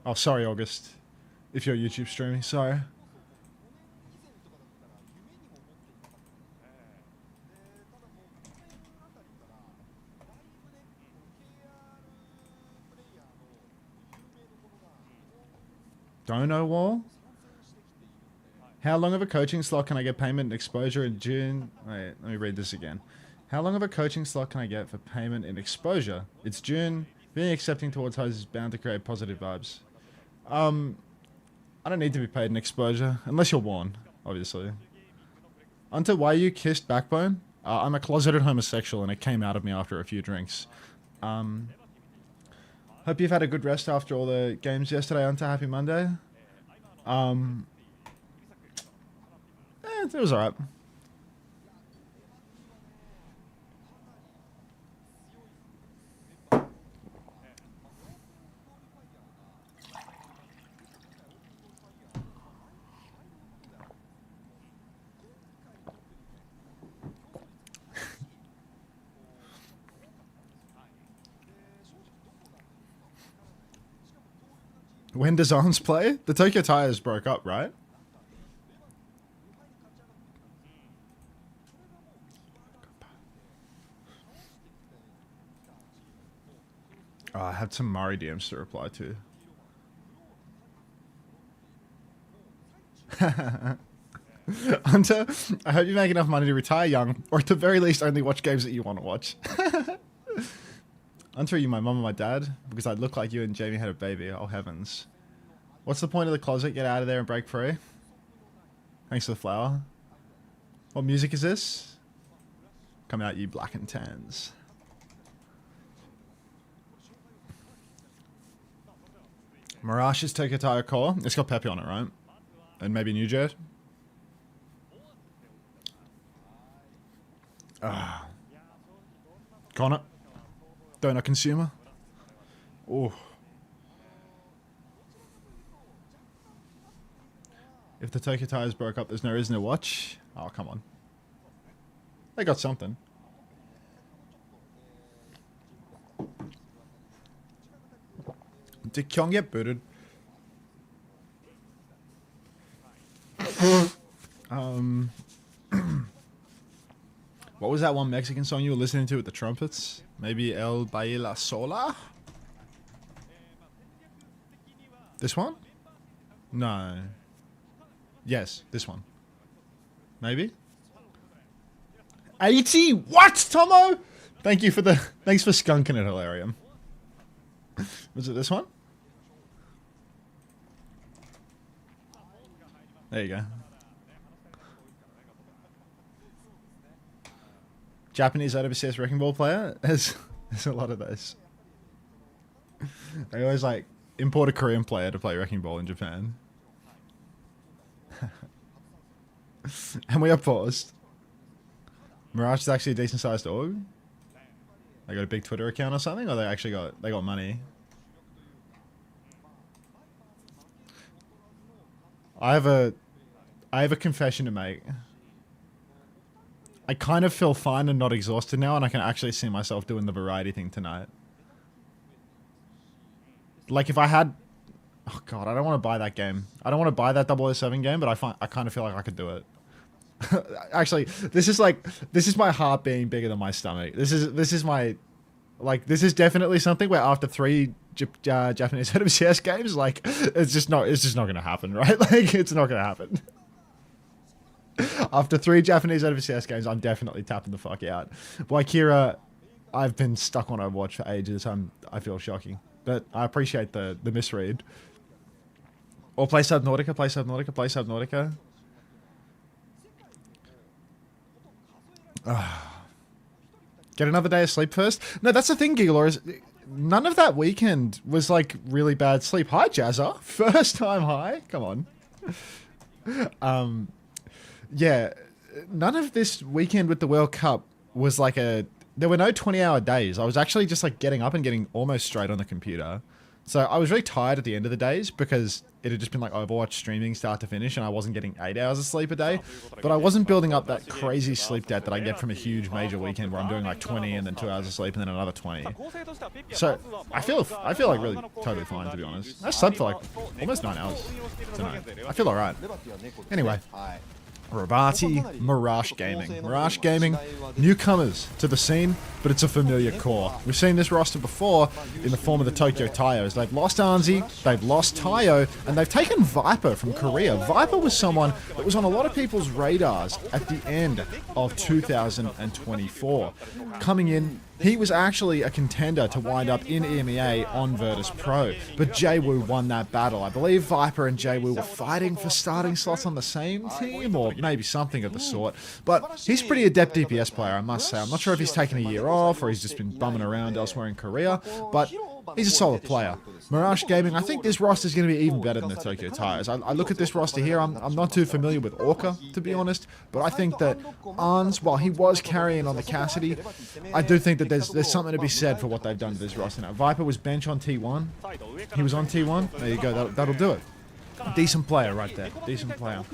Oh, sorry, August. If you're YouTube streaming, sorry. Dono wall? How long of a coaching slot can I get payment and exposure in June? Wait, let me read this again. How long of a coaching slot can I get for payment and exposure? It's June. Being accepting towards hosts is bound to create positive vibes. I don't need to be paid in exposure. Unless you're Warren, obviously. Unter, why you kissed Backbone? I'm a closeted homosexual and it came out of me after a few drinks. Hope you've had a good rest after all the games yesterday, Unter. Happy Monday. It was alright. When does Arms play? The Tokyo Tires broke up, right? Oh, I have some Murray DMs to reply to. Hunter, I hope you make enough money to retire young, or at the very least only watch games that you want to watch. Hunter, are you my mum or my dad? Because I look like you and Jamie had a baby. Oh heavens. What's the point of the closet? Get out of there and break free. Thanks for the flower. What music is this? Come out, you black and tans. Murash's Tokyo Tire core. It's got Pepe on it, right? And maybe New Jet. Connor. Donut consumer. Oh. If the Tokyo Tires broke up, there's no reason to watch. Oh, come on. They got something. Did Kyong get booted? What was that one Mexican song you were listening to with the trumpets? Maybe El Baila Sola? This one? No. Yes, this one. Maybe? 80? What, Tomo? Thank you for the... Thanks for skunking it, Hilarium. Was it this one? There you go. Japanese OWCS Wrecking Ball player? There's a lot of those. They always like import a Korean player to play Wrecking Ball in Japan. And we are paused. Murash is actually a decent sized org. They got a big Twitter account or something, or they got money. I have a confession to make. I kind of feel fine and not exhausted now, and I can actually see myself doing the variety thing tonight. Like if I had... Oh god, I don't want to buy that game. I don't want to buy that 007 game, but I kind of feel like I could do it. Actually, this is my heart being bigger than my stomach. This is my... Like, this is definitely something where after 3 Japanese OWCS games, like, it's just not going to happen, right? Like, it's not going to happen. After 3 Japanese OWCS games, I'm definitely tapping the fuck out. Waikira, I've been stuck on Overwatch for ages. I feel shocking. But I appreciate the misread. Or play Subnautica, play Subnautica, play Subnautica. Get another day of sleep first? No, that's the thing, Gigalore, is none of that weekend was like really bad sleep. Hi, Jazza. First time high. Come on. Yeah, none of this weekend with the World Cup was like there were no 20-hour days. I was actually just like getting up and getting almost straight on the computer. So I was really tired at the end of the days because it had just been like Overwatch streaming start to finish and I wasn't getting 8 hours of sleep a day. But I wasn't building up that crazy sleep debt that I get from a huge major weekend where I'm doing like 20 and then 2 hours of sleep and then another 20. So I feel like really totally fine, to be honest. I slept for like almost 9 hours tonight. I feel alright. Anyway. REVATI, Murash Gaming. Murash Gaming, newcomers to the scene, but it's a familiar core. We've seen this roster before in the form of the Tokyo Taios. They've lost Anzi, they've lost Taio, and they've taken Viper from Korea. Viper was someone that was on a lot of people's radars at the end of 2024. Coming in, he was actually a contender to wind up in EMEA on Virtus Pro, but JWoo won that battle. I believe Viper and JWoo were fighting for starting slots on the same team, or maybe something of the sort. But he's a pretty adept DPS player, I must say. I'm not sure if he's taken a year off, or he's just been bumming around elsewhere in Korea, but he's a solid player. Murash Gaming, I think this roster is going to be even better than the Tokyo Tires. I look at this roster here, I'm not too familiar with Orca, to be honest, but I think that Arns, while he was carrying on the Cassidy, I do think that there's something to be said for what they've done to this roster now. Viper was bench on T1. He was on T1. There you go, that'll do it. Decent player right there. Decent player.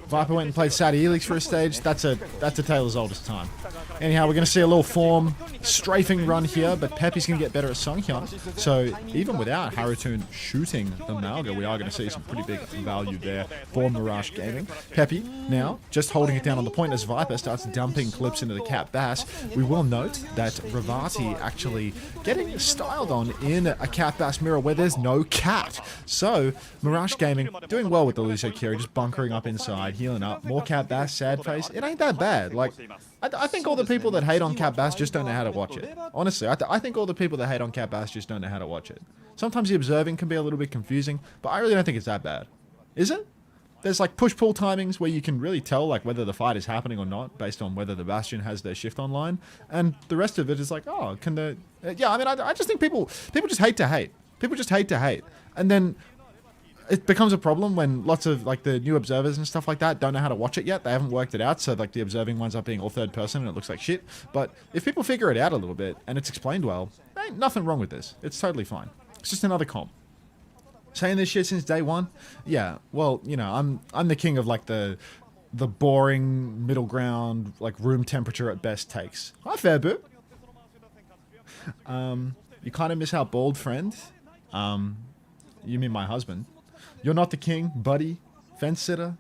Viper went and played Saudi Elix for a stage. That's a tale as old as time. Anyhow, we're going to see a little form strafing run here, but Peppy's going to get better at Songhyun. So even without Harutun shooting the Malga, we are going to see some pretty big value there for Murash Gaming. Peppy now just holding it down on the point as Viper starts dumping clips into the Cat Bass. We will note that REVATI actually getting styled on in a Cat Bass mirror where there's no cat. So Murash Gaming doing well with the Lucio Kiri, just bunkering up inside, healing up. More Cat Bass, sad face. It ain't that bad. Like, I think all the people that hate on Cat Bass just don't know how to watch it. Honestly, I think all the people that hate on Cat Bass just don't know how to watch it. Sometimes the observing can be a little bit confusing, but I really don't think it's that bad. Is it? There's like push-pull timings where you can really tell like whether the fight is happening or not based on whether the Bastion has their shift online, and the rest of it is like, oh, can the... yeah, I mean, I just think people just hate to hate. People just hate to hate. And then it becomes a problem when lots of like the new observers and stuff like that don't know how to watch it yet. They haven't worked it out, so like the observing winds up being all third person and it looks like shit. But if people figure it out a little bit and it's explained well, there ain't nothing wrong with this. It's totally fine. It's just another comp. Saying this shit since day one? Yeah, well, you know, I'm the king of like the boring middle ground, like room temperature at best takes. Hi, Fairboot. You kind of miss our bald friend. You mean my husband. You're not the king, buddy. Fence sitter.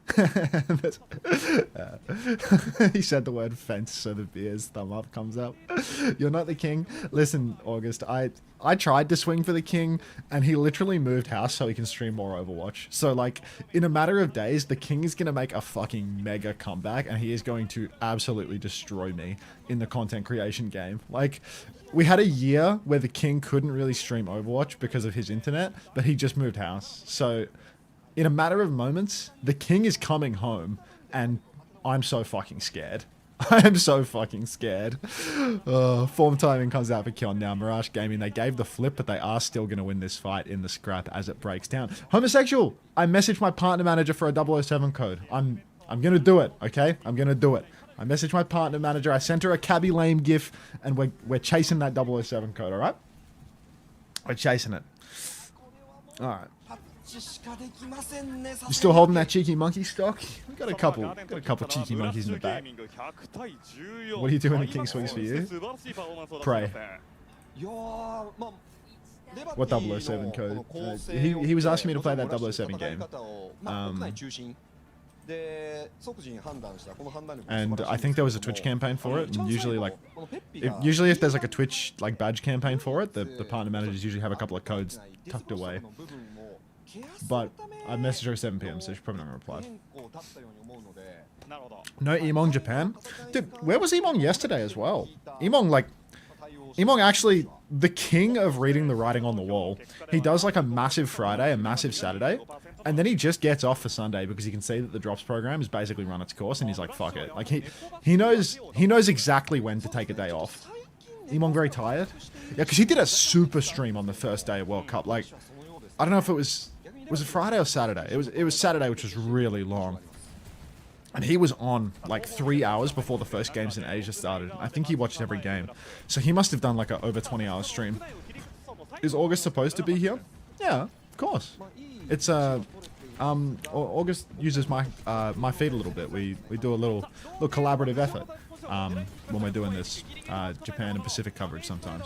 He said the word fence, so the beer's thumb up comes up. You're not the king. Listen, August, I tried to swing for the king, and he literally moved house so he can stream more Overwatch. So, like, in a matter of days, the king is going to make a fucking mega comeback, and he is going to absolutely destroy me in the content creation game. Like, we had a year where the king couldn't really stream Overwatch because of his internet, but he just moved house. So, in a matter of moments, the king is coming home, and I'm so fucking scared. I am so fucking scared. Form timing comes out for Kyon now. Murash Gaming, they gave the flip, but they are still going to win this fight in the scrap as it breaks down. Homosexual! I messaged my partner manager for a 007 code. I'm going to do it, okay? I'm going to do it. I messaged my partner manager, I sent her a Cabby Lame gif, and we're chasing that 007 code, alright? We're chasing it. Alright. You still holding that cheeky monkey stock? We got a couple cheeky monkeys in the back. What are you doing? The king swings for you? Pray. What 007 code? He was asking me to play that 007 game. And I think there was a Twitch campaign for it, and usually like usually if there's like a Twitch like badge campaign for it, the partner managers usually have a couple of codes tucked away. But I messaged her at 7 PM, so she's probably not going to reply. No Emong Japan? Dude, where was Emong yesterday as well? Emong actually, the king of reading the writing on the wall. He does like a massive Friday, a massive Saturday, and then he just gets off for Sunday because he can see that the drops program has basically run its course, and he's like, fuck it. Like he knows exactly when to take a day off. Emong very tired? Yeah, because he did a super stream on the first day of World Cup. Like, I don't know if it was it Friday or Saturday? It was Saturday, which was really long. And he was on like 3 hours before the first games in Asia started. I think he watched every game. So he must have done like a over 20-hour stream. Is August supposed to be here? Yeah, of course. It's August uses my my feed a little bit. We do a little collaborative effort when we're doing this Japan and Pacific coverage sometimes.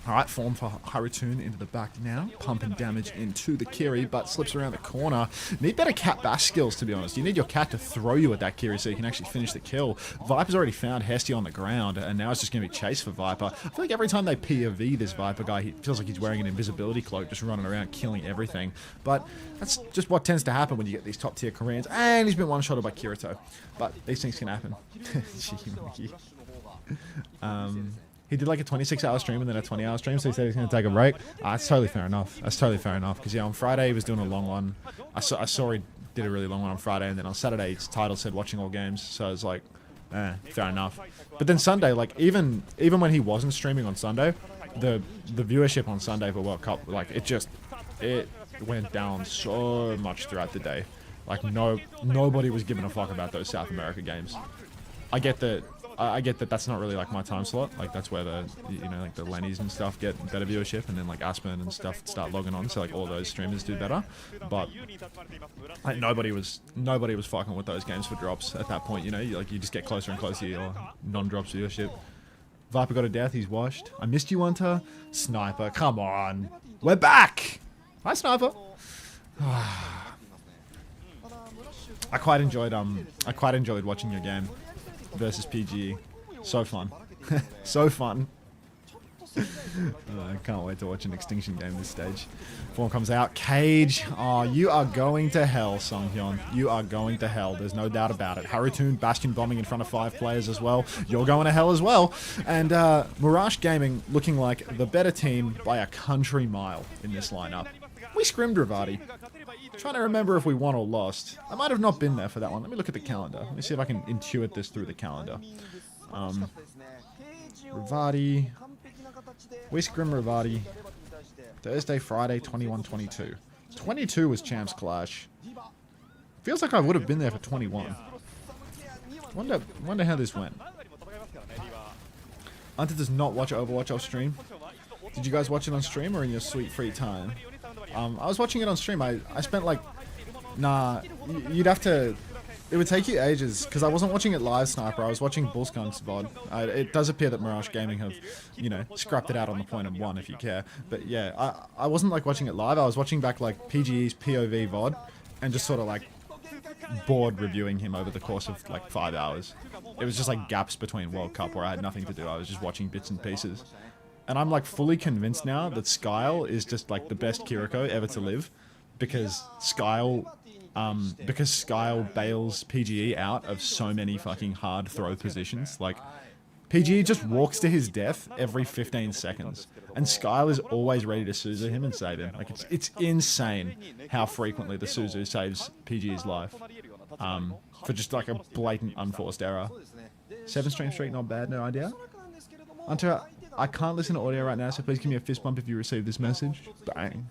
Alright, form for Harutun into the back now. Pumping damage into the Kiri, but slips around the corner. Need better cat bash skills, to be honest. You need your cat to throw you at that Kiri so you can actually finish the kill. Viper's already found Hesty on the ground, and now it's just going to be chase for Viper. I feel like every time they POV this Viper guy, he feels like he's wearing an invisibility cloak, just running around killing everything. But that's just what tends to happen when you get these top tier Koreans. And he's been one-shotted by Kirito. But these things can happen. He did like a 26-hour stream and then a 20-hour stream, so he said he's going to take a break. That's totally fair enough. That's totally fair enough. Because, yeah, on Friday he was doing a long one. I saw he did a really long one on Friday, and then on Saturday his title said watching all games, so I was like, fair enough. But then Sunday, like, even when he wasn't streaming on Sunday, the viewership on Sunday for World Cup, like, it went down so much throughout the day. Like, nobody was giving a fuck about those South America games. I get that that's not really like my time slot. Like that's where the like the Lennies and stuff get better viewership, and then like Aspen and stuff start logging on, so like all those streamers do better. But like nobody was fucking with those games for drops at that point. You know, you just get closer and closer to your non-drops viewership. Viper got a death. He's washed. I missed you, Unter. Sniper, come on, we're back. Hi, Sniper. I quite enjoyed watching your game versus PGE. So fun. So fun. I can't wait to watch an Extinction game this stage. Form comes out. Cage. Oh, you are going to hell, Songhyun. You are going to hell. There's no doubt about it. Harutun Bastion bombing in front of 5 players as well. You're going to hell as well. And Murash Gaming looking like the better team by a country mile in this lineup. We scrimmed REVATI. Trying to remember if we won or lost. I might have not been there for that one. Let me look at the calendar. Let me see if I can intuit this through the calendar. REVATI. We scrim REVATI. Thursday, Friday, 21-22. 22 was Champs Clash. Feels like I would have been there for 21. Wonder how this went. Unter does not watch Overwatch off stream. Did you guys watch it on stream or in your sweet free time? I was watching it on stream. I spent like... Nah, you'd have to... It would take you ages, because I wasn't watching it live, Sniper. I was watching Bullskunk's VOD. It does appear that Murash Gaming have, scrapped it out on the point of 1, if you care. But yeah, I wasn't like watching it live. I was watching back like PGE's POV VOD, and just sort of like bored reviewing him over the course of like 5 hours. It was just like gaps between World Cup where I had nothing to do. I was just watching bits and pieces. And I'm like fully convinced now that Skyle is just like the best Kiriko ever to live, because Skyle bails PGE out of so many fucking hard throw positions. Like, PGE just walks to his death every 15 seconds, and Skyle is always ready to Suzu him and save him. Like, it's insane how frequently the Suzu saves PGE's life, for just like a blatant unforced error. 7 stream streak, not bad, no idea. Unter, I can't listen to audio right now, so please give me a fist bump if you receive this message. Bang.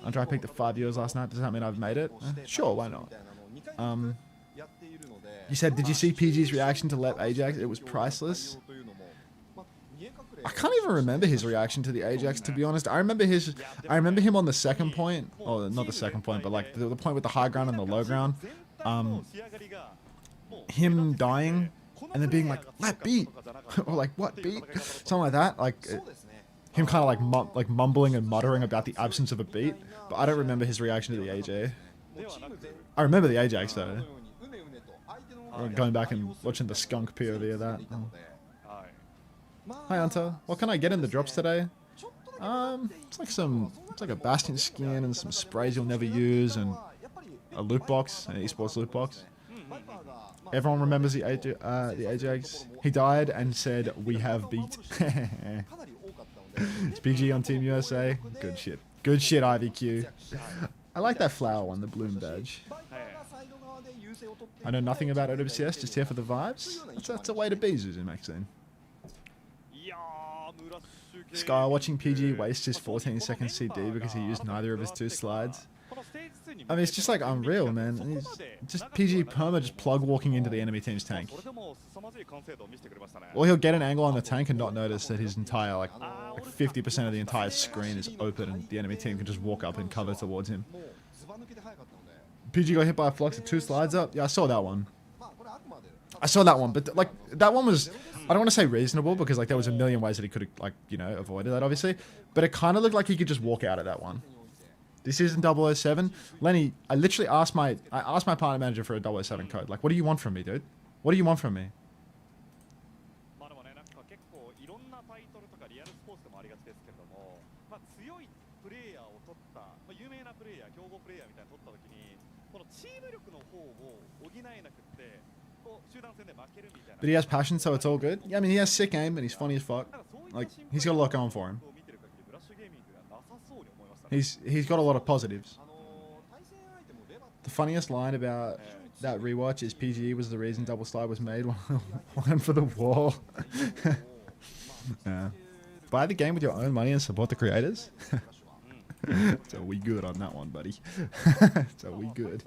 Unter, I picked the 5 viewers last night. Does that mean I've made it? Sure, why not? You said, did you see PG's reaction to Lep Ajax? It was priceless. I can't even remember his reaction to the Ajax, to be honest. I remember him on the second point. Oh, not the second point, but like the point with the high ground and the low ground. Him dying and then being like, "Let beat," or like, "What beat?" Something like that. Like him kind of like mumbling and muttering about the absence of a beat. But I don't remember his reaction to the AJ. I remember the Ajax though. Going back and watching the skunk POV of that. Oh. Hi Unter, what can I get in the drops today? It's like a Bastion skin and some sprays you'll never use and a loot box, an esports loot box. Everyone remembers the Ajax. He died and said, "We have beat." It's PG on Team USA. Good shit. Good shit, IVQ. I like that flower one, the bloom badge. I know nothing about OWCS, just here for the vibes. That's a way to be, Zuzu Maxine. Sky watching PG waste his 14-second CD because he used neither of his 2 slides. I mean, it's just like unreal, man. He's just PG perma just plug walking into the enemy team's tank. Or he'll get an angle on the tank and not notice that his entire, like 50% of the entire screen is open and the enemy team can just walk up and cover towards him. PG got hit by a flux at 2 slides up. Yeah, I saw that one. I saw that one, but like that one was, I don't want to say reasonable because like there was a million ways that he could have like, you know, avoided that obviously, but it kind of looked like he could just walk out of that one. This isn't 007. Lenny, I literally asked my partner manager for a 007 code. Like, what do you want from me, dude? What do you want from me? But he has passion, so it's all good. Yeah, I mean, he has sick aim, and he's funny as fuck. Like, he's got a lot going for him. He's got a lot of positives. The funniest line about that rewatch is PGE was the reason Double Slide was made. One for the wall. Yeah. Buy the game with your own money and support the creators. So we good on that one, buddy. So we good.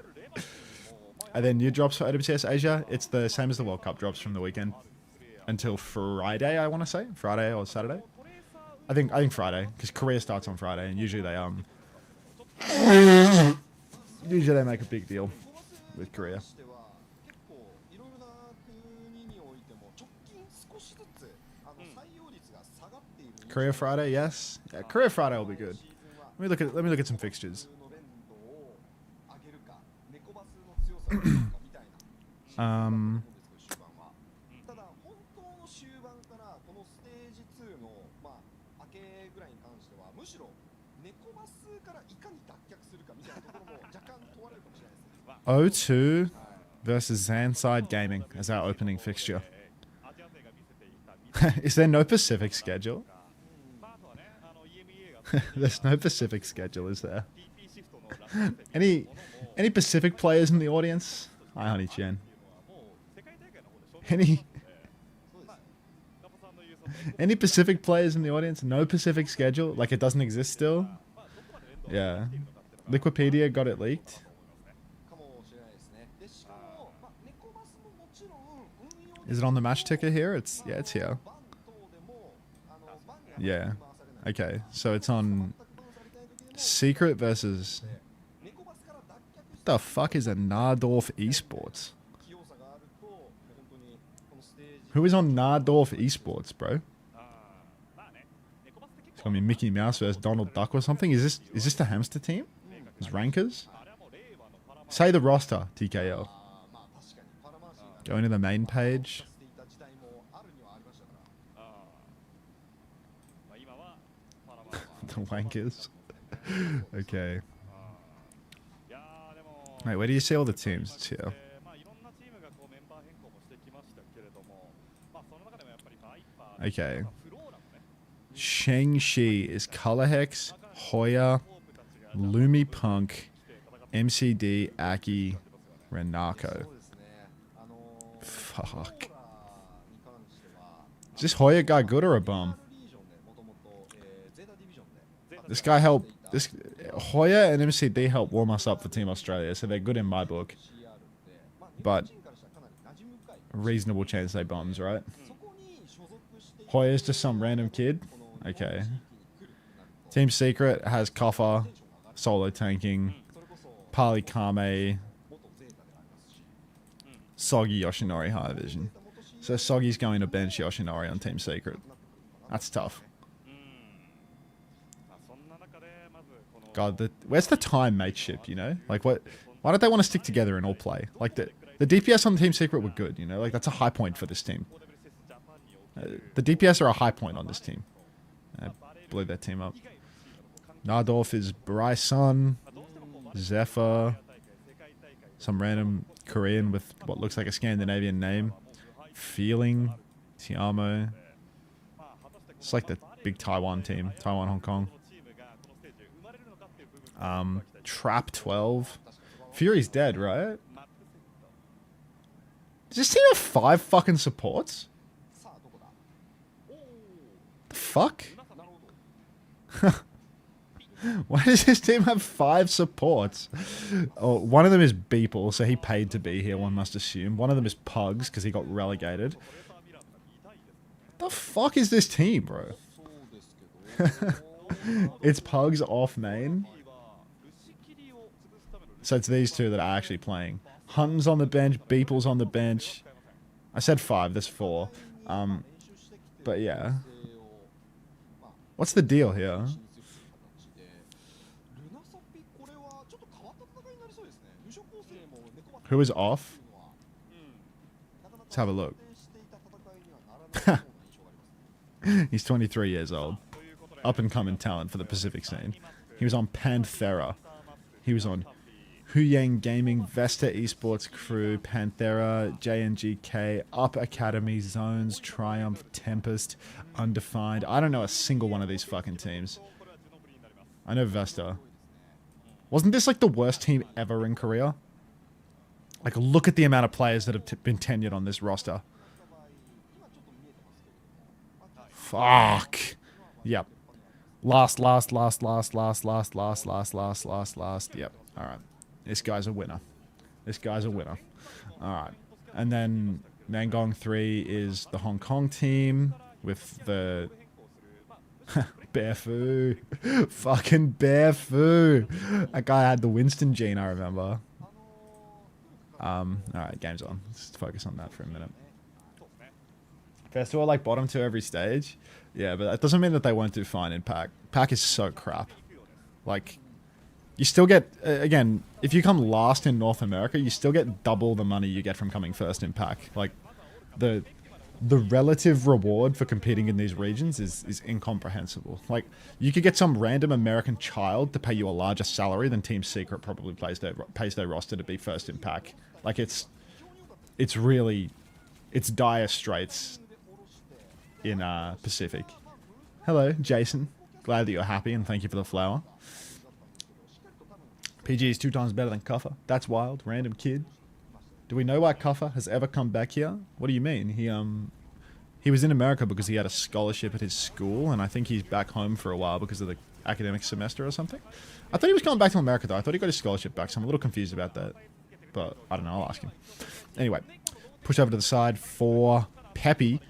And then new drops for OWCS Asia. It's the same as the World Cup drops from the weekend until Friday. I want to say Friday or Saturday. I think Friday because Korea starts on Friday, and usually they make a big deal with Korea. Korea Friday, yes. Yeah, Korea Friday will be good. Let me look at some fixtures. O2 versus Zanside Gaming as our opening fixture. Is there no Pacific schedule? There's no Pacific schedule, is there? Any Pacific players in the audience? Hi, Honey Chen. Any Pacific players in the audience? No Pacific schedule? Like it doesn't exist still? Yeah. Liquipedia got it leaked. Is it on the match ticker here? It's here. Yeah. Okay, so it's on Secret versus... What the fuck is a Nardorf Esports? Who is on Nardorf Esports, bro? It's gonna be Mickey Mouse versus Donald Duck or something. Is this the hamster team? Is Rankers? Say the roster, TKL. Go into the main page. The wankers. Okay. Wait, where do you see all the teams? It's here. Okay. Shang-Chi is Colorhex, Hoya, Lumi Punk, MCD, Aki, Renako. Fuck. Is this Hoya guy good or a bum? This guy helped... Hoya and MCD helped warm us up for Team Australia, so they're good in my book. But... a reasonable chance they bombs, right? Hoya's just some random kid? Okay. Team Secret has Koffer, solo tanking, Pali Kame, Soggy Yoshinori High Vision. So Soggy's going to bench Yoshinori on Team Secret. That's tough. God, where's the time mateship, you know? Like, what? Why don't they want to stick together and all play? Like, the DPS on Team Secret were good, you know? Like, that's a high point for this team. The DPS are a high point on this team. I blew that team up. Nardorf is Bryson, Zephyr, some random Korean with what looks like a Scandinavian name, Feeling, Tiamo. It's like the big Taiwan team, Taiwan, Hong Kong. Trap 12. Fury's dead, right? Does this team have 5 fucking supports? The fuck? Why does this team have 5 supports? Oh, one of them is Beeple, so he paid to be here, one must assume. One of them is Pugs, because he got relegated. The fuck is this team, bro? It's Pugs off main. So it's these two that are actually playing. Hunton's on the bench, Beeple's on the bench. I said 5, there's 4. But yeah. What's the deal here? Who is off? Let's have a look. He's 23 years old. Up and coming talent for the Pacific scene. He was on Panthera. He was on Huyang Gaming, Vesta Esports Crew, Panthera, JNGK, Up Academy, Zones, Triumph, Tempest, Undefined. I don't know a single one of these fucking teams. I know Vesta. Wasn't this like the worst team ever in Korea? Like, look at the amount of players that have been tenured on this roster. Fuck. Yep. Last. Yep. Alright. This guy's a winner. This guy's a winner. Alright. And then Nangong 3 is the Hong Kong team with the... Bearfu. Fucking Bearfu. That guy had the Winston gene, I remember. Alright, game's on. Let's focus on that for a minute. First of all, like, bottom 2 every stage. Yeah, but that doesn't mean that they won't do fine in Pack. Pack is so crap. Like, you still get... again, if you come last in North America, you still get double the money you get from coming first in Pack. Like, the relative reward for competing in these regions is incomprehensible. Like, you could get some random American child to pay you a larger salary than Team Secret probably pays their roster to be first in Pack. Like, it's really... it's dire straits in Pacific. Hello, Jason. Glad that you're happy and thank you for the flower. PG is 2 times better than Kuffer. That's wild. Random kid. Do we know why Kuffer has ever come back here? What do you mean? He was in America because he had a scholarship at his school, and I think he's back home for a while because of the academic semester or something. I thought he was coming back to America though. I thought he got his scholarship back, so I'm a little confused about that. But I don't know, I'll ask him. Anyway, push over to the side for Peppy.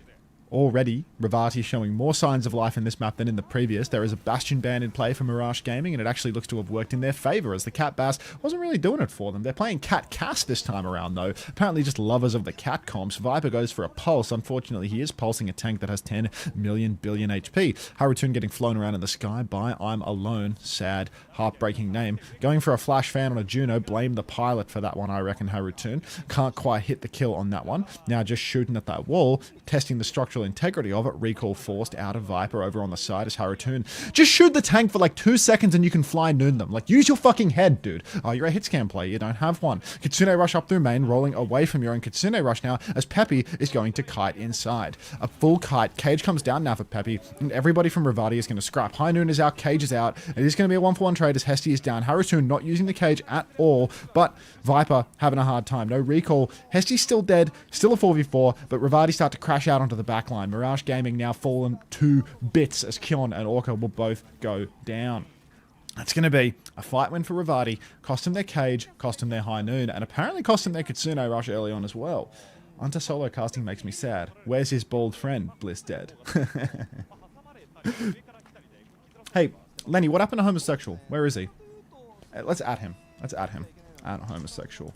Already, REVATI showing more signs of life in this map than in the previous. There is a Bastion ban in play for Murash Gaming, and it actually looks to have worked in their favour, as the Cat Bass wasn't really doing it for them. They're playing Cat Cass this time around, though. Apparently just lovers of the Cat comps. Viper goes for a Pulse. Unfortunately, he is pulsing a tank that has 10 billion HP. Harutun getting flown around in the sky by I'm Alone. Sad, heartbreaking name. Going for a Flash Fan on a Juno. Blame the pilot for that one, I reckon, Harutun. Can't quite hit the kill on that one. Now just shooting at that wall, testing the structural integrity of it. Recall forced out of Viper over on the side as Harutun. Just shoot the tank for like 2 seconds and you can fly noon them. Like, use your fucking head, dude. Oh, you're a hit scan player. You don't have one. Kitsune Rush up through main, rolling away from your own Kitsune Rush now as Peppy is going to kite inside. A full kite. Cage comes down now for Peppy, and everybody from REVATI is going to scrap. High Noon is out. Cage is out. It is going to be a 1-for-1 trade as Hesty is down. Harutun not using the cage at all, but Viper having a hard time. No recall. Hesty's still dead. Still a 4v4, but REVATI start to crash out onto the back line. Murash Gaming now fallen to bits as Kion and Orca will both go down. That's going to be a fight win for REVATI. Cost him their cage, cost him their High Noon, and apparently cost him their Kitsune Rush early on as well. Unter solo casting makes me sad. Where's his bald friend? Bliss dead. Hey, Lenny, what happened to homosexual? Where is he? Let's add him. Let's add him. Add homosexual.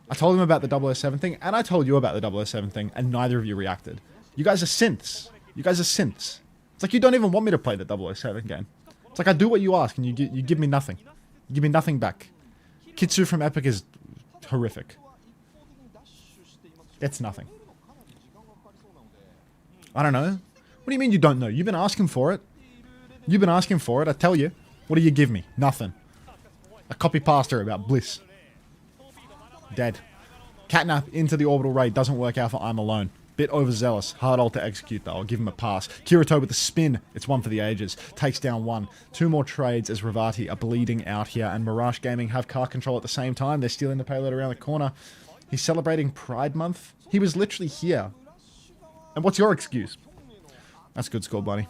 I told him about the 007 thing, and I told you about the 007 thing, and neither of you reacted. You guys are synths. You guys are synths. It's like you don't even want me to play the 007 game. It's like I do what you ask, and you give me nothing. You give me nothing back. Kitsu from Epic is horrific. It's nothing. I don't know. What do you mean you don't know? You've been asking for it. You've been asking for it, I tell you. What do you give me? Nothing. A copy pasta about Bliss. Dead. Catnap into the orbital raid doesn't work out for I'm Alone. Bit overzealous. Hard ult to execute though. I'll give him a pass. Kirito with the spin. It's one for the ages. Takes down one. 2 more trades as REVATI are bleeding out here, and Murash Gaming have car control at the same time. They're stealing the payload around the corner. He's celebrating Pride Month. He was literally here. And what's your excuse? That's good score, buddy.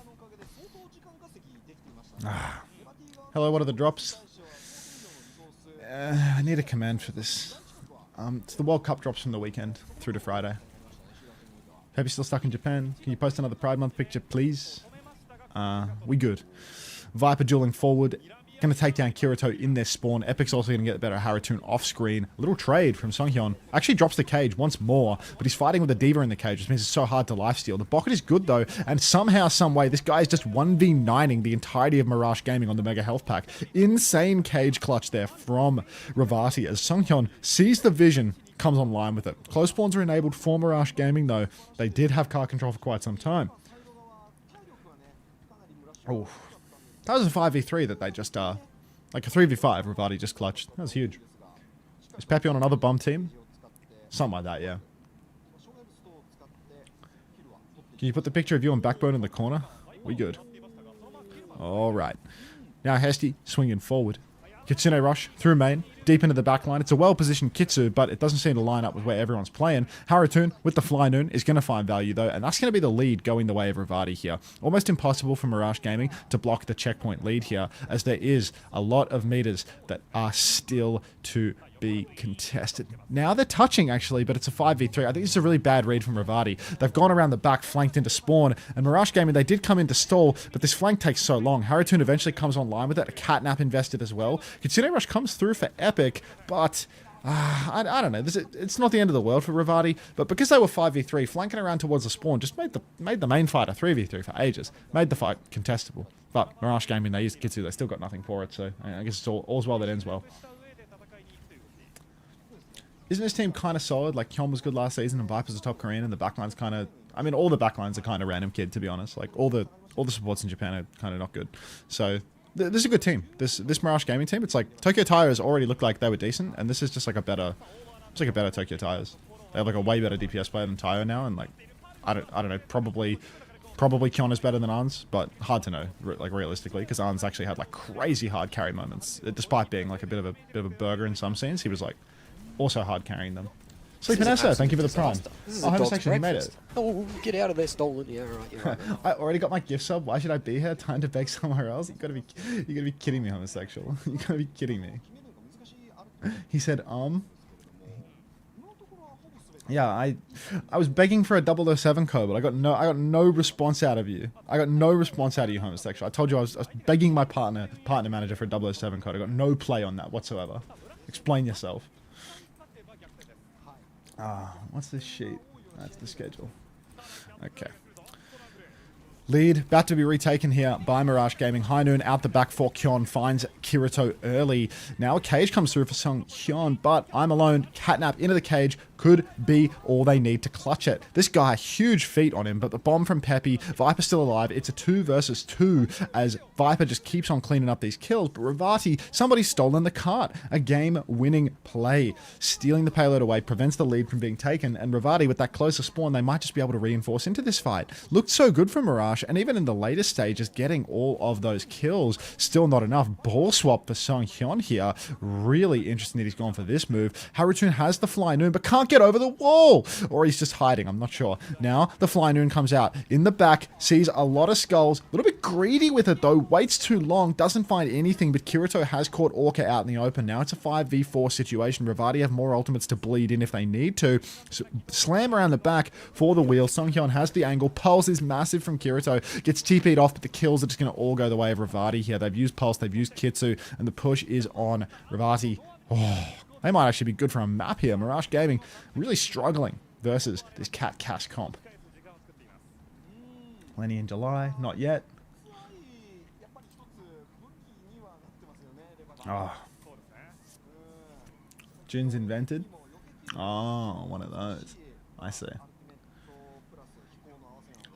Hello, what are the drops? I need a command for this. It's the World Cup drops from the weekend through to Friday. Pepe's still stuck in Japan. Can you post another Pride Month picture, please? We good. Viper dueling forward. Going to take down Kirito in their spawn. Epic's also going to get better Haratun off screen. A little trade from Sunghyun. Actually drops the cage once more, but he's fighting with a D.Va in the cage, which means it's so hard to lifesteal. The Bocket is good though, and somehow, someway, this guy is just 1v9ing the entirety of Murash Gaming on the Mega Health Pack. Insane cage clutch there from REVATI as Sunghyun sees the vision, comes online with it. Close spawns are enabled for Murash Gaming though. They did have car control for quite some time. Oh. That was a 5v3 that they just, like a 3v5, REVATI just clutched. That was huge. Is Pepe on another bomb team? Something like that, yeah. Can you put the picture of you and Backbone in the corner? We good. Alright. Now Hesty swinging forward. Kitsune rush through main, deep into the backline. It's a well-positioned Kitsu, but it doesn't seem to line up with where everyone's playing. Haratun with the Fly Noon is going to find value, though, and that's going to be the lead going the way of REVATI here. Almost impossible for Murash Gaming to block the checkpoint lead here, as there is a lot of meters that are still to be contested. Now they're touching, actually, but it's a 5v3. I think this is a really bad read from REVATI. They've gone around the back, flanked into spawn, and Murash Gaming, they did come into stall, but this flank takes so long. Haratun eventually comes online with it. A catnap invested as well. Kitsune rush comes through for Epic, but I don't know. It's not the end of the world for REVATI, but because they were 5v3, flanking around towards the spawn just made the main fight a 3v3 for ages. Made the fight contestable. But Murash Gaming, they used Kitsu, they still got nothing for it, so I guess it's all's well that ends well. Isn't this team kind of solid? Like, Hyun was good last season, and Viper's a top Korean, and the backline's kind of... I mean, all the backlines are kind of random kid, to be honest. Like, all the supports in Japan are kind of not good. So, this is a good team. This Murash Gaming team, it's like... Tokyo Tires already looked like they were decent, and this is just like a better... It's like a better Tokyo Tires. They have like a way better DPS player than Tayo now, and like... I don't know, probably Kyon is better than Arns, but hard to know, like, realistically, because Arns actually had like crazy hard carry moments. Despite being like a bit of a burger in some scenes, he was like... also hard carrying them. Sleep Vanessa, thank you for the prime. Oh, homosexual, he made it. Oh, get out of there, stolen. Yeah, right, you're right. I already got my gift sub. Why should I be here? Time to beg somewhere else? You gotta be kidding me, homosexual. You gotta be kidding me. He said, Yeah, I was begging for a 007 code, but I got no response out of you. I got no response out of you, homosexual. I told you I was begging my partner manager for a 007 code. I got no play on that whatsoever. Explain yourself. What's this sheet? That's the schedule. Okay. Lead about to be retaken here by Murash Gaming. High Noon out the back for Kyon, finds Kirito early. Now a cage comes through for Sunghyun, but I'm alone. Catnap into the cage could be all they need to clutch it. This guy, huge feat on him, but the bomb from Pepe, Viper still alive. It's a 2 versus 2 as Viper just keeps on cleaning up these kills, but REVATI, somebody's stolen the cart. A game-winning play. Stealing the payload away prevents the lead from being taken, and REVATI, with that closer spawn, they might just be able to reinforce into this fight. Looked so good for Murash, and even in the later stages, getting all of those kills, still not enough. Ball swap for Sunghyun here. Really interesting that he's gone for this move. Haratun has the Fly Noon, but can't get over the wall, or he's just hiding, I'm not sure. Now the Fly Noon comes out in the back, sees a lot of skulls, a little bit greedy with it though, waits too long, doesn't find anything, but Kirito has caught Orca out in the open. Now it's a 5v4 situation. REVATI have more ultimates to bleed in if they need to. So, slam around the back for the wheel. Sunghyun has the angle. Pulse is massive from Kirito, gets TP'd off, but the kills are just going to all go the way of REVATI here. They've used Pulse, they've used Kitsu, and the push is on REVATI. Oh, they might actually be good for a map here. Murash Gaming really struggling versus this Cat Cash comp. Lenny in July, not yet. Oh. Jin's invented. Oh, one of those. I see.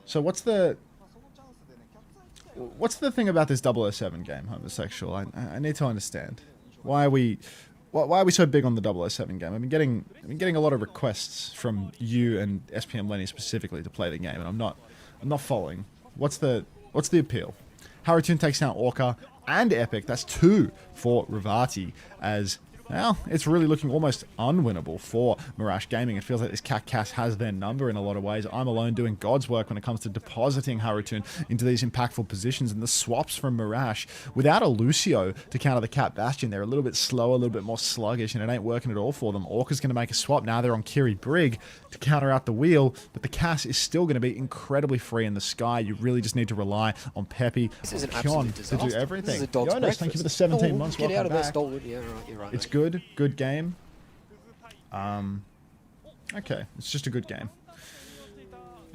So what's the thing about this 007 game, homosexual? I need to understand. Why are we so big on the 007 game? I've been getting a lot of requests from you and SPM Lenny specifically to play the game, and I'm not following. What's the appeal? Haratun takes down Orca and Epic. That's 2 for REVATI as Now, it's really looking almost unwinnable for Murash Gaming. It feels like this CAC has their number in a lot of ways. I'm alone doing God's work when it comes to depositing Harutun into these impactful positions. And the swaps from Murash, without a Lucio to counter the Cat Bastion, they're a little bit slower, a little bit more sluggish, and it ain't working at all for them. Orca's going to make a swap. Now they're on Kiri Brig to counter out the wheel, but the Cass is still going to be incredibly free in the sky. You really just need to rely on Peppy or Kyon to do everything. This is a dog's Jonas, breakfast. thank you for the 17 months. Get out of Welcome there, back. stolen. Yeah, right, you're right. It's mate. good game. Okay, it's just a good game.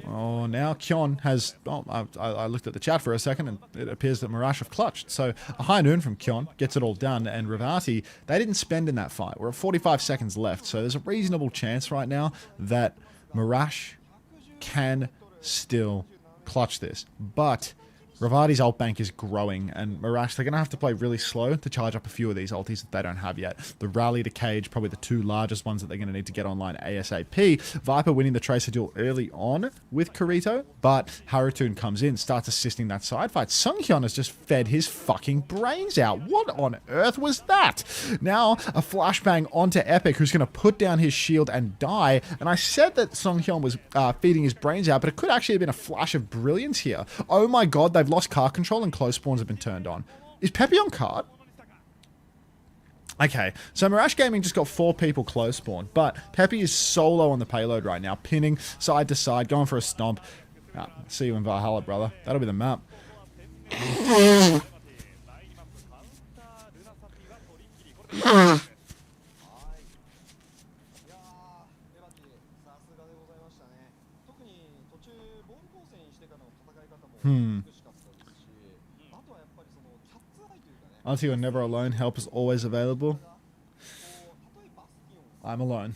Oh, now Kyon has... Oh, I looked at the chat for a second, and it appears that Murash have clutched. So, a high noon from Kyon gets it all done, and REVATI, they didn't spend in that fight. We're at 45 seconds left, so there's a reasonable chance right now that Murash can still clutch this. But REVATI's ult bank is growing, and Murash, they're going to have to play really slow to charge up a few of these ultis that they don't have yet. The Rally to Cage, probably the two largest ones that they're going to need to get online ASAP. Viper winning the Tracer duel early on with Kirito, but Harutun comes in, starts assisting that side fight. Sunghyun has just fed his fucking brains out. What on earth was that? Now, a flashbang onto Epic, who's going to put down his shield and die, and I said that Sunghyun was feeding his brains out, but it could actually have been a flash of brilliance here. Oh my god, they've lost card control and close spawns have been turned on. Is Peppy on card? Okay, so Murash Gaming just got 4 people close spawn, but Peppy is solo on the payload right now, pinning side to side, going for a stomp. See you in Valhalla, brother. That'll be the map. Auntie, you're never alone. Help is always available. I'm alone.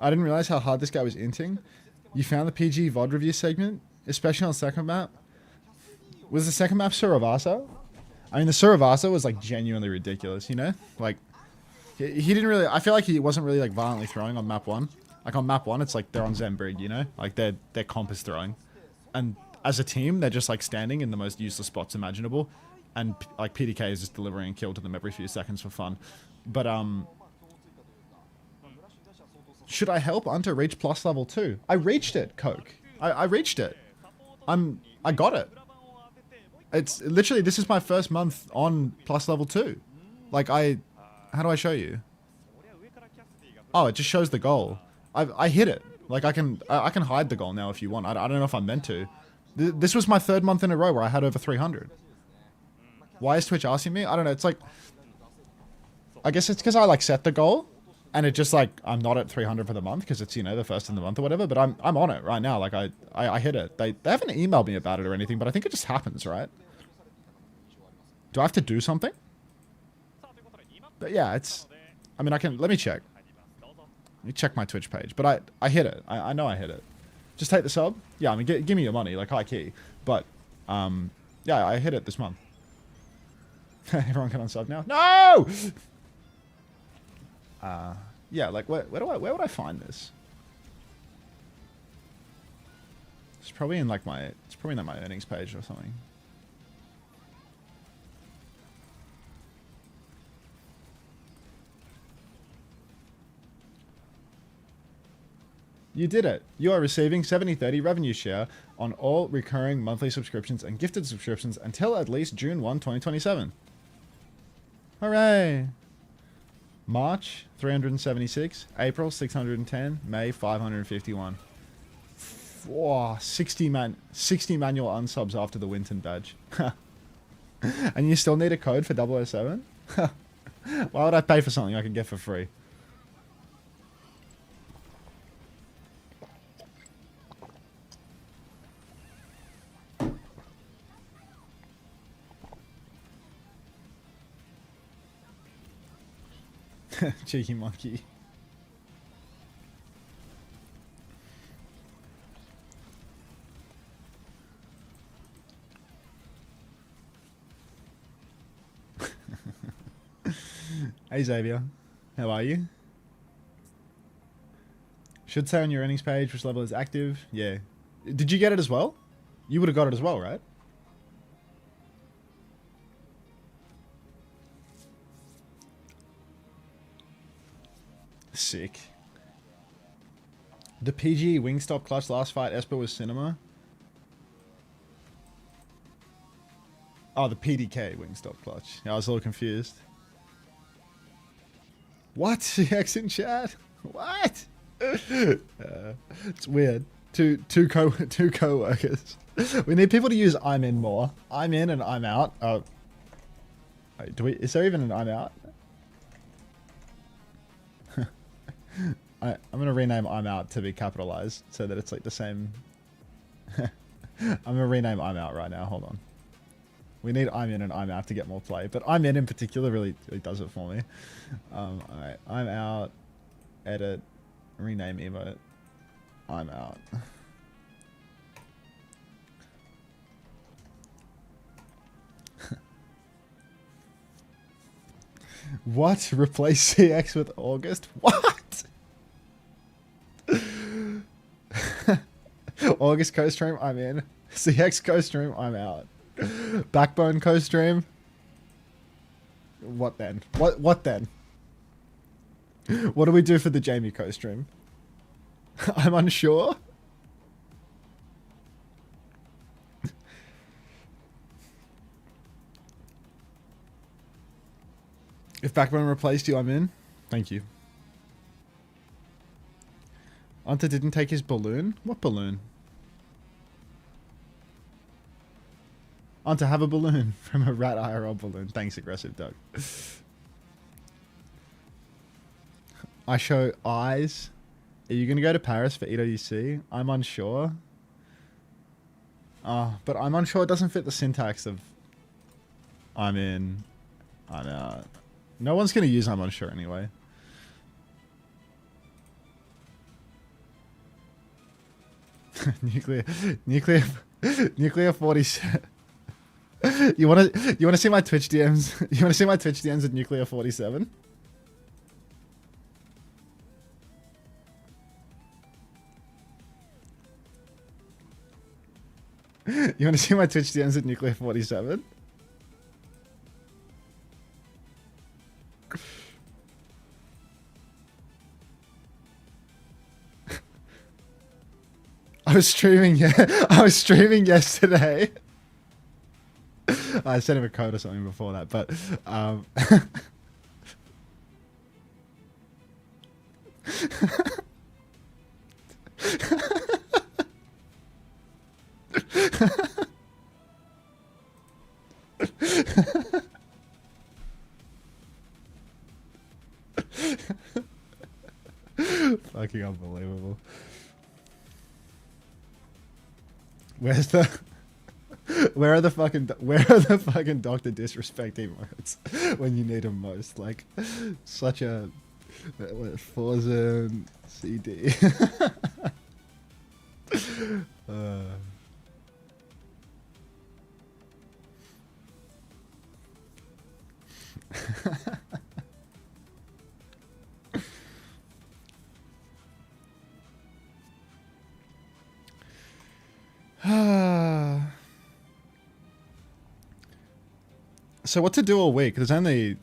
I didn't realize how hard this guy was inting. You found the PG VOD review segment, especially on the second map. Was the second map Suravasa? I mean, the Suravasa was like genuinely ridiculous, you know? Like, he didn't really... I feel like he wasn't really like violently throwing on map 1. Like on map 1, it's like they're on Zenbrig, you know? Like their comp is throwing. And as a team, they're just like standing in the most useless spots imaginable. And like PDK is just delivering a kill to them every few seconds for fun. But should I help Unter reach plus level 2? I reached it, Coke. I reached it. I got it. It's literally, this is my first month on plus level 2. Like how do I show you? Oh, it just shows the goal. I hit it. Like I can hide the goal now if you want. I don't know if I'm meant to. This was my 3rd month in a row where I had over 300. Why is Twitch asking me? I don't know. It's like, I guess it's because I like set the goal, and it just like I'm not at 300 for the month because it's, you know, the first in the month or whatever. But I'm on it right now. Like I hit it. They haven't emailed me about it or anything, but I think it just happens, right? Do I have to do something? But yeah, it's. I mean, let me check. Let me check my Twitch page. But I hit it. I know I hit it. Just take the sub. Yeah, I mean, give me your money, like high key. But yeah, I hit it this month. Everyone can unsub now. No! Yeah, like where would I find this? It's probably in like my earnings page or something. You did it. You are receiving 70/30 revenue share on all recurring monthly subscriptions and gifted subscriptions until at least June 1, 2027. Hooray! March, 376. April, 610. May, 551. Whoa, 60 manual unsubs after the Winton badge. And you still need a code for 007? Why would I pay for something I can get for free? Cheeky monkey. Hey Xavier, how are you? Should say on your earnings page which level is active. Yeah. Did you get it as well? You would have got it as well, right? Sick. The PG Wingstop clutch last fight Esper was cinema. Oh, the PDK Wingstop clutch. Yeah, I was a little confused. What? CX in chat? What? It's weird. Two co-workers. We need people to use I'm in more. I'm in and I'm out. Oh. Wait, is there even an I'm out? I'm gonna rename I'm out to be capitalized so that it's like the same. I'm gonna rename I'm out right now. Hold on. We need I'm in and I'm out to get more play, but I'm in particular really does it for me. Alright, I'm out. Edit. Rename emote. I'm out. What? Replace CX with August? What? August co-stream, I'm in. CX co-stream, I'm out. Backbone co-stream. What then? What then? What do we do for the Jamie co-stream? I'm unsure. If Backbone replaced you, I'm in. Thank you. Unter didn't take his balloon? What balloon? Unter, have a balloon from a rat IRL balloon. Thanks, aggressive dog. I show eyes. Are you going to go to Paris for EWC? I'm unsure. But I'm unsure it doesn't fit the syntax of I'm in, I'm out. No one's going to use I'm unsure anyway. Nuclear 47. You want to see my Twitch DMs? You want to see my Twitch DMs at Nuclear 47? You want to see my Twitch DMs at Nuclear 47? I was streaming yesterday. I sent him a code or something before that, but fucking unbelievable. Where are the fucking Dr. Disrespect emotes when you need them most? Like, such a Forzen CD. So what to do all week? There's only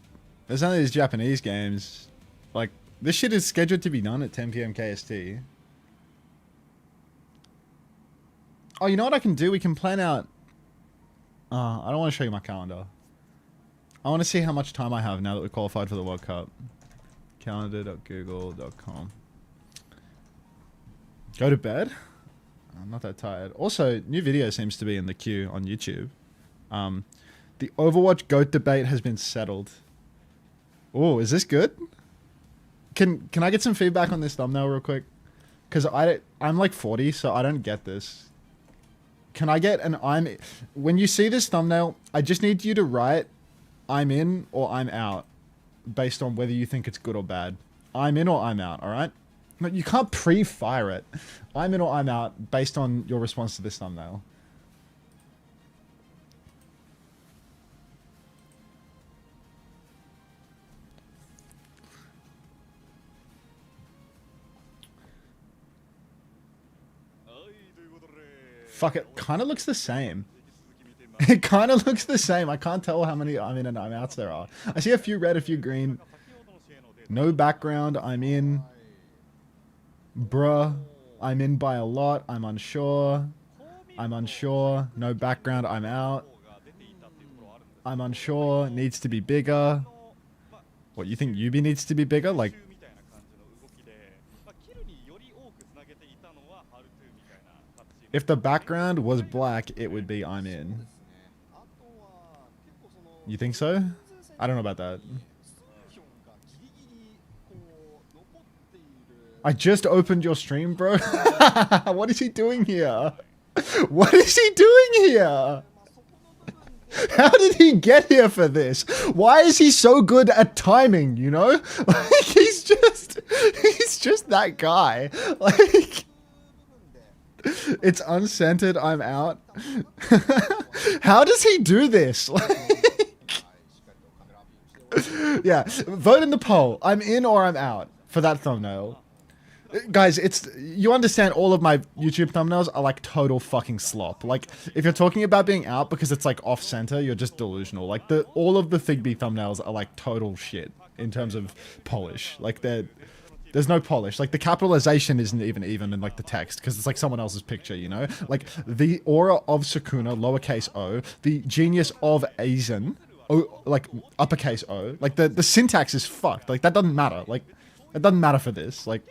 these Japanese games. Like, this shit is scheduled to be done at 10 PM KST. Oh, you know what I can do? We can plan out... I don't want to show you my calendar. I want to see how much time I have now that we're qualified for the World Cup. Calendar.google.com. Go to bed? I'm not that tired. Also, new video seems to be in the queue on YouTube. The Overwatch GOAT debate has been settled. Oh, is this good? Can I get some feedback on this thumbnail real quick? Because I'm like 40, so I don't get this. Can I get an when you see this thumbnail, I just need you to write I'm in or I'm out based on whether you think it's good or bad. I'm in or I'm out, alright? No, you can't pre-fire it. I'm in or I'm out based on your response to this thumbnail. Fuck, it kind of looks the same. It kind of looks the same. I can't tell how many I'm in and I'm outs there are. I see a few red, a few green. No background, I'm in. Bruh, I'm in by a lot, I'm unsure. I'm unsure. No background, I'm out. I'm unsure, needs to be bigger. What, you think Yubi needs to be bigger? Like, if the background was black, it would be I'm in. You think so? I don't know about that. I just opened your stream, bro. What is he doing here? What is he doing here? How did he get here for this? Why is he so good at timing, you know? Like, he's just that guy. Like, it's uncentered, I'm out. How does he do this? Like, yeah, vote in the poll. I'm in or I'm out for that thumbnail. Guys, you understand all of my YouTube thumbnails are like total fucking slop. Like, if you're talking about being out because it's like off center, you're just delusional. Like, all of the Thigby thumbnails are like total shit in terms of polish. Like, there's no polish. Like, the capitalization isn't even in like the text because it's like someone else's picture, you know? Like, the aura of Sukuna, lowercase o, the genius of Aizen, o, like uppercase O. Like, the syntax is fucked. Like, that doesn't matter. Like, it doesn't matter for this. Like,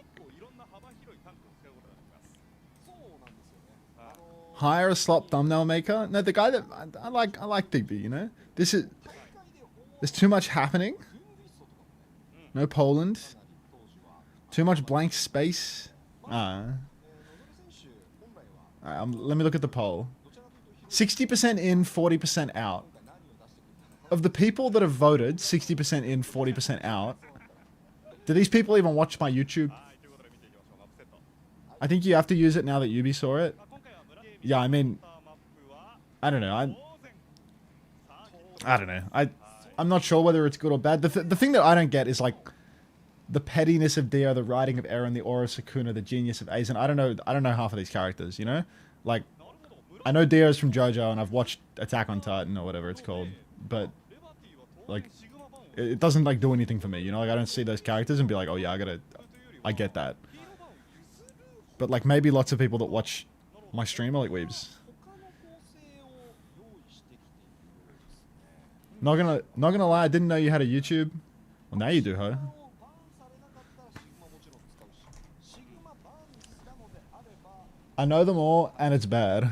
hire a slop thumbnail maker? No, the guy that I like Thigby, you know? There's too much happening. No Poland. Too much blank space. Alright, let me look at the poll. 60% in, 40% out. Of the people that have voted, 60% in, 40% out, do these people even watch my YouTube? I think you have to use it now that Yubi saw it. Yeah, I mean, I don't know. I don't know. I'm not sure whether it's good or bad. The thing that I don't get is like the pettiness of Dio, the writing of Eren, the aura of Sukuna, the genius of Aizen. I don't know half of these characters, you know? Like, I know Dio's from JoJo and I've watched Attack on Titan or whatever it's called, but like it doesn't like do anything for me, you know? Like, I don't see those characters and be like, "Oh yeah, I get that." But like maybe lots of people that watch my stream are like weebs. Not gonna lie, I didn't know you had a YouTube. Well, now you do, huh? I know them all, and it's bad.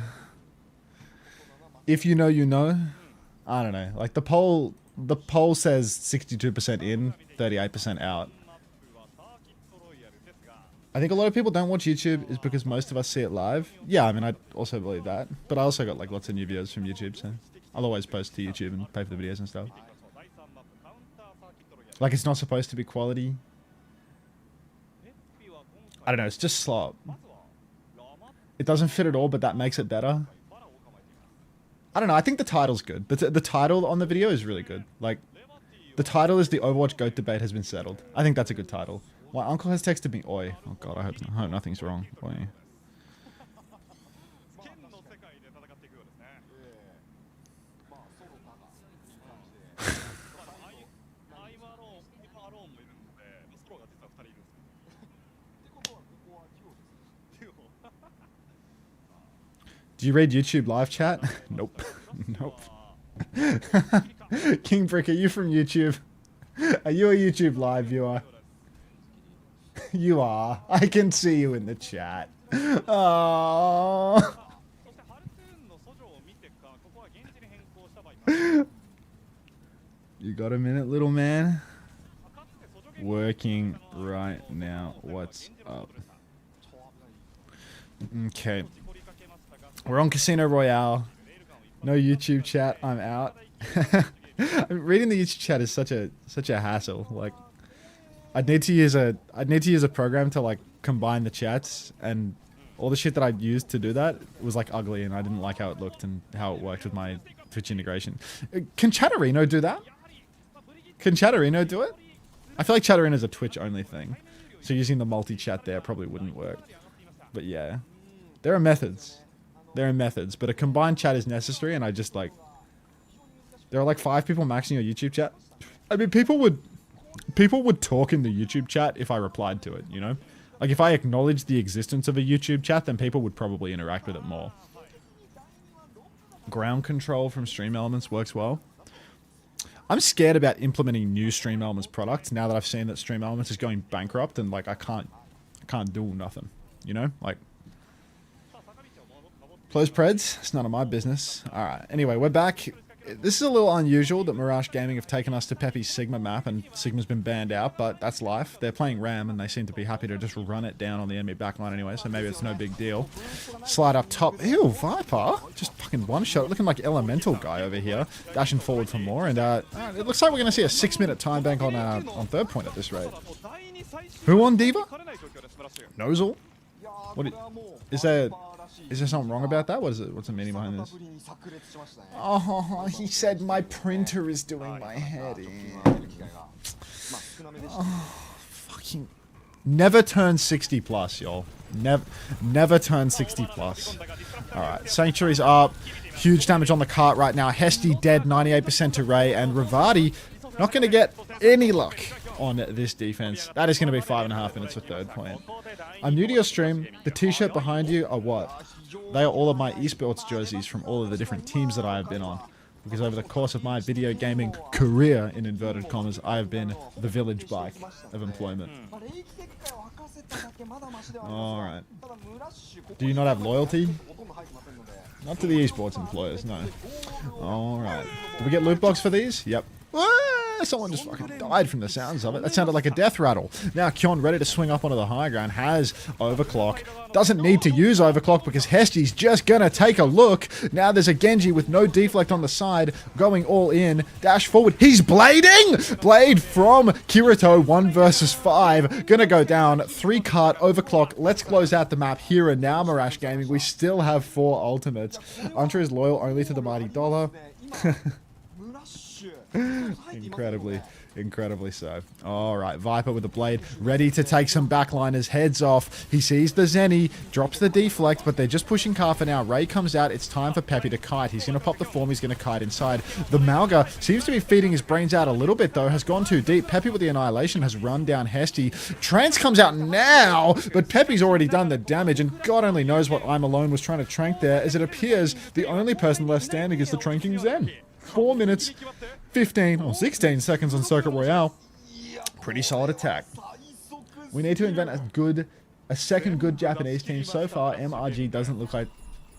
If you know, you know. I don't know. Like the poll says 62% in, 38% out. I think a lot of people don't watch YouTube is because most of us see it live. Yeah, I mean, I also believe that. But I also got like lots of new videos from YouTube, so I'll always post to YouTube and pay for the videos and stuff. Like, it's not supposed to be quality. I don't know, it's just slop. It doesn't fit at all, but that makes it better. I don't know, I think the title's good. The title on the video is really good. Like, the title is "The Overwatch GOAT Debate Has Been Settled." I think that's a good title. My uncle has texted me, oi. Oh god, I hope nothing's wrong. Oi. Do you read YouTube live chat? Nope. Nope. King Brick, are you from YouTube? Are you a YouTube live viewer? You are. I can see you in the chat. Oh. You got a minute, little man? Working right now. What's up? Okay. We're on Casino Royale. No YouTube chat. I'm out. Reading the YouTube chat is such a hassle. Like, I'd need to use a program to like combine the chats, and all the shit that I'd used to do that was like ugly, and I didn't like how it looked and how it worked with my Twitch integration. Can Chatterino do that? Can Chatterino do it? I feel like Chatterino is a Twitch only thing, so using the multi-chat there probably wouldn't work. But yeah, there are methods. There are methods, but a combined chat is necessary, and I just like... There are like 5 people maxing your YouTube chat. I mean, people would... People would talk in the YouTube chat if I replied to it, you know? Like, if I acknowledged the existence of a YouTube chat, then people would probably interact with it more. Ground control from Stream Elements works well. I'm scared about implementing new Stream Elements products now that I've seen that Stream Elements is going bankrupt and, like, I can't do nothing, you know? Like, close Preds, it's none of my business. Alright, anyway, we're back. This is a little unusual that Murash Gaming have taken us to Pepe's Sigma map and Sigma's been banned out, but that's life. They're playing Ram and they seem to be happy to just run it down on the enemy backline anyway, so maybe it's no big deal. Slide up top. Ew, Viper. Just fucking one shot. Looking like Elemental guy over here. Dashing forward for more. And it looks like we're going to see a 6-minute time bank on third point at this rate. Who on Diva? Nozzle? What is there something wrong about that? What is it? What's the meaning behind this? Oh, he said my printer is doing my head in. Oh, fucking. Never turn 60 plus, y'all. Never turn 60 plus. Alright, Sanctuary's up. Huge damage on the cart right now. Hesty dead, 98% to Ray. And REVATI not going to get any luck on this defense. That is going to be 5.5 minutes for third point. I'm new to your stream. The t-shirt behind you are what? They are all of my esports jerseys from all of the different teams that I have been on. Because over the course of my video gaming career, in inverted commas, I have been the village bike of employment. Alright. Do you not have loyalty? Not to the esports employers, no. Alright. Did we get loot box for these? Yep. Someone just fucking died from the sounds of it. That sounded like a death rattle. Now Kyon ready to swing up onto the high ground. Has overclock. Doesn't need to use overclock because Hesty's just gonna take a look. Now there's a Genji with no deflect on the side. Going all in. Dash forward. He's blading! Blade from Kirito. 1 versus 5. Gonna go down. 3 cart overclock. Let's close out the map here and now, Murash Gaming. We still have 4 ultimates. Unter is loyal only to the mighty dollar. Incredibly so. Alright, Viper with the blade, ready to take some backliners, heads off. He sees the Zenny, drops the deflect, but they're just pushing Car for now. Ray comes out, it's time for Pepe to kite. He's going to pop the form, he's going to kite inside. The Malga seems to be feeding his brains out a little bit though, has gone too deep. Pepe with the Annihilation has run down Hesty. Trance comes out now, but Pepe's already done the damage, and God only knows what I'm Alone was trying to trank there, as it appears the only person left standing is the tranking Zen. 4 minutes, 15 or 16 seconds on Circuit Royale. Pretty solid attack. We need to invent a second good Japanese team. So far, MRG doesn't look like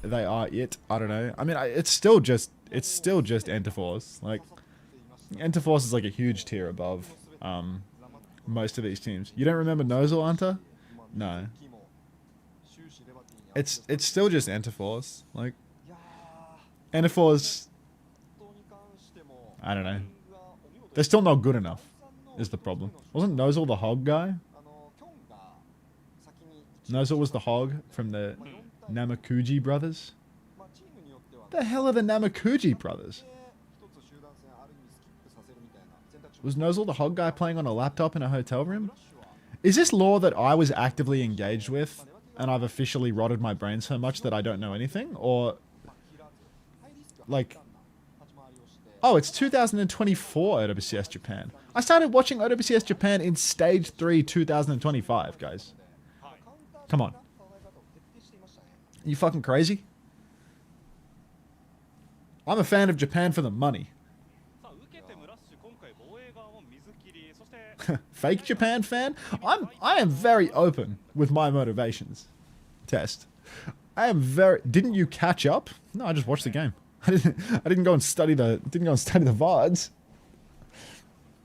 they are it. I don't know. I mean, it's still just Enterforce. Like, Enterforce is like a huge tier above most of these teams. You don't remember Nozzle, Unter? No. It's still just Enterforce. Like, Enterforce, I don't know. They're still not good enough, is the problem. Wasn't Nozzle the Hog guy? Nozzle was the Hog from the Namakuji brothers? The hell are the Namakuji brothers? Was Nozzle the Hog guy playing on a laptop in a hotel room? Is this lore that I was actively engaged with, and I've officially rotted my brain so much that I don't know anything? Or, like... Oh, it's 2024 OWCS Japan. I started watching OWCS Japan in Stage 3 2025, guys. Come on. You fucking crazy? I'm a fan of Japan for the money. Fake Japan fan? I am very open with my motivations. Test. I am very... Didn't you catch up? No, I just watched the game. I didn't go and study the VODs.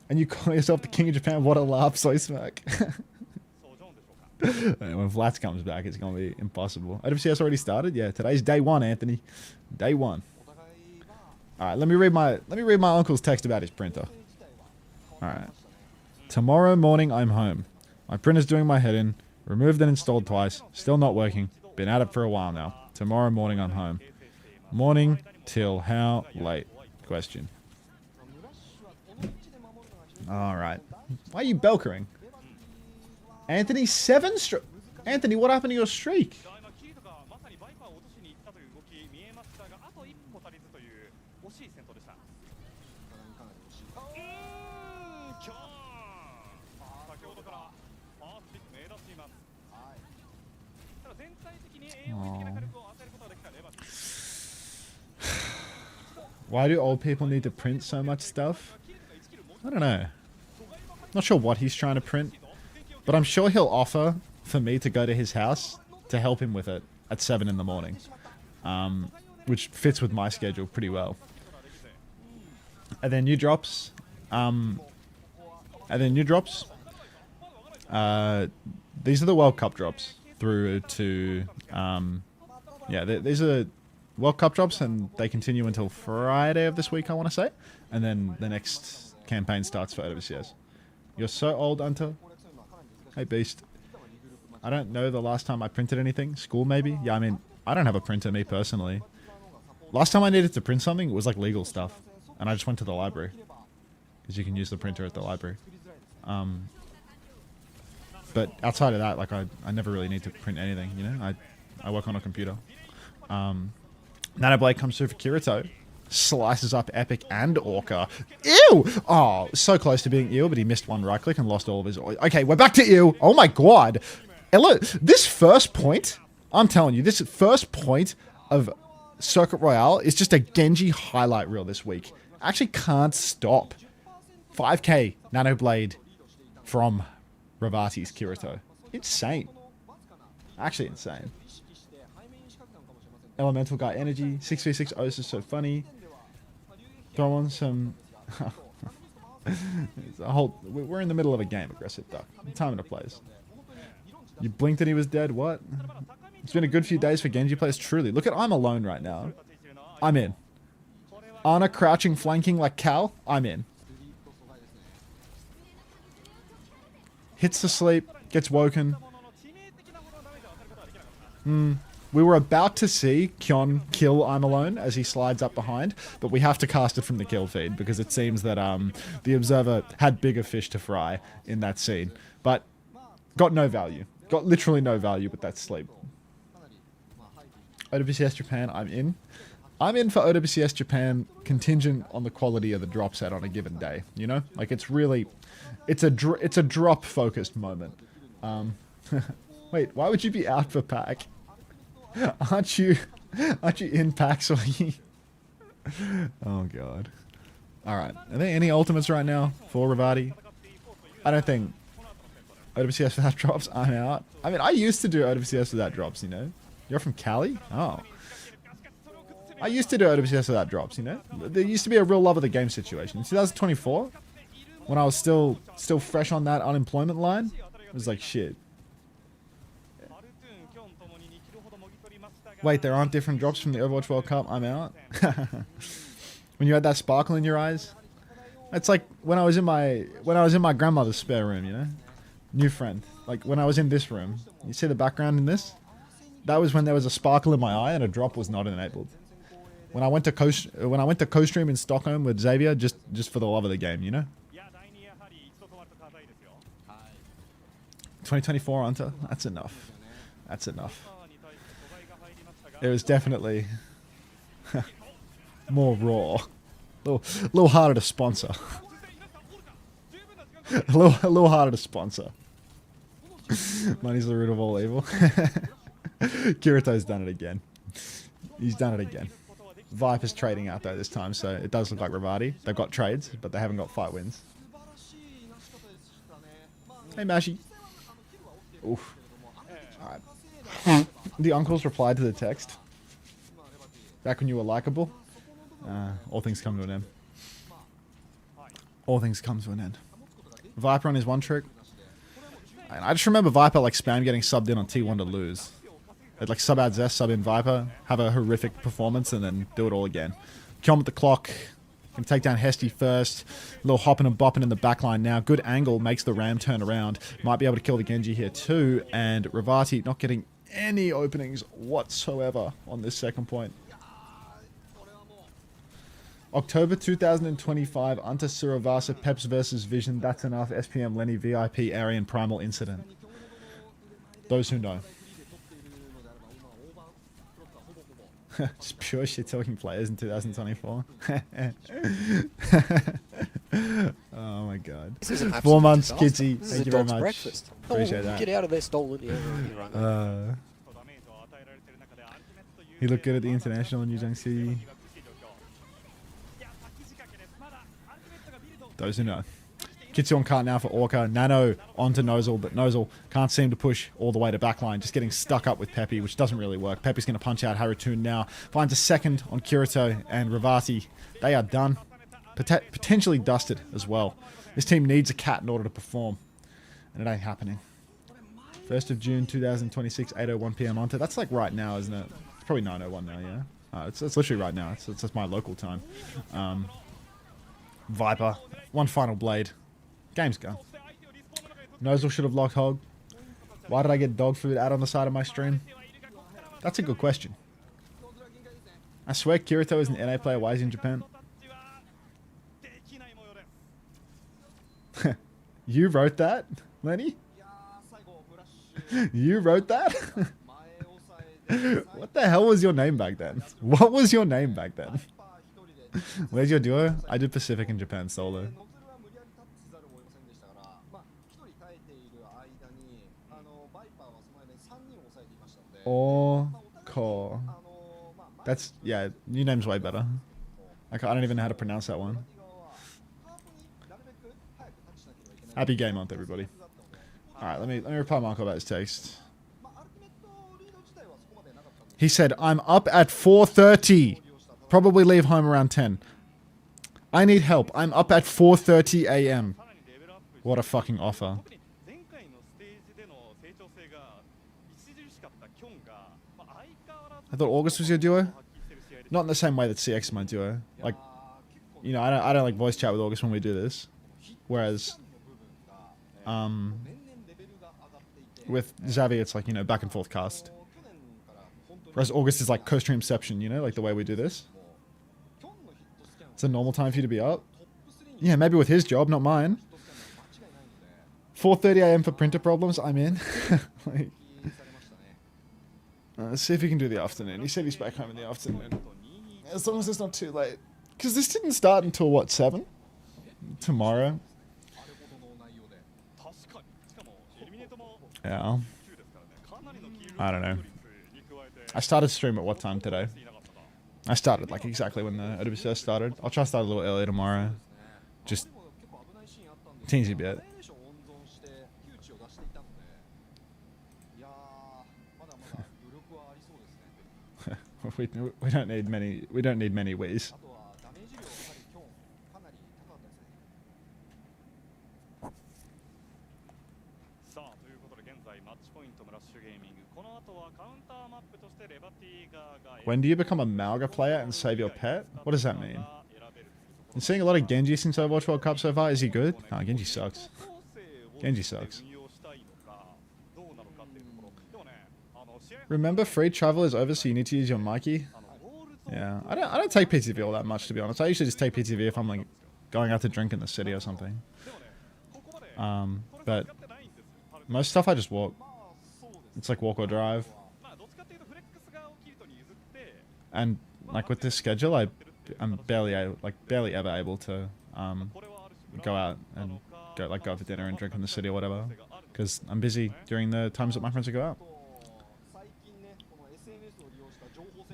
And you call yourself the King of Japan? What a laugh, so smack. When Flats comes back, it's gonna be impossible. OWCS already started? Yeah, today's day 1, Anthony. Day 1. Alright, let me read my uncle's text about his printer. Alright. Tomorrow morning I'm home. My printer's doing my head in. Removed and installed twice. Still not working. Been at it for a while now. Tomorrow morning I'm home. Morning till how late? Question. Alright. Why are you belkering? Anthony, 7 streak. Anthony, what happened to your streak? Why do old people need to print so much stuff? I don't know. Not sure what he's trying to print, but I'm sure he'll offer for me to go to his house to help him with it at 7 in the morning, which fits with my schedule pretty well. And then new drops. These are the World Cup drops through to, yeah, these are World Cup drops, and they continue until Friday of this week, I want to say. And then the next campaign starts for OWCS. You're so old, Unter. Hey, Beast. I don't know the last time I printed anything. School, maybe? Yeah, I mean, I don't have a printer, me personally. Last time I needed to print something, it was like legal stuff. And I just went to the library. Because you can use the printer at the library. But outside of that, like, I never really need to print anything, you know? I work on a computer. Nanoblade comes through for Kirito. Slices up Epic and Orca. Ew! Oh, so close to being Ew, but he missed one right click and lost all of his... Okay, we're back to Ew. Oh my god. Ella, this first point, I'm telling you, this first point of Circuit Royale is just a Genji highlight reel this week. I actually can't stop. 5k Nanoblade from REVATI's Kirito. Insane. Actually insane. Elemental Guy Energy. 6v6 O's is so funny. Throw on some... It's a whole... We're in the middle of a game, Aggressive Duck. Time and a place. You blinked and he was dead? What? It's been a good few days for Genji players, truly. Look at I'm alone right now. I'm in. Ana crouching, flanking like Cal. I'm in. Hits to sleep. Gets woken. We were about to see Kyon kill I'm Alone as he slides up behind, but we have to cast it from the kill feed because it seems that the Observer had bigger fish to fry in that scene. But got no value. Got literally no value with that sleep. OWCS Japan, I'm in. I'm in for OWCS Japan contingent on the quality of the drop set on a given day, you know? Like, it's really... It's a drop-focused moment. Wait, why would you be out for pack? Aren't you in packs? Oh god. Alright. Are there any ultimates right now for REVATI? I don't think OWCS without drops, I'm out. I mean, I used to do OWCS without drops, you know? You're from Cali? Oh. I used to do OWCS without drops, you know? There used to be a real love of the game situation. In 2024, when I was still fresh on that unemployment line, it was like shit. Wait, there aren't different drops from the Overwatch World Cup? I'm out. When you had that sparkle in your eyes, it's like when I was in my grandmother's spare room, you know. New friend. Like when I was in this room. You see the background in this? That was when there was a sparkle in my eye and a drop was not enabled. When I went to co-stream in Stockholm with Xavier, just for the love of the game, you know. 2024 Unter. That's enough. That's enough. It was definitely more raw. A little harder to sponsor. a little harder to sponsor. Money's the root of all evil. Kirito's done it again. He's done it again. Viper's trading out there this time, so it does look like REVATI. They've got trades, but they haven't got fight wins. Hey, Mashy. Oof. Alright. The uncles replied to the text. Back when you were likable. All things come to an end. All things come to an end. Viper on his one trick. And I just remember Viper like spam getting subbed in on T1 to lose. They'd like sub out Zest, sub in Viper, have a horrific performance, and then do it all again. Kill him at the clock. Can take down Hesty first. A little hopping and bopping in the backline now. Good angle, makes the Ram turn around. Might be able to kill the Genji here too. And REVATI not getting any openings whatsoever on this second point. October 2025, Unter Suravasa, Peps versus Vision. That's enough. SPM Lenny, VIP, Aryan, Primal Incident. Those who know. Just pure shit-talking players in 2024. Oh my god. This is an 4 absolute months, disaster. Kitty. This is Thank a you very dog's much. breakfast. Appreciate that. Get out of there, stolen. Yeah, right, you're right, mate. He looked good at the international in Yuzhang City. Those who know. Kitsu on cart now for Orca. Nano onto Nozel, but Nozel can't seem to push all the way to backline. Just getting stuck up with Pepe, which doesn't really work. Pepe's going to punch out Haritoon now. Finds a second on Kirito and Revati. They are done. Potentially dusted as well. This team needs a cat in order to perform. And it ain't happening. 1st of June 2026, 8:01 p.m. Unter. That's like right now, isn't it? It's probably 9:01 now, yeah? It's literally right now. It's my local time. Viper. One final blade. Game's gone. Nozel should have locked Hog. Why did I get dog food out on the side of my stream? That's a good question. I swear Kirito is an NA player. Why is he in Japan? You wrote that, Lenny? You wrote that? What the hell was your name back then? What was your name back then? Where's your duo? I did Pacific and Japan solo. Or Core. That's, yeah, your name's way better. I don't even know how to pronounce that one. Happy game month, everybody. Alright, let me reply Marco about his text. He said, I'm up at 4:30. Probably leave home around 10. I need help. I'm up at 4:30 a.m. What a fucking offer. I thought August was your duo. Not in the same way that CX is my duo. Like, you know, I don't like voice chat with August when we do this. Whereas, with Xavi, it's like, you know, back and forth cast. Whereas August is like co-streamception, you know, like the way we do this. It's a normal time for you to be up. Yeah, maybe with his job, not mine. 4:30 a.m. for printer problems, I'm in. Like, let's see if he can do the afternoon. He said he's back home in the afternoon. As long as it's not too late. Because this didn't start until, what, 7? Tomorrow. Yeah. I don't know. I started stream at what time today? I started like exactly when the OWCS started. I'll try to start a little earlier tomorrow. Just teensy bit. we don't need many. We don't need many Wii's. When do you become a Malga player and save your pet? What does that mean? I'm seeing a lot of Genji since Overwatch World Cup so far. Is he good? Nah, Genji sucks. Genji sucks. Remember, free travel is over, so you need to use your Mikey. Yeah, I don't take PTV all that much, to be honest. I usually just take PTV if I'm like going out to drink in the city or something. But most stuff I just walk. It's like walk or drive. And like with this schedule, I'm barely ever able to go out and go out for dinner and drink in the city or whatever, because I'm busy during the times that my friends will go out.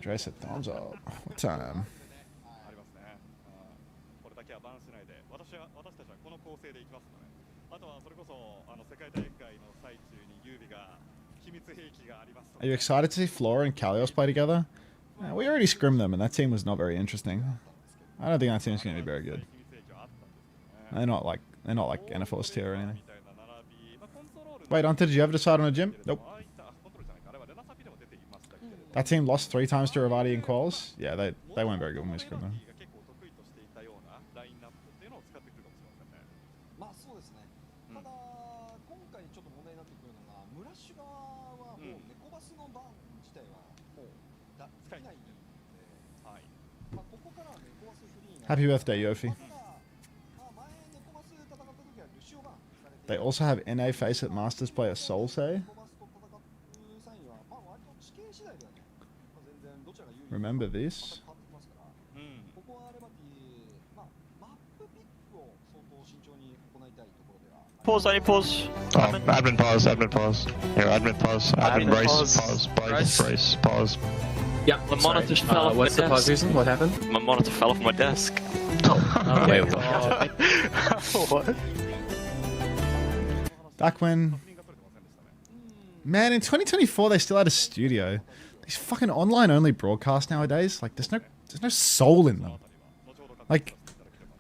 Dre said thumbs up. What time? Are you excited to see Flora and Kalios play together? Yeah, we already scrimmed them, and that team was not very interesting. I don't think that team's going to be very good. They're not like NFL's tier or anything. Wait, Unter, did you ever decide on a gym? Nope. That team lost 3 times to REVATI in quals. Yeah, they weren't very good when we scrimmed them. Happy birthday, Yofi. They also have NA face at Masters player Solsay. Remember this? Pause, I need pause. Oh, admin pause, admin pause. Here, admin pause. Admin brace, pause, brace, pause. Yeah, my monitor fell off what's my the pause desk. reason? What happened? My monitor fell off my desk. Oh, wait, What? Back when... Man, in 2024 they still had a studio. These fucking online-only broadcasts nowadays, like, there's no soul in them. Like,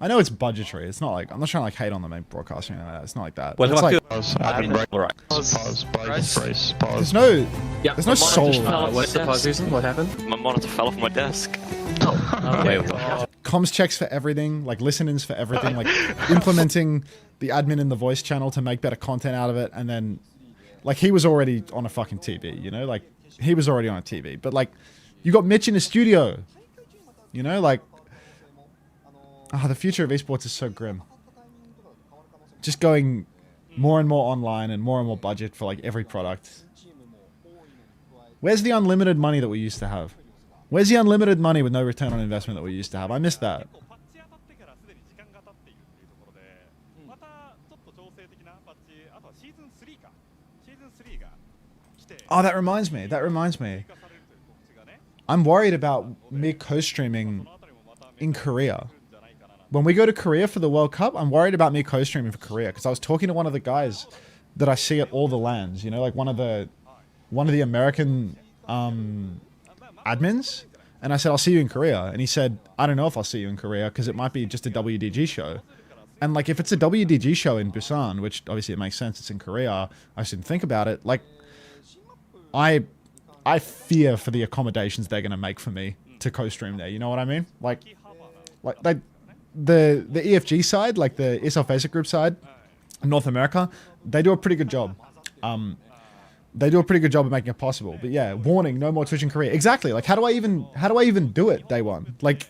I know it's budgetary. It's not like... I'm not trying to, like, hate on them and broadcasting or anything like that. It's not like that. Well, It's like... Pause, admin brace, Alright. pause, brace, pause. There's no... Yeah, There's no my monitor soul just in fell that. off what's the pause reason? What happened? My monitor fell off my desk. Oh, wait, Comms checks for everything, like listenings for everything, like implementing the admin in the voice channel to make better content out of it, and then, like, he was already on a fucking TV, you know? Like, he was already on a TV, but, like, you got Mitch in the studio, you know? Like, the future of esports is so grim. Just going more and more online and more budget for, like, every product. Where's the unlimited money that we used to have? Where's the unlimited money with no return on investment that we used to have? I missed that. Oh, that reminds me. That reminds me. I'm worried about me co-streaming in Korea. When we go to Korea for the World Cup, I'm worried about me co-streaming for Korea, because I was talking to one of the guys that I see at all the LANs, you know, like one of the American admins, and I said, I'll see you in Korea, and he said, I don't know if I'll see you in Korea because it might be just a WDG show. And like, if it's a WDG show in Busan, which obviously it makes sense, it's in Korea, I just didn't think about it, like, I fear for the accommodations they're going to make for me to co-stream there, you know what I mean? Like the EFG side, like the ESL Basic Group side, North America, they do a pretty good job. They do a pretty good job of making it possible. But yeah, warning, no more Twitch in Korea. Exactly. Like, how do I even do it day one? Like,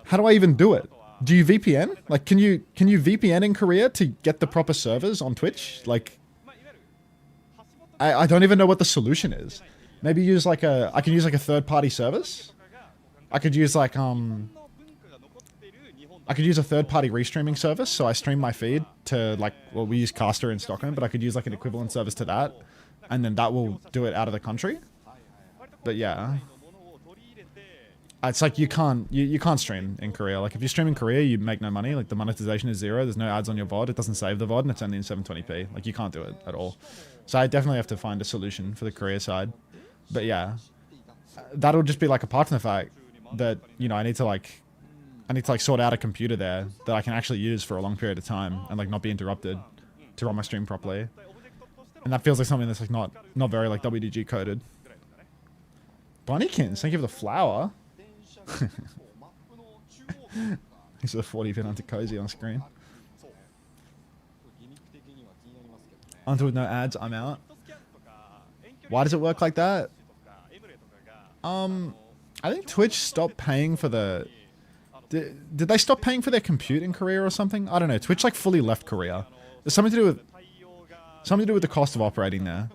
how do I even do it? Do you VPN? Like, can you VPN in Korea to get the proper servers on Twitch? Like, I don't even know what the solution is. Maybe use like I can use like a third-party service. I could use like I could use a third-party restreaming service, so I stream my feed to, like, well, we use Caster in Stockholm, but I could use, like, an equivalent service to that, and then that will do it out of the country. But, yeah. It's like you can't stream in Korea. Like, if you stream in Korea, you make no money. Like, the monetization is 0. There's no ads on your VOD. It doesn't save the VOD, and it's only in 720p. Like, you can't do it at all. So I definitely have to find a solution for the Korea side. But, yeah. That'll just be, like, apart from the fact that, you know, I need to, like, sort out a computer there that I can actually use for a long period of time and, like, not be interrupted to run my stream properly. And that feels like something that's, like, not very, like, WDG coded. Bunnykins, thank you for the flower. He's a 40-pin onto Cozy on screen. Unter with no ads, I'm out. Why does it work like that? I think Twitch stopped paying for the... Did they stop paying for their compute in Korea or something? I don't know. Twitch like fully left Korea. There's something to do with the cost of operating there.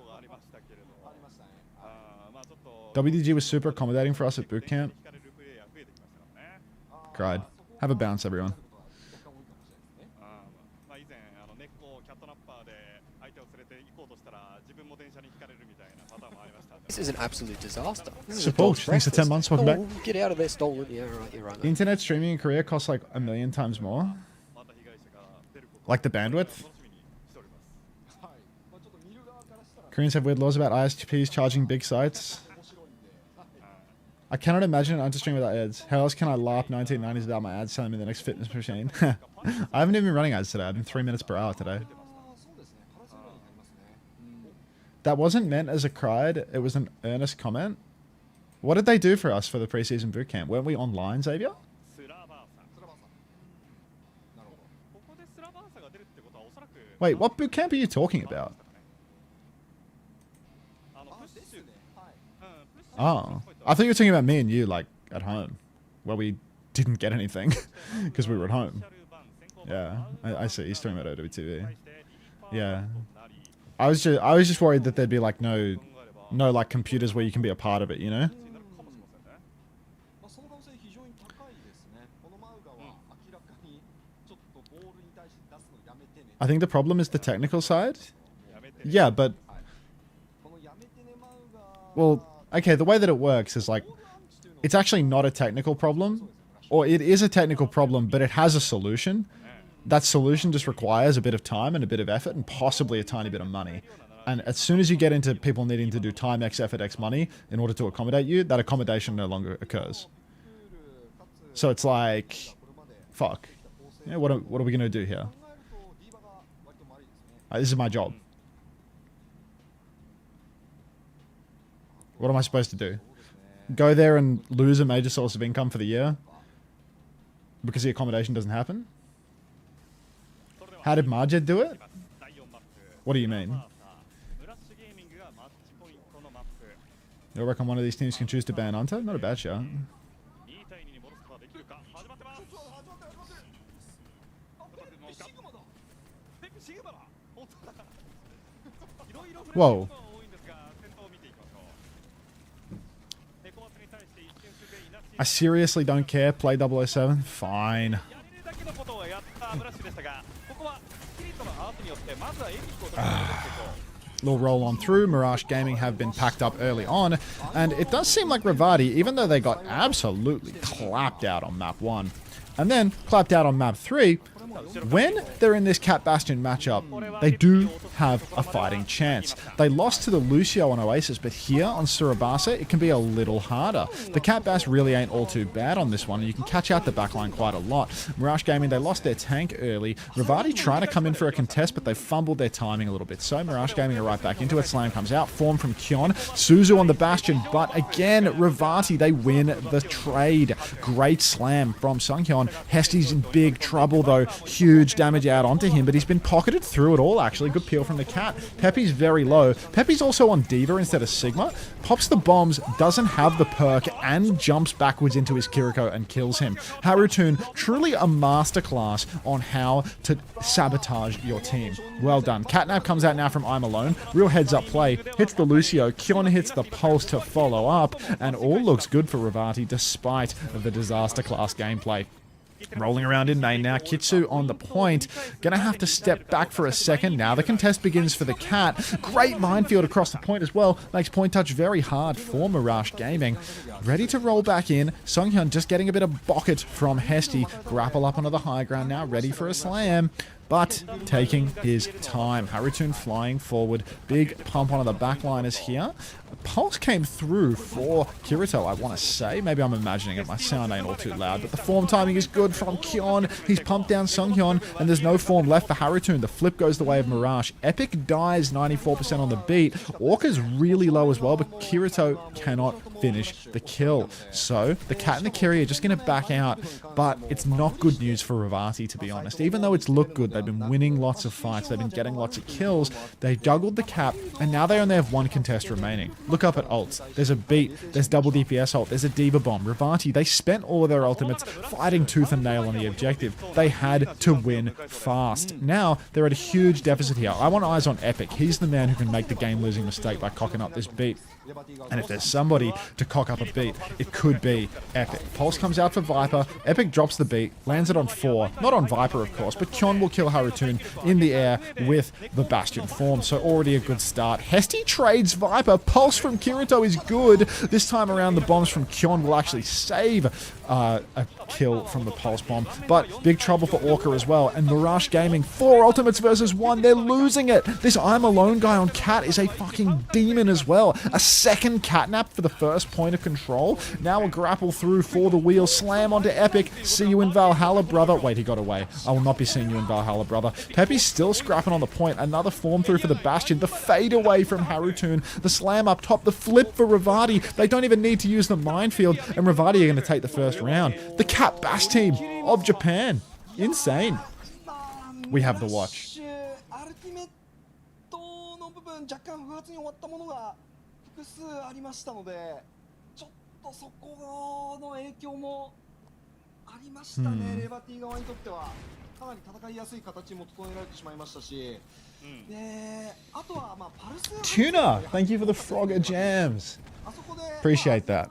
WDG was super accommodating for us at boot camp. Cried. Have a bounce, everyone. This is an absolute disaster. This is Support. Thanks for 10 months. Welcome back. Get out of there, stolen. Yeah, right, you're right. Internet streaming in Korea costs like 1,000,000 times more. Like the bandwidth. Koreans have weird laws about ISPs charging big sites. I cannot imagine an understream without ads. How else can I LARP 1990s without my ads telling me the next fitness machine? I haven't even been running ads today. I've been 3 minutes per hour today. That wasn't meant as a cried. It was an earnest comment. What did they do for us for the preseason boot camp? Weren't we online, Xavier? Wait, what boot camp are you talking about? Oh, I thought you were talking about me and you, like, at home, where we didn't get anything because we were at home. Yeah, I see. He's talking about OWTV. Yeah, I was just worried that there'd be like no like computers where you can be a part of it, you know? I think the problem is the technical side. Yeah, but... Well, okay, the way that it works is like... It's actually not a technical problem. Or it is a technical problem, but it has a solution. That solution just requires a bit of time and a bit of effort and possibly a tiny bit of money. And as soon as you get into people needing to do time X effort X money in order to accommodate you, that accommodation no longer occurs. So it's like, fuck. Yeah, what are we going to do here? This is my job. What am I supposed to do? Go there and lose a major source of income for the year? Because the accommodation doesn't happen? How did Majid do it? What do you mean? You reckon one of these teams can choose to ban Unter? Not a bad shot. Whoa. I seriously don't care. Play 007? Fine. Little roll on through. Murash Gaming have been packed up early on, and it does seem like REVATI, even though they got absolutely clapped out on map 1, and then clapped out on map 3, when they're in this Cat Bastion matchup, they do have a fighting chance. They lost to the Lucio on Oasis, but here on Surabasa, it can be a little harder. The Cat Bass really ain't all too bad on this one, and you can catch out the backline quite a lot. Murash Gaming, they lost their tank early. REVATI trying to come in for a contest, but they fumbled their timing a little bit. So Murash Gaming are right back into it. Slam comes out, form from Kyon. Suzu on the Bastion, but again, REVATI, they win the trade. Great slam from Sunghyun. Hesty's in big trouble, though. Huge damage out onto him, but he's been pocketed through it all, actually. Good peel from the Cat. Pepe's very low. Pepe's also on Diva instead of Sigma. Pops the bombs, doesn't have the perk, and jumps backwards into his Kiriko and kills him. Harutun, truly a masterclass on how to sabotage your team. Well done. Catnap comes out now from I'm Alone. Real heads-up play. Hits the Lucio. Kyon hits the Pulse to follow up, and all looks good for REVATI despite the disaster class gameplay. Rolling around in main now. Kitsu on the point. Gonna have to step back for a second. Now the contest begins for the Cat. Great minefield across the point as well. Makes point touch very hard for Murash Gaming. Ready to roll back in. Sunghyun just getting a bit of bucket from Hesty. Grapple up onto the high ground now. Ready for a slam. But taking his time. Harutun flying forward. Big pump onto the backliners here. Pulse came through for Kirito, I want to say. Maybe I'm imagining it. My sound ain't all too loud. But the form timing is good from Kyon. He's pumped down Sunghyun, and there's no form left for Harutun. The flip goes the way of Murash. Epic dies 94% on the beat. Orca's really low as well, but Kirito cannot finish the kill. So the Cat and the Kiri are just going to back out, but it's not good news for REVATI, to be honest. Even though it's looked good, they've been winning lots of fights, they've been getting lots of kills, they juggled the Cap, and now they only have one contest remaining. Look up at ults. There's a beat, there's double DPS ult, there's a Diva bomb. REVATI, they spent all of their ultimates fighting tooth and nail on the objective. They had to win fast. Now, they're at a huge deficit here. I want eyes on Epic. He's the man who can make the game-losing mistake by cocking up this beat. And if there's somebody to cock up a beat, it could be Epic. Pulse comes out for Viper. Epic drops the beat, lands it on 4. Not on Viper, of course, but Kyon will kill Harutun in the air with the Bastion form. So already a good start. Hesty trades Viper. Pulse from Kirito is good. This time around, the bombs from Kyon will actually save a kill from the Pulse bomb. But big trouble for Orca as well. And Murash Gaming, 4 ultimates versus 1. They're losing it. This I'm Alone guy on Cat is a fucking demon as well. A second catnap for the first point of control. Now a grapple through for the wheel. Slam onto Epic. See you in Valhalla, brother. Wait, he got away. I will not be seeing you in Valhalla, brother. Pepe's still scrapping on the point. Another form through for the Bastion. The fade away from Harutun. The slam up top. The flip for REVATI. They don't even need to use the minefield. And REVATI are going to take the first round. The Cat Bass team of Japan. Insane. We have the watch. 複数ありましたので、ちょっとそこの影響もありましたね、レバティ側にとっては。かなり戦いやすい形も整えられてしまいましたし。で、あとはまあパルス。Tuna, thank you for the Frogger jams. Appreciate that.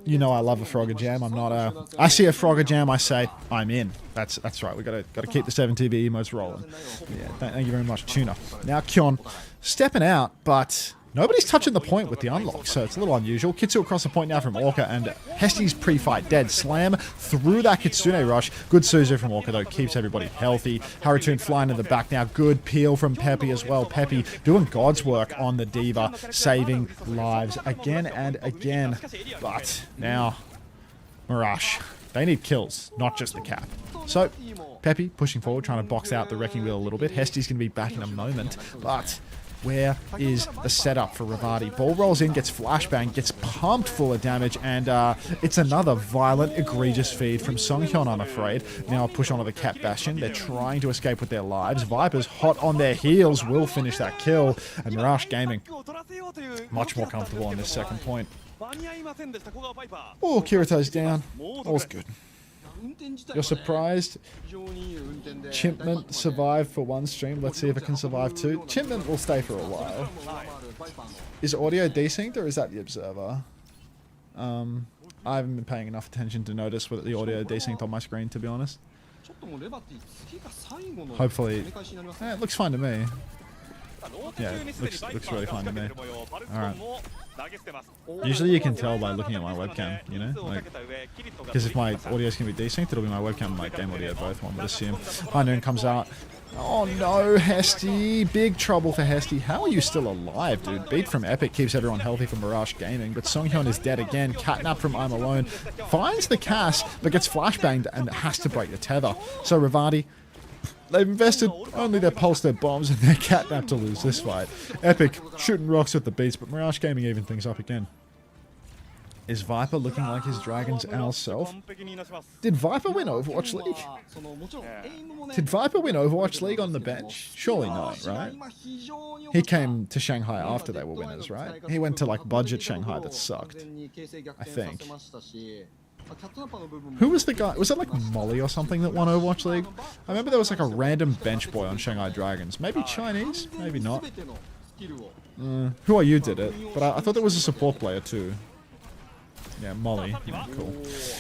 You know I love a Frogger jam. I'm not a. I see a Frogger jam, I say I'm in. That's right. We gotta keep the 7TB emotes rolling. Yeah, thank you very much, Tuna. Now Kyon stepping out, but nobody's touching the point with the unlock, so it's a little unusual. Kitsu across the point now from Orca, and Hesty's pre-fight dead. Slam through that Kitsune rush. Good Suzu from Orca, though, keeps everybody healthy. Harutoon flying to the back now. Good peel from Peppy as well. Peppy doing God's work on the Diva, saving lives again and again. But now, Murash, they need kills, not just the cap. So, Peppy pushing forward, trying to box out the Wrecking Wheel a little bit. Hesty's going to be back in a moment, but where is the setup for REVATI? Ball rolls in, gets flashbang, gets pumped full of damage, and it's another violent, egregious feed from Songhyun, I'm afraid. Now a push onto the Cat Bastion. They're trying to escape with their lives. Vipers hot on their heels will finish that kill, and Murash Gaming much more comfortable on this second point. Oh, Kirito's down. All's good. You're surprised Chimpment survived for one stream. Let's see if it can survive two. Chimpment will stay for a while. Is audio desynced or is that the observer? I haven't been paying enough attention to notice whether the audio desynced on my screen, to be honest. Hopefully, it looks fine to me. Yeah, looks really fine to me. Alright. Usually you can tell by looking at my webcam, you know? Like, because if my audio is going to be desynced, it'll be my webcam and my game audio both, one would assume. High Noon comes out. Oh no, Hesty. Big trouble for Hesty. How are you still alive, dude? Beat from Epic keeps everyone healthy from Murash Gaming, but Songhyun is dead again. Catnap from I'm Alone. Finds the cast, but gets flashbanged and has to break the tether. So REVATI, they've invested only their pulse, their bombs, and their catnap to lose this fight. Epic shooting rocks with the beats, but Murash Gaming even things up again. Is Viper looking like his Dragon's Owl self? Did Viper win Overwatch League? Did Viper win Overwatch League on the bench? Surely not, right? He came to Shanghai after they were winners, right? He went to like budget Shanghai that sucked, I think. Who was the guy? Was it like Molly or something that won Overwatch League? I remember there was like a random bench boy on Shanghai Dragons. Maybe Chinese? Maybe not. Who are you did it? But I thought there was a support player too. Yeah, Molly. Yeah, cool.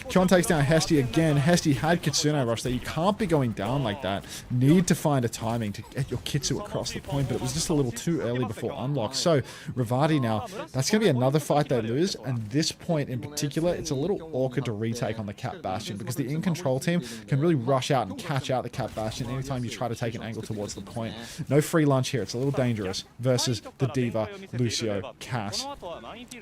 Kyon takes down Hesty again. Hesty had Kitsune rush there. You can't be going down like that. Need to find a timing to get your Kitsu across the point, but it was just a little too early before unlock. So, REVATI now, that's going to be another fight they lose, and this point in particular, it's a little awkward to retake on the Cat Bastion, because the in-control team can really rush out and catch out the Cat Bastion anytime you try to take an angle towards the point. No free lunch here. It's a little dangerous versus the Diva, Lucio, Cass.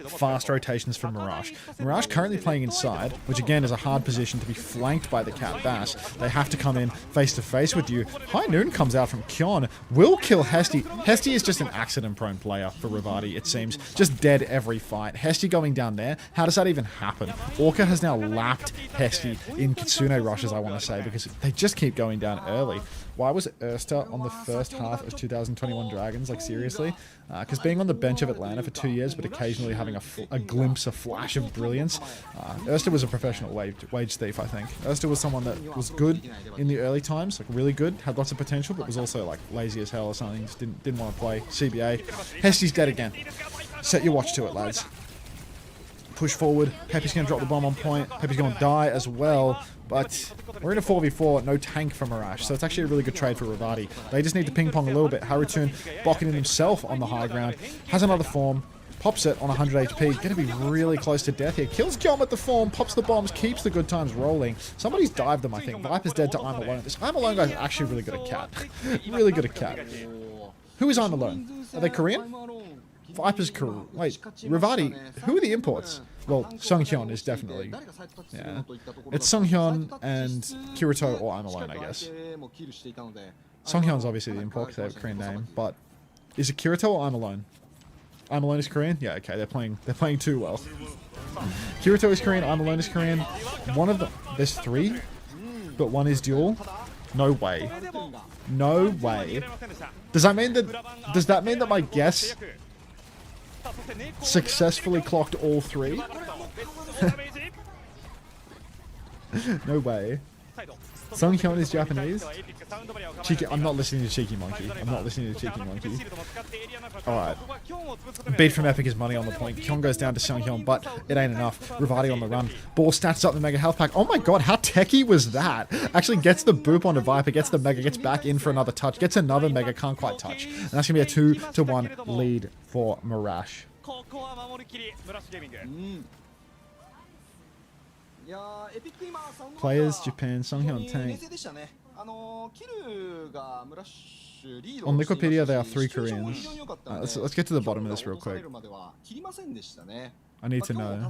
Fast rotations from Murash. Murash currently playing inside, which again is a hard position to be flanked by the Cat Bass. They have to come in face to face with you. High Noon comes out from Kyon, will kill Hesty. Hesty is just an accident-prone player for REVATI, it seems. Just dead every fight. Hesty going down there, how does that even happen? Orca has now lapped Hesty in Kitsune rushes, I want to say, because they just keep going down early. Why was Erster on the first half of 2021 Dragons? Like, seriously? Because being on the bench of Atlanta for 2 years, but occasionally having a glimpse, a flash of brilliance. Erster was a professional wage thief, I think. Erster was someone that was good in the early times, like really good, had lots of potential, but was also like lazy as hell or something, just didn't want to play. CBA. Hesty's dead again. Set your watch to it, lads. Push forward. Peppy's going to drop the bomb on point. Peppy's going to die as well. But we're in a 4v4, no tank for Murash, so it's actually a really good trade for REVATI. They just need to ping pong a little bit. Harutoon blocking himself on the high ground. Has another form. Pops it on 100 HP. Going to be really close to death here. Kills Kyon with the form. Pops the bombs. Keeps the good times rolling. Somebody's dived them, I think. Viper's dead to I'm Alone. This I'm Alone guy is actually really good at cat. Really good at cat. Who is I'm Alone? Are they Korean? Viper's Korean. Wait, REVATI. Who are the imports? Well, Songhyun is definitely, yeah. It's Songhyun and Kirito or I'm Alone, I guess. Songhyun's obviously the import because they have a Korean name, but is it Kirito or I'm Alone? I'm Alone is Korean? Yeah, okay, they're playing too well. Kirito is Korean, I'm Alone is Korean. One of them, there's three, but one is dual. No way. No way. Does that mean that my guess successfully clocked all three? No way. Sung Hyun is Japanese? Cheeky, I'm not listening to Cheeky Monkey. I'm not listening to Cheeky Monkey. Alright. Beat from Epic is money on the point. Kyung goes down to Sung Hyun, but it ain't enough. REVATI on the run. Ball snatches up the Mega Health Pack. Oh my god, how techie was that? Actually gets the boop onto Viper, gets the Mega, gets back in for another touch, gets another Mega, can't quite touch. And that's going to be a 2-1 lead for Murash. Players, Japan, Sunghyun tank. On Wikipedia, there are 3 Koreans. Let's get to the bottom of this real quick. I need to know.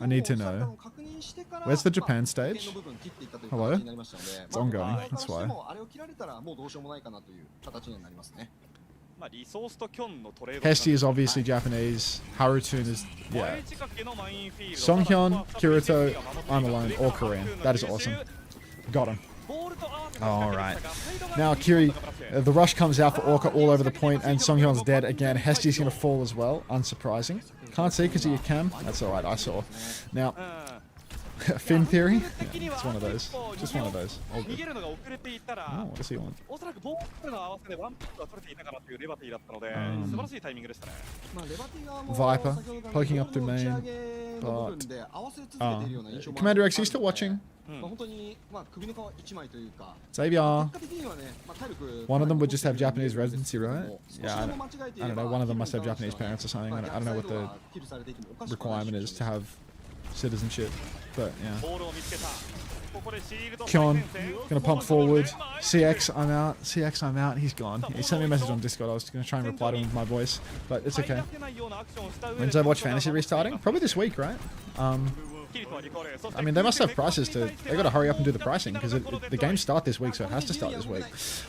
I need to know. Where's the Japan stage? Hello? It's ongoing, that's why. Hesty is obviously Japanese. Harutun is, yeah. Songhyun, Kirito, I'm alone, all Korean. That is awesome. Got him. Alright. Now, Kiri, the rush comes out for Orca all over the point, and Songhyun's dead again. Hesty's going to fall as well, unsurprising. Can't see because of your cam. That's alright, I saw. Now, Fin theory? Yeah, it's one of those. Just one of those. All good. Oh, what does he want? Viper, poking up through main. But... Commander X, are you still watching? Xavier. One of them would just have Japanese residency, right? Yeah, I don't know. One of them must have Japanese parents or something. I don't know what the requirement is to have citizenship, but yeah. Kyon, gonna pump forward. CX, I'm out. CX, I'm out. He's gone. He sent me a message on Discord. I was gonna try and reply to him with my voice, but it's okay. When's Overwatch Fantasy restarting? Probably this week, right? I mean, they must have prices to... They gotta hurry up and do the pricing, because the games start this week, so it has to start this week.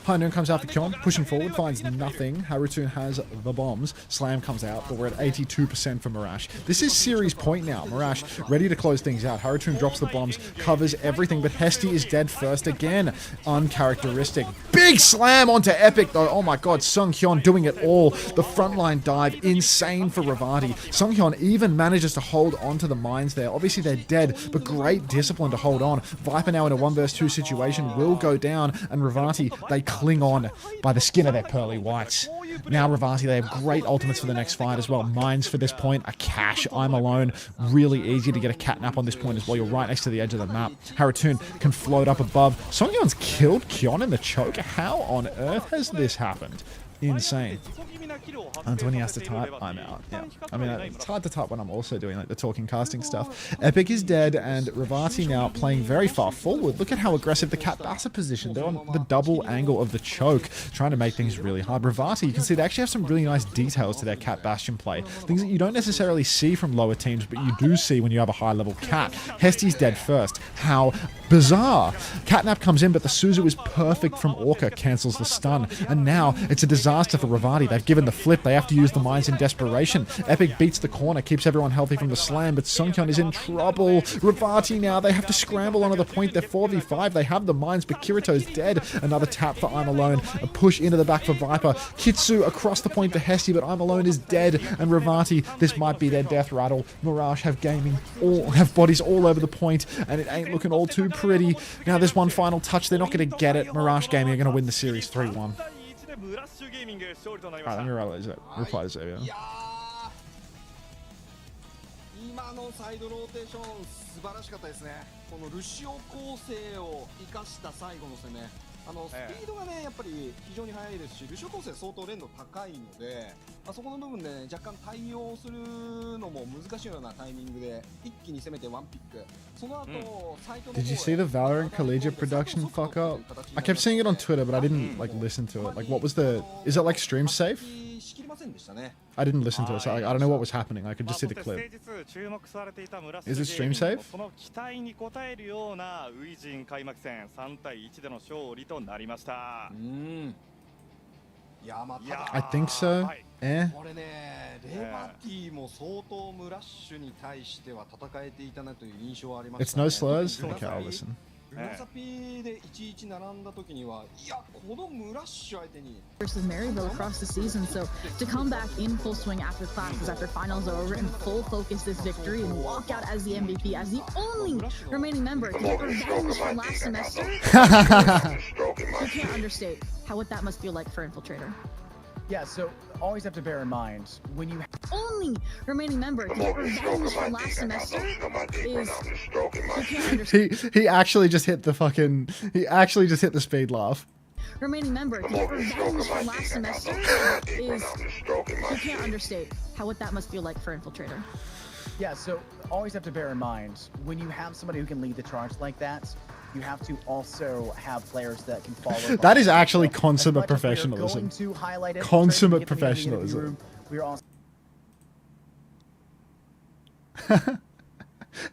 High Noon comes out for Kyon, pushing forward, finds nothing. Harutun has the bombs. Slam comes out, but we're at 82% for Murash. This is series point now. Murash ready to close things out. Harutun drops the bombs, covers everything, but Hesty is dead first again. Uncharacteristic. Big slam onto Epic, though. Oh my god, Sung Hyun doing it all. The frontline dive, insane for REVATI. Sung Hyun even manages to hold on to the mines there. Obviously, they're dead, but great discipline to hold on. Viper now in a 1 vs 2 situation will go down, and REVATI, they cling on by the skin of their pearly whites. Now REVATI, they have great ultimates for the next fight as well. Mines for this point, a cache. I'm alone. Really easy to get a catnap on this point as well. You're right next to the edge of the map. Harutun can float up above. Songyon's killed Kyon in the choke. How on earth has this happened? Insane. And when he has to type, I'm out. Yeah. I mean, it's hard to type when I'm also doing like the talking casting stuff. Epic is dead, and REVATI now playing very far forward. Look at how aggressive the Cat Bassa position. They're on the double angle of the choke, trying to make things really hard. REVATI, you can see they actually have some really nice details to their Cat Bastion play. Things that you don't necessarily see from lower teams, but you do see when you have a high level Cat. Hesty's dead first. How bizarre. Catnap comes in, but the Suzu is perfect from Orca, cancels the stun. And now it's a disaster for REVATI. They've given the flip. They have to use the mines in desperation. Epic beats the corner, keeps everyone healthy from the slam, but Sunghyun is in trouble. REVATI now, they have to scramble onto the point. They're 4v5. They have the mines, but Kirito's dead. Another tap for I'm Alone. A push into the back for Viper. Kitsu across the point to Hesty, but I'm Alone is dead. And REVATI, this might be their death rattle. Murash have bodies all over the point, and it ain't looking all too pretty. Now there's one final touch. They're not going to get it. Murash Gaming are going to win the series 3-1. Alright, let me reply to Xavier. 今のサイドローテーション素晴らしかったですね。このルシオ構成を生かした最後の攻め。スピードがねやっぱり非常に速いですし、ルシオ構成相当連度高いので、そこの部分で、ね、若干対応するのも難しいようなタイミングで一気に攻めてワンピック。その後、サイトの Did you see the Valorant collegiate production fuck up? I kept seeing it on Twitter, but I didn't like listen to it. Like, what was the? Is it like stream safe? I didn't listen to it, so I don't know what was happening. I could just see the clip. Is it stream safe? I think so. Eh? これね、レバティも相当ムラッシュに対しては戦えていたなという印象はありましたね。 It's no slurs? Okay, I'll listen. 紫で1-1並んだ時には、いや、このムラッシュ相手に versus Maryville across the season. So to come back in full swing after classes, after finals are over, and full focus this victory and walk out as the MVP, as the only remaining member to get revenge from last semester, you can't understate what that must feel like for Infiltrator. Yeah, so always have to bear in mind when you Only remaining member to get revenge from last semester is you can't understand. He actually just hit the fucking. He actually just hit the speed laugh. Remaining member to get revenge from last semester is you can't understate what that must feel like for Infiltrator. Yeah, so always have to bear in mind when you have somebody who can lead the charge like that, you have to also have players that can follow. That is actually So, consummate as much as we are professionalism. going to highlight it, Consummate try to get to the end of the professionalism. interview room, we are also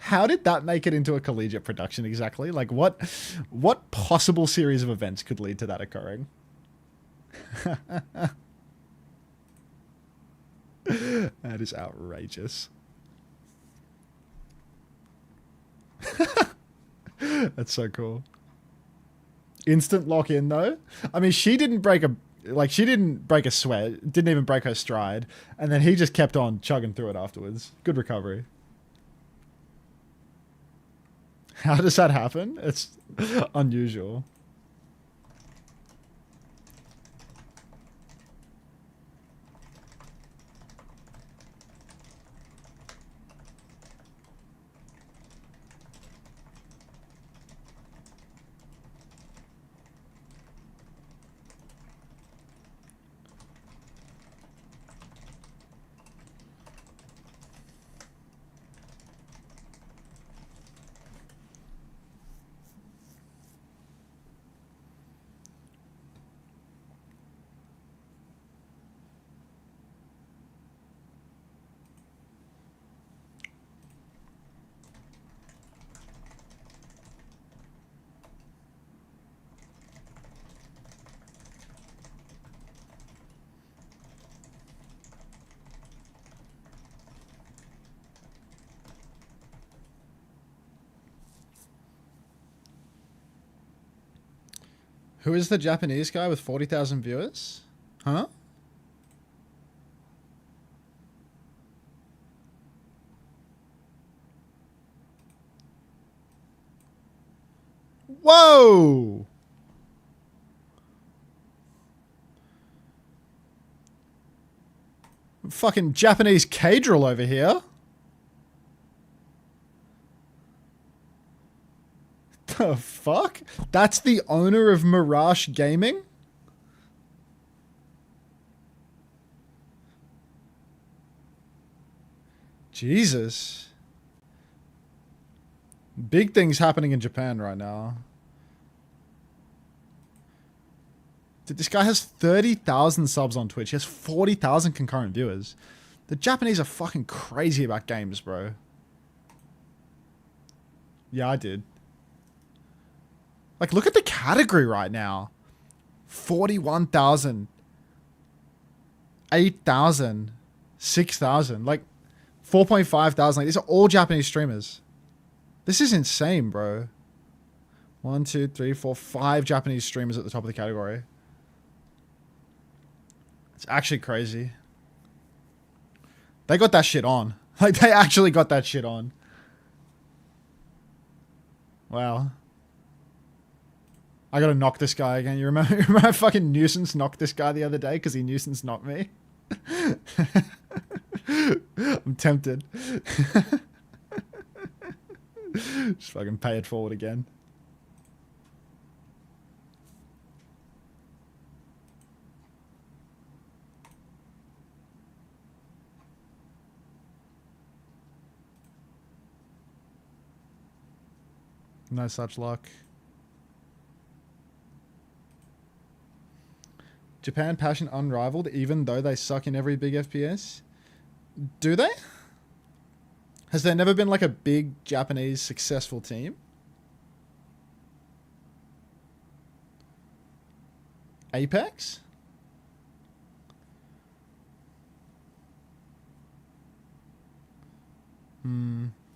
How did that make it into a collegiate production exactly? Like what possible series of events could lead to that occurring? That is outrageous. That's so cool. Instant lock in though. I mean, she didn't break a sweat, didn't even break her stride, and then he just kept on chugging through it afterwards. Good recovery. How does that happen? It's unusual. Who is the Japanese guy with 40,000 viewers? Huh? Whoa! Fucking Japanese K-drill over here. The fuck? That's the owner of Murash Gaming? Jesus. Big things happening in Japan right now. Dude, this guy has 30,000 subs on Twitch. He has 40,000 concurrent viewers. The Japanese are fucking crazy about games, bro. Yeah, I did. Like, look at the category right now. 41,000. 8,000. 6,000. Like, 4.5 thousand. Like, these are all Japanese streamers. This is insane, bro. 1, 2, 3, 4, 5 Japanese streamers at the top of the category. It's actually crazy. They got that shit on. Like, they actually got that shit on. Wow. I gotta knock this guy again. You remember I fucking nuisance knocked this guy the other day because he nuisance knocked me? I'm tempted. Just fucking pay it forward again. No such luck. Japan passion unrivaled even though they suck in every big FPS? Do they? Has there never been like a big Japanese successful team? Apex?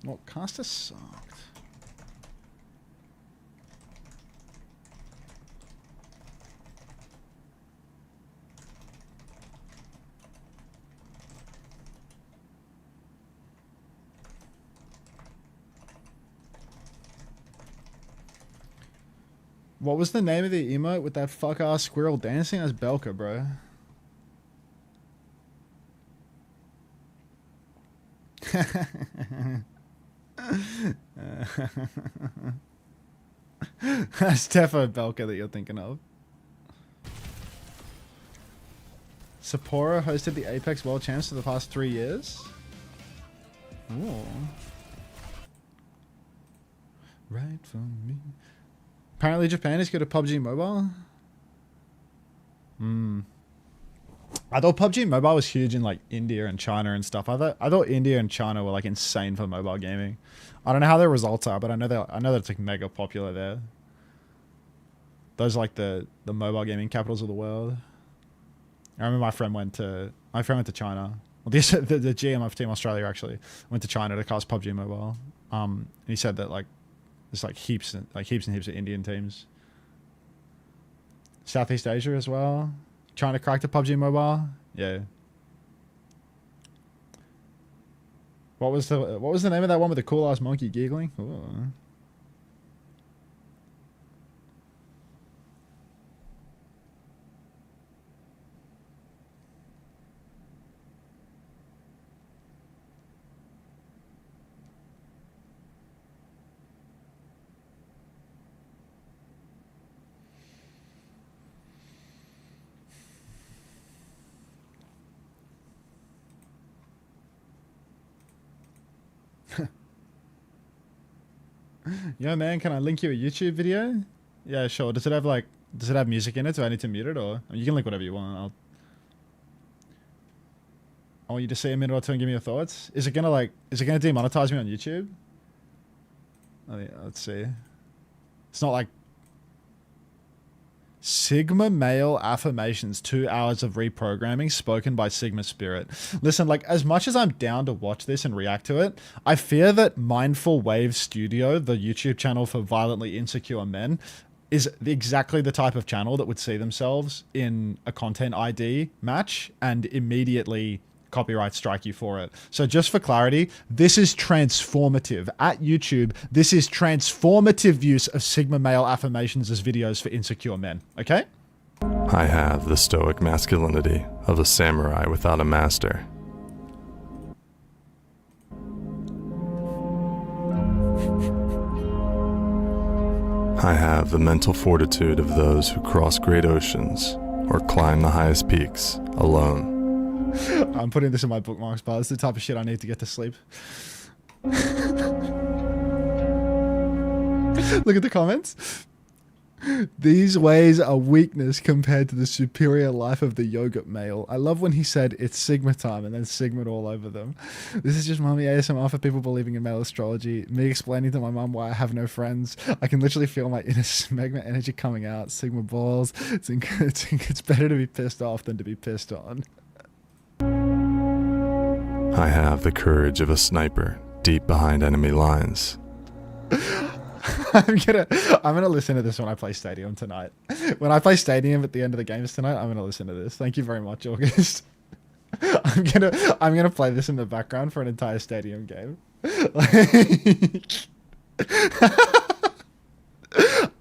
Well, Caster sucked. What was the name of the emote with that fuck ass squirrel dancing? That's Belka, bro. That's defo Belka that you're thinking of. Sapporo hosted the Apex World Champs for the past 3 years. Ooh. Right from me. Apparently Japan is good at PUBG Mobile. I thought PUBG Mobile was huge in like India and China and stuff. I thought India and China were like insane for mobile gaming. I don't know how their results are, but I know that it's like mega popular there. Those are like the mobile gaming capitals of the world. I remember my friend went to China. Well, the GM of Team Australia actually went to China to cast PUBG Mobile. And he said that like there's like heaps and heaps of Indian teams. Southeast Asia as well. Trying to crack the PUBG Mobile. Yeah. What was the name of that one with the cool ass monkey giggling? Ooh. Yo man, can I link you a YouTube video? Yeah, sure. Does it have music in it? Do I need to mute it, or I mean, you can link whatever you want. I want you to see a minute or two and give me your thoughts. Is it gonna demonetize me on YouTube? I mean, let's see. It's not like Sigma male affirmations, 2 hours of reprogramming spoken by Sigma spirit. Listen, like as much as I'm down to watch this and react to it, I fear that Mindful Wave Studio, the YouTube channel for violently insecure men, is exactly the type of channel that would see themselves in a content ID match and immediately copyright strike you for it. So just for clarity, this is transformative. At YouTube, this is transformative use of Sigma male affirmations as videos for insecure men. Okay? I have the stoic masculinity of a samurai without a master. I have the mental fortitude of those who cross great oceans or climb the highest peaks alone. I'm putting this in my bookmarks, but it's the type of shit I need to get to sleep. Look at the comments. These ways are weakness compared to the superior life of the yogurt male. I love when he said it's Sigma time and then Sigma all over them. This is just mommy ASMR for people believing in male astrology. Me explaining to my mum why I have no friends. I can literally feel my inner smegma energy coming out. Sigma balls. It's better to be pissed off than to be pissed on. I have the courage of a sniper deep behind enemy lines. I'm gonna listen to this when I play Stadium tonight. When I play Stadium at the end of the games tonight, I'm gonna listen to this. Thank you very much, August. I'm gonna play this in the background for an entire Stadium game.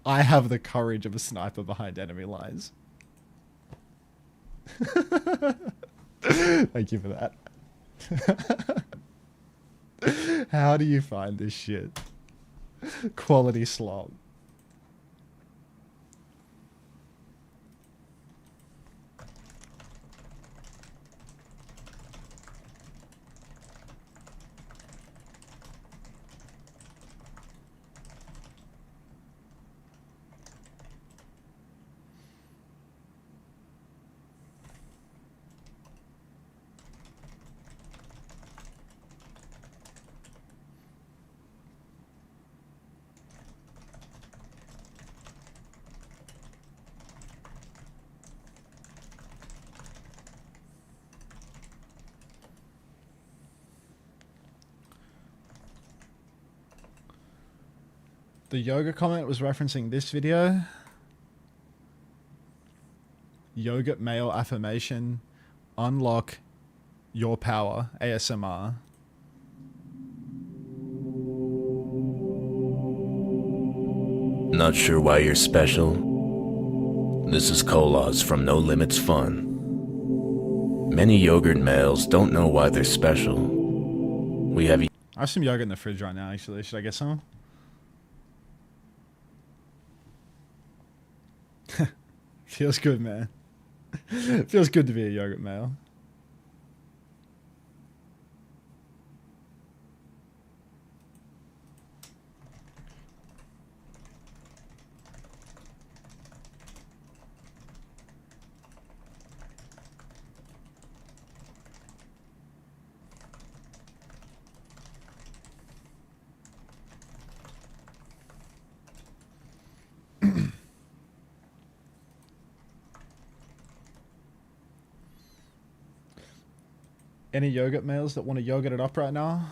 I have the courage of a sniper behind enemy lines. Thank you for that. How do you find this shit? Quality slob. The yoga comment was referencing this video. Yoga male affirmation. Unlock your power. ASMR. Not sure why you're special? This is Kolas from No Limits Fun. Many yogurt males don't know why they're special. We have... I have some yogurt in the fridge right now, actually. Should I get some? Feels good, man. Feels good to be a yogurt male. Any yogurt males that want to yogurt it up right now?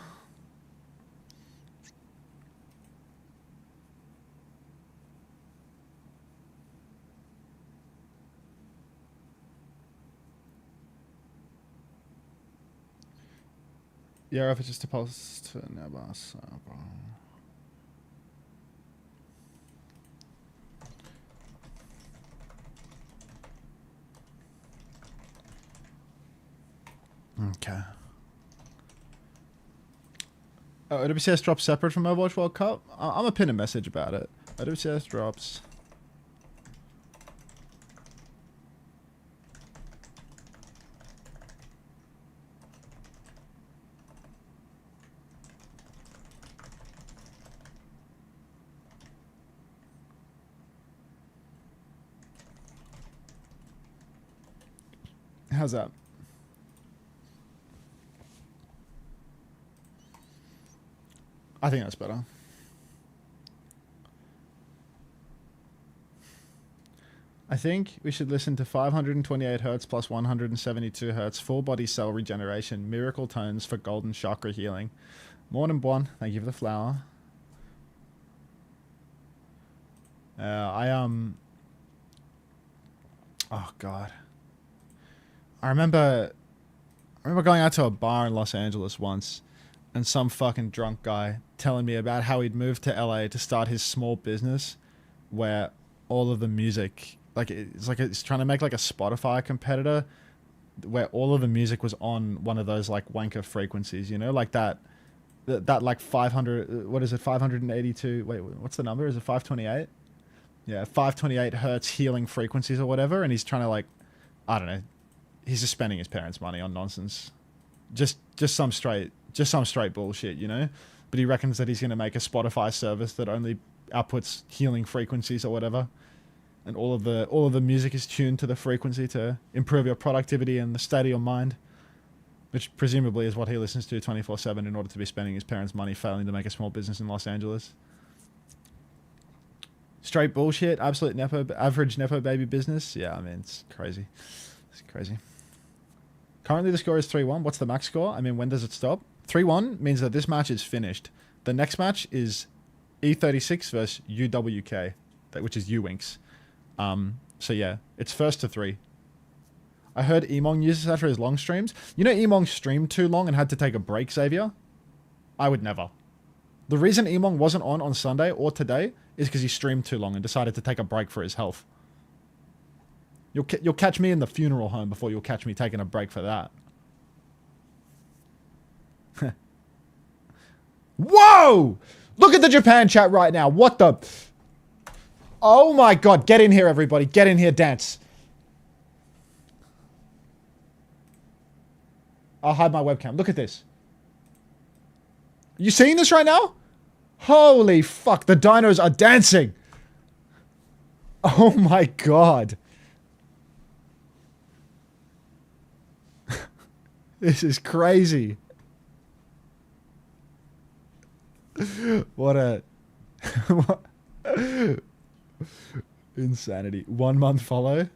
Yeah, if it's just a post to never. Okay. Oh, OWCS drops separate from Overwatch World Cup? I'm gonna pin a message about it. OWCS drops. How's that? I think that's better. I think we should listen to 528 Hz plus 172 Hz full body cell regeneration, miracle tones for golden chakra healing. Morning Bon, thank you for the flower. Oh god. I remember going out to a bar in Los Angeles once and some fucking drunk guy telling me about how he'd moved to LA to start his small business where all of the music, like it's trying to make like a Spotify competitor where all of the music was on one of those like wanker frequencies, you know, like that like 500, what is it, 582, wait, what's the number? Is it 528? Yeah, 528 Hertz healing frequencies or whatever, and he's trying to like, I don't know, he's just spending his parents' money on nonsense. Just some straight bullshit, you know? But he reckons that he's going to make a Spotify service that only outputs healing frequencies or whatever. And all of the music is tuned to the frequency to improve your productivity and the state of your mind. Which presumably is what he listens to 24/7 in order to be spending his parents' money failing to make a small business in Los Angeles. Straight bullshit, absolute average Nepo baby business. Yeah, I mean, it's crazy. It's crazy. Currently the score is 3-1. What's the max score? I mean, when does it stop? 3-1 means that this match is finished. The next match is E36 versus UWK, which is UWINKS. So yeah, it's first to 3. I heard Emong uses that for his long streams. You know Emong streamed too long and had to take a break, Xavier? I would never. The reason Emong wasn't on Sunday or today is because he streamed too long and decided to take a break for his health. You'll catch me in the funeral home before you'll catch me taking a break for that. Whoa! Look at the Japan chat right now. What the... Oh my god. Get in here, everybody. Get in here, dance. I'll hide my webcam. Look at this. You seeing this right now? Holy fuck. The dinos are dancing. Oh my god. This is crazy. What a... what? Insanity. 1 month follow.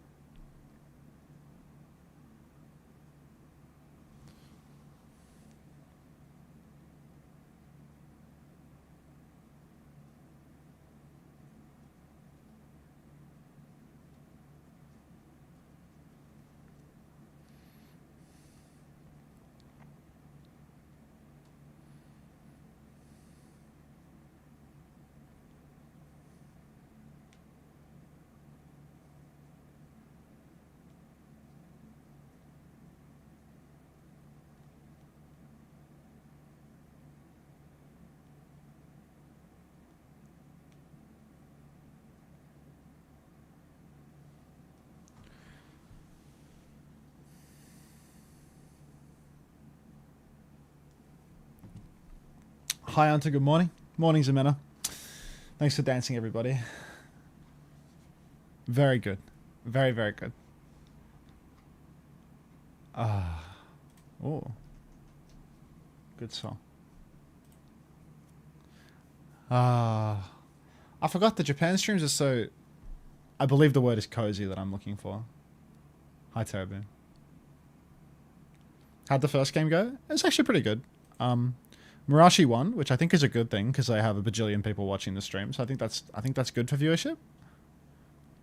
Hi, Unter. Good morning. Morning, Zemena. Thanks for dancing, everybody. Very good. Very, very good. Oh. Good song. I forgot the Japan streams are so... I believe the word is cozy that I'm looking for. Hi, Terabin. How'd the first game go? It was actually pretty good. Murashi won, which I think is a good thing because I have a bajillion people watching the stream, so I think that's good for viewership.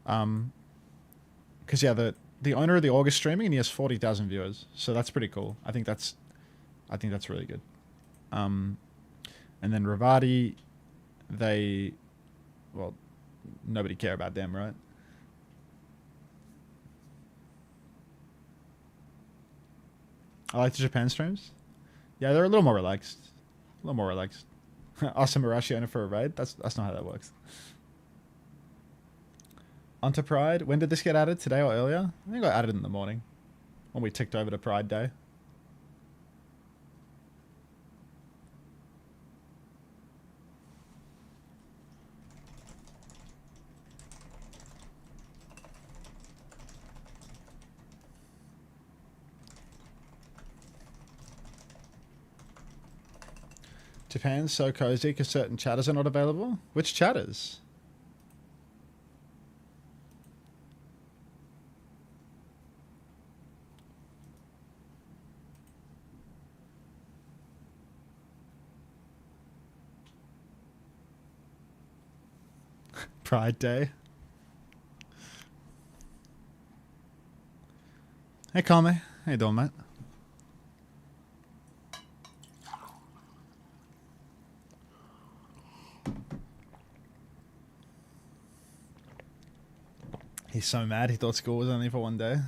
Because yeah, the owner of the August streaming, and he has 40,000 viewers, so that's pretty cool. I think that's really good. And then REVATI, well, nobody care about them, right? I like the Japan streams. Yeah, they're a little more relaxed. A little more relaxed. Awesome Murashi owner for a raid? That's not how that works. Onto Pride. When did this get added? Today or earlier? I think it got added in the morning. When we ticked over to Pride Day. Japan's so cozy because certain chatters are not available. Which chatters? Pride Day. Hey, Kame. How you doing, mate? He's so mad he thought school was only for one day.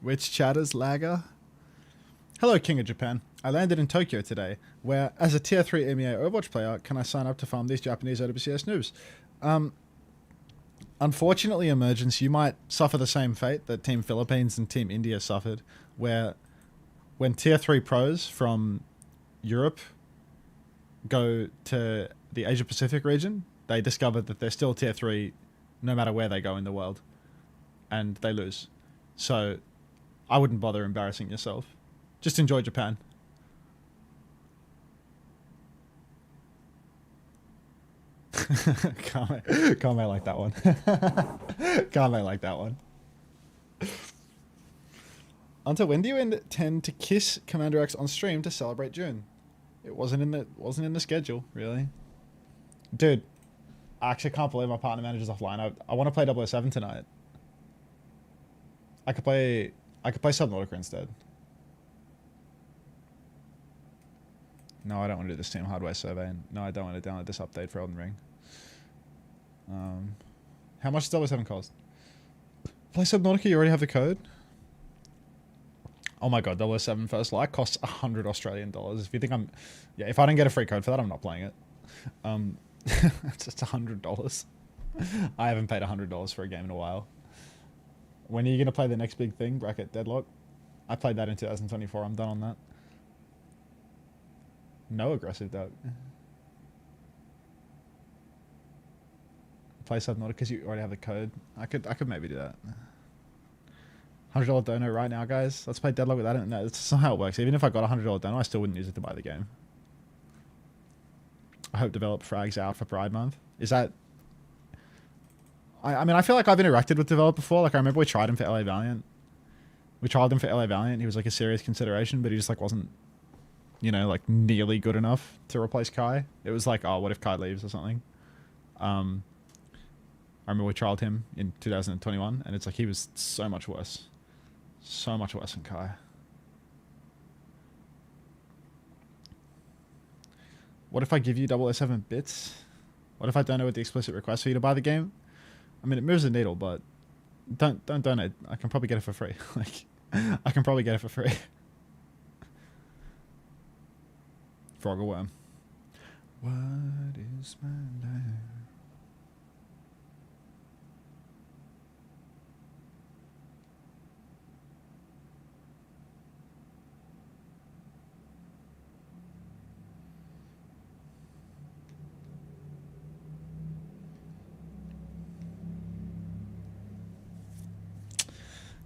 Which chatters, lagger? Hello, King of Japan. I landed in Tokyo today, where, as a Tier 3 MEA Overwatch player, can I sign up to farm these Japanese OWCS noobs? Unfortunately, Emergence, you might suffer the same fate that Team Philippines and Team India suffered, where when Tier 3 pros from Europe go to the Asia-Pacific region, they discover that they're still Tier 3 no matter where they go in the world, and they lose. So I wouldn't bother embarrassing yourself. Just enjoy Japan. Can't like that one. Can't like that one. Until when do you intend to kiss Commander X on stream to celebrate June? It wasn't in the schedule, really. Dude, I actually can't believe my partner manager's offline. I want to play 007 tonight. I could play Subnautica instead. No, I don't want to do the Steam hardware survey. No, I don't want to download this update for Elden Ring. How much does 007 cost? Play Subnautica, you already have the code? Oh my god, 007 First Light costs 100 Australian dollars. If you think I'm... Yeah, if I don't get a free code for that, I'm not playing it. It's just $100. I haven't paid $100 for a game in a while. When are you going to play the next big thing? Bracket Deadlock? I played that in 2024. I'm done on that. No aggressive duck. Play Subnautica because you already have the code. I could maybe do that. $100 dono right now, guys. Let's play Deadlock with that. No, that's not how it works. Even if I got a $100 dono, I still wouldn't use it to buy the game. I hope developer frags out for Pride Month. Is that... I mean, I feel like I've interacted with developer before. Like, I remember we tried him for LA Valiant. We tried him for LA Valiant. He was like a serious consideration, but he just like wasn't, you know, like nearly good enough to replace Kai. It was like, oh, what if Kai leaves or something? I remember we trialed him in 2021, and it's like he was so much worse. So much worse than Kai. What if I give you 007 bits? What if I don't know what the explicit request for you to buy the game? I mean, it moves the needle, but don't donate. I can probably get it for free. Like, I can probably get it for free. Frog or worm? What is my name?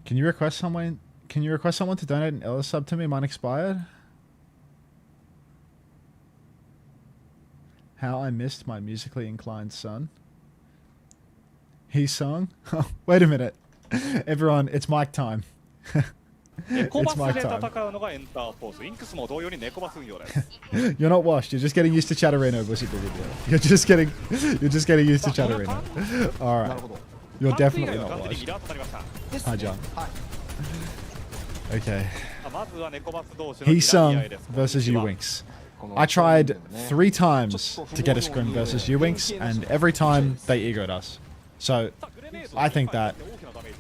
Can you request someone to donate an Ella sub to me? Mine expired. How I missed my musically inclined son. He sung. Oh, wait a minute. Everyone, it's mic time. It's mic time. You're not washed. You're just getting used to Chatterino, You're just getting used to Chatterino. All right. You're definitely not washed. Hi, John. Okay. He sung versus UWINKS. I tried 3 times to get a scrim versus UWINKS, and every time they egoed us. So, I think that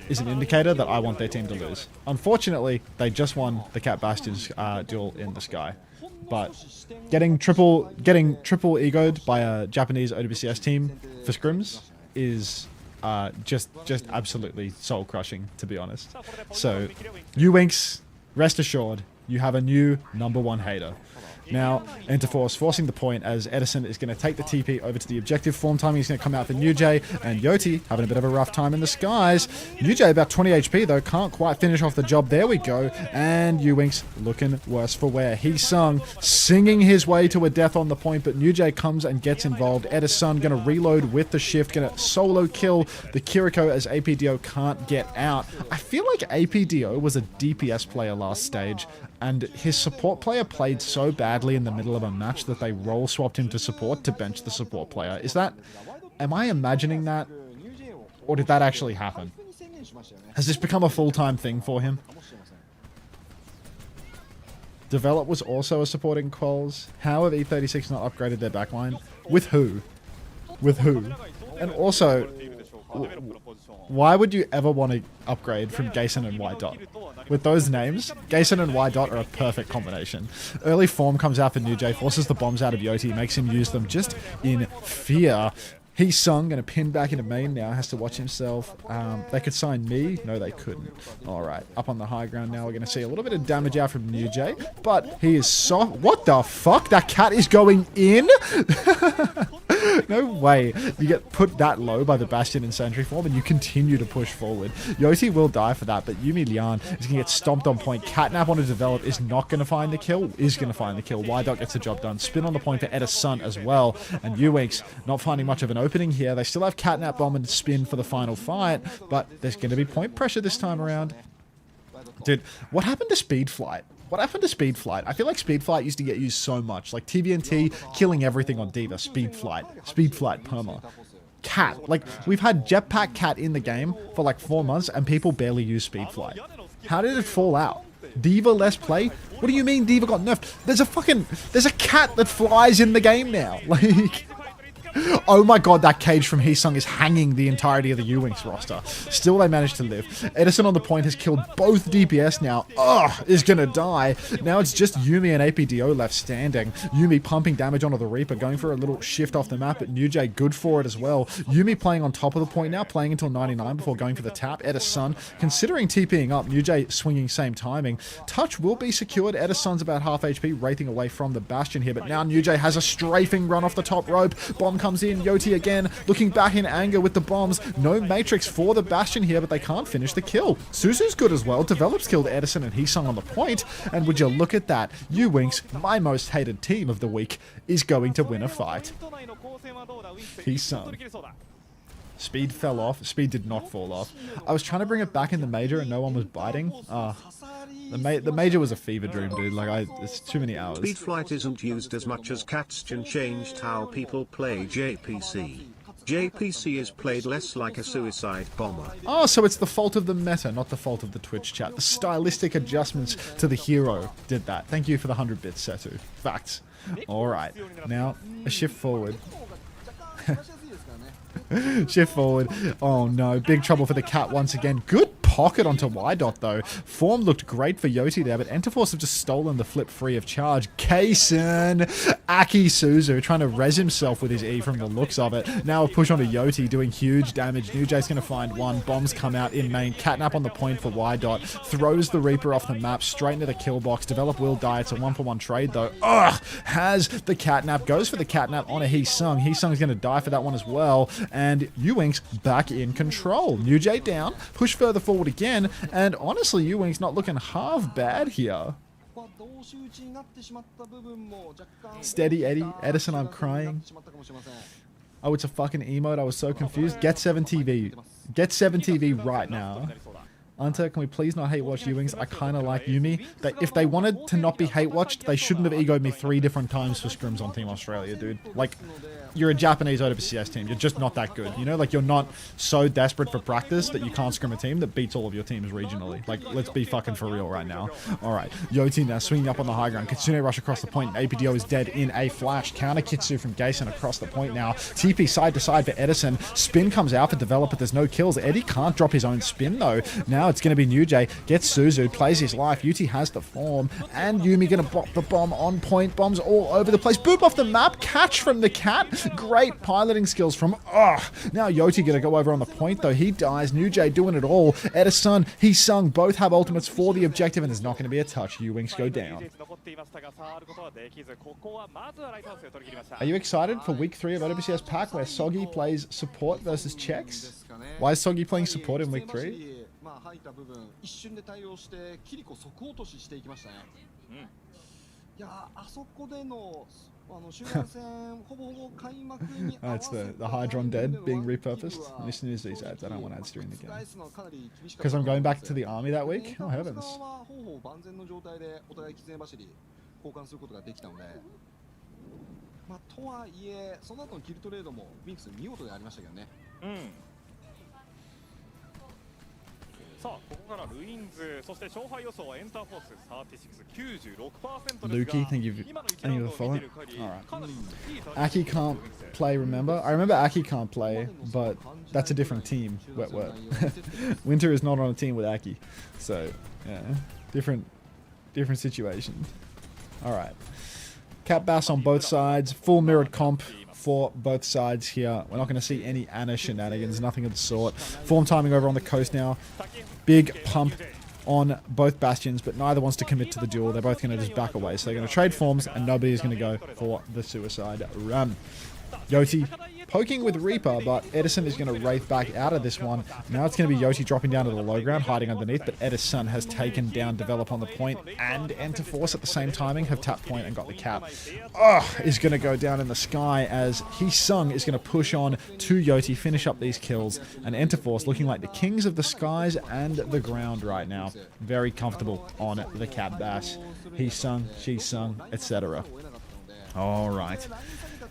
is an indicator that I want their team to lose. Unfortunately, they just won the Cat Bastion duel in the sky. But getting triple egoed by a Japanese OWCS team for scrims is just absolutely soul crushing, to be honest. So, UWINKS, rest assured, you have a new #1 hater. Now, Interforce forcing the point as Edison is going to take the TP over to the objective. Form timing is going to come out for NewJ, and Yoti having a bit of a rough time in the skies. NewJ about 20 HP though, can't quite finish off the job. There we go, and UWINKS looking worse for wear. He sung, singing his way to a death on the point, but NewJ comes and gets involved. Edison going to reload with the shift, going to solo kill the Kiriko as APDO can't get out. I feel like APDO was a DPS player last stage, and his support player played so badly in the middle of a match that they role swapped him to support to bench the support player. Is that... am I imagining that? Or did that actually happen? Has this become a full-time thing for him? Develop was also a supporting Quells. How have E36 not upgraded their backline? With who? With who? And also, why would you ever want to upgrade from Gason and Y Dot? With those names, Gason and Y Dot are a perfect combination. Early form comes out for NewJ, forces the bombs out of Yoti, makes him use them just in fear. He sung, gonna pin back into main now, has to watch himself. They could sign me? No, they couldn't. Alright, up on the high ground now, we're gonna see a little bit of damage out from NewJ, but he is soft. What the fuck? That cat is going in? No way. You get put that low by the Bastion and Sentry form and you continue to push forward. Yoti will die for that, but Yumi Lian is going to get stomped on point. Catnap on a develop is not going to find the kill. Is going to find the kill. Y-Dot gets the job done. Spin on the point for Edison as well. And UWINKS not finding much of an opening here. They still have Catnap bomb and spin for the final fight, but there's going to be point pressure this time around. Dude, what happened to Speed Flight? What happened to Speed Flight? I feel like Speed Flight used to get used so much. Like TVNT killing everything on Diva. Speed Flight perma. Cat. Like, we've had Jetpack Cat in the game for like 4 months and people barely use Speed Flight. How did it fall out? Diva less play? What do you mean Diva got nerfed? There's a cat that flies in the game now. Like... oh my god, that cage from Heesung is hanging the entirety of the UWINKS roster. Still, they managed to live. Edison on the point has killed both DPS now. Ugh, is gonna die. Now it's just Yumi and APDO left standing. Yumi pumping damage onto the Reaper, going for a little shift off the map, but NewJ good for it as well. Yumi playing on top of the point now, playing until 99 before going for the tap. Edison considering TPing up. NewJ swinging same timing. Touch will be secured. Edison's about half HP, wraithing away from the Bastion here, but now NewJ has a strafing run off the top rope. Bomb comes in. Yoti again, looking back in anger with the bombs. No Matrix for the Bastion here, but they can't finish the kill. Suzu's good as well. Develops killed Edison and Heesung on the point. And would you look at that? UWINKS, my most hated team of the week, is going to win a fight. Heesung. Speed fell off. Speed did not fall off. I was trying to bring it back in the major and no one was biting. The major was a fever dream, dude. Like, it's too many hours. Speed Flight isn't used as much as Cat'stion changed how people play JPC. JPC is played less like a suicide bomber. Oh, so it's the fault of the meta, not the fault of the Twitch chat. The stylistic adjustments to the hero did that. Thank you for the 100 bits, Setu. Facts. Alright, now, a shift forward. Shift forward. Oh no, big trouble for the cat once again. Good pocket onto Y-Dot though. Form looked great for Yoti there, but Enterforce have just stolen the flip free of charge. Kason, Aki Suzu trying to res himself with his E from the looks of it. Now a push onto Yoti doing huge damage. NewJ's going to find one. Bombs come out in main. Catnap on the point for Y-Dot. Throws the Reaper off the map straight into the kill box. Develop will die. It's a 1-for-1 trade though. Ugh! Has the Catnap. Goes for the Catnap on a Heesung. Heesung's going to die for that one as well. And UWINKS back in control. NewJ down. Push further forward forward again. And honestly, UWINKS not looking half bad here. Steady Eddie. Edison, I'm crying. Oh, it's a fucking emote. I was so confused. Get 7 TV. Get 7 TV right now. Unter, can we please not hate watch UWINKS? I kind of like Yumi. If they wanted to not be hate watched, they shouldn't have egoed me 3 different times for scrims on Team Australia, dude. Like, you're a Japanese OWCS team. You're just not that good. You know, like, you're not so desperate for practice that you can't scrim a team that beats all of your teams regionally. Like, let's be fucking for real right now. All right, Yoti now swinging up on the high ground. Kitsune rush across the point. APDO is dead in a flash. Counter Kitsu from Gason across the point now. TP side to side for Edison. Spin comes out for Develop, but there's no kills. Eddie can't drop his own spin, though. Now it's going to be New Jay. Gets Suzu, plays his life. UT has the form. And Yumi going to pop the bomb on point. Bombs all over the place. Boop off the map. Catch from the cat. Great piloting skills from... Now Yoti going to go over on the point, though. He dies. New Jay doing it all. Edison, he sung. Both have ultimates for the objective, and there's not going to be a touch. UWINKS go down. Are you excited for week 3 of OWCS Pack, where Soggy plays support versus Checks? Why is Soggy playing support in week 3? 吐いた部分一瞬で対応してキリコ即落とししていきましたね。いやあそこでの集団戦ほぼほぼ開幕に合わせ It's the Hydron dead being repurposed. As soon as these ads, I don't want ads during the game. Because I'm going back to the army that week? Oh heavens. 方法万全の状態でお互い狐走り交換することができたので、まあとはいえその後のキルトレードもウィンクス見事でありましたけどね。さあここからルインズ、そして勝敗予想はエンターフォース36、96% ですが Lukey, thank you for the follow. Alright. Aki can't play, remember? I remember Aki can't play, but that's a different team. Wet. Winter is not on a team with Aki. So, yeah. Different situation. Alright. Cap Bass on both sides. Full mirrored comp for both sides here. We're not going to see any Anna shenanigans, nothing of the sort. Form timing over on the coast now. Big pump on both bastions, but neither wants to commit to the duel. They're both going to just back away. So they're going to trade forms, and nobody is going to go for the suicide run. Yoti poking with Reaper, but Edison is going to wraith back out of this one. Now it's going to be Yoti dropping down to the low ground, hiding underneath, but Edison has taken down Develop on the point, and Enter Force at the same timing have tapped point and got the cap. Is going to go down in the sky as He-Sung is going to push on to Yoti, finish up these kills, and Enter Force looking like the kings of the skies and the ground right now. Very comfortable on the cap bass. He-Sung, She-Sung, etc. Alright.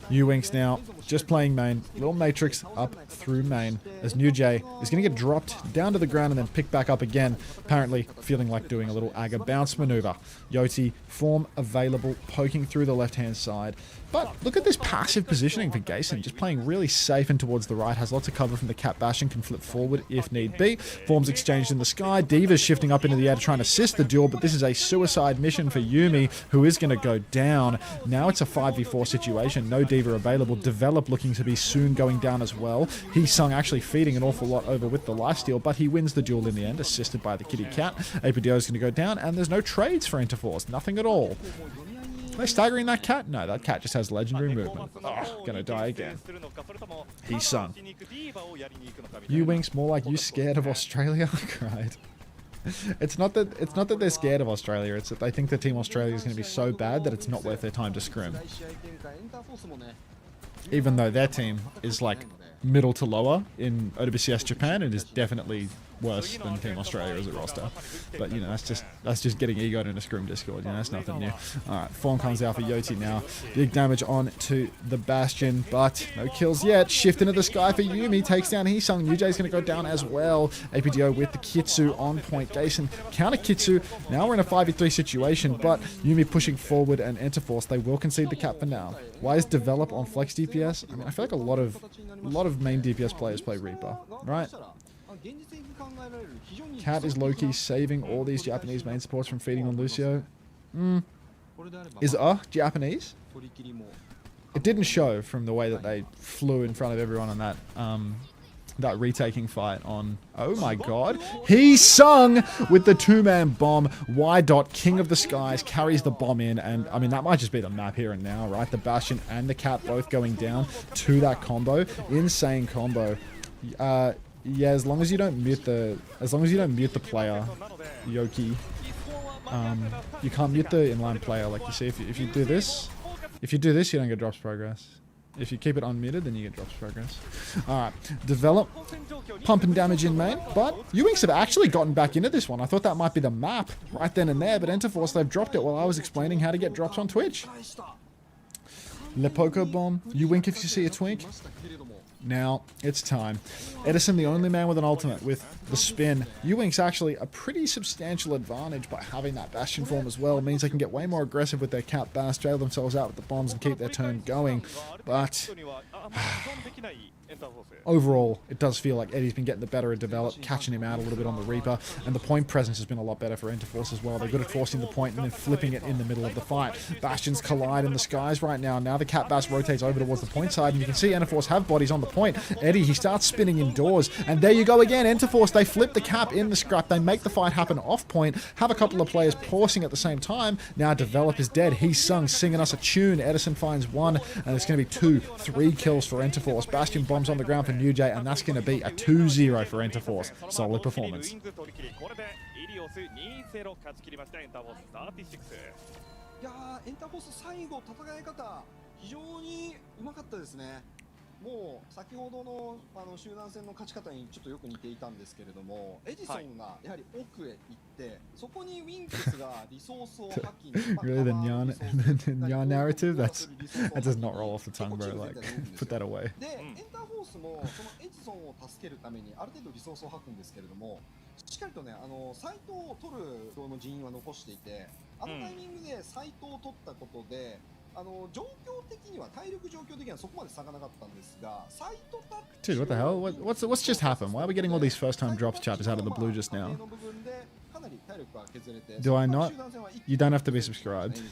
UWINKS now, just playing main. Little Matrix up through main as New Jay is going to get dropped down to the ground and then picked back up again. Apparently feeling like doing a little Aga bounce maneuver. Yoti, form available, poking through the left-hand side. But look at this passive positioning for Gason, just playing really safe and towards the right. Has lots of cover from the cap bash and can flip forward if need be. Forms exchanged in the sky. Diva's shifting up into the air to try and assist the duel, but this is a suicide mission for Yumi, who is going to go down. Now it's a 5v4 situation. No Diva available. Develop looking to be soon going down as well. He-Sung actually feeding an awful lot over with the lifesteal, but he wins the duel in the end, assisted by the kitty cat. APDO is going to go down, and there's no trades for Interforce. Nothing at all. Are they staggering that cat? No, that cat just has legendary movement. Gonna die again. He-Sung. UWINKS, more like you scared of Australia? I cried. It's not that they're scared of Australia, it's that they think the Team Australia is going to be so bad that it's not worth their time to scrim. Even though their team is like middle to lower in OWCS Japan, it is definitely worse than Team Australia as a roster. But you know, that's just getting egoed in a scrim Discord. You know, that's nothing new. Alright, form comes out for Yoti now. Big damage on to the Bastion, but no kills yet. Shift into the sky for Yumi, takes down He-Sung. New Jay's gonna go down as well. APDO with the Kitsu on point. Gason counter Kitsu. Now we're in a 5v3 situation, but Yumi pushing forward and Enter Force. They will concede the cap for now. Why is Develop on flex DPS? I mean, I feel like a lot of main DPS players play Reaper, right? Cat is low-key saving all these Japanese main supports from feeding on Lucio. Is Japanese? It didn't show from the way that they flew in front of everyone on that retaking fight on... Oh my god. He-Sung with the two-man bomb. Y. King of the Skies carries the bomb in, and I mean, that might just be the map here and now, right? The Bastion and the Cat both going down to that combo. Insane combo. Yeah, as long as you don't mute the player, Yoki. You can't mute the inline player. Like you see, if you do this, you don't get drops progress. If you keep it unmuted, then you get drops progress. Alright, develop, pumping damage in main, but UWINKS have actually gotten back into this one. I thought that might be the map right then and there, but Enterforce, they've dropped it while I was explaining how to get drops on Twitch. Le Poco Bomb, you wink if you see a twink. Now, it's time. Edison, the only man with an ultimate, with the spin. UWINKS actually a pretty substantial advantage by having that Bastion form as well. It means they can get way more aggressive with their Cat Bass, trail themselves out with the bombs and keep their turn going. But overall, it does feel like Eddie's been getting the better of Develop, catching him out a little bit on the Reaper, and the point presence has been a lot better for Interforce as well. They're good at forcing the point and then flipping it in the middle of the fight. Bastions collide in the skies right now. Now the Cat Bass rotates over towards the point side, and you can see Interforce have bodies on the point. Eddie, he starts spinning indoors, and there you go again. Interforce, they flip the cap in the scrap. They make the fight happen off point, have a couple of players pausing at the same time. Now Develop is dead. He's singing us a tune. Edison finds one, and it's going to be 2, 3 kills for Interforce. Bastion bombs on the ground for New Jay, and that's going to be a 2-0 for Interforce. Solid performance. もう先ほどの集団戦の勝ち方にちょっとよく似ていたんですけれども、エジソンがやはり奥へ行ってそこにウィンクスがリソースを破棄 Really, the Nyan narrative? That does not roll off the tongue, bro. Like, put that away. で、エンターフォースもそのエジソンを助けるためにある程度リソースを吐くんですけれども、しっかりとね、サイトを取るの人員は残していて、タイミングでサイトを取ったことで。状況的には体力状況的にはそこまで差がなかったんですが、サイトタッチ Dude, what the hell? What's just happened? Why are we getting all these first-time drops chapters out of the blue just now? Do I not? You don't have to be subscribed.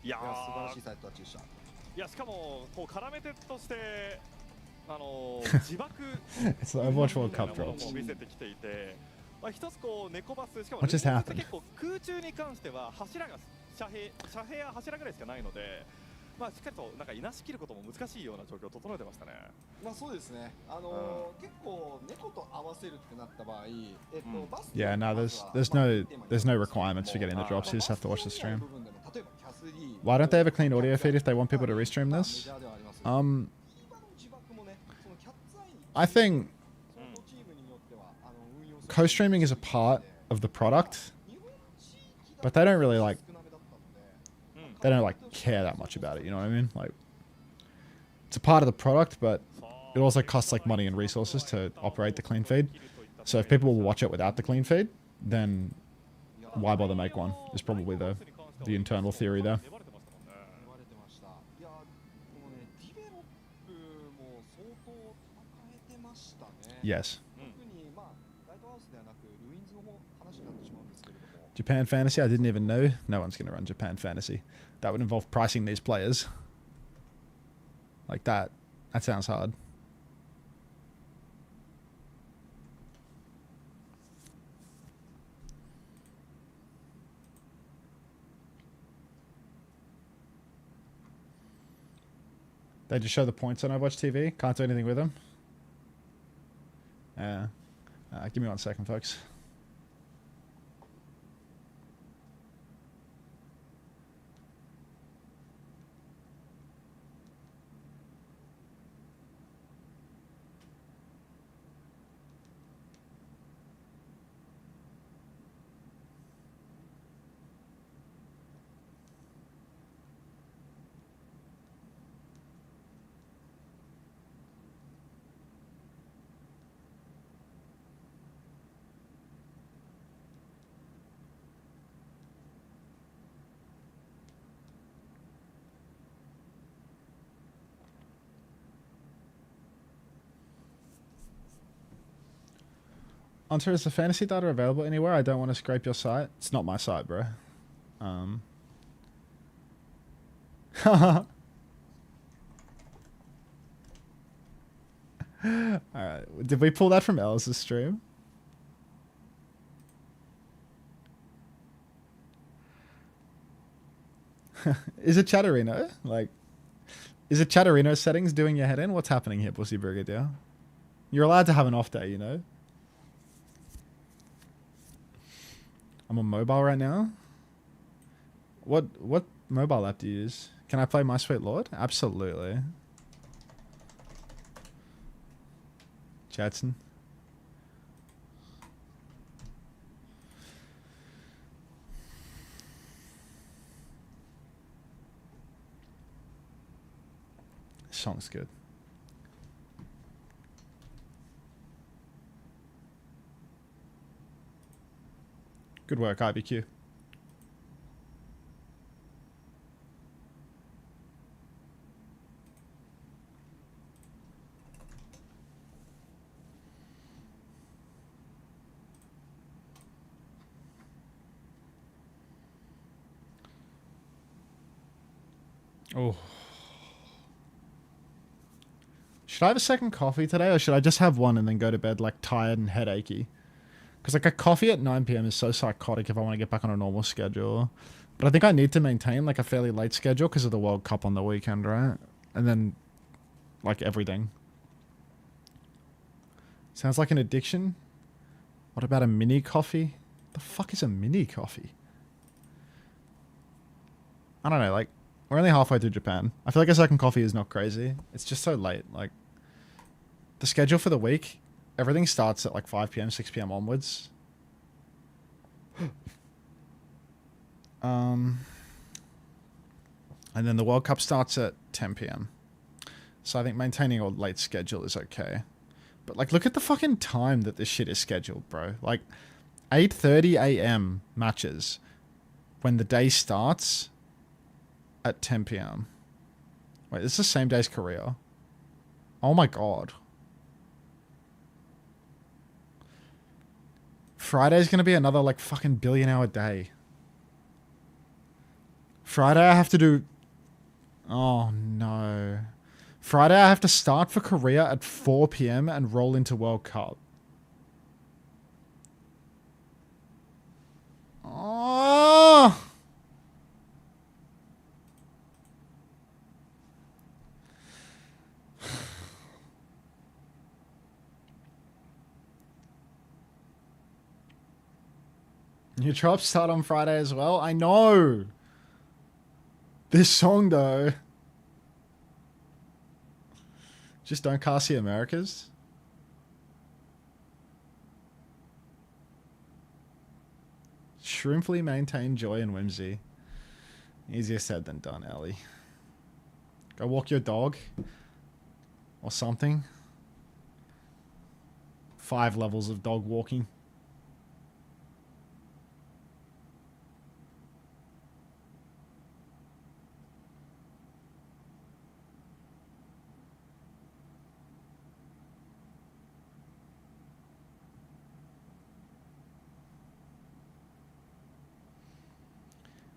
いや素晴らしいサイトタッチでした。いやしかもこう絡めてとして自爆 It's the Overwatch World Cup drops. 見せてきていて、一つこう猫バスしかも What just happened? 結構空中に関しては柱が遮蔽や柱ぐらいしかないので、まあしっかりとなんかいなし切ることも難しいような状況を整えてましたね。まあそうですね。結構猫と合わせるってなった場合、Yeah, no, there's no requirements for getting the drops. You just have to watch the stream. Why don't they have a clean audio feed if they want people to restream this? I think co-streaming is a part of the product, but they don't really they don't care that much about it, you know what I mean? Like, it's a part of the product, but it also costs like money and resources to operate the clean feed. So if people will watch it without the clean feed, then why bother make one? Is probably the internal theory there. Yes. Japan Fantasy, I didn't even know. No one's going to run Japan Fantasy. That would involve pricing these players. Like that. That sounds hard. They just show the points on Overwatch TV. Can't do anything with them. Give me 1 second, folks. Unter, is the fantasy data available anywhere? I don't want to scrape your site. It's not my site, bro. Alright, did we pull that from Ellis' stream? Is it Chatterino? Like, is it Chatterino settings doing your head in? What's happening here, Pussy Brigadier? You're allowed to have an off day, you know? I'm on mobile right now. What mobile app do you use? Can I play My Sweet Lord? Absolutely. Jadson. This song's good. Good work, IBQ. Oh. Should I have a second coffee today, or should I just have one and then go to bed like tired and headachy? Because like a coffee at 9 PM is so psychotic if I want to get back on a normal schedule. But I think I need to maintain like a fairly late schedule because of the World Cup on the weekend, right? And then like everything. Sounds like an addiction. What about a mini coffee? The fuck is a mini coffee? I don't know, like we're only halfway through Japan. I feel like a second coffee is not crazy. It's just so late. Like the schedule for the week, everything starts at like 5 PM, 6 PM onwards. And then the World Cup starts at 10 PM. So I think maintaining a late schedule is okay. But like look at the fucking time that this shit is scheduled, bro. Like 8:30 AM matches when the day starts at 10 PM. Wait, this is the same day as Korea. Oh my god. Friday's gonna be another like fucking billion-hour day. Friday I have to do... Oh no. Friday I have to start for Korea at 4 PM and roll into World Cup. Oh! Your drops start on Friday as well? I know! This song, though. Just don't cast the Americas. Shrimpfully maintain joy and whimsy. Easier said than done, Ellie. Go walk your dog. Or something. 5 levels of dog walking.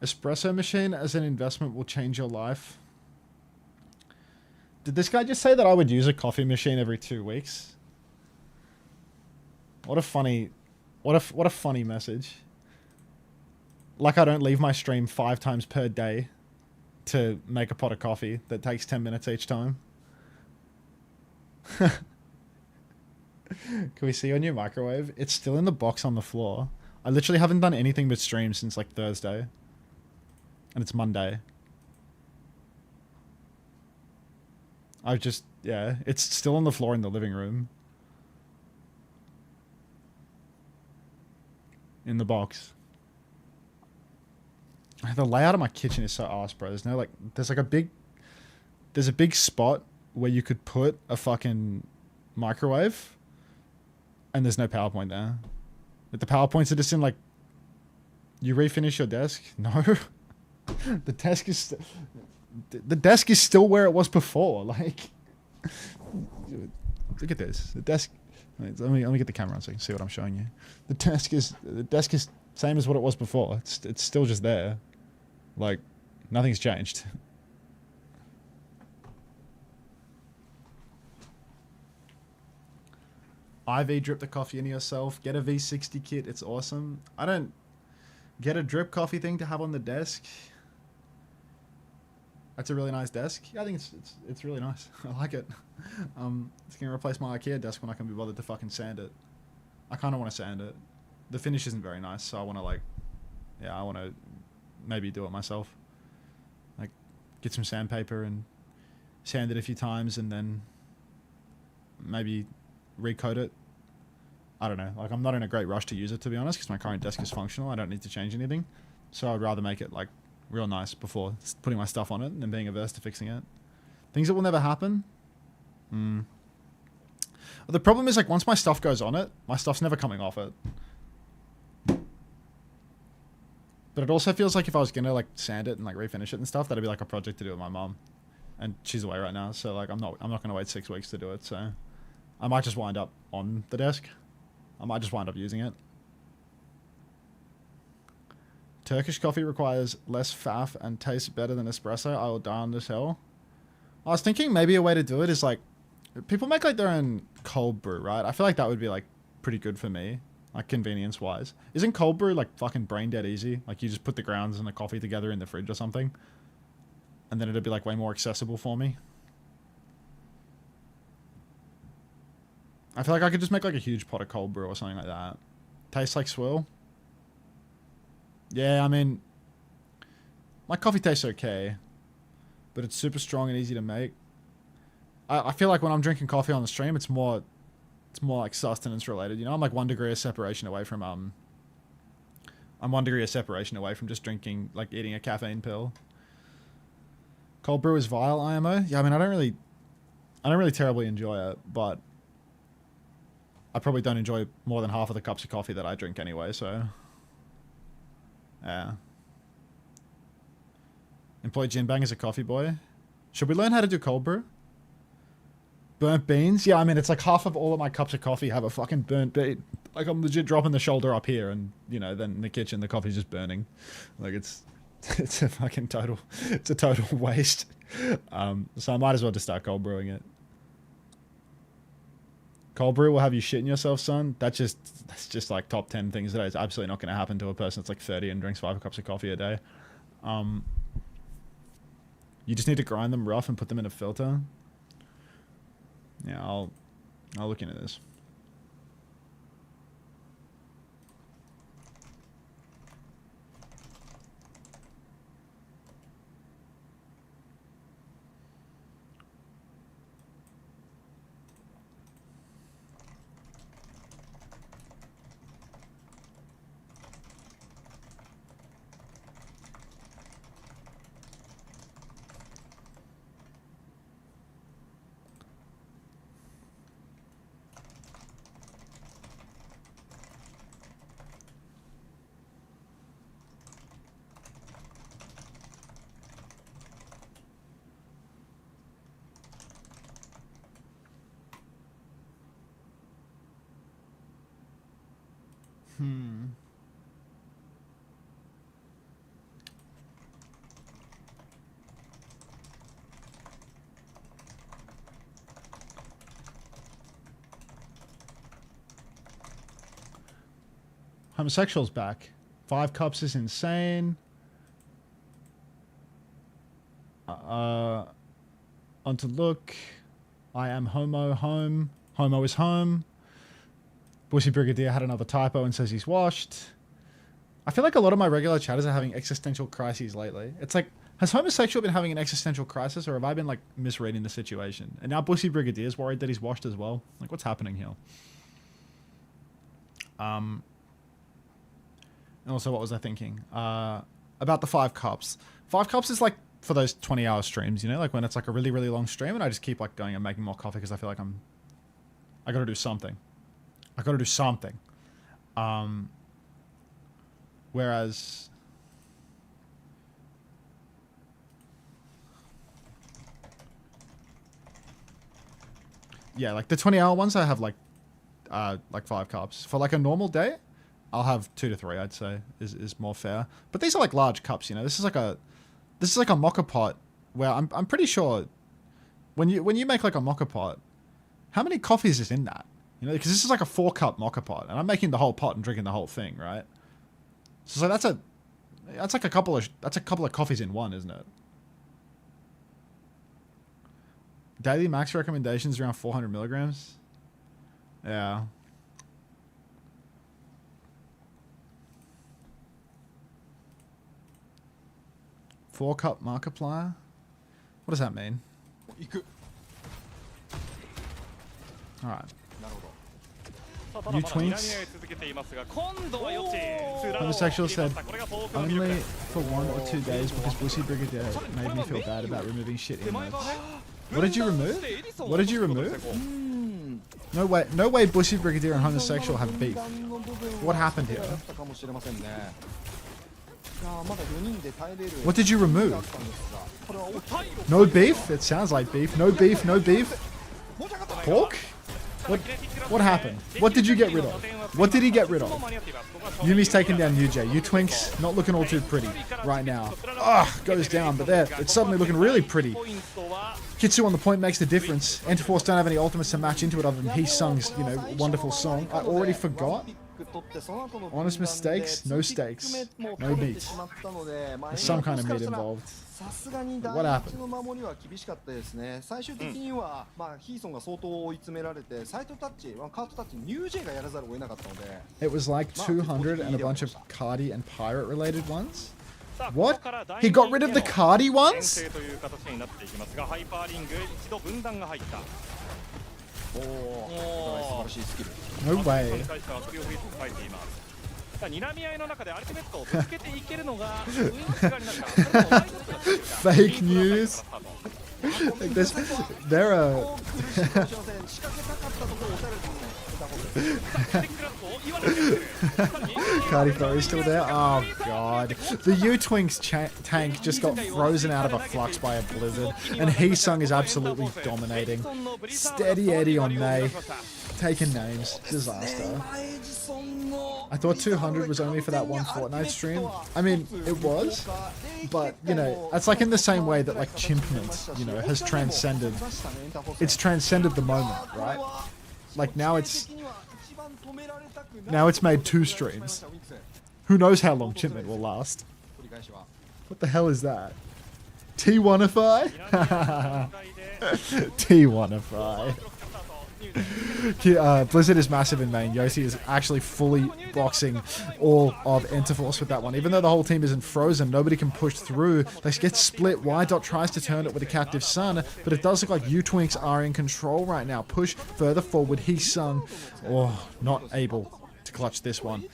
Espresso machine as an investment will change your life. Did this guy just say that I would use a coffee machine every 2 weeks? What a funny message. Like I don't leave my stream 5 times per day to make a pot of coffee that takes 10 minutes each time. Can we see your new microwave? It's still in the box on the floor. I literally haven't done anything but stream since like Thursday. And it's Monday. I've just, yeah, it's still on the floor in the living room. In the box. The layout of my kitchen is so arse, bro. There's no like, there's a big spot where you could put a fucking microwave. And there's no PowerPoint there. But the PowerPoints are just in like, you refinish your desk? No. The desk is still where it was before. Like, look at this. The desk. Let me get the camera on so you can see what I'm showing you. The desk is same as what it was before. It's still just there. Like, nothing's changed. IV drip the coffee into yourself. Get a V60 kit. It's awesome. I don't get a drip coffee thing to have on the desk. That's a really nice desk. Yeah, I think it's really nice. I like it. It's gonna replace my IKEA desk when I can be bothered to fucking sand it. I kind of want to sand it. The finish isn't very nice, so I want to like, yeah, I want to maybe do it myself. Like, get some sandpaper and sand it a few times, and then maybe recoat it. I don't know. Like, I'm not in a great rush to use it, to be honest, because my current desk is functional. I don't need to change anything, so I'd rather make it like real nice before putting my stuff on it and being averse to fixing it. Things that will never happen. The problem is, like, once my stuff goes on it, my stuff's never coming off it. But it also feels like if I was gonna like sand it and like refinish it and stuff, that'd be like a project to do with my mom, and she's away right now, so like I'm not gonna wait 6 weeks to do it. So I might just wind up on the desk. I might just wind up using it. Turkish coffee requires less faff and tastes better than espresso. I will die on this hill. I was thinking maybe a way to do it is like, people make like their own cold brew, right? I feel like that would be like pretty good for me, like convenience wise. Isn't cold brew like fucking brain dead easy? Like you just put the grounds and the coffee together in the fridge or something, and then it'd be like way more accessible for me. I feel like I could just make like a huge pot of cold brew or something like that. Tastes like swill. Yeah, I mean, my coffee tastes okay, but it's super strong and easy to make. I feel like when I'm drinking coffee on the stream, it's more like sustenance related. You know, I'm like 1 degree of separation away from I'm 1 degree of separation away from just drinking, like eating a caffeine pill. Cold brew is vile, IMO. Yeah, I mean, I don't really terribly enjoy it, but I probably don't enjoy more than half of the cups of coffee that I drink anyway, so yeah. Employ Jinbang as a coffee boy. Should we learn how to do cold brew? Burnt beans? Yeah, I mean, it's like half of all of my cups of coffee have a fucking burnt bean. Like, I'm legit dropping the shoulder up here, and, you know, then in the kitchen, the coffee's just burning. Like, it's a fucking total, it's a total waste. So I might as well just start cold brewing it. Cold brew will have you shitting yourself, son. That's just like top 10 things that is absolutely not going to happen to a person that's like 30 and drinks 5 cups of coffee a day. You just need to grind them rough and put them in a filter. Yeah, I'll look into this. Homosexual's back. 5 cups is insane. On to look. I am homo home. Homo is home. Bussy Brigadier had another typo and says he's washed. I feel like a lot of my regular chatters are having existential crises lately. It's like, has homosexual been having an existential crisis, or have I been like misreading the situation? And now Bussy Brigadier's worried that he's washed as well. Like, what's happening here? And also, what was I thinking? About the 5 cups. 5 cups is like for those 20-hour streams, you know? Like when it's like a really, really long stream and I just keep like going and making more coffee because I feel like I gotta do something. I gotta do something. Whereas... yeah, like the 20-hour ones, I have like 5 cups. For like a normal day, I'll have 2 to 3, I'd say, is more fair. But these are like large cups, you know. This is like a mocha pot where I'm pretty sure when you make like a mocha pot, how many coffees is in that? You know, because this is like a 4-cup mocha pot, and I'm making the whole pot and drinking the whole thing, right? So that's a couple of coffees in one, isn't it? Daily max recommendations around 400 milligrams. Yeah. Four-cup Markiplier? What does that mean? Alright. You twinks? Homosexual said, only for 1 or 2 days because Bussy Brigadier made me feel bad about removing shit inmates. What did you remove? What did you remove? No way Bussy Brigadier and homosexual have beef. What happened here? What did you remove? No beef? It sounds like beef. No beef, no beef. Pork? What happened? What did you get rid of? What did he get rid of? Yumi's taking down UJ. You twinks, not looking all too pretty right now. Ugh, goes down, but there, it's suddenly looking really pretty. Kitsu on the point makes the difference. Enterforce don't have any ultimates to match into it other than he sung's, you know, wonderful song. I already forgot. Honest mistakes, no stakes, no meat. There's some kind of meat involved. What happened? It was like 200 and a bunch of Cardi and pirate related ones? What? He got rid of the Cardi ones? No way. Fake news. Like this, they're a Cardi Curry's still there? Oh god. The U-Twinks tank just got frozen out of a flux by a blizzard, and Heesung is absolutely dominating. Steady Eddie on May. Taking names. Disaster. I thought 200 was only for that one Fortnite stream. I mean, it was, but, you know, it's like in the same way that, like, Chimpment, you know, has transcended. It's transcended the moment, right? Like, now it's made 2 streams. Who knows how long Chimpment will last? What the hell is that? T1ify? T1ify. Blizzard is massive in main. Yossi is actually fully boxing all of Enterforce with that one. Even though the whole team isn't frozen, nobody can push through. They get split. Y-Dot tries to turn it with a captive Sun, but it does look like U-Twinks are in control right now. Push further forward. Heesung, not able to clutch this one.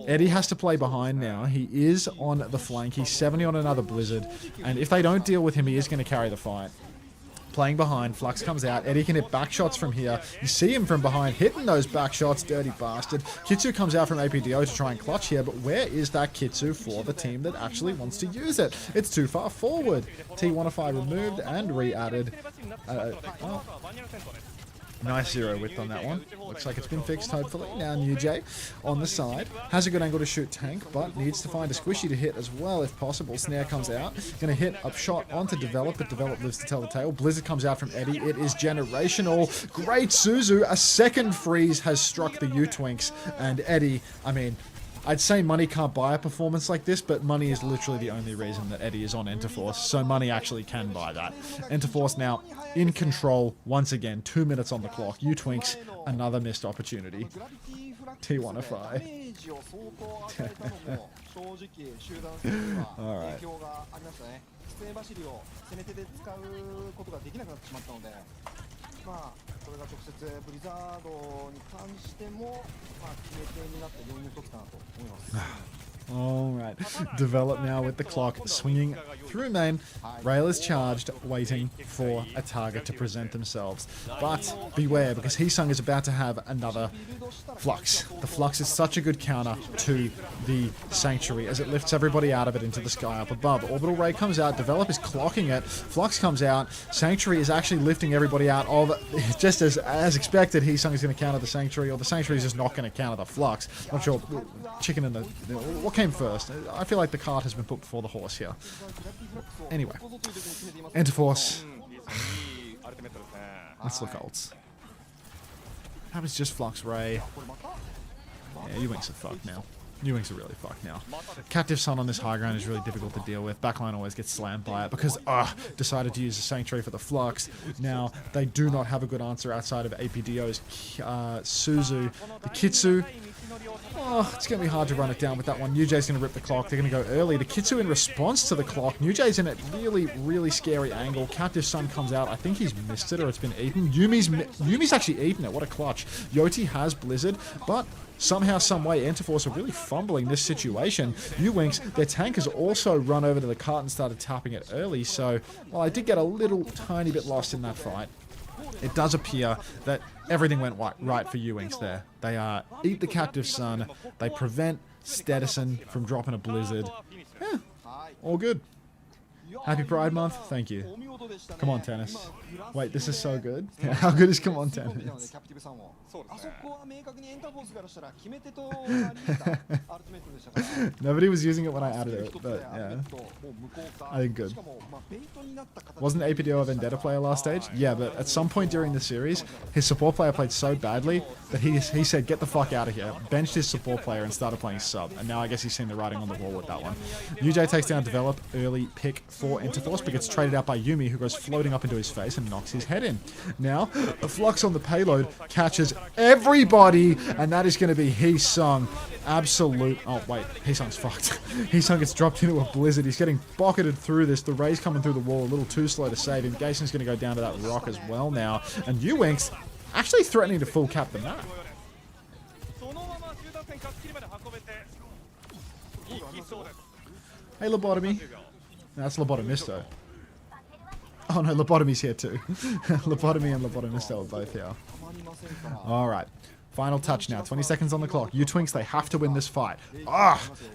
Eddie has to play behind now. He is on the flank. He's 70 on another Blizzard, and if they don't deal with him, he is going to carry the fight. Playing behind, Flux comes out. Eddie can hit back shots from here. You see him from behind hitting those back shots, dirty bastard. Kitsu comes out from APDO to try and clutch here, but where is that Kitsu for the team that actually wants to use it? It's too far forward. T1ify removed and re-added. Nice 0 width on that one. Looks like it's been fixed, hopefully. Now NewJ on the side. Has a good angle to shoot tank, but needs to find a squishy to hit as well if possible. Snare comes out. Going to hit up shot onto Develop, but Develop lives to tell the tale. Blizzard comes out from Eddie. It is generational. Great Suzu. A second freeze has struck the U-Twinks. And Eddie, I mean, I'd say money can't buy a performance like this, but money is literally the only reason that Eddie is on Enterforce, so money actually can buy that. Enterforce now in control once again, 2 minutes on the clock. U-Twinks, another missed opportunity. T1ify. Alright. Alright, Develop now with the clock swinging through main. Rail is charged, waiting for a target to present themselves. But beware, because Heesung is about to have another Flux. The Flux is such a good counter to the Sanctuary as it lifts everybody out of it into the sky up above. Orbital Ray comes out, Develop is clocking it, Flux comes out, Sanctuary is actually lifting everybody out of, just as expected, Heesung is going to counter the Sanctuary, or the Sanctuary is just not going to counter the Flux. Not sure, chicken and the... What came first? I feel like the cart has been put before the horse here. Anyway, Enterforce. Let's look ults. That was just Flux Ray. Yeah, UWINKS are fucked now. UWINKS are really fucked now. Captive Sun on this high ground is really difficult to deal with. Backline always gets slammed by it because, decided to use a Sanctuary for the Flux. Now, they do not have a good answer outside of APDO's Suzu. The Kitsu, it's going to be hard to run it down with that one. NewJ's going to rip the clock. They're going to go early. The Kitsu in response to the clock. NewJ's in a really, really scary angle. Captive Sun comes out. I think he's missed it or it's been eaten. Yumi's actually eaten it. What a clutch. Yoti has Blizzard, but somehow, someway, Enterforce are really fumbling this situation. UWINKS, their tank has also run over to the cart and started tapping it early, so while I did get a little tiny bit lost in that fight, it does appear that everything went right for UWINKS there. They eat the Captive Sun, they prevent Stedison from dropping a Blizzard. All good. Happy Pride Month, thank you. Come on, Tennis. Wait, this is so good. How good is Come on, Tennis? Nobody was using it when I added it, but yeah. I think good. Wasn't APDO a Vendetta player last stage? Yeah, but at some point during the series, his support player played so badly that he said, get the fuck out of here, benched his support player and started playing sub, and now I guess he's seen the writing on the wall with that one. UJ takes down Develop, early pick for Interforce, but gets traded out by Yumi, who goes floating up into his face and knocks his head in. Now, the Flux on the payload catches everybody, and that is going to be Heesung. Absolute. Oh, wait. Heesung's fucked. Heesung gets dropped into a Blizzard. He's getting bucketed through this. The Ray's coming through the wall a little too slow to save him. Gason's going to go down to that rock as well now. And UWINKS actually threatening to full cap the map. Hey, Lobotomy. That's Lobotomisto. Oh no, Lobotomy's here too. Lobotomy and Lobotomisto are both here. Alright. Final touch now. 20 seconds on the clock. UWINKS, they have to win this fight.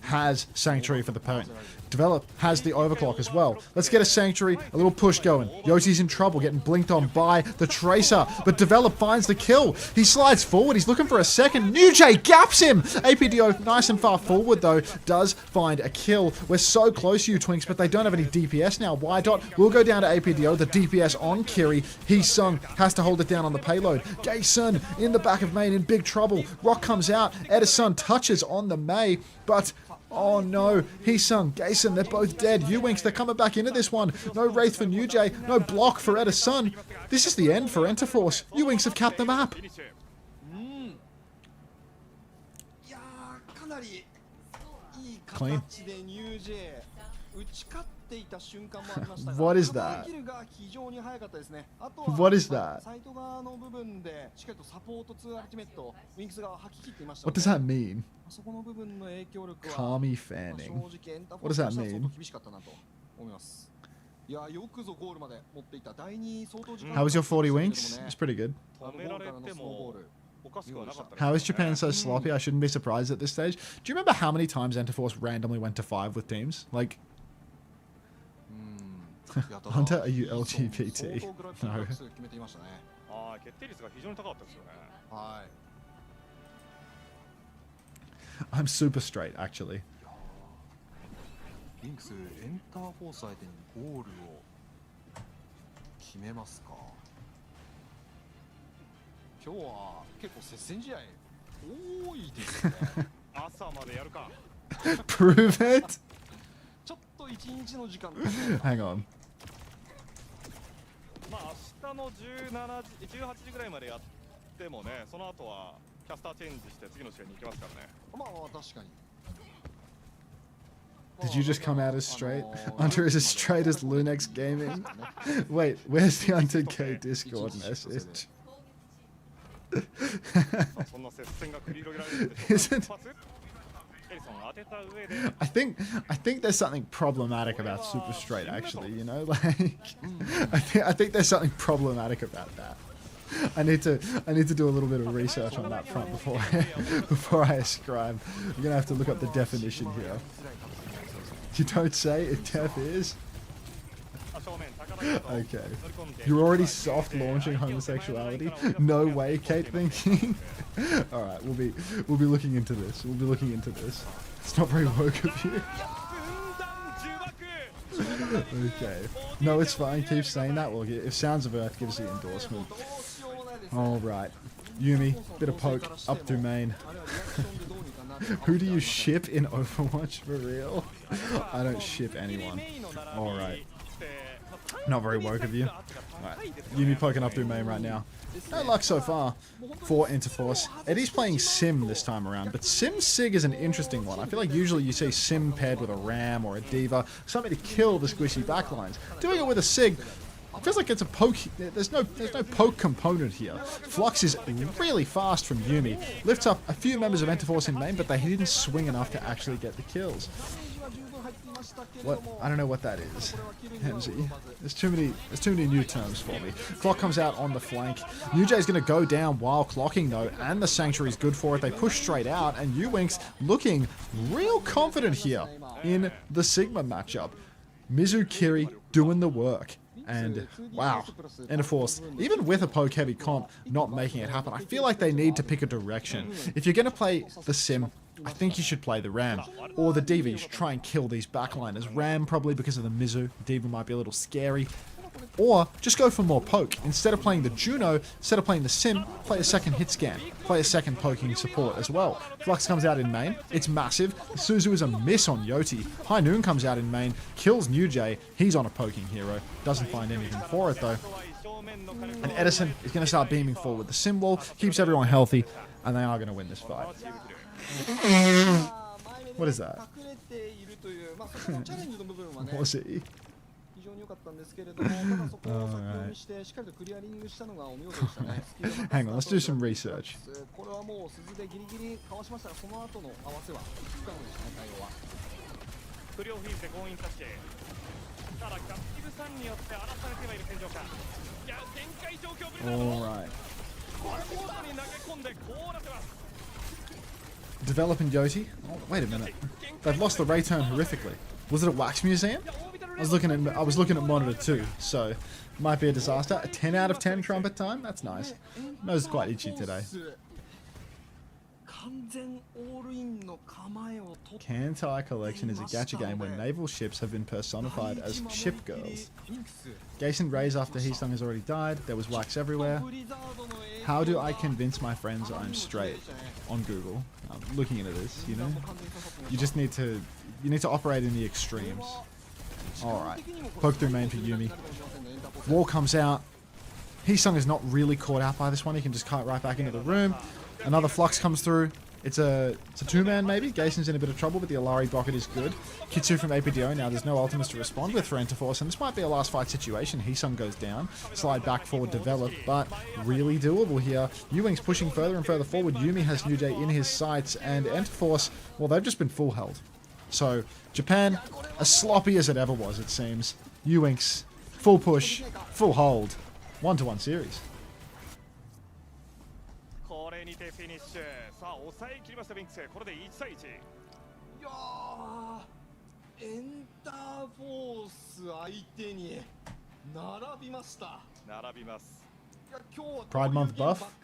Has Sanctuary for the point. Develop has the overclock as well. Let's get a Sanctuary, a little push going. Yoti's in trouble, getting blinked on by the Tracer, but Develop finds the kill. He slides forward, he's looking for a second. NewJ gaps him! APDO, nice and far forward though, does find a kill. We're so close, UWINKS, but they don't have any DPS now. Y-Dot will go down to APDO, the DPS on Kiri. Heesung has to hold it down on the payload. Gason in the back of main in big trouble. Rock comes out, Edison touches on the Mei, but oh no, Heesung, Gason, they're both dead. UWINKS, they're coming back into this one. No Wraith for NewJ, no block for Edison. This is the end for Enterforce. UWINKS have capped the map. Clean. What is that? What is that? What does that mean? Kami fanning. What does that mean? How was your 40 winks? It's pretty good. How is Japan so sloppy? I shouldn't be surprised at this stage. Do you remember how many times Enterforce randomly went to 5 with teams? Like, Hunter, are you LGBT? No. I'm super straight, actually. Prove it? Hang on. まあ明日の18時ぐらいまでやってもね、その後はキャスターチェンジして次の試合に行きますからね。まあ確かに。Did you just come out as straight? Unter is as straight as Lunex Gaming. Wait, where's the Unter K Discord message? Isn't? I think there's something problematic about super straight, actually. You know, like I think there's something problematic about that. I need to do a little bit of research on that front before I ascribe. I'm gonna have to look up the definition here. You don't say, it def is. Okay. You're already soft launching homosexuality? No way, Kate thinking. Alright, we'll be looking into this. We'll be looking into this. It's not very woke of you. Okay. No, it's fine. Keep saying that. Well, if Sounds of Earth gives the endorsement. Alright. Yumi, bit of poke, up through main. Who do you ship in Overwatch for real? I don't ship anyone. Alright. Not very woke of you. Alright. Yumi poking up through main right now. No luck so far for Interforce. Eddie's playing Sim this time around, but Sim Sig is an interesting one. I feel like usually you see Sim paired with a Ram or a Diva, something to kill the squishy backlines. Doing it with a Sig feels like it's a poke. There's no poke component here. Flux is really fast from Yumi. Lifts up a few members of Interforce in main, but they didn't swing enough to actually get the kills. What? I don't know what that is. Hemsy. There's too many new terms for me. Clock comes out on the flank. UJ's going to go down while clocking though, and the Sanctuary's good for it. They push straight out, and UWINKS looking real confident here in the Sigma matchup. Mizu Kiri doing the work. And wow, Interforce, even with a poke heavy comp, not making it happen. I feel like they need to pick a direction. If you're going to play the Sim, I think you should play the Ram. Or the Diva, you should try and kill these backliners. Ram probably because of the Mizu. Diva might be a little scary. Or just go for more poke. Instead of playing the Juno, instead of playing the Sim, play a second hit scan. Play a second poking support as well. Flux comes out in main. It's massive. Suzu is a miss on Yoti. High Noon comes out in main. Kills New Jay. He's on a poking hero. Doesn't find anything for it though. And Edison is going to start beaming forward. The Sim wall keeps everyone healthy. And they are going to win this fight. What is that? Was he? Hang on, let's do some research. Alright. Developing Yoti? Oh, wait a minute. They've lost the Ray turn horrifically. Was it a wax museum? I was looking at monitor too, so might be a disaster. A 10 out of 10 trumpet time? That's nice. Nose is quite itchy today. Kantai Collection is a gacha game where naval ships have been personified as ship girls. Gason rays after Heesung has already died. There was wax everywhere. How do I convince my friends I'm straight? On Google. I'm looking into this, you know? You just need to operate in the extremes. Alright. Poke through main for Yumi. Wall comes out. Heesung is not really caught out by this one. He can just kite right back into the room. Another Flux comes through. It's a two-man maybe. Gason's in a bit of trouble, but the Alari Rocket is good. Kitsu from APDO. Now there's no ultimates to respond with for Interforce, and this might be a last fight situation. Heesung goes down. Slide back forward, develop, but really doable here. UWINKS pushing further and further forward. Yumi has New Jay in his sights, and Interforce, well, they've just been full held. So, Japan, as sloppy as it ever was, it seems. UWINKS, full push, full hold. 1-1 series. Pride Month buff?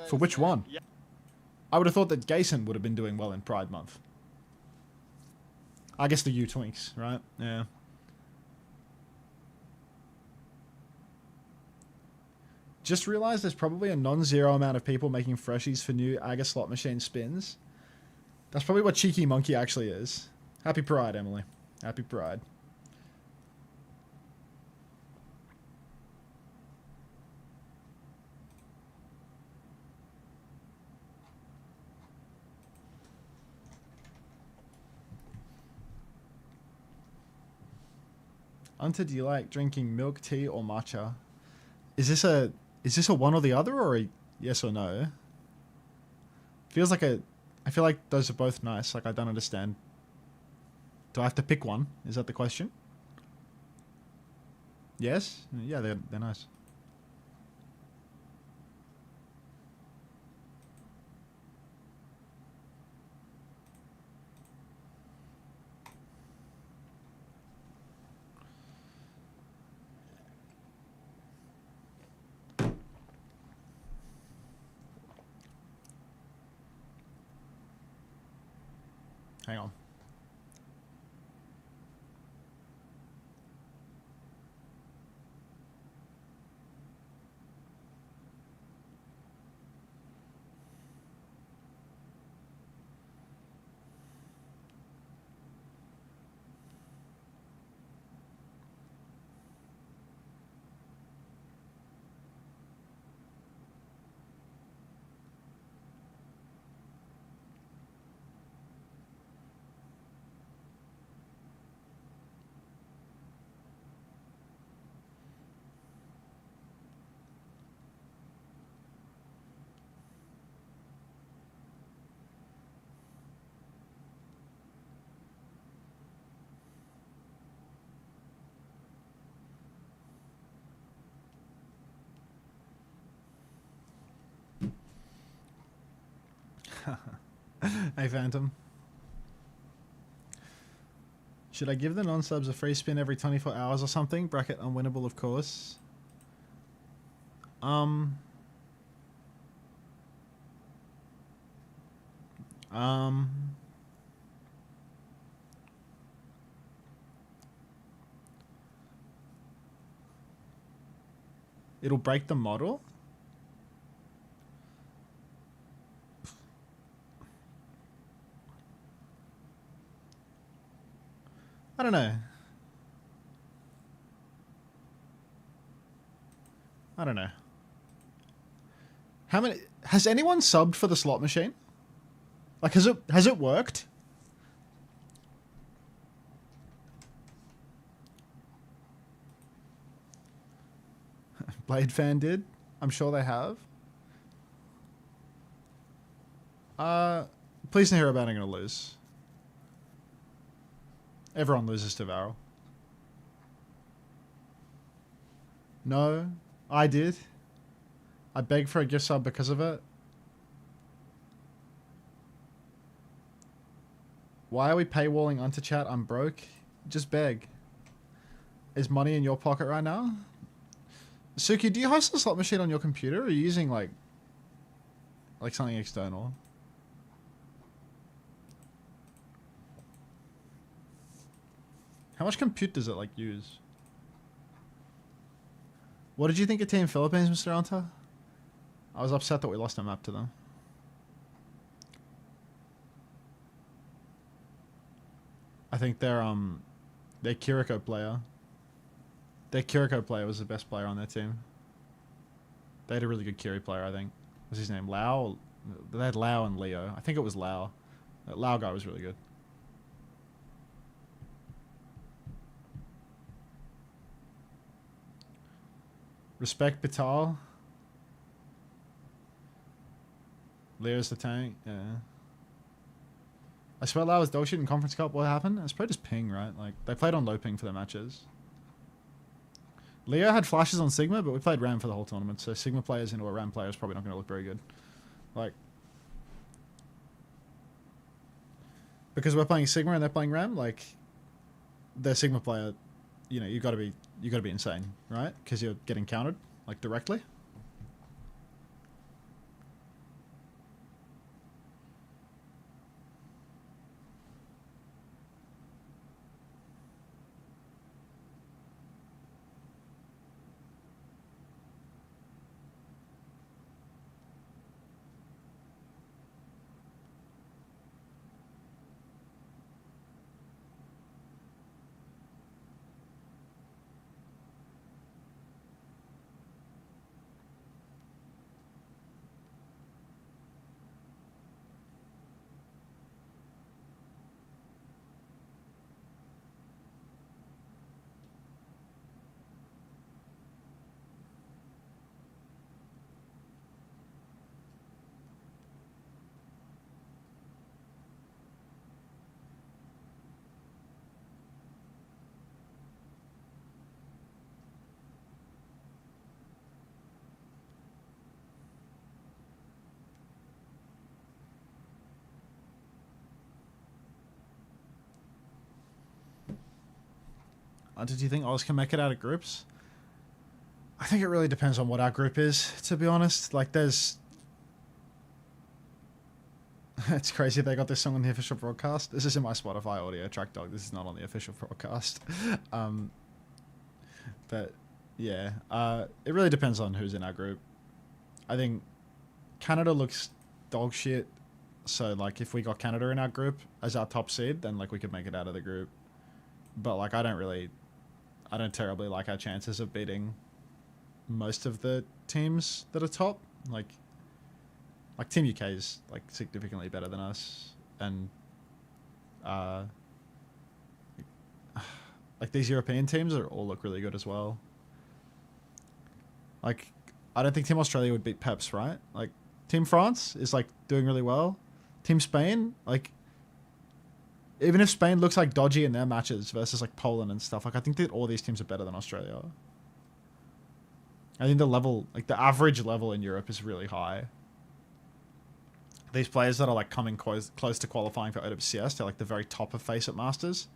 For which one? I would have thought that Gason would have been doing well in Pride Month. I guess the U-Twinks, right? Yeah. Just realized there's probably a non-zero amount of people making freshies for new Aga slot machine spins. That's probably what Cheeky Monkey actually is. Happy Pride, Emily. Happy Pride. Unter, do you like drinking milk, tea, or matcha? Is this a one or the other, or a yes or no? Feels like a... I feel like those are both nice. Like, I don't understand. Do I have to pick one? Is that the question? Yes? Yeah, they're nice. Hang on. Hey, Phantom. Should I give the non-subs a free spin every 24 hours or something? Bracket unwinnable, of course. It'll break the model? I don't know. I don't know. How many... Has anyone subbed for the slot machine? Like, has it worked? Blade fan did. I'm sure they have. Pleased to hear about I'm gonna lose. Everyone loses to VARREL. No, I did. I begged for a gift sub because of it. Why are we paywalling Unter chat? I'm broke. Just beg. Is money in your pocket right now? Suki, do you host the slot machine on your computer, or are you using like something external? How much compute does it like use? What did you think of Team Philippines, Mr. Unter? I was upset that we lost a map to them. I think their Kiriko player. Their Kiriko player was the best player on their team. They had a really good Kiri player, I think. What's his name? Lau? They had Lau and Leo. I think it was Lau. That Lau guy was really good. Respect Bital. Leo's the tank. Yeah. I swear Lau was dog shit in Conference Cup. What happened? It's probably just ping, right? Like, they played on low ping for their matches. Leo had flashes on Sigma, but we played Ram for the whole tournament, so Sigma players into a Ram player is probably not going to look very good. Like, because we're playing Sigma and they're playing Ram, like, their Sigma player, you know, you got to be insane, right? Because you're getting countered, like, directly. Did you think Oz can make it out of groups? I think it really depends on what our group is, to be honest. Like, there's... It's crazy they got this song on the official broadcast. This is in my Spotify audio track, dog. This is not on the official broadcast. But, yeah. It really depends on who's in our group. I think Canada looks dog shit. So, like, if we got Canada in our group as our top seed, then, like, we could make it out of the group. But, like, I don't terribly like our chances of beating most of the teams that are top. Like Team UK is like significantly better than us, and like these European teams all look really good as well. Like, I don't think Team Australia would beat Peps, right? Like, Team France is like doing really well. Team Spain, like, even if Spain looks like dodgy in their matches versus like Poland and stuff, like, I think that all these teams are better than Australia. I think the level, like the average level in Europe is really high. these players that are like coming close to qualifying for OWCS, they're like the very top of Face at Masters.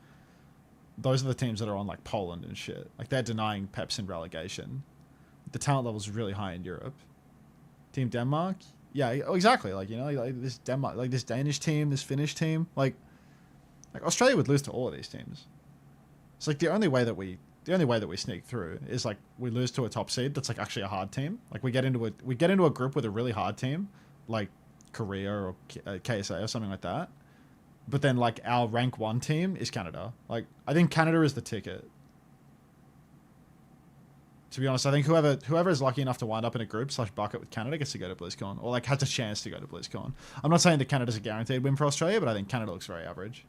Those are the teams that are on like Poland and shit. Like they're denying Peps in relegation. The talent level is really high in Europe. Team Denmark, yeah, exactly. Like, you know, like this Denmark, like this Danish team, this Finnish team, like Australia would lose to all of these teams. It's like the only way that we sneak through is like we lose to a top seed that's like actually a hard team. Like we get into a group with a really hard team, like Korea or KSA or something like that. But then like our rank 1 team is Canada. Like I think Canada is the ticket. To be honest, I think whoever is lucky enough to wind up in a group / bucket with Canada gets to go to BlizzCon, or like has a chance to go to BlizzCon. I'm not saying that Canada's a guaranteed win for Australia, but I think Canada looks very average.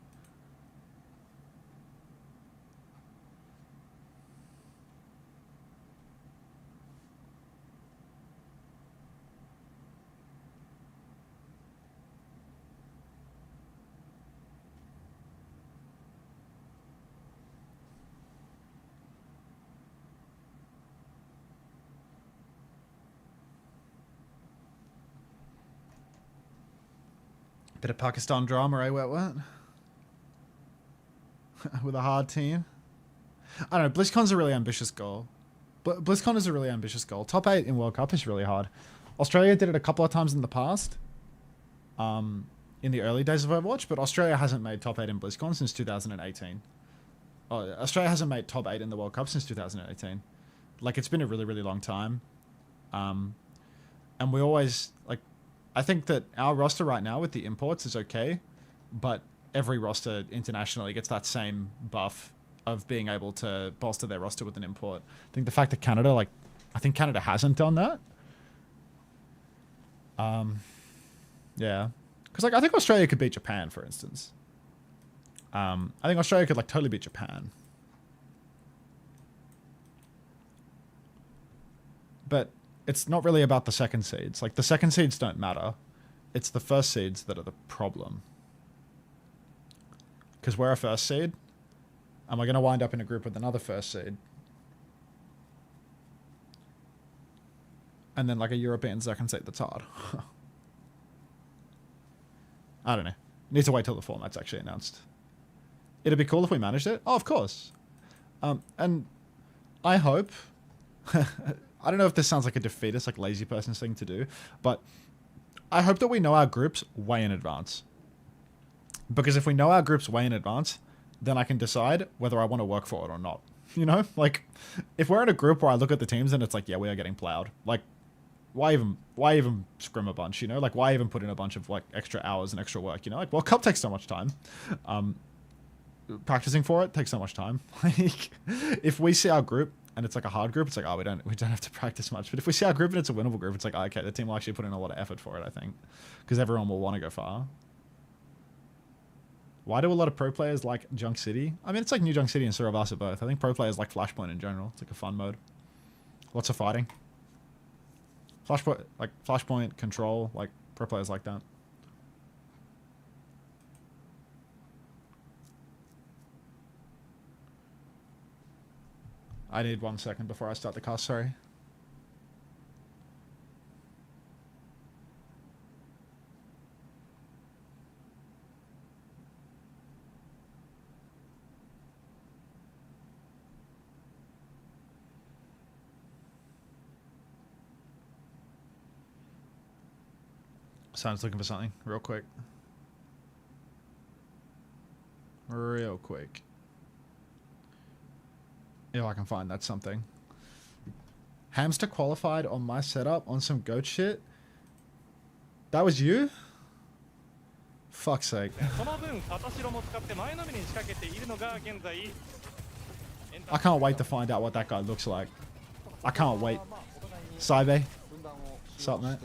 Bit of Pakistan drama, eh? What? With a hard team. I don't know. BlizzCon's a really ambitious goal. BlizzCon is a really ambitious goal. Top 8 in World Cup is really hard. Australia did it a couple of times in the past. In the early days of Overwatch, but Australia hasn't made top 8 in BlizzCon since 2018. Oh, Australia hasn't made top 8 in the World Cup since 2018. Like, it's been a really, really long time. And we always, like, I think that our roster right now with the imports is okay, but every roster internationally gets that same buff of being able to bolster their roster with an import. I think the fact that Canada, like, I think Canada hasn't done that. Yeah. Because, like, I think Australia could beat Japan, for instance. I think Australia could, like, totally beat Japan. But it's not really about the second seeds. Like, the second seeds don't matter. It's the first seeds that are the problem. Because we're a first seed, and we're going to wind up in a group with another first seed. And then, like, a European second seed that's hard. I don't know. Need to wait till the format's actually announced. It'd be cool if we managed it. Oh, of course. And I hope... I don't know if this sounds like a defeatist, like lazy person's thing to do, but I hope that we know our groups way in advance. Because if we know our groups way in advance, then I can decide whether I want to work for it or not. You know? Like, if we're in a group where I look at the teams and it's like, yeah, we are getting plowed. Like, why even scrim a bunch, you know? Like, why even put in a bunch of, like, extra hours and extra work, you know? Like, World Cup takes so much time. Practicing for it takes so much time. Like, if we see our group and it's like a hard group, it's like, oh, we don't have to practice much. But if we see our group and it's a winnable group, it's like, oh, okay, the team will actually put in a lot of effort for it, I think. Because everyone will want to go far. Why do a lot of pro players like Junk City? I mean, it's like New Junk City and Suravasa both. I think pro players like Flashpoint in general. It's like a fun mode. Lots of fighting. Flashpoint, Control, like pro players like that. I need 1 second before I start the cast, sorry. Sounds looking for something real quick. Real quick. If I can find that something. Hamster qualified on my setup on some goat shit. That was you? Fuck's sake. I can't wait to find out what that guy looks like. I can't wait. Saibe. What's up, mate?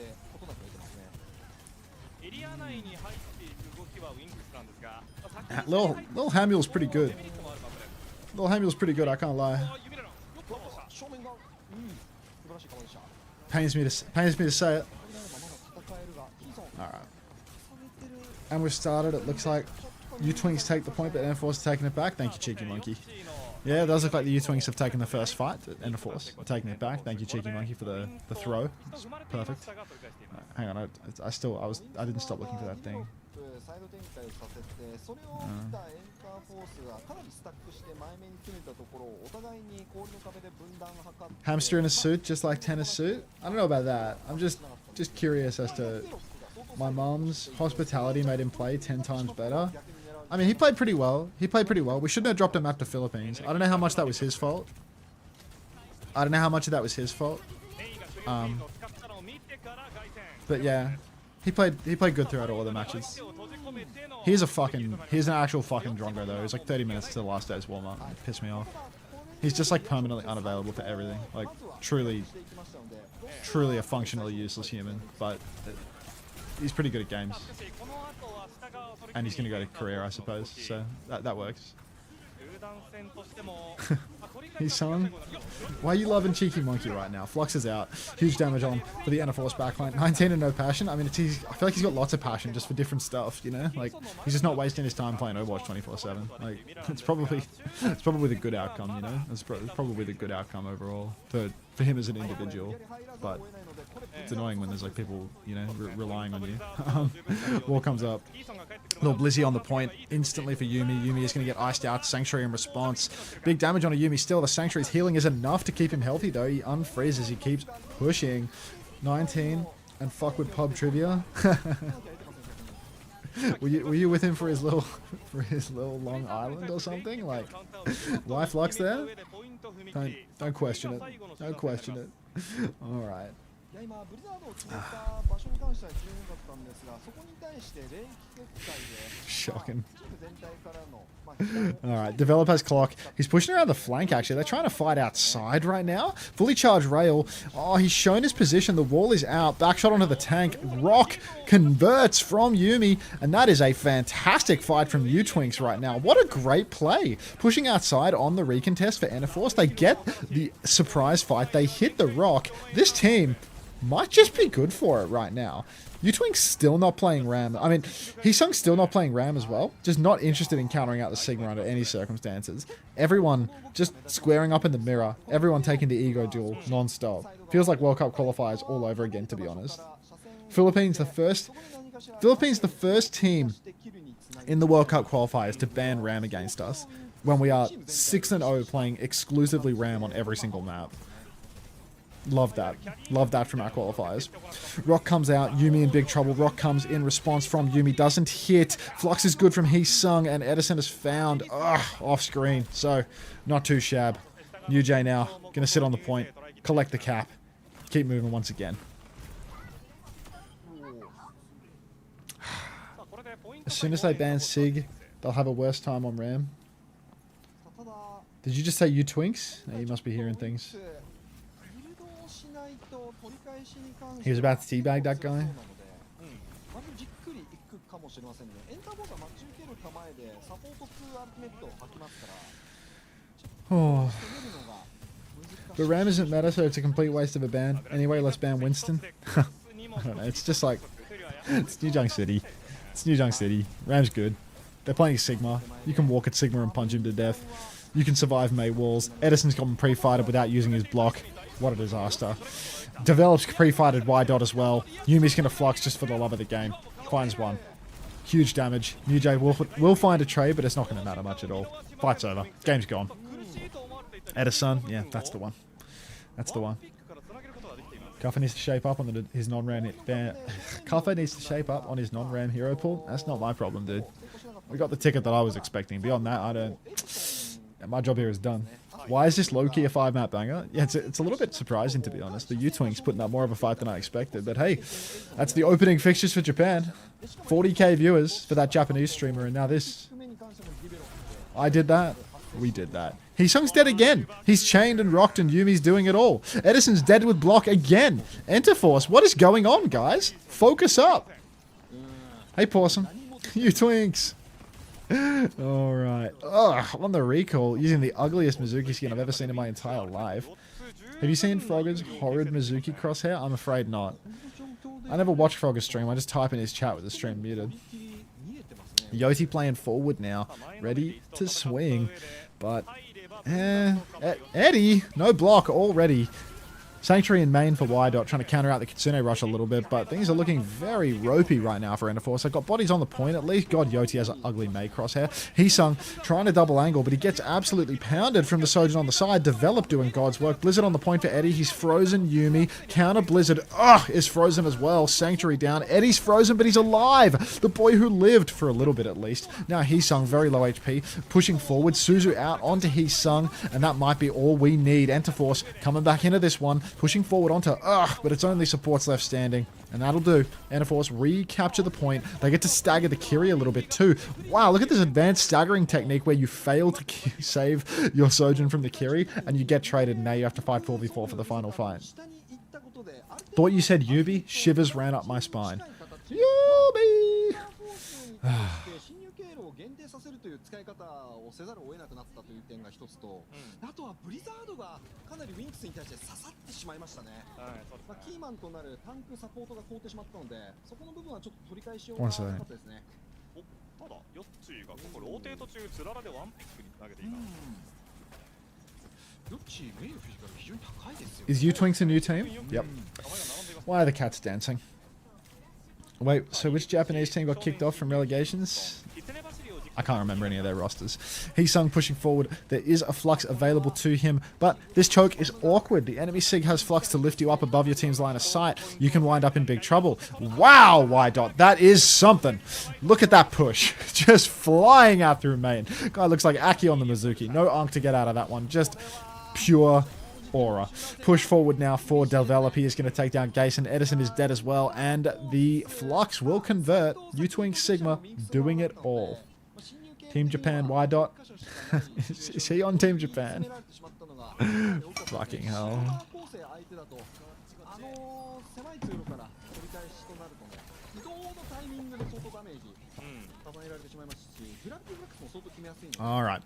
Little Hamul's pretty good. Little Hamul's pretty good, I can't lie. Pains me to say it. Alright. And we've started, it looks like UWINKS take the point, but Enforce is taking it back. Thank you, Cheeky Monkey. Yeah, it does look like the UWINKS have taken the first fight. Enforce taking it back. Thank you, Cheeky Monkey, for the throw. It's perfect. Hang on, I didn't stop looking for that thing. Hamster in a suit, just like tennis suit? I don't know about that. I'm just curious as to... My mum's hospitality made him play 10 times better. I mean, he played pretty well. We shouldn't have dropped a map to Philippines. I don't know how much that was his fault. But yeah, he played good throughout all of the matches. He's an actual fucking drongo though. He's like 30 minutes to the last day's warm-up. It pissed me off. He's just like permanently unavailable for everything. Like truly a functionally useless human, but he's pretty good at games. And he's gonna go to Korea, I suppose, so that works. He sung. Why are you loving Cheeky Monkey right now? Flux is out. Huge damage on for the Enforce backline. 19 and no passion. I mean, I feel like he's got lots of passion just for different stuff, you know? Like, he's just not wasting his time playing Overwatch 24/7. Like, it's probably the good outcome, you know? It's probably the good outcome overall for him as an individual. But it's annoying when there's like people, you know, relying on you. Wall comes up. Little Blizzy on the point instantly for Yuumi. Yuumi is going to get iced out. Sanctuary in response. Big damage on a Yuumi still. The Sanctuary's healing is enough to keep him healthy though. He unfreezes. He keeps pushing. 19 and fuck with pub trivia. were you with him for his little Long Island or something? Like, why Flux there? Don't question it. Don't question it. All right. Shocking. Alright, Developer's clock. He's pushing around the flank, actually. They're trying to fight outside right now. Fully charged rail. Oh, he's shown his position. The wall is out. Backshot onto the tank. Rock converts from Yuumi. And that is a fantastic fight from UWINKS right now. What a great play. Pushing outside on the recontest for Enforce. They get the surprise fight. They hit the rock. This team might just be good for it right now. UWINKS still not playing Ram. I mean, Heesung's still not playing Ram as well. Just not interested in countering out the Sigma under any circumstances. Everyone just squaring up in the mirror. Everyone taking the ego duel non-stop. Feels like World Cup qualifiers all over again, to be honest. Philippines the first team in the World Cup qualifiers to ban Ram against us when we are 6-0 playing exclusively Ram on every single map. Love that. Love that from our qualifiers. Rock comes out. Yuumi in big trouble. Rock comes in response from Yuumi. Doesn't hit. Flux is good from Heesung. And Edison is found off screen. So, not too shab. New J now. Gonna sit on the point. Collect the cap. Keep moving once again. As soon as they ban Sig, they'll have a worse time on Ram. Did you just say UWINKS? No, you must be hearing things. He was about to teabag that guy. Oh. The Ram isn't meta, so it's a complete waste of a ban. Anyway, let's ban Winston. I don't know, it's just like... It's New Junk City. It's New Junk City. Ram's good. They're playing Sigma. You can walk at Sigma and punch him to death. You can survive May walls. Edison's gotten pre-fighted without using his block. What a disaster. Develops pre-fighted Y dot as well. Yumi's going to Flux just for the love of the game. Finds one. Huge damage. New J will find a trade, but it's not going to matter much at all. Fight's over. Game's gone. Edison, yeah, that's the one. That's the one. Kuffa needs to shape up on his non-ram. Kuffa needs to shape up on his non-ram hero pool. That's not my problem, dude. We got the ticket that I was expecting. Beyond that, I don't... My job here is done. Why is this low-key a 5-map banger? Yeah, it's a little bit surprising, to be honest. The UWINKS putting up more of a fight than I expected. But hey, that's the opening fixtures for Japan. 40k viewers for that Japanese streamer, and now this. I did that. We did that. Heesung's dead again. He's chained and rocked, and Yumi's doing it all. Edison's dead with block again. Enter Force. What is going on, guys? Focus up. Hey, Pawson. UWINKS. Alright. Ugh, on the recall, using the ugliest Mizuki skin I've ever seen in my entire life. Have you seen Frogger's horrid Mizuki crosshair? I'm afraid not. I never watch Frogger's stream, I just type in his chat with the stream muted. Yoti playing forward now, ready to swing. But, Eddie, no block already. Sanctuary in main for Wydot, trying to counter out the Kitsune rush a little bit, but things are looking very ropey right now for Enterforce. They've got bodies on the point at least. God, Yoti has an ugly Mei crosshair. Heesung trying to double angle, but he gets absolutely pounded from the Sojin on the side. Develop doing God's work. Blizzard on the point for Eddie. He's frozen. Yumi. Counter Blizzard. Is frozen as well. Sanctuary down. Eddie's frozen, but he's alive. The boy who lived for a little bit at least. Now Heesung, very low HP, pushing forward. Suzu out onto Heesung, and that might be all we need. Enterforce coming back into this one. Pushing forward onto, but it's only supports left standing. And that'll do. Enterforce recapture the point. They get to stagger the Kiri a little bit too. Wow, look at this advanced staggering technique where you fail to save your Sojin from the Kiri and you get traded and now you have to fight 4v4 for the final fight. Thought you said Yubi? Shivers ran up my spine. Yubi! 限定させるという使い方をせざるを得なくなったという点が一つと、あとはブリザードがかなりウィンクスに対して刺さってしまいましたね。キーマンとなるタンクサポートが凍ってしまったので、そこの部分はちょっと取り返しようがなかったですね。ただヨッチーがここローテート中つららでワンピックに投げています。ヨッチーメインフィジカル非常に高いですよ。Is UWINKS a new team? Yep. Why are the cats dancing? Wait, so which Japanese team got kicked off from relegations? I can't remember any of their rosters. Heesung pushing forward. There is a flux available to him, but this choke is awkward. The enemy Sig has flux to lift you up above your team's line of sight. You can wind up in big trouble. Wow, Wydot, that is something. Look at that push. Just flying out through main. Guy looks like Aki on the Mizuki. No Ankh to get out of that one. Just pure aura. Push forward now for Develop. He is going to take down Gason. Edison is dead as well, and the flux will convert. UWINKS Sigma doing it all. Team Japan, Wydot. Is he on Team Japan? Fucking hell. Alright.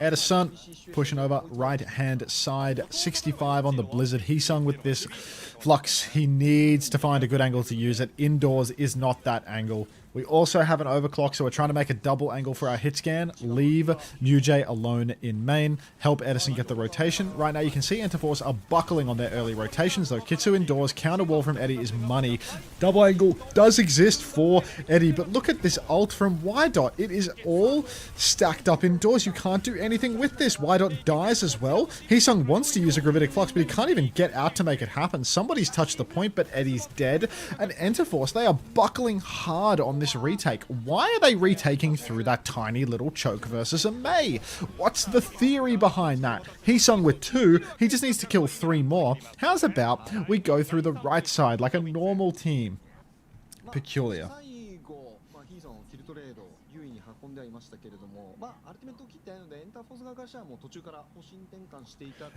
Edison pushing over right hand side. 65 on the Blizzard. Heesung with this flux. He needs to find a good angle to use it. Indoors is not that angle. We also have an overclock, so we're trying to make a double angle for our hit scan. Leave New Jay alone in main. Help Edison get the rotation. Right now you can see Enterforce are buckling on their early rotations, though. Kitsu indoors. Counter wall from Eddie is money. Double angle does exist for Eddie, but look at this ult from Wydot. It is all stacked up indoors. You can't do anything with this. Wydot dies as well. Heesung wants to use a Gravitic Flux, but he can't even get out to make it happen. Somebody's touched the point, but Eddie's dead. And Enterforce, they are buckling hard on this retake. Why are they retaking through that tiny little choke versus a Mei? What's the theory behind that? Heesung with 2, he just needs to kill 3 more. How's about we go through the right side like a normal team? Peculiar.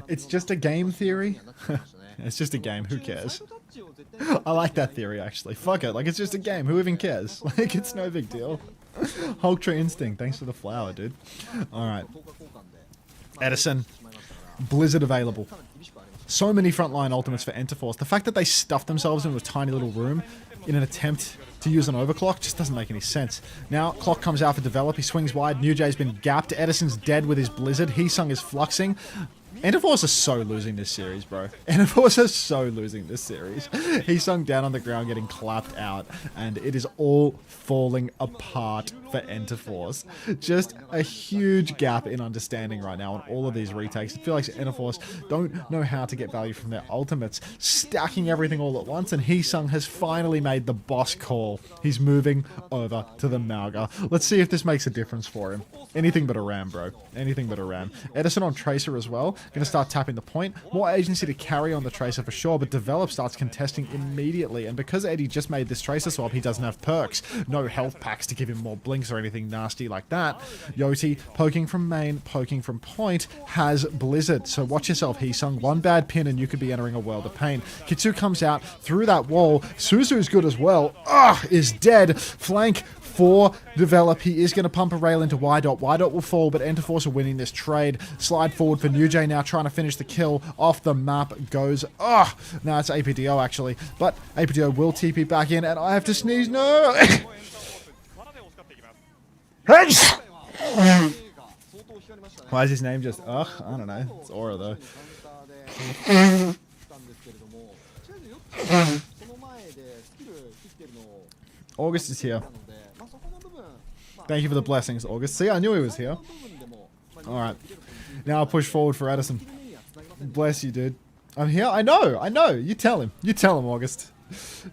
It's just a game theory. It's just a game. Who cares? I like that theory actually. Fuck it. Like it's just a game. Who even cares? Like it's no big deal. Hulk Tree Instinct. Thanks for the flower, dude. All right. Edison. Blizzard available. So many frontline ultimates for Enterforce. The fact that they stuffed themselves into a tiny little room in an attempt to use an overclock just doesn't make any sense. Now, clock comes out for Develop. He swings wide. New Jay's been gapped. Edison's dead with his Blizzard. Heesung is fluxing. Enterforce is so losing this series, bro. Enterforce is so losing this series. Heesung down on the ground getting clapped out, and it is all falling apart for Enterforce. Just a huge gap in understanding right now on all of these retakes. I feel like Enterforce don't know how to get value from their ultimates, stacking everything all at once, and Heesung has finally made the boss call. He's moving over to the Mauga. Let's see if this makes a difference for him. Anything but a ram, bro. Anything but a ram. Edison on Tracer as well. Going to start tapping the point. More agency to carry on the Tracer for sure, but Develop starts contesting immediately. And because Eddie just made this Tracer swap, he doesn't have perks. No health packs to give him more blinks or anything nasty like that. Yoti, poking from main, poking from point, has Blizzard. So watch yourself, Heesung. One bad pin and you could be entering a world of pain. Kitsu comes out through that wall. Suzu's good as well. Is dead. Flank for Develop. He is going to pump a rail into Wydot. Wydot will fall, but Enterforce are winning this trade. Slide forward for New Jay now trying to finish the kill. Off the map goes. Now it's APDO actually, but APDO will TP back in, and I have to sneeze. No! Why is his name just I don't know. It's Aura though. August is here. Thank you for the blessings, August. See, I knew he was here. Alright. Now I'll push forward for Addison. Bless you, dude. I'm here? I know. You tell him. You tell him, August.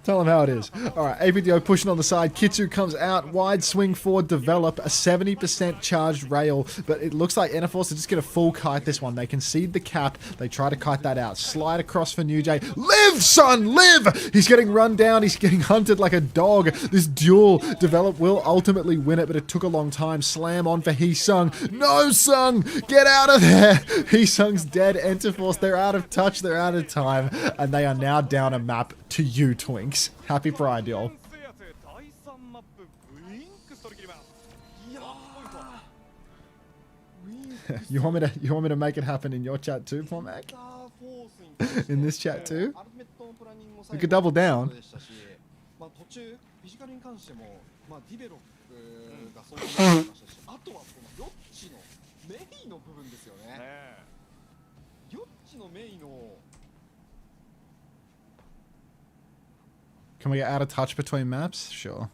Tell him how it is. Alright, APDO pushing on the side. Kitsu comes out. Wide swing forward, develop. A 70% charged rail. But it looks like Enforce are just going to full kite this one. They concede the cap. They try to kite that out. Slide across for New Jay. Live, son! Live! He's getting run down. He's getting hunted like a dog. This duel, develop will ultimately win it, but it took a long time. Slam on for Heesung. No, Sung! Get out of there! Heesung's dead. Enforce, they're out of touch. They're out of time. And they are now down a map to you, Twinks. Happy Pride, y'all. You want me to make it happen in your chat too, Pomac? In this chat too? We could double down. Can we get out of touch between maps? Sure.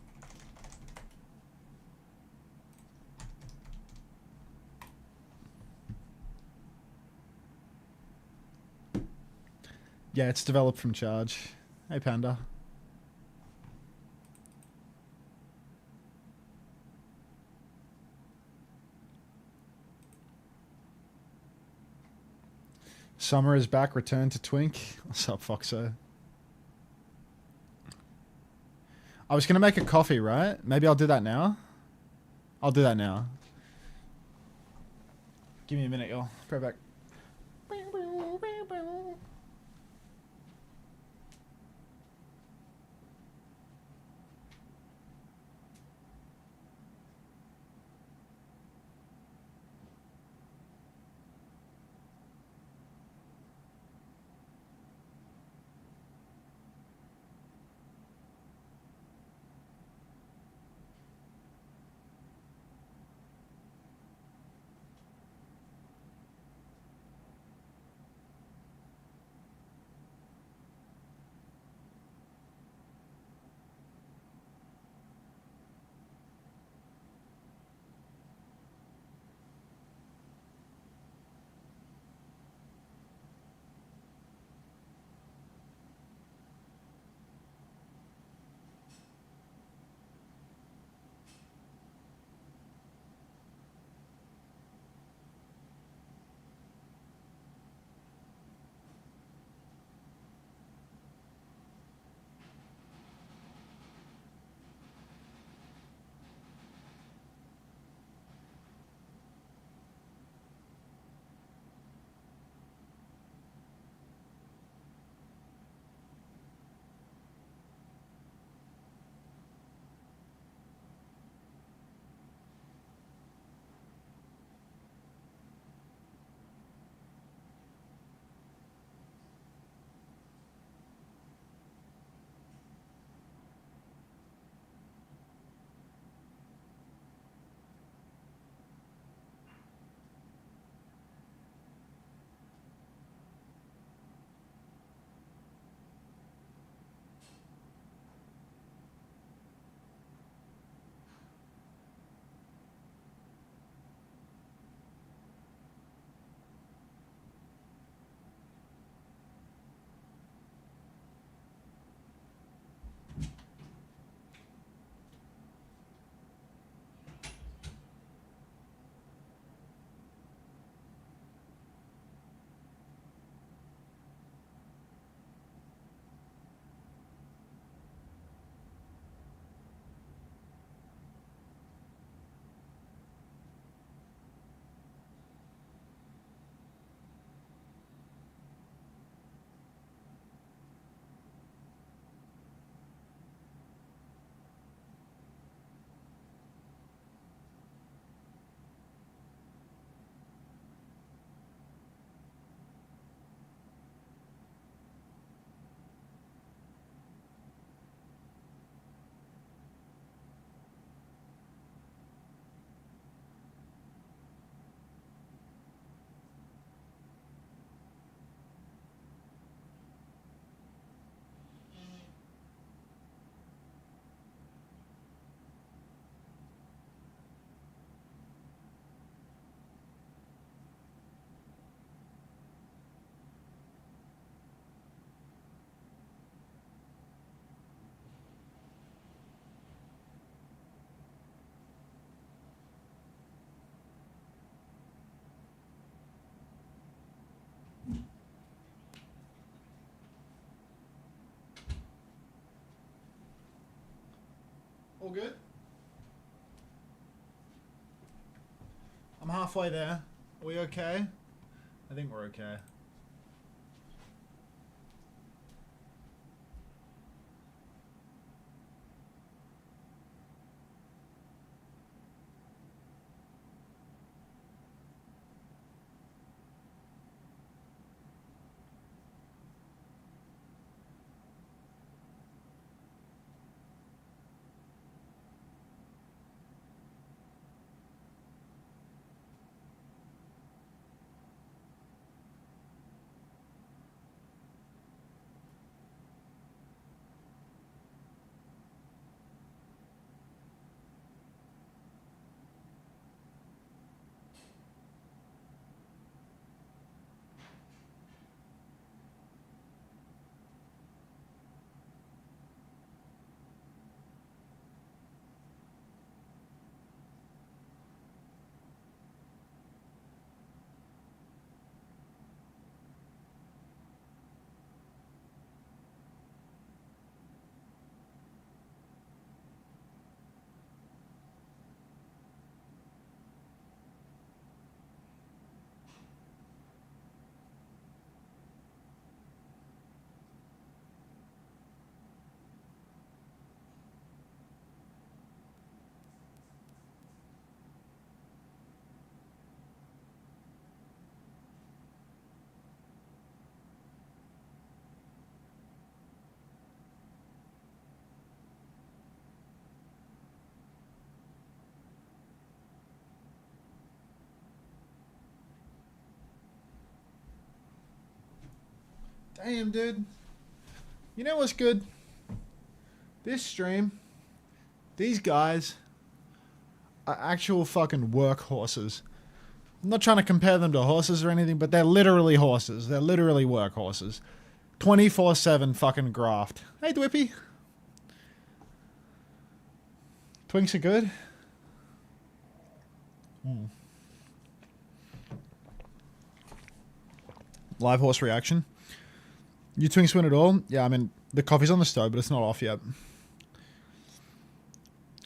Yeah, it's developed from charge. Hey, Panda. Summer is back. Return to Twink. What's up, Foxo? I was going to make a coffee, right? Maybe I'll do that now. I'll do that now. Give me a minute, y'all. Pray back. good? I'm halfway there. Are we okay? I think we're okay. Damn, dude. You know what's good? This stream, these guys are actual fucking workhorses. I'm not trying to compare them to horses or anything, but they're literally horses. They're literally workhorses. 24/7 fucking graft. Hey, Dwippy. Twinks are good. Live horse reaction. You Twinks win it all? Yeah, I mean, the coffee's on the stove, but it's not off yet.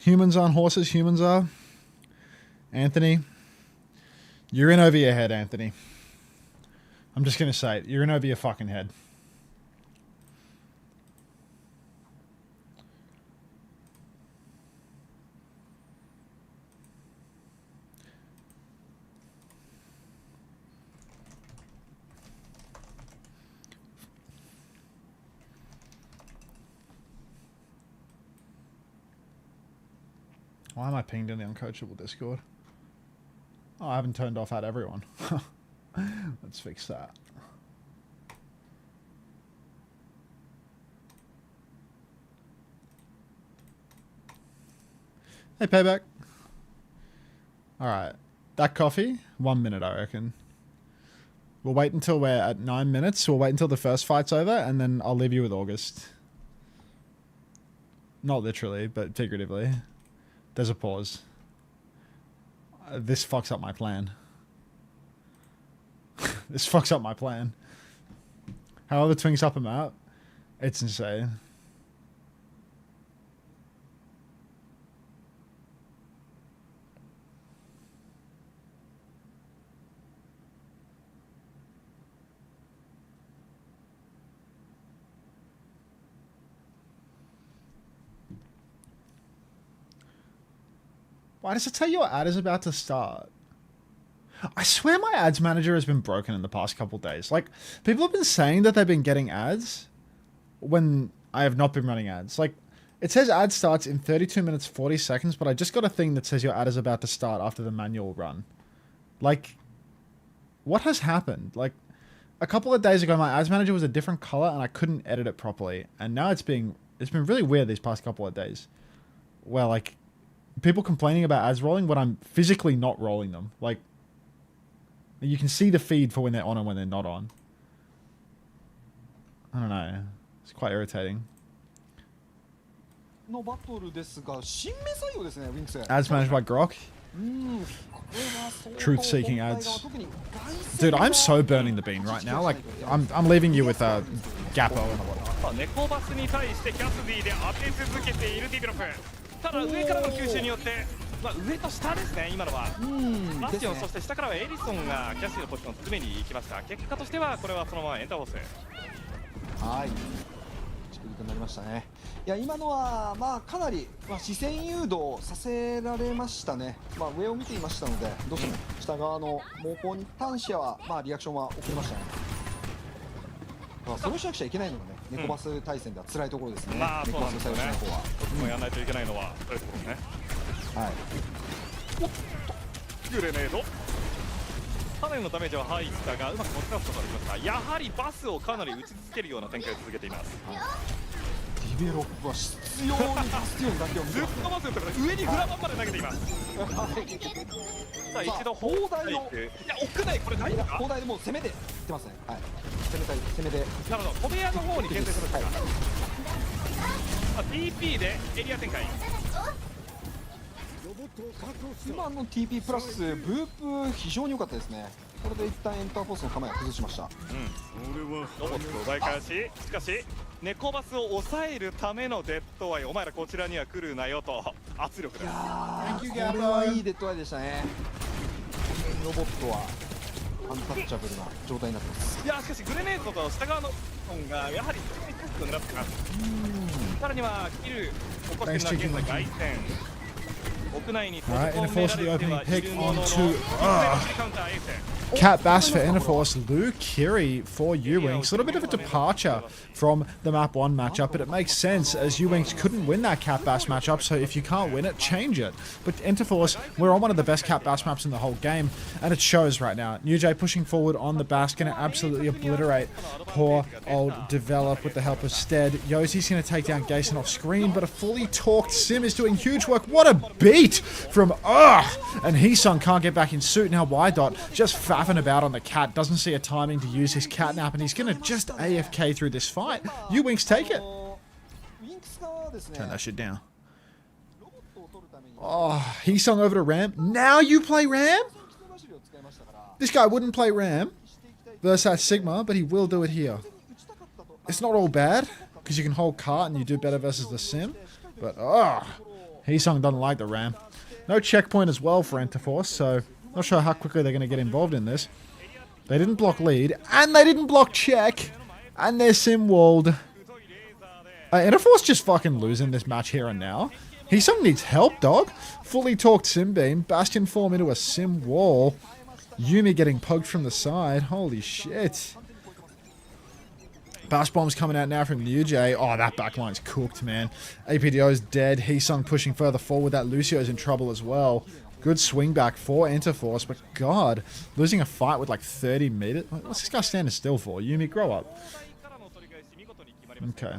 Humans aren't horses, humans are. Anthony, you're in over your head, Anthony. I'm just going to say it. You're in over your fucking head. Why am I pinged in the uncoachable Discord? Oh, I haven't turned off at everyone. Let's fix that. Hey, Payback. Alright. That coffee, 1 minute, I reckon. We'll wait until we're at 9 minutes. We'll wait until the first fight's over, and then I'll leave you with August. Not literally, but figuratively. There's a pause. This fucks up my plan. This fucks up my plan. How are the Twinks up and out? It's insane. Why does it tell your ad is about to start? I swear my ads manager has been broken in the past couple days. Like, people have been saying that they've been getting ads when I have not been running ads. Like, it says ad starts in 32 minutes 40 seconds, but I just got a thing that says your ad is about to start after the manual run. Like, what has happened? Like, a couple of days ago, my ads manager was a different color and I couldn't edit it properly. And now it's been really weird these past couple of days. Where, like, people complaining about ads rolling when I'm physically not rolling them. Like, you can see the feed for when they're on and when they're not on. I don't know. It's quite irritating. Ads managed by Grok. Truth-seeking ads. Dude, I'm so burning the bean right now. Like, I'm leaving you with Gappo and whatnot. ただ上からの吸収によって、上と下ですね、今のは。バスティオン、そして下からはエリソンがキャッシーのポジションを詰めに行きました。結果としてはこれはそのままエンターフォース。はい、チクリとなりましたね。いや、今のはかなり、視線誘導させられましたね。上を見ていましたので、どうしても下側の猛攻に関してはリアクションは送りましたね。それをしなくちゃいけないのがね、猫バス対戦では辛いところですね。そうなんですよね。もうやらないといけないのはそういうところですね。はい。おっと、グレネード。かなりのダメージは入ったが、うまく持ち出すことができました。やはりバスをかなり打ち続けるような展開を続けています。ディベロップは必要にバスティオンだけを見てます、ね。ずっとバス打ってます。上にフラマンまで投げています。さあ一度砲台を、いや屋内これ何だか。砲台でもう攻めでいってますね。はい。攻めで。なるほど。小部屋の方に牽制するんですか。TP でエリア展開。今の TP プラスブープ非常に良かったですね。これで一旦エンターフォースの構えを崩しました。ロボット奪い返し、しかし猫バスを抑えるためのデッドアイ、お前らこちらには来るなよと圧力です。これはいいデッドアイでしたね。ロボットはアンタッチャブルな状態になってます。いやしかしグレネードと下側の音がやはり高く狙ってます。さらにはキル起こしているのは現在外線。Alright, Interforce the opening pick onto Cat Bass for Interforce, Lou Kiri for UWINKS. A little bit of a departure from the map 1 matchup, but it makes sense as UWINKS couldn't win that Cat Bass matchup, so if you can't win it, change it. But Interforce, we're on one of the best Cat Bass maps in the whole game, and it shows right now. NewJ pushing forward on the Bass, going to absolutely obliterate poor old Develop with the help of Stead. Yozi's going to take down Gayson off screen, but a fully torqued Sim is doing huge work. What a beat from and Heesung can't get back in suit. Now Y-Dot just faffing about on the cat, doesn't see a timing to use his catnap, and he's gonna just AFK through this fight. UWINKS take it. Turn that shit down. Oh, Heesung over to Ram. Now you play Ram? This guy wouldn't play Ram versus that Sigma, but he will do it here. It's not all bad, because you can hold cart and you do better versus the Sim, but Heesung doesn't like the Ram. No checkpoint as well for Interforce, so not sure how quickly they're going to get involved in this. They didn't block lead, and they didn't block check, and they're Sim walled. Interforce just fucking losing this match here and now. Heesung needs help, dog. Fully torqued Sim beam, Bastion form into a Sim wall. Yumi getting poked from the side. Holy shit. Bash bombs coming out now from UJ. Oh, that backline's cooked, man. APDO's dead. Heesung pushing further forward. That Lucio's in trouble as well. Good swing back for Interforce, but God, losing a fight with like 30 meters. What's this guy standing still for? Yumi, grow up. Okay.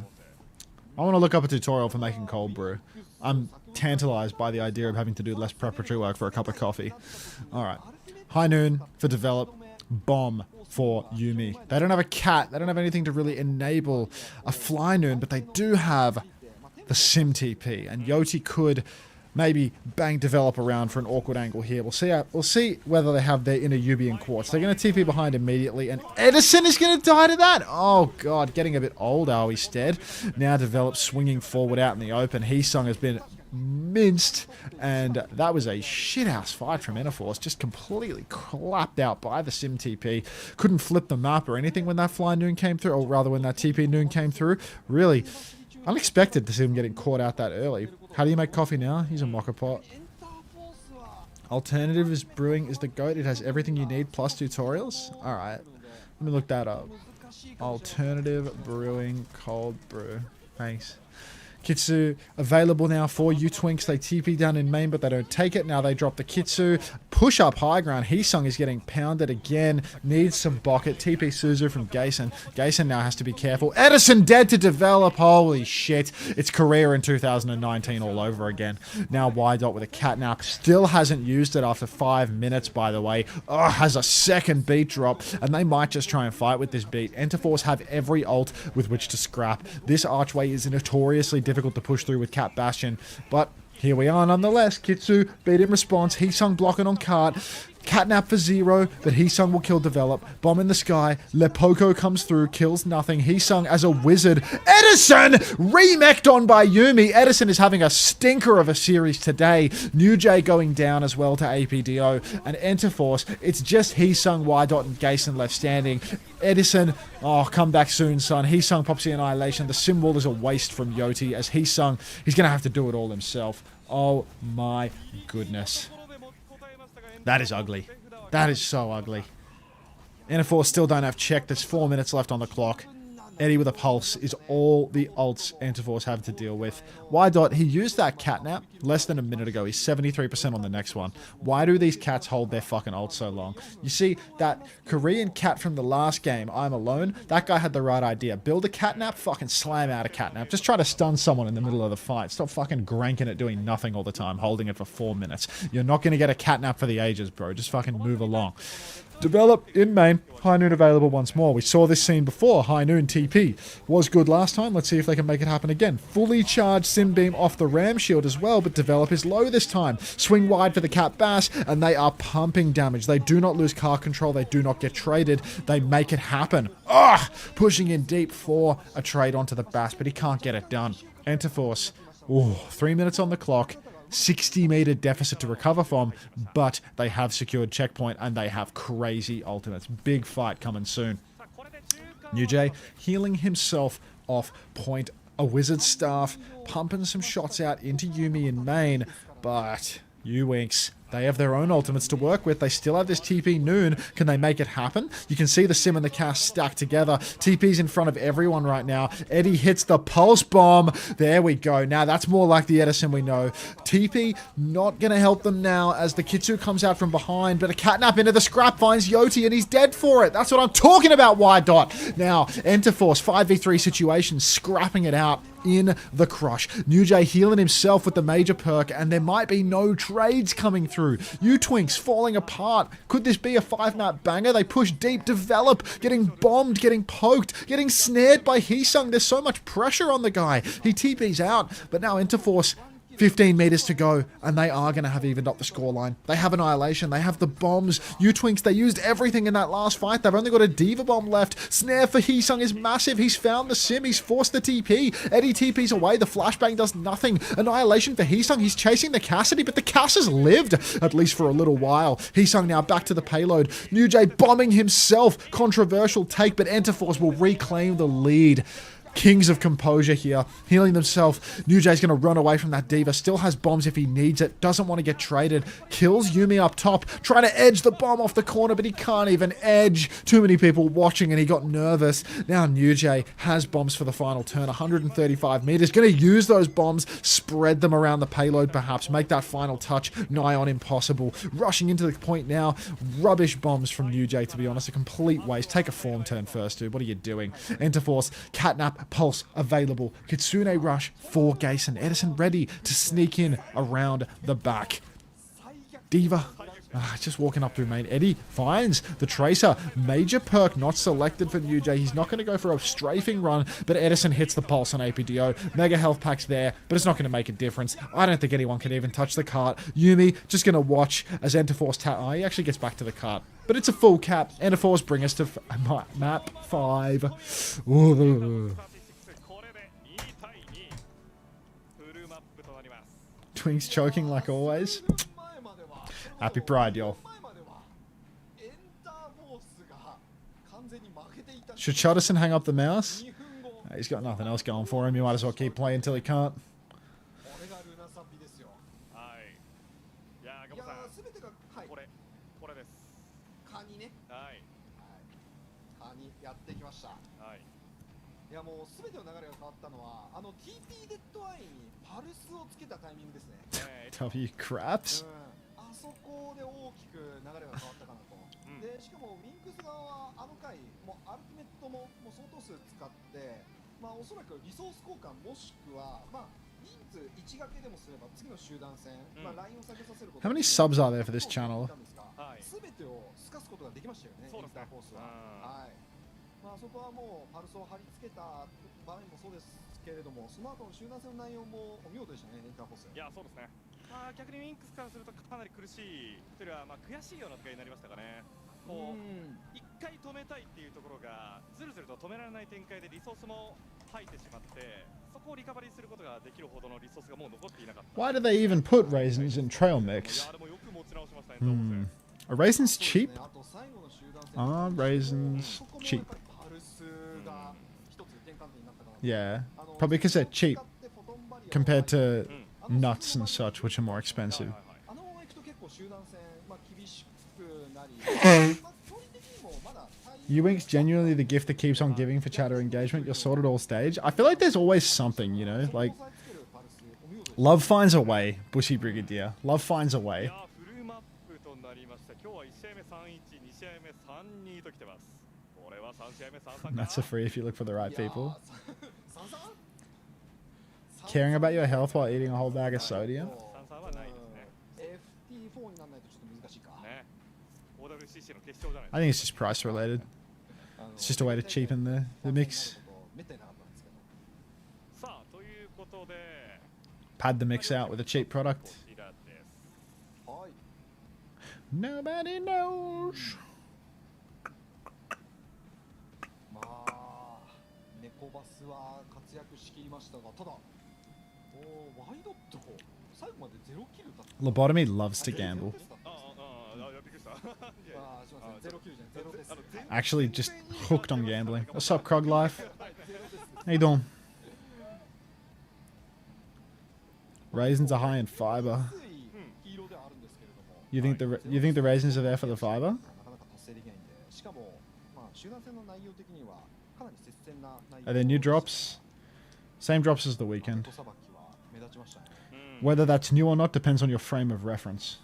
I want to look up a tutorial for making cold brew. I'm tantalized by the idea of having to do less preparatory work for a cup of coffee. Alright. High noon for Develop. Bomb for Yumi. They don't have a cat. They don't have anything to really enable a fly noon, but they do have the Sim TP. And Yoti could maybe bang Develop around for an awkward angle here. We'll see whether they have their inner Yubi and Quartz. They're going to TP behind immediately, and Edison is going to die to that. Oh, God. Getting a bit old, are we, Stead? Now Develop swinging forward out in the open. Heesung has been minced, and that was a shit-house fight from Interforce, just completely clapped out by the Sim TP. Couldn't flip the map or anything when that Fly Noon came through, or rather when that TP Noon came through. Really unexpected to see him getting caught out that early. How do you make coffee now? Use a mocha pot. Alternative is brewing is the GOAT. It has everything you need plus tutorials. Alright, let me look that up. Alternative brewing cold brew. Thanks. Kitsu available now for UWINKS. They TP down in main, but they don't take it. Now they drop the Kitsu. Push up high ground. Heesung is getting pounded again. Needs some bucket. TP Suzu from Gayson. Gayson now has to be careful. Edison dead to Develop. Holy shit. It's Korea in 2019 all over again. Now Y-Dot with a catnap. Still hasn't used it after 5 minutes, by the way. Has a second beat drop, and they might just try and fight with this beat. Interforce have every ult with which to scrap. This archway is notoriously difficult to push through with Cat Bastion, but here we are nonetheless. Kitsu beat in response. Heesung blocking on cart. Catnap for 0, but Heesung will kill Develop. Bomb in the sky. Lepoko comes through, kills nothing. Heesung as a wizard. Edison! Remeched on by Yumi. Edison is having a stinker of a series today. New Jay going down as well to APDO. And Enterforce, it's just Heesung, Y-Dot, and Gason left standing. Edison, oh, come back soon, son. Heesung pops the Annihilation. The symbol is a waste from Yoti as Heesung, he's going to have to do it all himself. Oh my goodness. That is ugly. That is so ugly. Enterforce still don't have check. There's 4 minutes left on the clock. Eddie with a pulse is all the ults Enterforce have to deal with. Y-Dot, he used that catnap less than a minute ago. He's 73% on the next one. Why do these cats hold their fucking ult so long? You see, that Korean cat from the last game, I'm Alone, that guy had the right idea. Build a catnap, fucking slam out a catnap. Just try to stun someone in the middle of the fight. Stop fucking granking it doing nothing all the time, holding it for 4 minutes. You're not going to get a catnap for the ages, bro. Just fucking move along. Develop in main. High Noon available once more. We saw this scene before. High Noon TP was good last time. Let's see if they can make it happen again. Fully charged Sim Beam off the Ram Shield as well, but Develop is low this time. Swing wide for the Cat Bass, and they are pumping damage. They do not lose car control. They do not get traded. They make it happen. Ugh! Pushing in deep for a trade onto the Bass, but he can't get it done. Enterforce. Ooh, 3 minutes on the clock. 60-meter deficit to recover from, but they have secured checkpoint and they have crazy ultimates. Big fight coming soon. New Jay healing himself off point. A wizard staff, pumping some shots out into Yumi in main, but UWINKS, they have their own ultimates to work with. They still have this TP Noon. Can they make it happen? You can see the Sim and the cast stacked together. TP's in front of everyone right now. Eddie hits the pulse bomb. There we go. Now that's more like the Edison we know. TP not going to help them now as the Kitsu comes out from behind, but a catnap into the scrap finds Yoti and he's dead for it. That's what I'm talking about, Y-Dot. Now, Enterforce, 5v3 situation, scrapping it out in the crush. New Jay healing himself with the major perk, and there might be no trades coming through. UWINKS falling apart. Could this be a 5-map banger? They push deep, Develop, getting bombed, getting poked, getting snared by Heesung. There's so much pressure on the guy. He TP's out, but now Enterforce, 15 meters to go, and they are going to have evened up the scoreline. They have Annihilation. They have the bombs. UWINKS, they used everything in that last fight. They've only got a Diva Bomb left. Snare for Heesung is massive. He's found the Sim. He's forced the TP. Eddie TP's away. The flashbang does nothing. Annihilation for Heesung. He's chasing the Cassidy, but the Cass has lived, at least for a little while. Heesung now back to the payload. New Jay bombing himself. Controversial take, but Enterforce will reclaim the lead. Kings of composure here, healing themselves. New Jay's going to run away from that Diva. Still has bombs if he needs it. Doesn't want to get traded. Kills Yumi up top. Trying to edge the bomb off the corner, but he can't even edge. Too many people watching and he got nervous. Now New Jay has bombs for the final turn. 135 meters. Going to use those bombs. Spread them around the payload perhaps. Make that final touch nigh on impossible. Rushing into the point now. Rubbish bombs from New Jay, to be honest. A complete waste. Take a form turn first, dude. What are you doing? Enterforce. Catnap. Pulse available. Kitsune rush for Gason. Edison ready to sneak in around the back. Diva. Just walking up through main. Eddie finds the Tracer. Major perk not selected for New Jay. He's not going to go for a strafing run, but Edison hits the pulse on APDO. Mega health packs there, but it's not going to make a difference. I don't think anyone can even touch the cart. Yumi just going to watch as Enterforce he actually gets back to the cart. But it's a full cap. Enterforce bring us to map 5. Ooh. Twinks choking like always. Happy Pride, y'all. Should Chudderson hang up the mouse? He's got nothing else going for him. You might as well keep playing until he can't. W craps? そこで大きく流れが変わったかなと。で、しかもウィンクス側はあの回もうアルティメットも相当数使って、まあおそらくリソース交換もしくはまあ人数1掛けでもすれば次の集団戦、まあラインを下げさせること。 How many subs are there for this channel? すべてを透かすことができましたよね。インターフォースは。はい。まあそこはもうパルスを貼り付けた場面もそうですけれども、その後の集団戦の内容もお見事でしたね。インターフォース。いやそうですね。まあ逆にウィンクスからするとかなり苦しいというよりはまあ悔しいような戦いになりましたかね。こう一回止めたいっていうところがずるずると止められない展開でリソースも入ってしまって、そこをリカバリーすることができるほどのリソースがもう残っていなかった。 Why do they even put raisins in trail mix? Are raisins cheap? Are raisins cheap? Yeah, probably because they're cheap compared to nuts and such, which are more expensive. UWINKS genuinely the gift that keeps on giving for chatter engagement. You're sorted all stage. I feel like there's always something, you know, like love finds a way. Bushy Brigadier, love finds a way. That's a free if you look for the right people. Caring about your health while eating a whole bag of sodium. I think it's just price related. It's just a way to cheapen the mix. Pad the mix out with a cheap product. Nobody knows. Lobotomy loves to gamble. Actually just hooked on gambling. What's up, Krog Life? How you doing? Raisins are high in fiber. You think the raisins are there for the fiber? Are there new drops? Same drops as the weekend. Whether that's new or not depends on your frame of reference.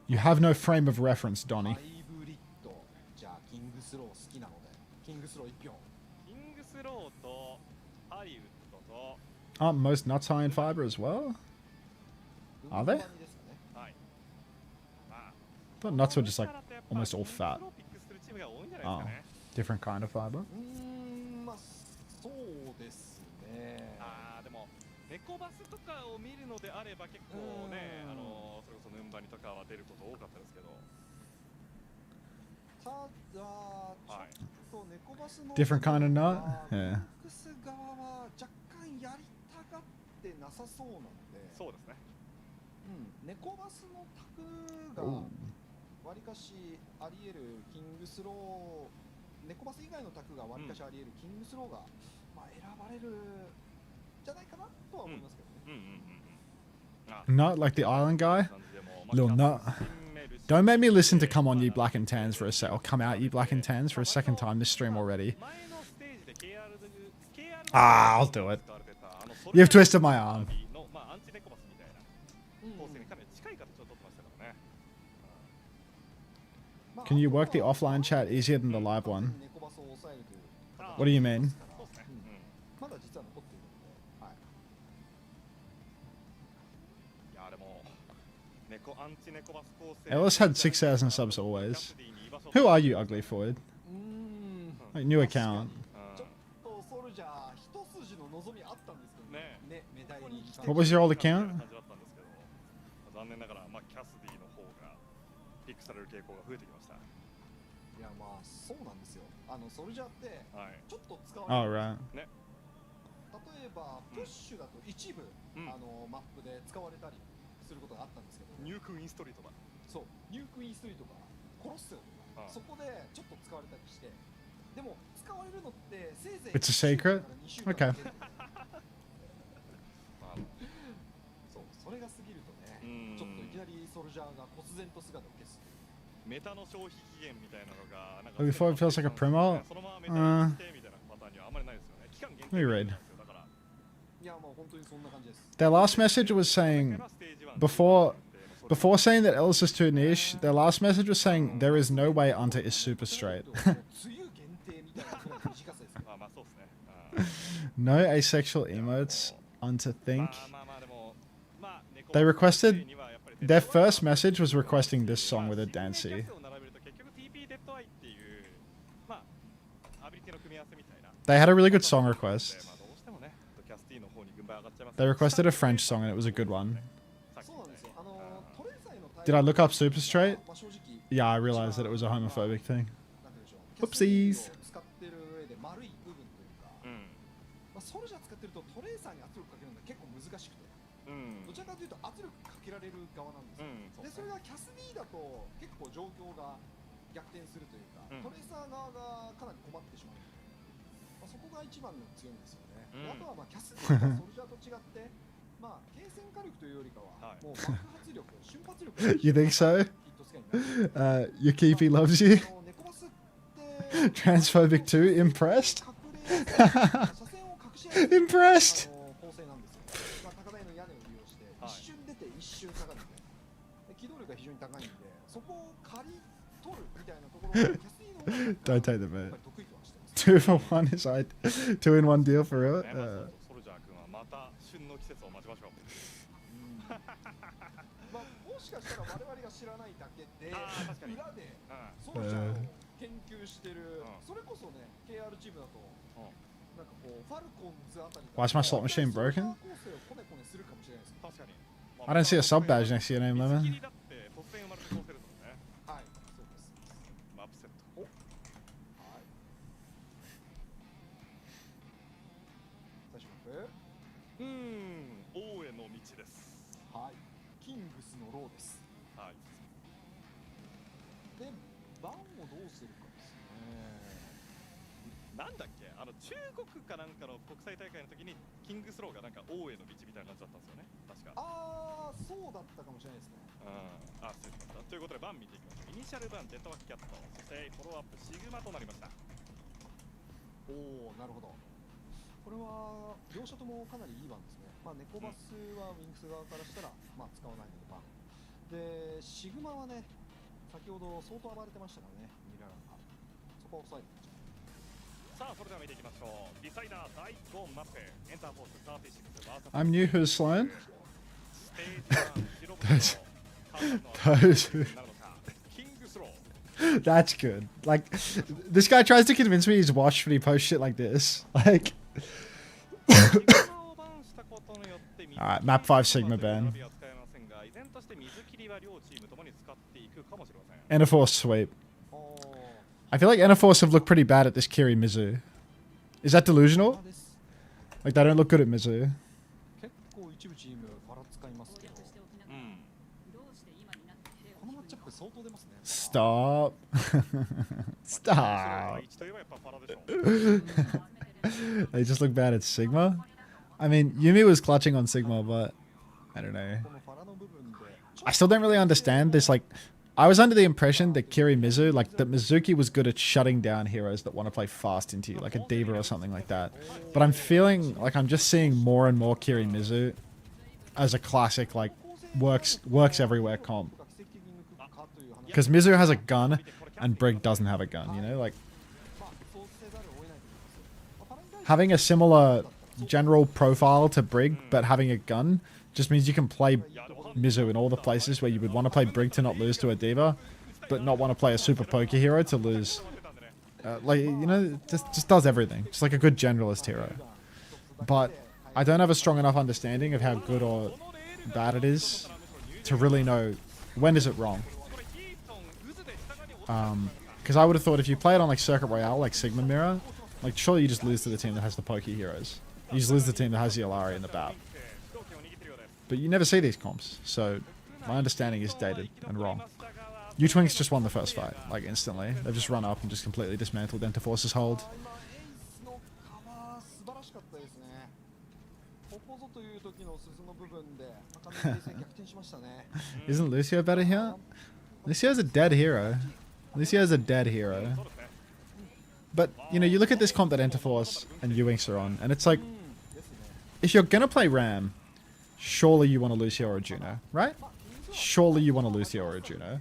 You have no frame of reference, Donnie. Aren't most nuts high in fiber as well? Are they? I thought nuts were just like almost all fat. Oh, different kind of fiber. ネコバスとかを見るのであれば結構ね、それこそヌンバニとかは出ること多かったですけど。ただ、ちょっとネコバスの Different kind of nut? Yeah. クス側は若干やりたがってなさそうなので。そうですね。ネコバスのタクがわりかしあり得るキングスロー、ネコバス以外のタクがわりかしあり得るキングスローがまあ選ばれる。Nut like the island guy? Little nut. Don't make me listen to Come On You Black and Tans for a sec, or Come Out You Black and Tans for a second time this stream already. Ah, I'll do it. You've twisted my arm. Can you work the offline chat easier than the live one? What do you mean? Ellis had 6,000 subs always. Who are you, ugly forward? Like, new account. What was your old account? Oh, right. 例えばプッシュだと一部マップで使われたりすることがあったんですけど、ニュークイーンストリートだ。そう、ニュークイーンストリートとかコロッセオとか、そこでちょっと使われたりして、でも使われるのってせいぜい It's a secret? Okay. そう、それが過ぎるとね、ちょっといきなりソルジャーが忽然と姿を消す。メタの消費期限みたいなのがなんか Before it feels like a promo? Let me read. Their last message was saying, before saying that Ellis is too niche, their last message was saying there is no way Unter is super straight. No asexual emotes, Unter think. They requested, their first message was requesting this song with a dancey. They had a really good song request. They requested a French song and it was a good one. Did I look up Super Straight? Yeah, I realized that it was a homophobic thing. Oopsies. ソルジャー使ってるとトレーサーに圧力かけるのが結構難しくて、どちらかというと圧力かけられる側なんですよ。でそれがキャス B だと結構状況が逆転するというか、トレーサー側がかなり困ってしまうので、そこが一番の強みですよね。あとはキャス B がソルジャーと違って、継戦火力というよりかはもう爆発力、瞬発力。You think so? Your keepy loves you. Transphobic too. Impressed? Impressed. 高性なんですよ。高台の屋根を利用して一瞬出て一瞬下がるんで、機動力が非常に高いんで、そこを刈り取るみたいなところをキャスティーの Don't take the bait. 2 for 1 is I 2 in 1 deal for real. ソルジャー君はまた旬の季節を待ちましょう。もしかしたら我々が知らないだけで、裏でソルジャーを研究してる、それこそね KR チームだと。Why is my slot machine broken? I don't see a sub badge next to your name, Lemon. What 中国かなんかの国際大会の時にキングスローがなんか王への道みたいな感じだったんですよね。確か。そうだったかもしれないですね。そうだった。ということでバン見ていきましょう。イニシャルバン、ジェットワークキャット、そしてフォローアップシグマとなりました。なるほど。これは両者ともかなりいいバンですね。ネコバスはウィンクス側からしたら使わないのでバン。でシグマはね、先ほど相当暴れてましたからね、ミラーが。そこを抑えて。さあそれでは見ていきましょう。ディサイダー第5マップ、エンターフォース36 I'm new who's slow. Those. That's good. Like, this guy tries to convince me he's washed when he posts shit like this. Like, alright, map 5 Sigma ban. Enforce sweep. I feel like Enforce have looked pretty bad at this Kiri Mizu. Is that delusional? Like, they don't look good at Mizu. Stop. Stop. They just look bad at Sigma? I mean, Yumi was clutching on Sigma, but I don't know. I still don't really understand this, like, I was under the impression that Kiri Mizu, like, that Mizuki was good at shutting down heroes that want to play fast into you, like a D.Va or something like that. But I'm feeling like I'm just seeing more and more Kiri Mizu as a classic, like, works everywhere comp. Because Mizu has a gun, and Brig doesn't have a gun, you know? Like, having a similar general profile to Brig, but having a gun, just means you can play Mizu in all the places where you would want to play Brig to not lose to a D.Va, but not want to play a super poker hero to lose. Like, you know, just does everything. Just like a good generalist hero. But I don't have a strong enough understanding of how good or bad it is to really know when is it wrong. Because I would have thought if you play it on like Circuit Royale, like Sigma Mirror, like surely you just lose to the team that has the pokey heroes. You just lose to the team that has the Alari and the BAP. But you never see these comps, so my understanding is dated and wrong. UWINKS just won the first fight, like instantly. They've just run up and just completely dismantled Interforce's hold. Isn't Lucio better here? Lucio's a dead hero. Lucio's a dead hero. But, you know, you look at this comp that Interforce and UWINKS are on, and it's like, if you're gonna play Ram, surely you want a Lucio or a Juno, right? Surely you want a Lucio or a Juno.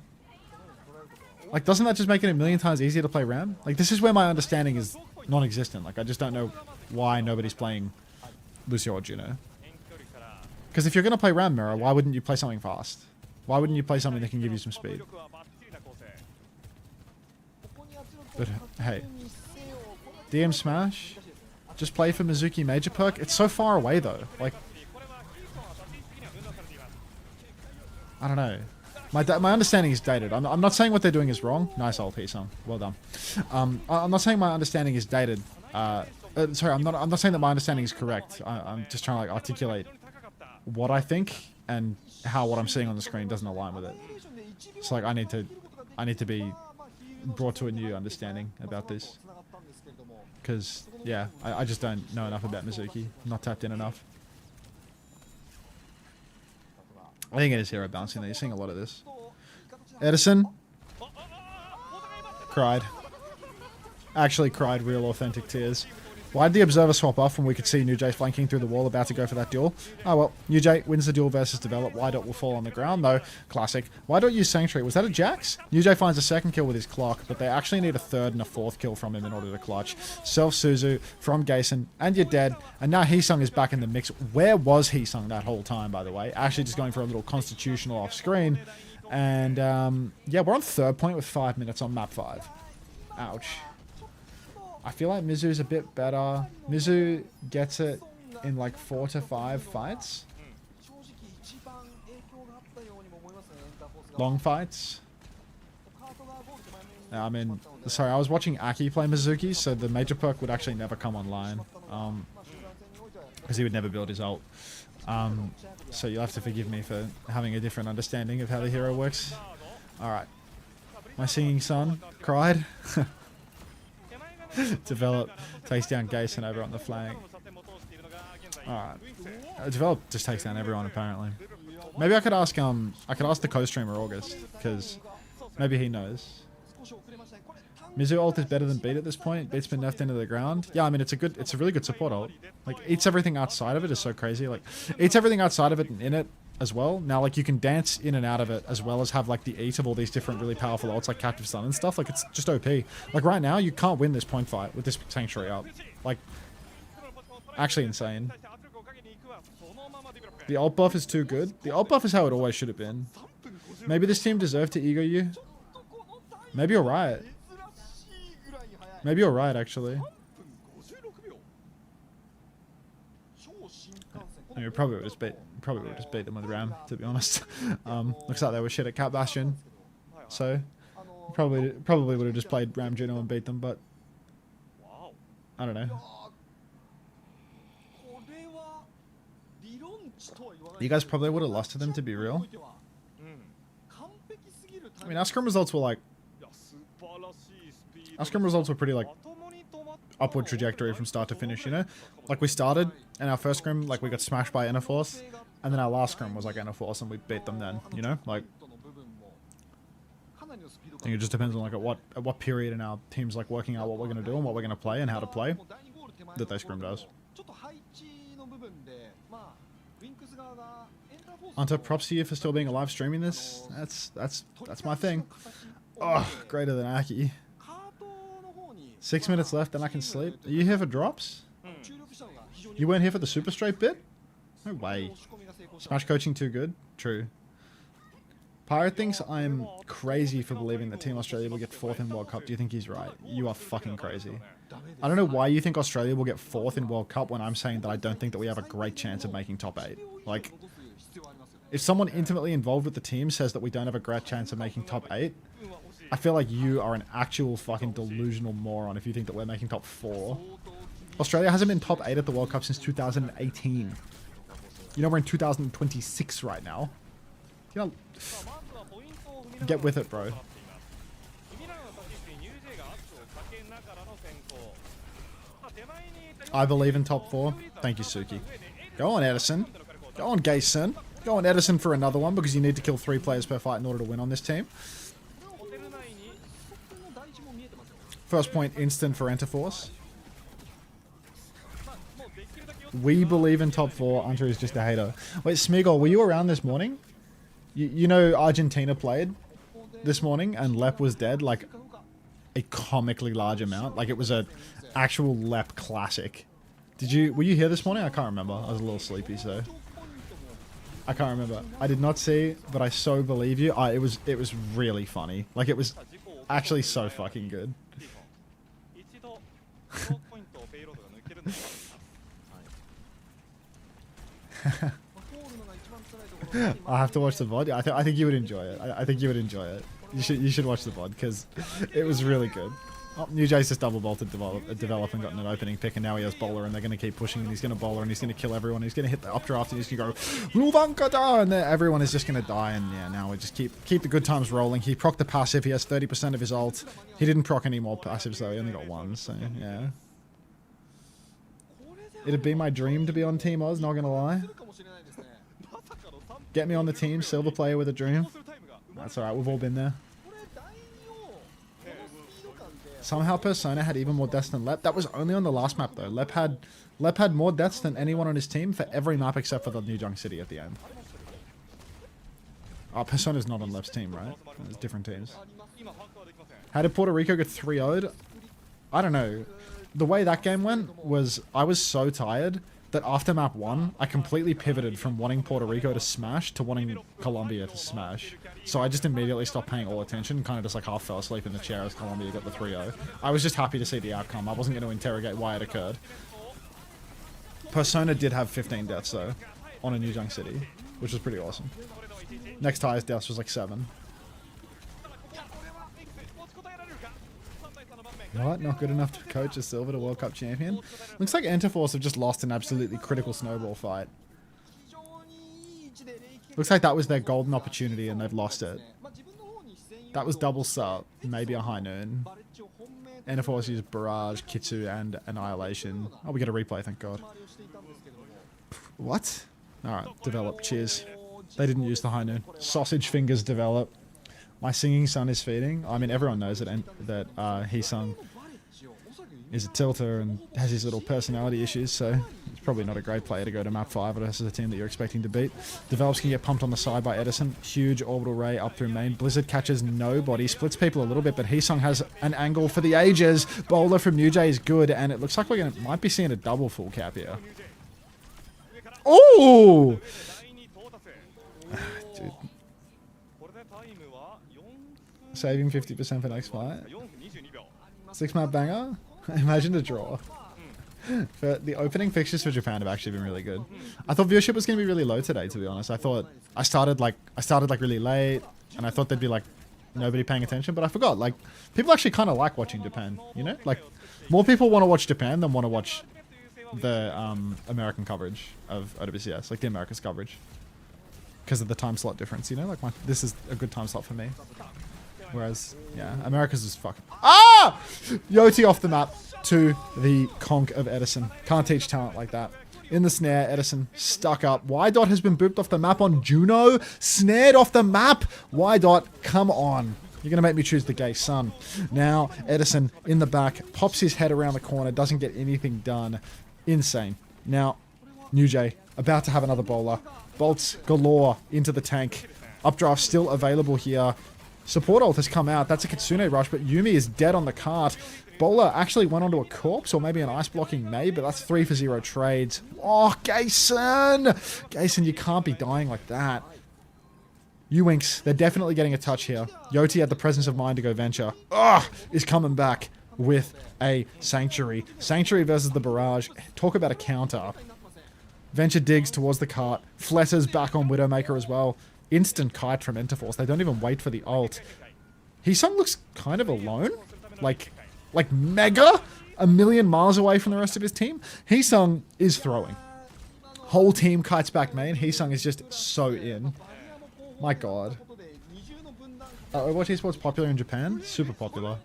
Like, doesn't that just make it a million times easier to play Ram? Like, this is where my understanding is non-existent. Like, I just don't know why nobody's playing Lucio or Juno. Because if you're gonna play Ram Mirror, why wouldn't you play something fast? Why wouldn't you play something that can give you some speed? But hey, DM Smash, just play for Mizuki Major Perk. It's so far away though. Like, I don't know. My understanding is dated. I'm not saying what they're doing is wrong. Nice old P-Song. Well done. I'm not saying my understanding is dated. Sorry, I'm not saying that my understanding is correct. I'm just trying to like articulate what I think and how what I'm seeing on the screen doesn't align with it. It's like I need to be brought to a new understanding about this. Because yeah, I just don't know enough about Mizuki. I'm not tapped in enough. I think it is hero balancing though. You're seeing a lot of this. Edison cried. Actually cried real authentic tears. Why did the observer swap off when we could see NewJ flanking through the wall about to go for that duel? Oh well, NewJ wins the duel versus develop. Wydot will fall on the ground though. Classic. Wydot use Sanctuary. Was that a Jax? NewJ finds a second kill with his clock, but they actually need a third and a fourth kill from him in order to clutch. Self Suzu from Gason, and you're dead. And now Heesung is back in the mix. Where was Heesung that whole time, by the way? Actually just going for a little constitutional off screen. And yeah, we're on third point with 5 minutes on map 5. Ouch. I feel like Mizu's a bit better. Mizu gets it in like 4 to 5 fights. Long fights. I mean, sorry, I was watching Aki play Mizuki, so the major perk would actually never come online. Because he would never build his ult. So you'll have to forgive me for having a different understanding of how the hero works. Alright. My singing son cried. Develop takes down Gason over on the flank. Alright. Develop just takes down everyone apparently. Maybe I could ask the co-streamer August, because maybe he knows. Mizu ult is better than Beat at this point. Beat's been nerfed into the ground. Yeah, I mean it's a really good support ult. Like eats everything outside of it is so crazy. Like eats everything outside of it and in it as well. Now like you can dance in and out of it as well as have like the eat of all these different really powerful ults like Captive Stun and stuff. Like it's just OP. Like right now you can't win this point fight with this Sanctuary up. Like actually insane. The ult buff is too good. The ult buff is how it always should have been. Maybe this team deserved to ego you. Maybe you're right. Maybe you're right, actually. I mean, probably would just beat them with Ram, to be honest. Looks like they were shit at Cat Bastion, so probably would have just played Ram Juno and beat them, but I don't know. You guys probably would have lost to them, to be real. I mean, our scrim results were like. Our scrim results were pretty like upward trajectory from start to finish, you know? Like we started and our first scrim, like we got smashed by Interforce, and then our last scrim was like Interforce and we beat them then, you know? Like I think it just depends on like at what period in our team's like working out what we're gonna do and what we're gonna play and how to play that they scrimmed us. Unter, props to you for still being alive streaming this. That's my thing. Oh, greater than Aki. 6 minutes left, then I can sleep. Are you here for drops? You weren't here for the super straight bit? No way. Smash coaching too good? True. Pirate thinks I'm crazy for believing that Team Australia will get 4th in World Cup. Do you think he's right? You are fucking crazy. I don't know why you think Australia will get 4th in World Cup when I'm saying that I don't think that we have a great chance of making top 8. Like, if someone intimately involved with the team says that we don't have a great chance of making top 8, I feel like you are an actual fucking delusional moron if you think that we're making top 4. Australia hasn't been top 8 at the World Cup since 2018. You know, we're in 2026 right now. You know, get with it, bro. I believe in top 4. Thank you, Suki. Go on, Edison. Go on, Gason. Go on, Edison, for another one, because you need to kill 3 players per fight in order to win on this team. First point instant for Interforce. We believe in top 4. Unter is just a hater. Wait, Smeagol, were you around this morning? You know Argentina played this morning and Lep was dead like a comically large amount. Like it was a actual Lep classic. Were you here this morning? I can't remember. I was a little sleepy, so I can't remember. I did not see, but I so believe you. It was really funny. Like it was actually so fucking good. I'll have to watch the VOD. I think you would enjoy it. I think you would enjoy it. You should watch the VOD because it was really good. Oh, New Jay's just double bolted develop and gotten an opening pick, and now he has bowler, and they're going to keep pushing, and he's going to bowler, and he's going to kill everyone. He's going to hit the updraft, and he's going to go Ruvankata, and everyone is just going to die. And yeah, now we just keep the good times rolling. He procced the passive. He has 30% of his ult. He didn't proc any more passives though. He only got one. So yeah, it'd be my dream to be on Team Oz. Not going to lie. Get me on the team, silver player with a dream. That's alright. We've all been there. Somehow Persona had even more deaths than Lep. That was only on the last map though. Lep had more deaths than anyone on his team for every map except for the New Junk City at the end. Oh, Persona's not on Lep's team, right? There's different teams. How did Puerto Rico get 3-0'd? I don't know. The way that game went was I was so tired that after map 1, I completely pivoted from wanting Puerto Rico to smash to wanting Colombia to smash. So I just immediately stopped paying all attention and kind of just like half fell asleep in the chair as Colombia got the 3-0. I was just happy to see the outcome. I wasn't going to interrogate why it occurred. Persona did have 15 deaths though, on a New Junk City, which was pretty awesome. Next highest deaths was like 7. What? Not good enough to coach a silver to World Cup champion? Looks like Enterforce have just lost an absolutely critical snowball fight. Looks like that was their golden opportunity and they've lost it. That was double sub, maybe a high noon. Enterforce used Barrage, Kitsu, and Annihilation. Oh, we get a replay, thank God. What? Alright, develop, cheers. They didn't use the high noon. Sausage fingers develop. My singing son is feeding. I mean, everyone knows that Heesung is a tilter and has his little personality issues, so he's probably not a great player to go to map 5 versus a team that you're expecting to beat. Develops can get pumped on the side by Edison. Huge orbital ray up through main. Blizzard catches nobody, splits people a little bit, but Heesung has an angle for the ages. Bowler from New Jay is good, and it looks like might be seeing a double full cap here. Oh! Dude. Saving 50% for next fight. 6-map banger? Imagine a draw. For the opening fixtures for Japan have actually been really good. I thought viewership was going to be really low today, to be honest. I thought I started like really late, and I thought there'd be like nobody paying attention, but I forgot. Like, people actually kind of like watching Japan, you know? Like, more people want to watch Japan than want to watch the American coverage of OWCS, like the America's coverage. Because of the time slot difference, you know? Like, this is a good time slot for me. Whereas, yeah, America's is fucking... Ah! Yoti off the map to the conch of Edison. Can't teach talent like that. In the snare, Edison stuck up. Y-Dot has been booped off the map on Juno. Snared off the map. Y-Dot, come on. You're going to make me choose the gay son. Now, Edison in the back, pops his head around the corner, doesn't get anything done. Insane. Now, New Jay, about to have another bowler. Bolts galore into the tank. Updraft still available here. Support ult has come out. That's a Kitsune rush, but Yumi is dead on the cart. Bowler actually went onto a corpse, or maybe an ice blocking May, but that's 3 for 0 trades. Oh, Gayson! Gayson, you can't be dying like that. UWINKS, they're definitely getting a touch here. Yoti had the presence of mind to go venture. Ugh! Is coming back with a Sanctuary. Sanctuary versus the Barrage. Talk about a counter. Venture digs towards the cart. Fletter's back on Widowmaker as well. Instant kite from Enterforce. They don't even wait for the ult. Heesung looks kind of alone. Like mega? A million miles away from the rest of his team. Heesung is throwing. Whole team kites back main. Heesung is just so in. My god. Overwatch esports popular in Japan? Super popular.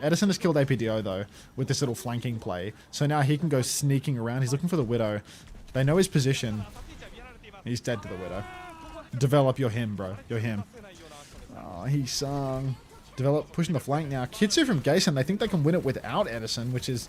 Edison has killed APDO though, with this little flanking play. So now he can go sneaking around. He's looking for the Widow. They know his position. He's dead to the Widow. Develop, you're him, bro. You're him. Oh, Heesung. Develop, pushing the flank now. Kitsu from Gayson, they think they can win it without Edison, which is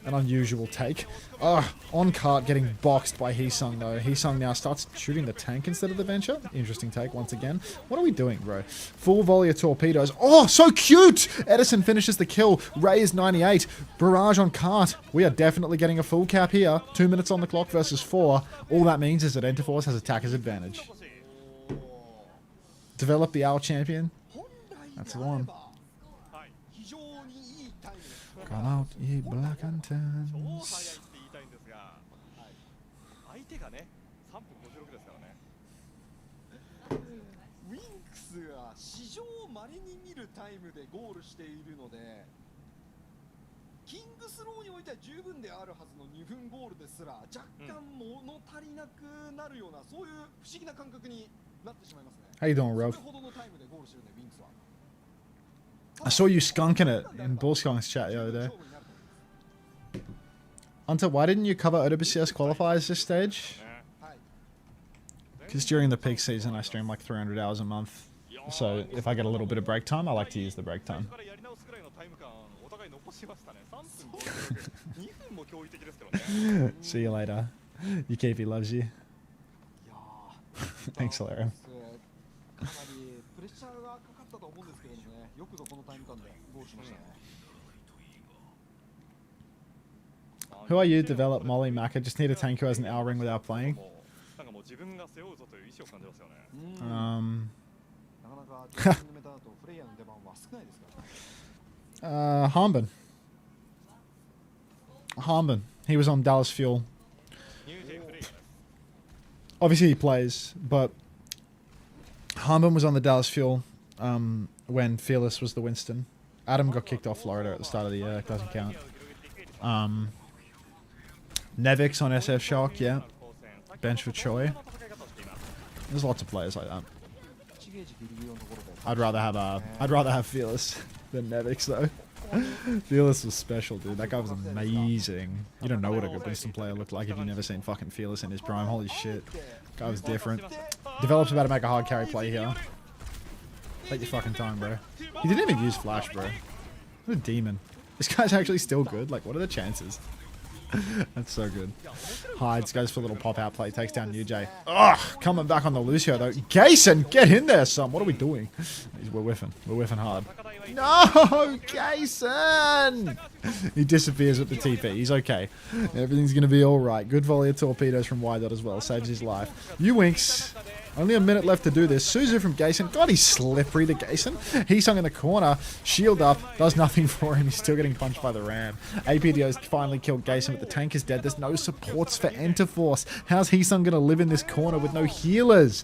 an unusual take. On cart getting boxed by Heesung though. Heesung now starts shooting the tank instead of the Venture. Interesting take once again. What are we doing, bro? Full volley of torpedoes. Oh, so cute! Edison finishes the kill. Ray is 98. Barrage on cart. We are definitely getting a full cap here. 2 minutes on the clock versus 4. All that means is that Enterforce has attacker's advantage. Develop the Owl champion. That's the one. Come out, ye black and 超速いっ tans. て言いたいんですが、相手がね3分56ですからね。ウィンクスは史上稀に見るタイムでゴールしているので、キングスローにおいては十分であるはずの2分ゴールですら若干物足りなくなるような、そういう不思議な感覚になってしまいますね。 How you doing, Rob? それほどのタイムでゴールしてるね、ウィンクスは。 I saw you skunking it in Bullskonk's chat the other day. Unter, why didn't you cover OWCS qualifiers this stage? Because during the peak season I stream like 300 hours a month. So if I get a little bit of break time, I like to use the break time. See you later. Yukipi loves you. Thanks, Hilarion. かなりプレッシャーがかかったと思うんですけれどもね、よくぞこのタイム感でゴールしましたね。 Who are you? Develop Molly Macker. Just need a tank who has an hour ring without playing. なんかもう自分が背負うぞという意志を感じますよね。なかなか自分のメタだとプレイヤーの出番は少ないですからね。Harmban. Harmban. He was on Dallas Fuel. Obviously he plays, but Harmban was on the Dallas Fuel when Fearless was the Winston. Adam got kicked off Florida at the start of the year. It doesn't count. Nevix on SF Shock, yeah. Bench for Choi. There's lots of players like that. I'd rather have Fearless than Nevix though. Fearless was special, dude. That guy was amazing. You don't know what a good Winston player looked like if you've never seen fucking Fearless in his prime. Holy shit. Guy was different. Develop's about to make a hard carry play here. Take your fucking time, bro. He didn't even use flash, bro. What a demon. This guy's actually still good. Like, what are the chances? That's so good. Hides, goes for a little pop-out play, takes down UJ. Ugh, coming back on the Lucio, though. Gason, get in there, son. What are we doing? We're whiffing. We're whiffing hard. No, Gason! He disappears with the TP. He's okay. Everything's going to be all right. Good volley of torpedoes from Y. as well. Saves his life. UWINKS. Only a minute left to do this. Suzu from Gason. God, he's slippery to Gason. He's hung in the corner. Shield up. Does nothing for him. He's still getting punched by the Ram. APDO's finally killed Gason, but the tank is dead. There's no supports for Enterforce. How's Heesung going to live in this corner with no healers?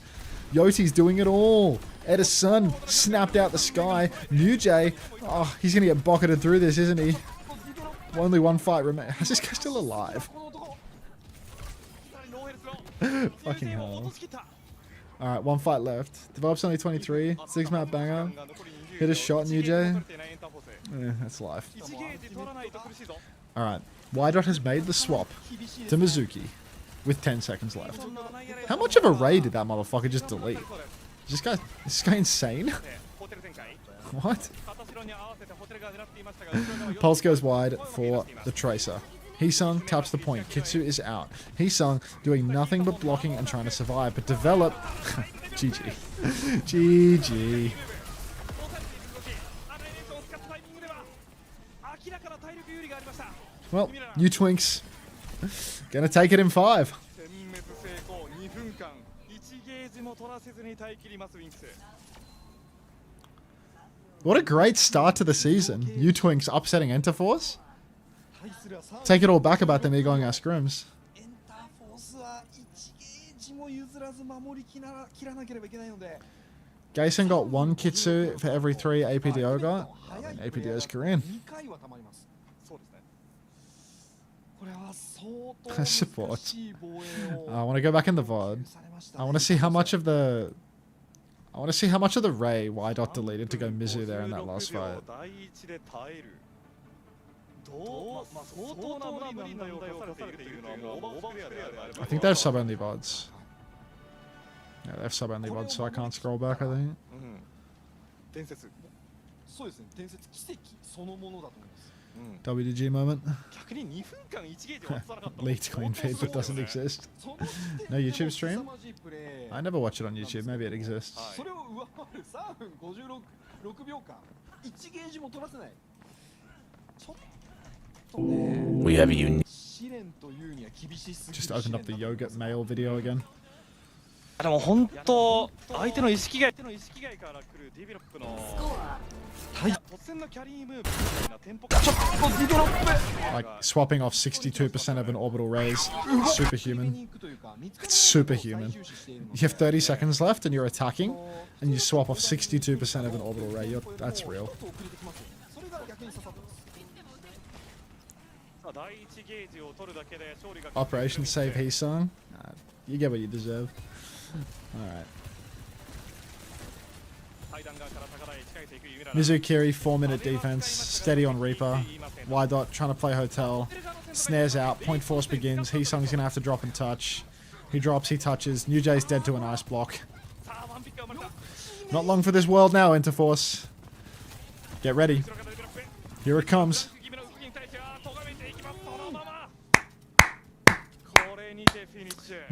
Yoti's doing it all. Edison snapped out the sky. New J. Oh, he's going to get bucketed through this, isn't he? Only one fight remains. Is this guy still alive? Fucking hell. Alright, one fight left. Develops only 23. 6-map banger. Hit a shot, New J. That's life. Alright. Y-Dot has made the swap to Mizuki with 10 seconds left. How much of a raid did that motherfucker just delete? Is this guy insane? What? Pulse goes wide for the Tracer. Heesung taps the point. Kitsu is out. Heesung doing nothing but blocking and trying to survive. But Develop... GG. GG. Well, UWINKS gonna take it in 5. What a great start to the season. UWINKS upsetting Enterforce. Take it all back about them going our scrims. Gason got 1 Kitsu for every 3 APDO got. I mean, APDO's Korean. Support. I want to go back in the VOD. I want to see how much of the... Ray Y-Dot deleted to go Mizu there in that last fight. I think they have sub-only VODs. Yeah, they have sub-only VODs, so I can't scroll back, I think. WDG moment. Leaked clean feed but doesn't exist. No YouTube stream? I never watch it on YouTube, maybe it exists. We have a unique... Just opened up the yogurt mail video again. でも本当相手の意識外から来るディベロップの突然のキャリームーブみたいなテンポ感。ちょっとディベロップ。Like swapping off 62% of an orbital raise. Superhuman. It's superhuman. You have 30 seconds left and you're attacking, and you swap off 62% of an orbital ray. That's real. Operation Save Heesung. You get what you deserve. Alright. Mizukiri, 4-minute defense. Steady on Reaper. Y-Dot trying to play Hotel. Snares out. Point force begins. Heesung's gonna have to drop and touch. He drops, he touches. New Jay's dead to an ice block. Not long for this world now, Interforce. Get ready. Here it comes.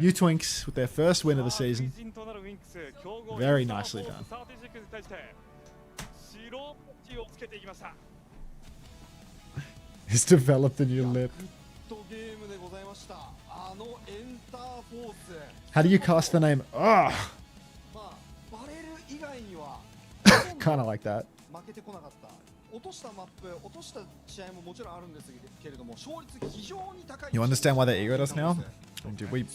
UWINKS with their first win of the season. Very nicely done. He's developed a new lip. How do you cast the name? Ugh! Kinda like that. You understand why they egoed us now? Dude, like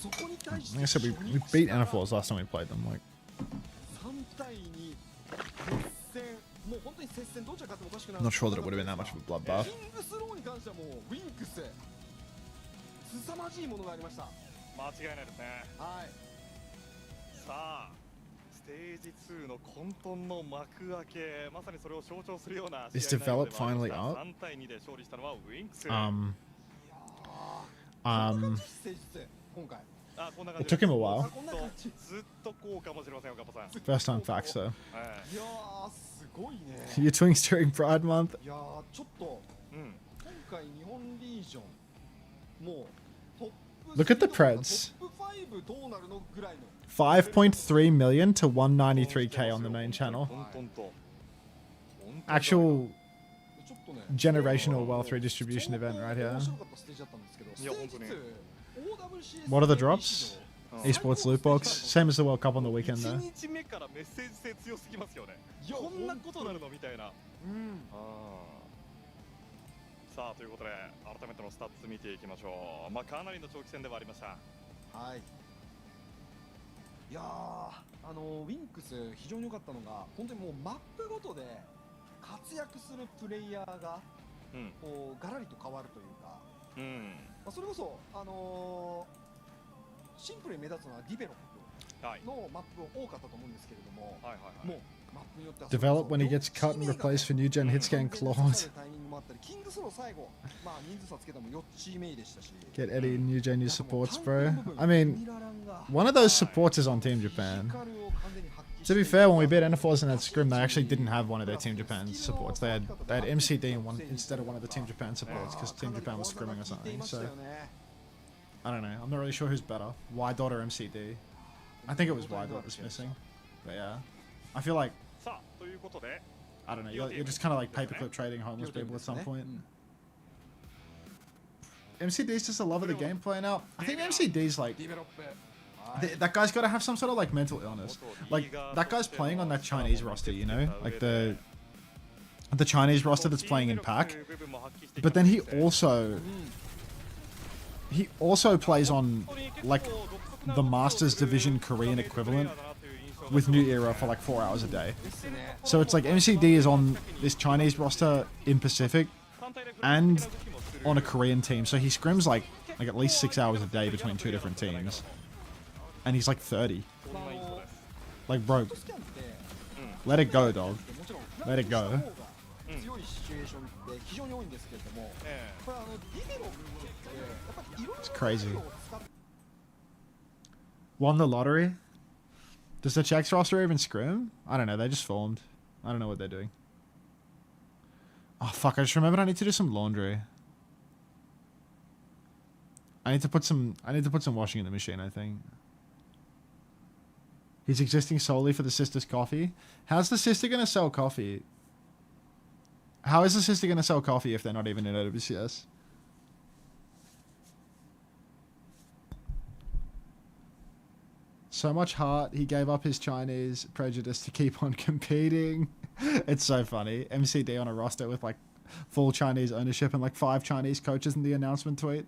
I said, we beat Anaforce last time we played them. Like, I'm not sure that it would have been that much of a bloodbath. 間違いないですね。はい。さあ、ステージ2の混沌の幕開け、まさにそれを象徴するような試合内容でもありました。3対2で勝利したのはUWINKS。It took him a while. ずっとこうかもしれません、岡本さん。First time facts though. いやー、すごいね。UWINKS during Pride Month. いやー、ちょっと、今回日本リージョン、もう。Look at the Preds. 5.3 million to 193k on the main channel. Actual generational wealth redistribution event right here. What are the drops? Esports loot box. Same as the World Cup on the weekend though. さあということで改めてのスタッツ見ていきましょう。まあかなりの長期戦ではありました。はい。いやー、UWINKS非常に良かったのが本当にもうマップごとで活躍するプレイヤーがこうガラリと変わるというか、まあそれこそシンプルに目立つのはディベロップのマップ多かったと思うんですけれども、もう Develop when he gets cut and replaced for new gen hitscan claws. Get Eddie and new gen new supports, bro. I mean, one of those supports is on Team Japan. To be fair, when we beat Anaforce in that scrim, they actually didn't have one of their Team Japan supports. They had MCD in one instead of one of the Team Japan supports because Team Japan was scrimming or something. So I don't know. I'm not really sure who's better, Y-Dot or MCD. I think it was Y-Dot that's missing. But yeah, I feel like I don't know. You're just kind of like paperclip trading homeless people at some point. MCD's just a love of the gameplay now. I think MCD's like that guy's got to have some sort of like mental illness. Like that guy's playing on that Chinese roster, you know, like the Chinese roster that's playing in pack. But then he also plays on like the Masters Division Korean equivalent with New Era for like 4 hours a day. So it's like MCD is on this Chinese roster in Pacific and on a Korean team. So he scrims like at least 6 hours a day between two different teams. And he's like 30. Like, bro, let it go, dog. Let it go. It's crazy. Won the lottery? Does the Czechs roster even scrim? I don't know, they just formed. I don't know what they're doing. Oh fuck, I just remembered I need to do some laundry. I need to put some washing in the machine, I think. He's existing solely for the sister's coffee. How's the sister gonna sell coffee? How is the sister gonna sell coffee if they're not even in OWCS? So much heart. He gave up his Chinese prejudice to keep on competing. It's so funny. MCD on a roster with like full Chinese ownership and like 5 Chinese coaches in the announcement tweet.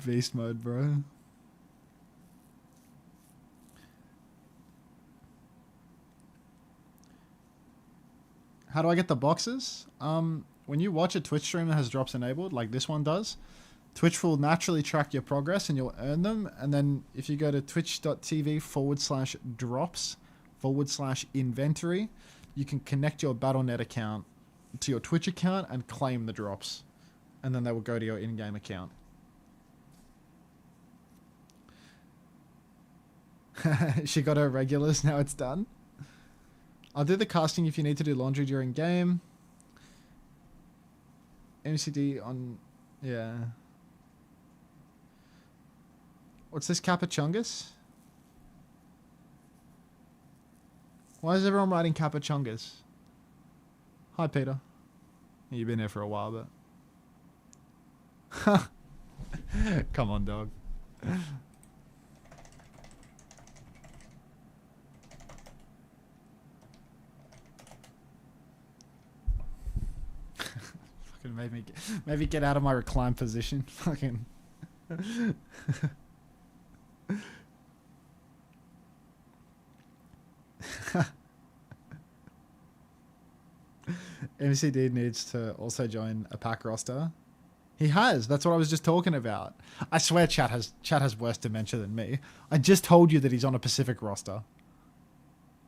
Beast mode, bro. How do I get the boxes? When you watch a Twitch stream that has drops enabled, like this one does, Twitch will naturally track your progress and you'll earn them. And then if you go to twitch.tv/drops/inventory, you can connect your Battle.net account to your Twitch account and claim the drops. And then they will go to your in-game account. She got her regulars, now it's done. I'll do the casting if you need to do laundry during game. MCD on... yeah. What's this, Capachungus? Why is everyone writing Capachungus? Hi, Peter. You've been here for a while, but... Come on, dog. Fucking maybe get out of my recline position. Fucking... MCD needs to also join a pack roster. He has. That's what I was just talking about. I swear chat has worse dementia than me. I just told you that he's on a Pacific roster.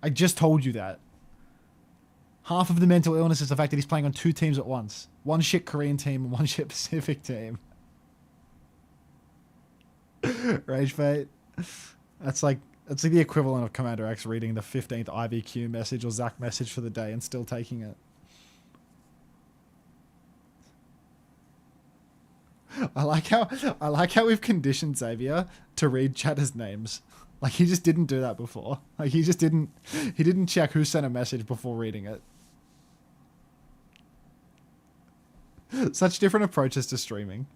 I just told you that. Half of the mental illness is the fact that he's playing on 2 teams at once. One shit Korean team and one shit Pacific team. Rage Fate. That's like the equivalent of Commander X reading the 15th IVQ message or Zach message for the day and still taking it. I like how we've conditioned Xavier to read chatters' names. Like he just didn't do that before. Like he didn't check who sent a message before reading it. Such different approaches to streaming.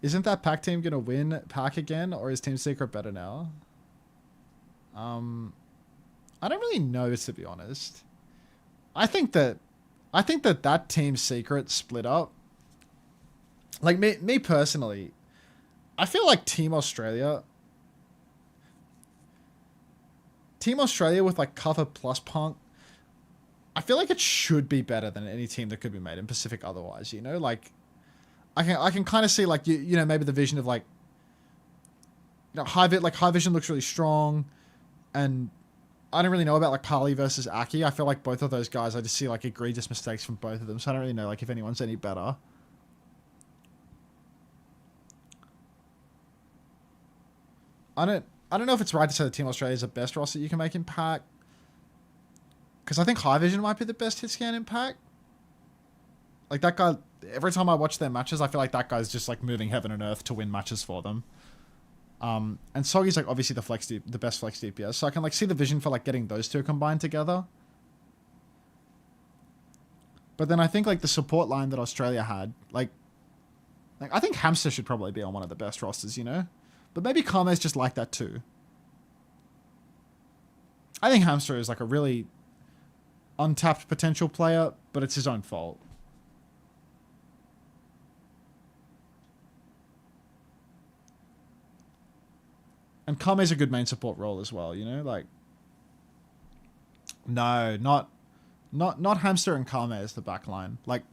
Isn't that pack team gonna win pack again, or is Team Secret better now? I don't really know, to be honest. I think that Team Secret split up. Like me personally, I feel like Team Australia with like Cover plus Punk, I feel like it should be better than any team that could be made in Pacific otherwise, you know? Like I can kind of see like you know, maybe the vision of like, you know, High Vision looks really strong, and I don't really know about like Pali versus Aki. I feel like both of those guys, I just see like egregious mistakes from both of them, so I don't really know like if anyone's any better. I don't know if it's right to say that Team Australia is the best roster you can make in pack, because I think High Vision might be the best hit scan in pack. Like that guy, every time I watch their matches, I feel like that guy's just like moving heaven and earth to win matches for them. And Soggy's like obviously the best flex DPS, so I can like see the vision for like getting those two combined together. But then I think like the support line that Australia had, like I think Hamster should probably be on one of the best rosters, you know? But maybe Kame's just like that too. I think Hamster is like a really untapped potential player, but it's his own fault. And Kame's a good main support role as well, you know? Like, no, not Hamster and Kame as the back line. Like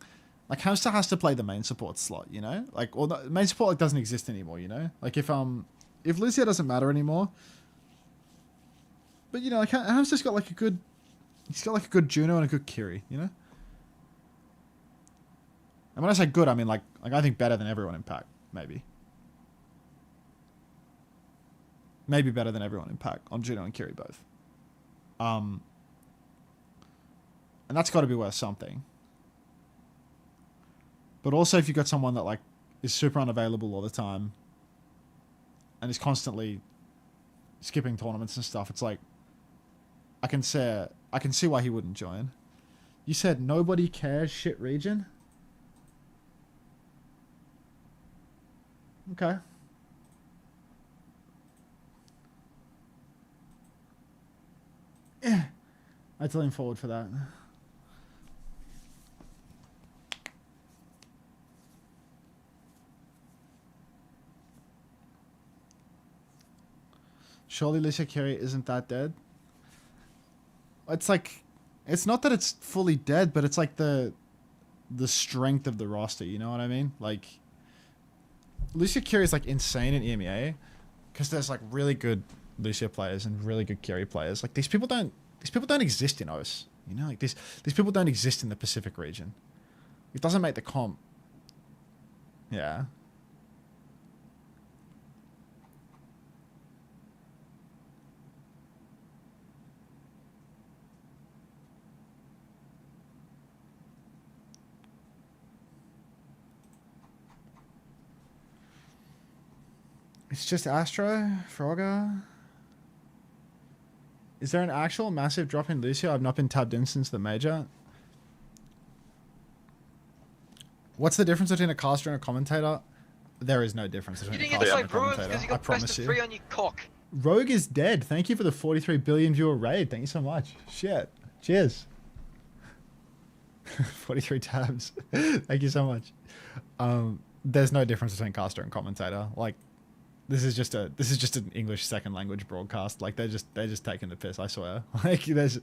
Hamster has to play the main support slot, you know? Like, or the main support like doesn't exist anymore, you know? Like if Lucia doesn't matter anymore, but you know, like Hamster's got like a good, he's got like a good Juno and a good Kiri, you know? And when I say good, I mean like I think better than everyone in pack, maybe. Maybe better than everyone in pack on Juno and Kiri both. And that's got to be worth something. But also if you've got someone that like is super unavailable all the time and is constantly skipping tournaments and stuff, it's like I can see why he wouldn't join. You said nobody cares shit region? Okay. Yeah. I'd lean forward for that. Surely Lucia Carey isn't that dead? It's like, it's not that it's fully dead, but it's like the strength of the roster, you know what I mean? Like, Lucia Carey is like insane in EMEA because there's like really good Lucia players and really good Carey players. Like these people don't exist in OS, you know? Like these people don't exist in the Pacific region. It doesn't make the comp. Yeah. It's just Astro, Frogger. Is there an actual massive drop in Lucio? I've not been tabbed in since the major. What's the difference between a caster and a commentator? There is no difference between a caster and a commentator. I promise you. On your cock. Rogue is dead. Thank you for the 43 billion viewer raid. Thank you so much. Shit. Cheers. 43 tabs. Thank you so much. There's no difference between caster and commentator. Like, this is just an English second language broadcast. Like they're just taking the piss, I swear. Like there's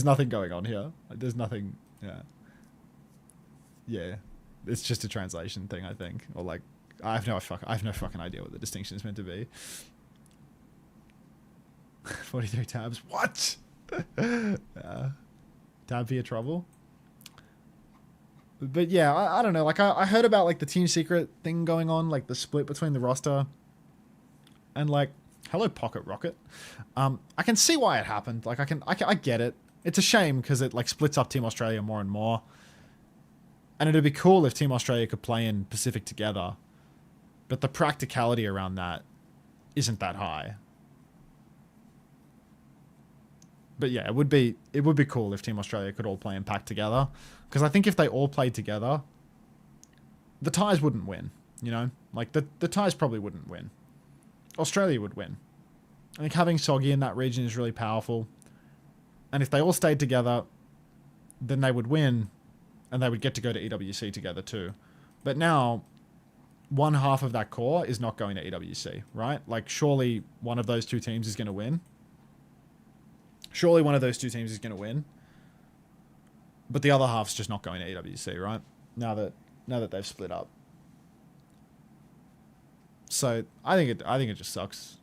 nothing going on here. Like, there's nothing. Yeah. Yeah. It's just a translation thing, I think. Or like I have no fucking idea what the distinction is meant to be. 43 tabs. What? Tab via trouble. But yeah, I don't know. Like I heard about like the team secret thing going on, like the split between the roster. And like, hello Pocket Rocket. I can see why it happened. Like I get it. It's a shame because it like splits up Team Australia more and more. And it'd be cool if Team Australia could play in Pacific together. But the practicality around that isn't that high. But yeah, it would be cool if Team Australia could all play in Pac together. Because I think if they all played together, the ties wouldn't win. You know? Like the ties probably wouldn't win. Australia would win. I think having Soggy in that region is really powerful. And if they all stayed together, then they would win. And they would get to go to EWC together too. But now, one half of that core is not going to EWC, right? Like, surely one of those two teams is going to win. Surely one of those two teams is going to win. But the other half's just not going to EWC, right? Now that they've split up. So I think it just sucks.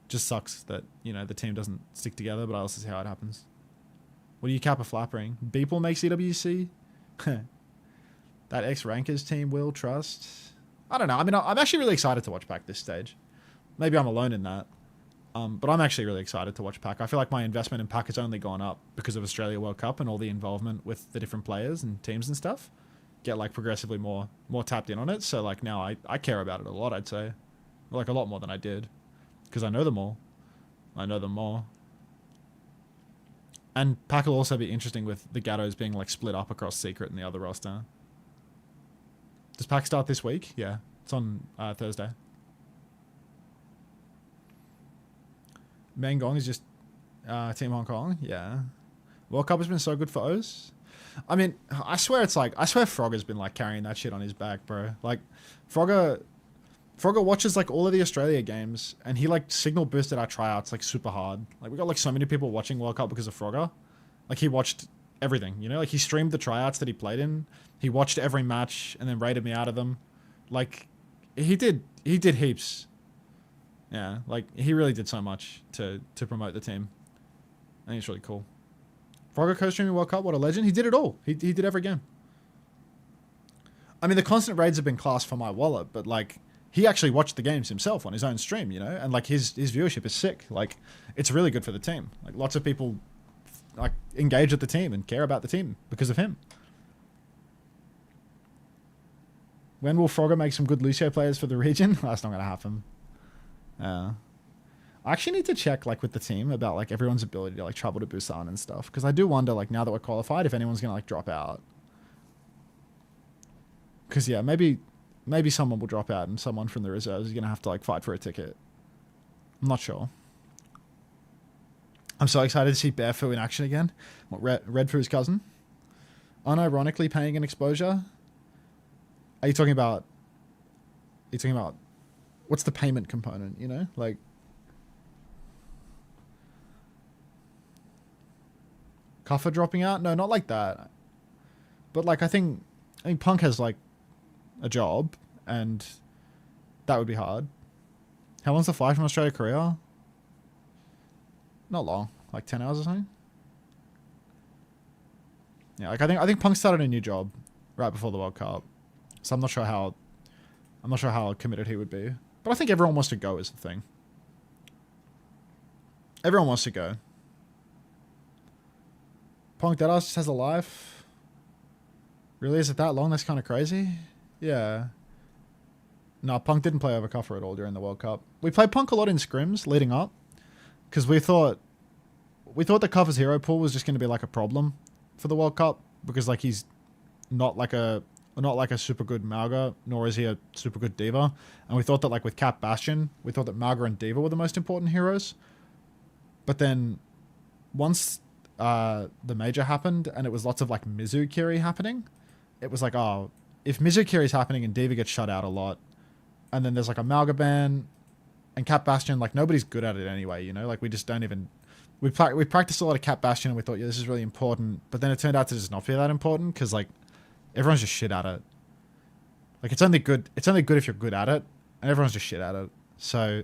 Just sucks that, you know, the team doesn't stick together, but I also see how it happens. What do you cap a flappering? Beeple makes EWC? That ex-Rankers team will trust? I don't know. I mean, I'm actually really excited to watch Pac this stage. Maybe I'm alone in that. But I'm actually really excited to watch Pac. I feel like my investment in Pac has only gone up because of Australia World Cup and all the involvement with the different players and teams and stuff. Get like progressively more tapped in on it. So like now I care about it a lot, I'd say. Like a lot more than I did. Because I know them all. I know them more. And Pac will also be interesting with the Gattos being like split up across Secret and the other roster. Does Pac start this week? Yeah. It's on Thursday. Mangong is just Team Hong Kong. Yeah. World Cup has been so good for O's. I mean, I swear Frogger's been like carrying that shit on his back, bro. Like, Frogger watches like all of the Australia games, and he like signal boosted our tryouts like super hard. Like we got like so many people watching World Cup because of Frogger. Like he watched everything, you know. Like he streamed the tryouts that he played in. He watched every match and then rated me out of them. Like he did heaps. Yeah, like he really did so much to promote the team. I think it's really cool. Frogger co-streaming World Cup, what a legend. He did it all. He did every game. I mean, the constant raids have been class for my wallet, but like, he actually watched the games himself on his own stream, you know? And like, his viewership is sick. Like, it's really good for the team. Like, lots of people like engage with the team and care about the team because of him. When will Frogger make some good Lucio players for the region? That's not going to happen. I actually need to check like with the team about like everyone's ability to like travel to Busan and stuff, because I do wonder like now that we're qualified if anyone's gonna like drop out. Because yeah, maybe someone will drop out and someone from the reserves is gonna have to like fight for a ticket. I'm not sure. I'm so excited to see Barefoot in action again. What, Redfoo's cousin? Unironically paying an exposure? Are you talking about what's the payment component, you know? Like Kuffer dropping out? No, not like that. But like I think Punk has like a job and that would be hard. How long's the flight from Australia to Korea? Not long, like 10 hours or something. Yeah, like I think Punk started a new job right before the World Cup, so I'm not sure how committed he would be. But I think everyone wants to go is the thing. Everyone wants to go. Punk Deadass just has a life. Really, is it that long? That's kind of crazy. Yeah. No, Punk didn't play over Kuffer at all during the World Cup. We played Punk a lot in scrims leading up, because we thought the Kuffer's hero pool was just going to be like a problem for the World Cup, because like he's not like a super good Mauga, nor is he a super good Diva, and we thought that like with Cap Bastion, we thought that Mauga and Diva were the most important heroes. But then once the major happened and it was lots of like Mizu Kiri happening, it was like, oh, if Mizu Kiri's happening and Diva gets shut out a lot, and then there's like a Mauga ban and Cap Bastion, like nobody's good at it anyway, you know, like we just don't even. We practiced a lot of Cap Bastion and we thought, yeah, this is really important. But then it turned out to just not be that important because, like, everyone's just shit at it. Like, it's only good if you're good at it. And everyone's just shit at it. So,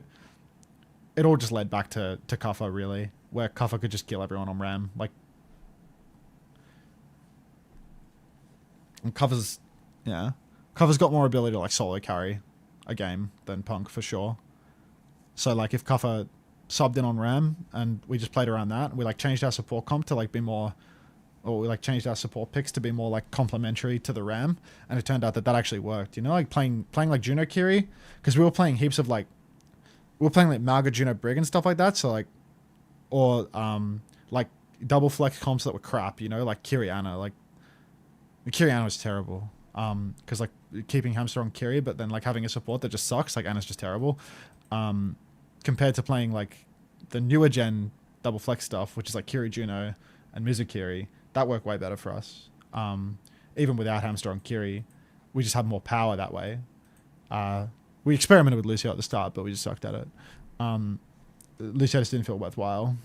it all just led back to Kuffer, really. Where Kuffer could just kill everyone on Ram. Like, and Kuffer's got more ability to, like, solo carry a game than Punk, for sure. So, like, if Kuffer subbed in on Ram and we just played around that, and we like changed our support comp to like be more, or we like changed our support picks to be more like complementary to the Ram, and it turned out that actually worked, you know, like playing like Juno Kiri, because we were playing heaps of like Mauga, Juno Brig and stuff like that, so like, or like double flex comps that were crap, you know, like Kiri Anna, like Kiri Anna was terrible, because like keeping hamster on Kiri, but then like having a support that just sucks, like Anna's just terrible, compared to playing like the newer gen double flex stuff, which is like Kiri Juno and Mizukiri, that worked way better for us. Even without hamster on Kiri, we just had more power that way. We experimented with Lucio at the start, but we just sucked at it. Lucio just didn't feel worthwhile.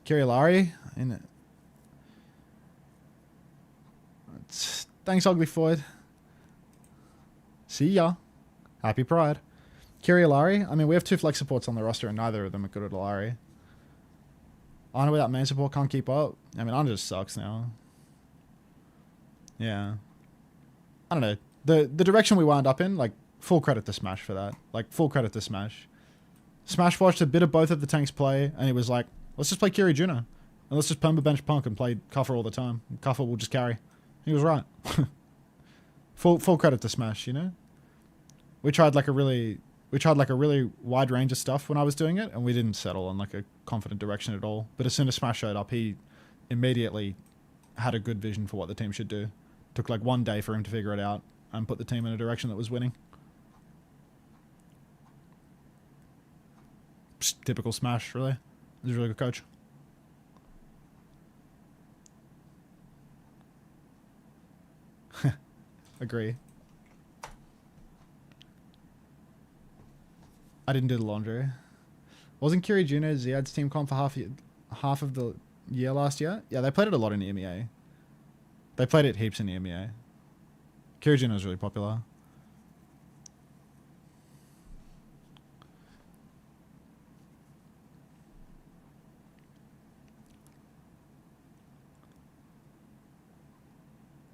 Kiri Lari, thanks, Ugly Floyd. See ya. Happy Pride. Kiri Alari, I mean, we have 2 flex supports on the roster and neither of them are good at Alari. Ana without main support can't keep up. I mean, Ana just sucks now. Yeah. I don't know. The direction we wound up in, like, full credit to Smash for that. Like, full credit to Smash. Smash watched a bit of both of the tanks play and he was like, let's just play Kiri Juno. And let's just perma bench Punk and play Kuffer all the time. Kuffer will just carry. He was right. Full credit to Smash, you know? We tried like a really wide range of stuff when I was doing it, and we didn't settle on like a confident direction at all. But as soon as Smash showed up, he immediately had a good vision for what the team should do. Took like 1 day for him to figure it out and put the team in a direction that was winning. Just typical Smash, really. He's a really good coach. Agree. I didn't do the laundry. Wasn't Kiri Juno Ziad's team comp for half of the year last year? Yeah, they played it a lot in EMEA. They played it heaps in EMEA. Kiri Juno is really popular.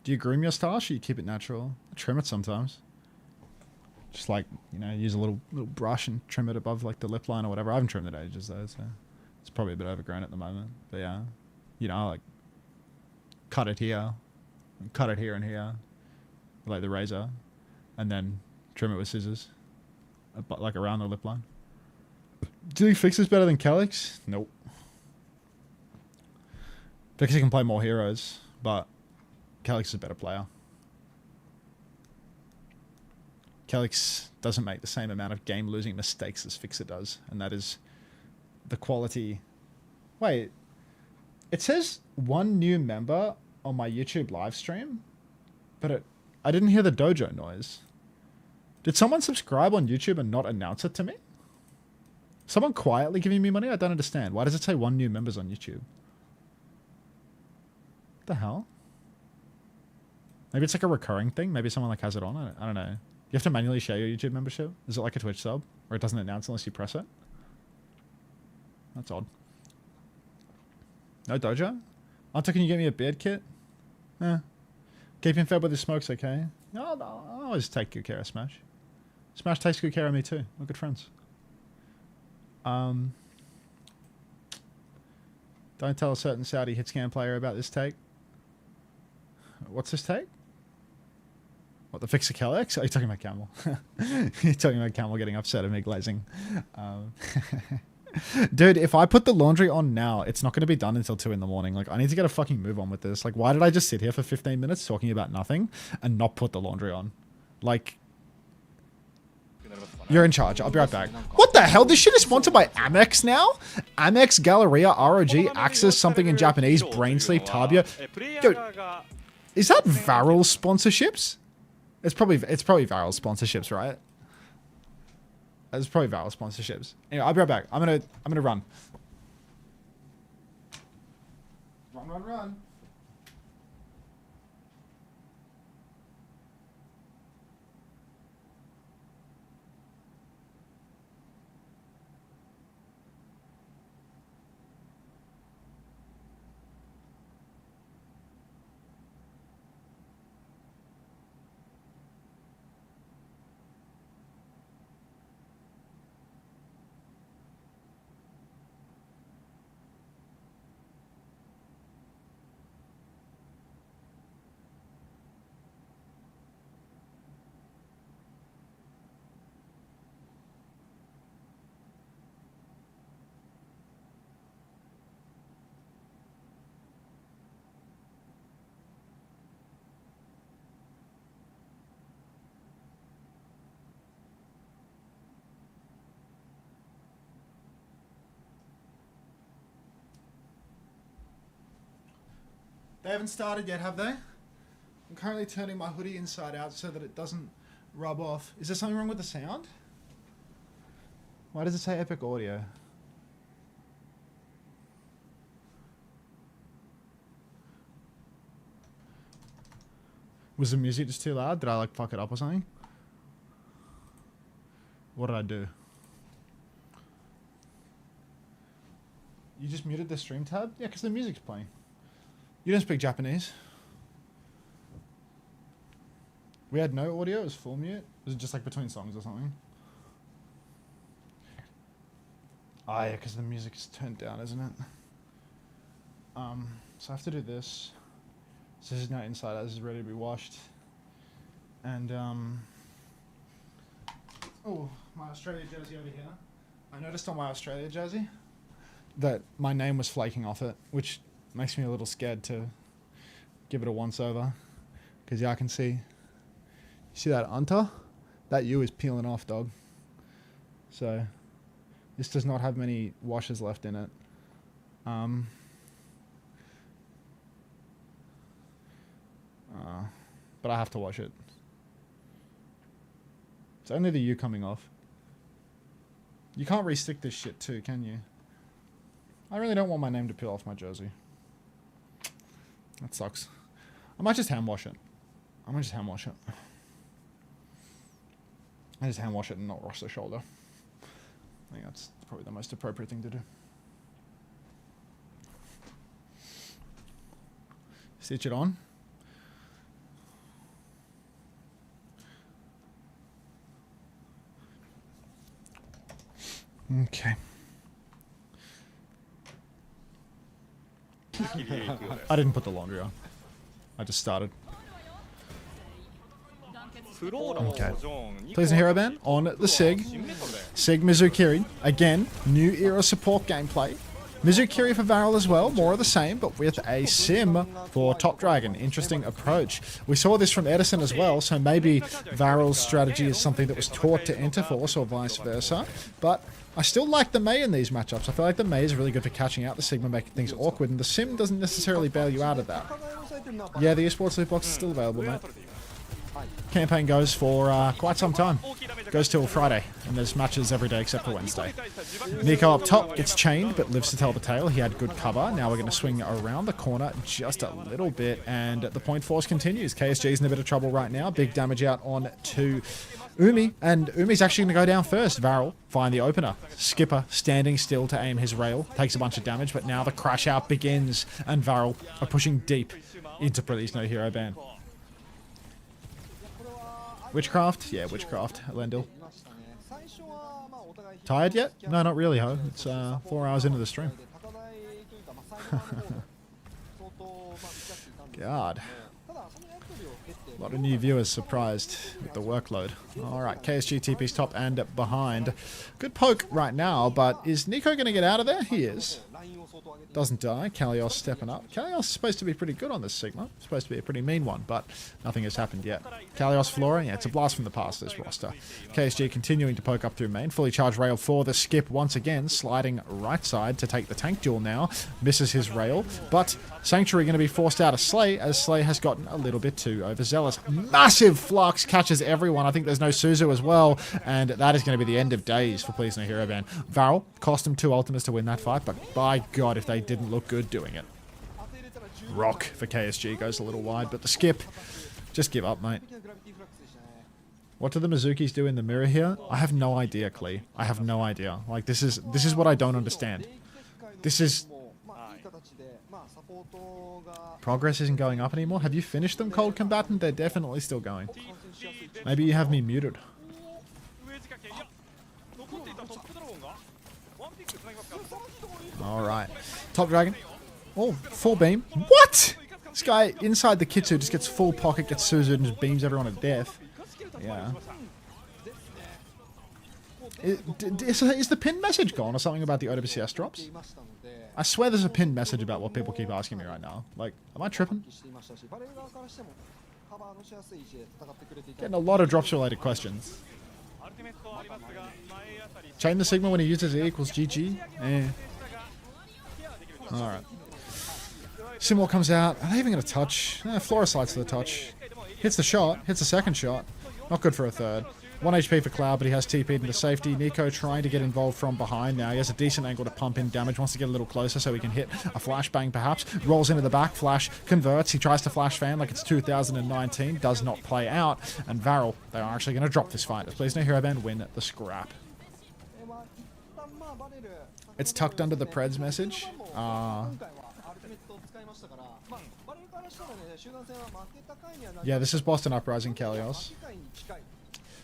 Do you groom your stash or you keep it natural? I trim it sometimes. Just like, you know, use a little brush and trim it above like the lip line or whatever. I haven't trimmed it ages though, so it's probably a bit overgrown at the moment. But yeah, you know, like cut it here, and cut it here and here, like the razor, and then trim it with scissors, like around the lip line. Do you think Fix is better than Calyx? Nope. Fix can play more heroes, but Calyx is a better player. Calyx doesn't make the same amount of game-losing mistakes as Fixer does, and that is the quality. Wait, it says 1 new member on my YouTube live stream, but I didn't hear the dojo noise. Did someone subscribe on YouTube and not announce it to me? Someone quietly giving me money? I don't understand. Why does it say 1 new members on YouTube? What the hell? Maybe it's like a recurring thing. Maybe someone like has it on. I don't know. You have to manually share your YouTube membership? Is it like a Twitch sub? Or it doesn't announce unless you press it? That's odd. No dojo? Unter, can you get me a beard kit? Keep him fed with his smokes, okay? No, I'll always take good care of Smash. Smash takes good care of me too. We're good friends. Don't tell a certain Saudi hitscan player about this take. What's this take? What, the Fixer Calyx? Are you talking about Camel? You're talking about Camel getting upset at me glazing. Dude, if I put the laundry on now, it's not going to be done until 2 in the morning. Like, I need to get a fucking move on with this. Like, why did I just sit here for 15 minutes talking about nothing and not put the laundry on? Like, you're in charge. I'll be right back. What the hell? This shit is sponsored by Amex now? Amex, Galleria, ROG, Axis, something in Japanese, Brain Sleep, Tabia. Dude, is that VARREL sponsorships? It's probably VARREL sponsorships, right? It's probably VARREL sponsorships. Anyway, I'll be right back. I'm gonna run. Run. They haven't started yet, have they? I'm currently turning my hoodie inside out so that it doesn't rub off. Is there something wrong with the sound? Why does it say Epic Audio? Was the music just too loud? Did I like fuck it up or something? What did I do? You just muted the stream tab? Yeah, because the music's playing. You don't speak Japanese. We had no audio, it was full mute. Was it just like between songs or something? Ah, yeah, because the music is turned down, isn't it? So I have to do this. So this is now inside out, this is ready to be washed. And, oh, my Australia jersey over here. I noticed on my Australia jersey that my name was flaking off it, which makes me a little scared to give it a once over. Because yeah, I can see, you see that Unter? That U is peeling off, dog. So this does not have many washes left in it. But I have to wash it. It's only the U coming off. You can't re-stick this shit too, can you? I really don't want my name to peel off my jersey. That sucks. I might just hand wash it. I might just hand wash it. I just hand wash it and not wash the shoulder. I think that's probably the most appropriate thing to do. Stitch it on. Okay. I didn't put the laundry on. I just started. Okay. Please and hero ban on the Sig. Sig Mizukiri. Again, new era support gameplay. Mizukiri for VARREL as well, more of the same, but with a sim for Top Dragon. Interesting approach. We saw this from Edison as well, so maybe VARREL's strategy is something that was taught to Interforce or vice versa. But I still like the Mei in these matchups. I feel like the Mei is really good for catching out the Sigma, making things awkward, and the sim doesn't necessarily bail you out of that. Yeah, the esports loot box is still available, mate. Campaign goes for quite some time. Goes till Friday, and there's matches every day except for Wednesday. Nico up top gets chained, but lives to tell the tale. He had good cover. Now we're going to swing around the corner just a little bit, and the point force continues. KSG's in a bit of trouble right now. Big damage out on to Umi, and Umi's actually going to go down first. VARREL find the opener. Skipper standing still to aim his rail. Takes a bunch of damage, but now the crash out begins, and VARREL are pushing deep into Please No Hero ban. Witchcraft? Yeah, Witchcraft. Lendil. Tired yet? No, not really, ho. It's 4 hours into the stream. God. A lot of new viewers surprised with the workload. Alright, KSG TP's top and behind. Good poke right now, but is Nico going to get out of there? He is. Doesn't die. Kalios stepping up. Kalios is supposed to be pretty good on this Sigma. Supposed to be a pretty mean one, but nothing has happened yet. Kalios Flora, yeah, it's a blast from the past, this roster. KSG continuing to poke up through main. Fully charged rail for the skip once again. Sliding right side to take the tank duel now. Misses his rail, but Sanctuary going to be forced out of Slay, as Slay has gotten a little bit too overzealous. Massive flux catches everyone. I think there's no Suzu as well, and that is going to be the end of days for Please No Hero ban. VARREL cost him 2 ultimates to win that fight, but by God, if they didn't look good doing it. Rock for KSG goes a little wide, but the skip, just give up, mate. What do the Mizukis do in the mirror here? I have no idea, Klee. I have no idea. Like, this is what I don't understand. This is... Progress isn't going up anymore. Have you finished them, Cold Combatant? They're definitely still going. Maybe you have me muted. Alright. Top Dragon. Oh, full beam. What? This guy inside the Kitsu just gets full pocket, gets Suzu, and just beams everyone to death. Yeah. Is the pinned message gone or something about the OWCS drops? I swear there's a pinned message about what people keep asking me right now. Like, am I tripping? Getting a lot of drops related questions. Chain the Sigma when he uses E equals GG? Eh. Alright. Simwell comes out. Are they even going to touch? Flora slides to the touch. Hits the shot. Hits the second shot. Not good for a third. 1 HP for Cloud, but he has TP'd into safety. Nico trying to get involved from behind now. He has a decent angle to pump in damage. Wants to get a little closer so he can hit a flashbang perhaps. Rolls into the back. Flash converts. He tries to flash fan like it's 2019. Does not play out. And VARREL, they are actually going to drop this fight. Please No Hero ban win the scrap. It's tucked under the Preds message. Yeah, this is Boston Uprising, Kalios.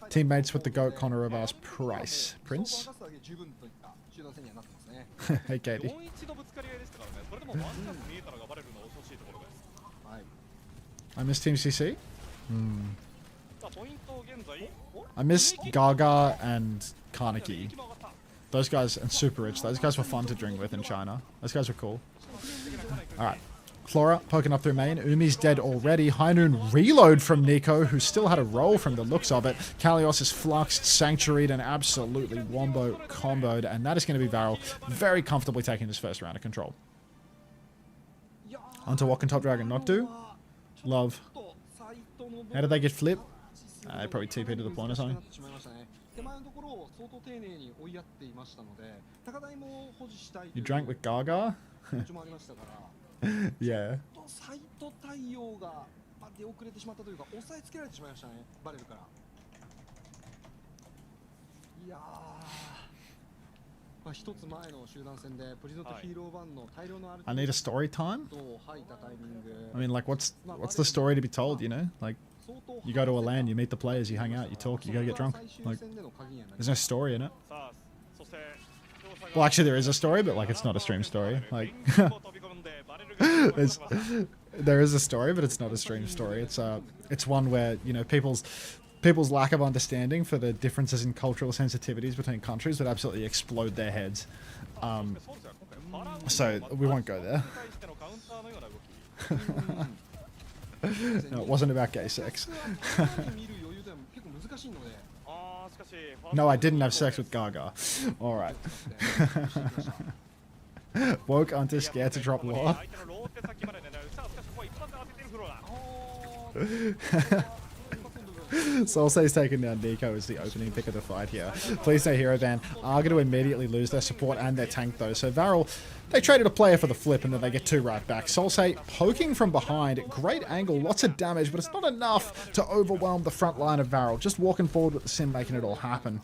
Teammates with the GOAT Connor Rivas Price. Prince? Hey, Katie. I miss Team CC? I miss Gaga and Kaneki. Those guys, and Super Rich, those guys were fun to drink with in China. Those guys were cool. Alright. Flora poking up through main. Umi's dead already. High Noon reload from Nico, who still had a roll from the looks of it. Kalios is fluxed, sanctuaried, and absolutely wombo comboed. And that is going to be VARREL very comfortably taking this first round of control. Unter what can Top Dragon not do? Love. How did they get flipped? They probably TP to the point or something. You drank with Gaga? Yeah. I need a story time? I mean, like, what's the story to be told, you know? Like, you go to a LAN, you meet the players, you hang out, you talk, you go get drunk. Like, there's no story in it. Well, actually, there is a story, but, like, it's not a stream story. Like, there is a story, but it's not a stream story. It's one where, you know, people's people's lack of understanding for the differences in cultural sensitivities between countries would absolutely explode their heads. So we won't go there. No, it wasn't about gay sex. No, I didn't have sex with Gaga. Alright. Woke Unter scared to drop law. Solsei's taking down Nico as the opening pick of the fight here. Please no hero ban are going to immediately lose their support and their tank though. So VARREL, they traded a player for the flip and then they get 2 right back. Solsei poking from behind, great angle, lots of damage, but it's not enough to overwhelm the front line of VARREL. Just walking forward with the sim, making it all happen.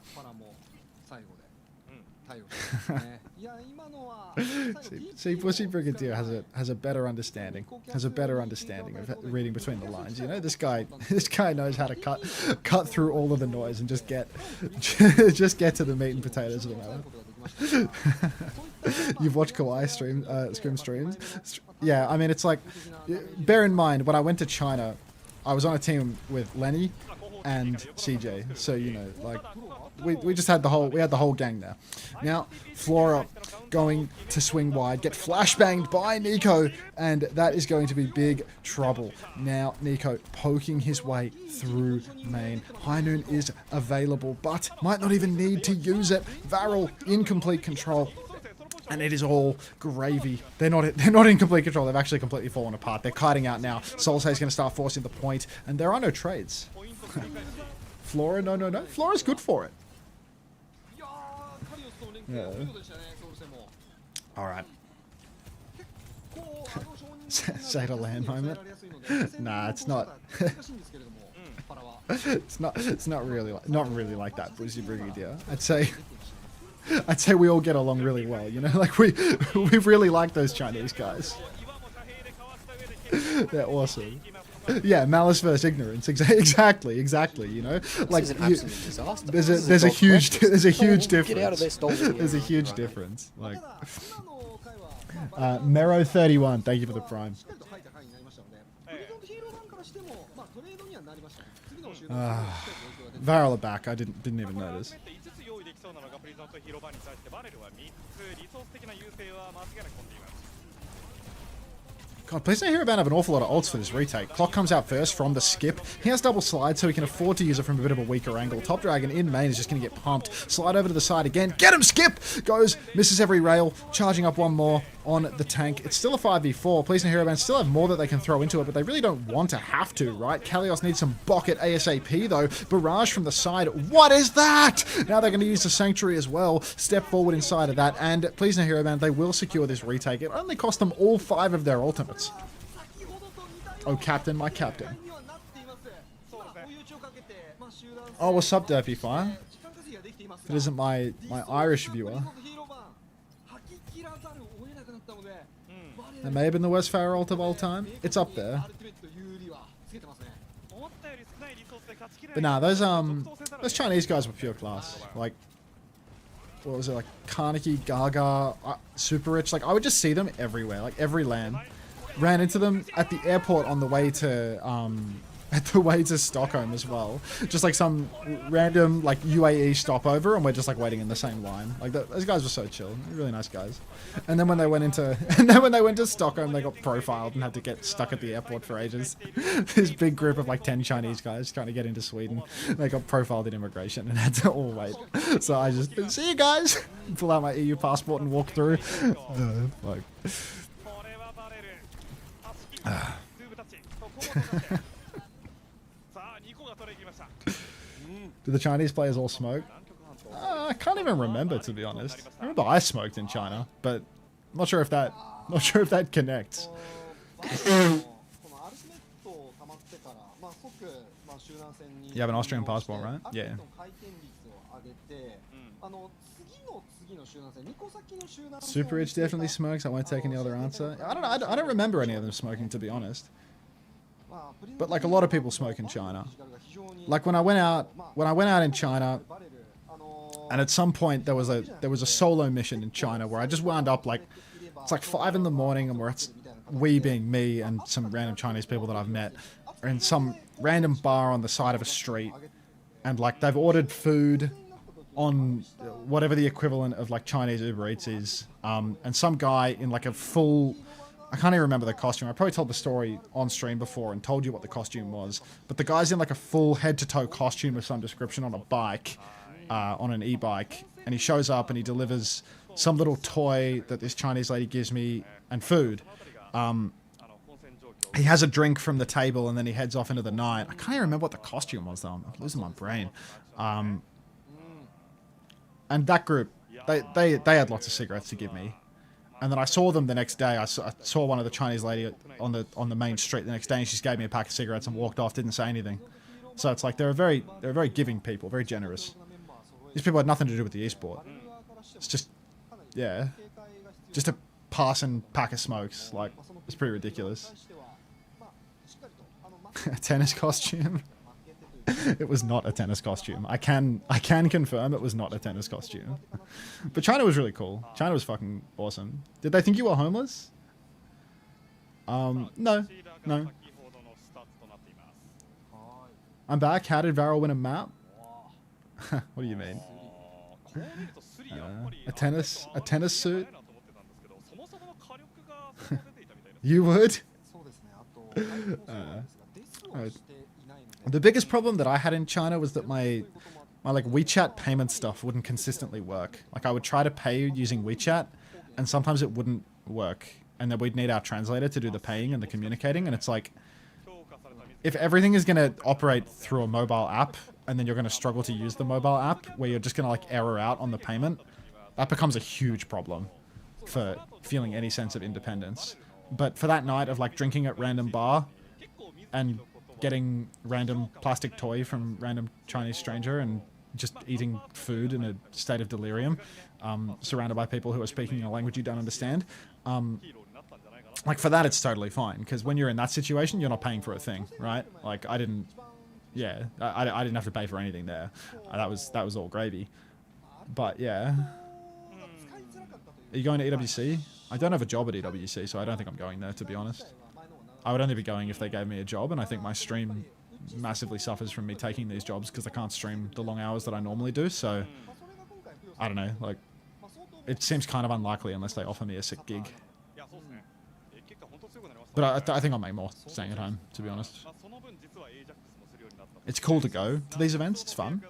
See, Bushy Brigadier has a better understanding. Has a better understanding of reading between the lines. You know, this guy knows how to cut through all of the noise and just get to the meat and potatoes of the matter. You've watched Kawaii Scrim streams? Yeah, I mean, it's like, bear in mind, when I went to China, I was on a team with Lenny and CJ, so, you know, like, we just had the whole gang there. Now, Flora going to swing wide, get flashbanged by Nico, and that is going to be big trouble. Now, Nico poking his way through main. High Noon is available, but might not even need to use it. VARREL in complete control. And it is all gravy. They're not in complete control. They've actually completely fallen apart. They're kiting out now. Solsei's going to start forcing the point, and there are no trades. Flora, no. Flora's good for it. Yeah. All right. Say to land moment. Nah, it's not. It's not really like that, Bushy Brigadier. I'd say we all get along really well, you know, like we really like those Chinese guys. They're awesome. Yeah, malice versus ignorance. Exactly. You know, like there's a huge difference. There's a huge difference. Like Mero 31, thank you for the prime. VARREL are back. I didn't even notice. God, please don't hear about have an awful lot of ults for this retake. Clock comes out first from the skip. He has double slide, so he can afford to use it from a bit of a weaker angle. Top Dragon in main is just going to get pumped. Slide over to the side again. Get him, skip! Goes, misses every rail, charging up one more on the tank. It's still a 5v4. Please no hero band still have more that they can throw into it, but they really don't want to have to, right? Kalios needs some bucket ASAP, though. Barrage from the side. What is that? Now they're going to use the Sanctuary as well. Step forward inside of that, and please no hero band, they will secure this retake. It only cost them all 5 of their ultimates. Oh, Captain, my Captain. Oh, what's up, Derpy Fire? If it isn't my Irish viewer. That may have been the worst Pharaoh ult of all time. It's up there. But nah, those Chinese guys were pure class. Like, what was it, like Kaneki, Gaga, Super Rich? Like, I would just see them everywhere, like every LAN. Ran into them at the airport on the way to Stockholm as well. Just like some random like UAE stopover, and we're just like waiting in the same line. Like those guys were so chill, really nice guys. And then when they went into Stockholm, they got profiled and had to get stuck at the airport for ages. This big group of like 10 Chinese guys trying to get into Sweden. They got profiled in immigration and had to all wait. So I just see you guys, pull out my EU passport and walk through. Like. Do the Chinese players all smoke? I can't even remember, to be honest. I remember I smoked in China, but I'm not sure if that connects. You have an Austrian passport, right? Yeah. Super Rich definitely smokes. I won't take any other answer. I don't know. I don't remember any of them smoking, to be honest. But like a lot of people smoke in China. Like when I went out in China, and at some point there was a solo mission in China where I just wound up like, it's like 5 in the morning, and we being me and some random Chinese people that I've met are in some random bar on the side of a street, and like they've ordered food on whatever the equivalent of like Chinese Uber Eats is, and some guy in like a full, I can't even remember the costume. I probably told the story on stream before and told you what the costume was, but the guy's in like a full head-to-toe costume of some description on a bike, on an e-bike, and he shows up and he delivers some little toy that this Chinese lady gives me and food. He has a drink from the table and then he heads off into the night. I can't even remember what the costume was though. I'm losing my brain. And that group, they had lots of cigarettes to give me. And then I saw them the next day. I saw one of the Chinese lady on the main street the next day, and she just gave me a pack of cigarettes and walked off, didn't say anything. So it's like they're very giving people, very generous. These people had nothing to do with the esport. It's just, yeah, just a passing pack of smokes. Like, it's pretty ridiculous. A tennis costume. It was not a tennis costume. I can confirm it was not a tennis costume. But China was really cool. China was fucking awesome. Did they think you were homeless? No. I'm back. How did VARREL win a map? What do you mean? A tennis suit? You would? The biggest problem that I had in China was that my like WeChat payment stuff wouldn't consistently work. Like I would try to pay using WeChat and sometimes it wouldn't work. And then we'd need our translator to do the paying and the communicating. And it's like, if everything is going to operate through a mobile app and then you're going to struggle to use the mobile app where you're just going to like error out on the payment, that becomes a huge problem for feeling any sense of independence. But for that night of like drinking at random bar and getting random plastic toy from random Chinese stranger and just eating food in a state of delirium, surrounded by people who are speaking a language you don't understand, like for that it's totally fine, because when you're in that situation you're not paying for a thing, right? Like I didn't have to pay for anything there. That was all gravy. But yeah, are you going to EWC? I don't have a job at EWC, so I don't think I'm going there, to be honest. I would only be going if they gave me a job, and I think my stream massively suffers from me taking these jobs because I can't stream the long hours that I normally do, so I don't know, like, it seems kind of unlikely unless they offer me a sick gig. But I think I'll make more staying at home, to be honest. It's cool to go to these events, it's fun.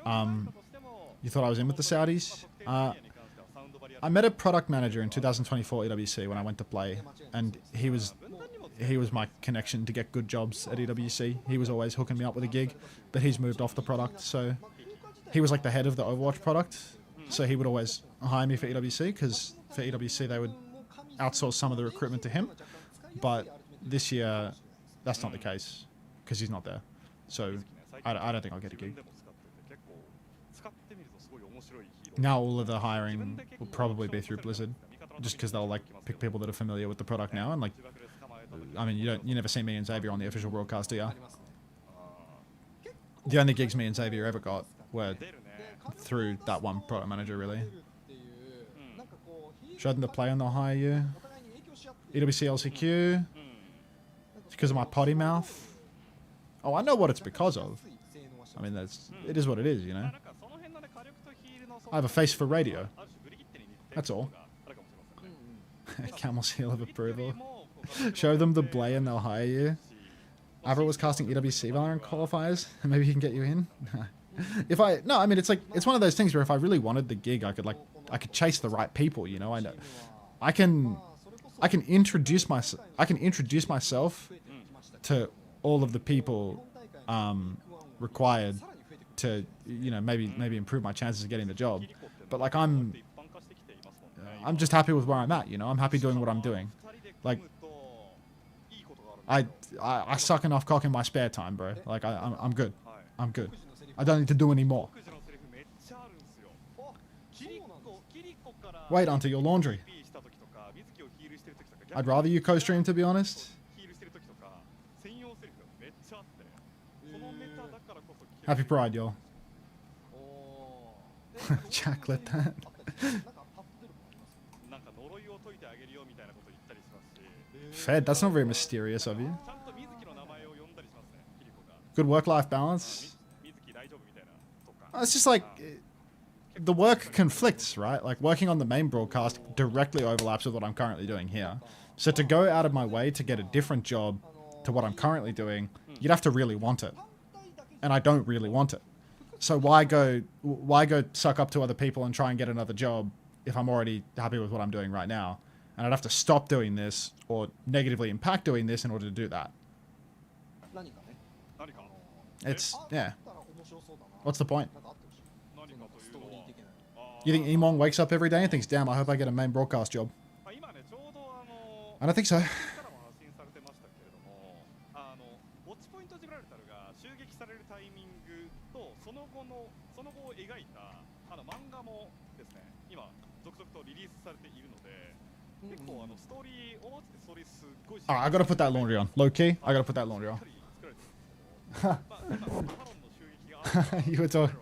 You thought I was in with the Saudis? I met a product manager in 2024 EWC when I went to play, and he was my connection to get good jobs at EWC. He was always hooking me up with a gig, but he's moved off the product, so he was like the head of the Overwatch product, so he would always hire me for EWC, because for EWC they would outsource some of the recruitment to him, but this year that's not the case, because he's not there, so I don't think I'll get a gig. Now all of the hiring will probably be through Blizzard, just because they'll like pick people that are familiar with the product now, and like, I mean, you never see me and Xavier on the official broadcast, do ya? The only gigs me and Xavier ever got were through that one product manager, really. Showed them the play and they'll hire you. EWC LCQ. It's because of my potty mouth. Oh, I know what it's because of. I mean, it is what it is, you know? I have a face for radio. That's all. Camel seal of approval. Show them the blay and they'll hire you. Avra was casting EWC Valorant qualifiers, and maybe he can get you in. No, I mean, it's like, it's one of those things where if I really wanted the gig, I could chase the right people, you know? I can introduce myself to all of the people required to, you know, maybe improve my chances of getting the job. But like, I'm just happy with where I'm at, you know? I'm happy doing what I'm doing. Like, I suck enough cock in my spare time, bro. Like, I'm good. I'm good. I don't need to do any more. Wait until your laundry. I'd rather you co-stream, to be honest. Happy Pride, y'all. Jack, let that. Fed, that's not very mysterious of you. Good work-life balance. It's just like the work conflicts, right? Like working on the main broadcast directly overlaps with what I'm currently doing here. So to go out of my way to get a different job to what I'm currently doing, you'd have to really want it. And I don't really want it. So why go suck up to other people and try and get another job if I'm already happy with what I'm doing right now? And I'd have to stop doing this or negatively impact doing this in order to do that. It's, yeah. What's the point? You think Emong wakes up every day and thinks, damn, I hope I get a main broadcast job? I don't think so. Oh, I gotta put that laundry on. Low key, I gotta put that laundry on. You were talking.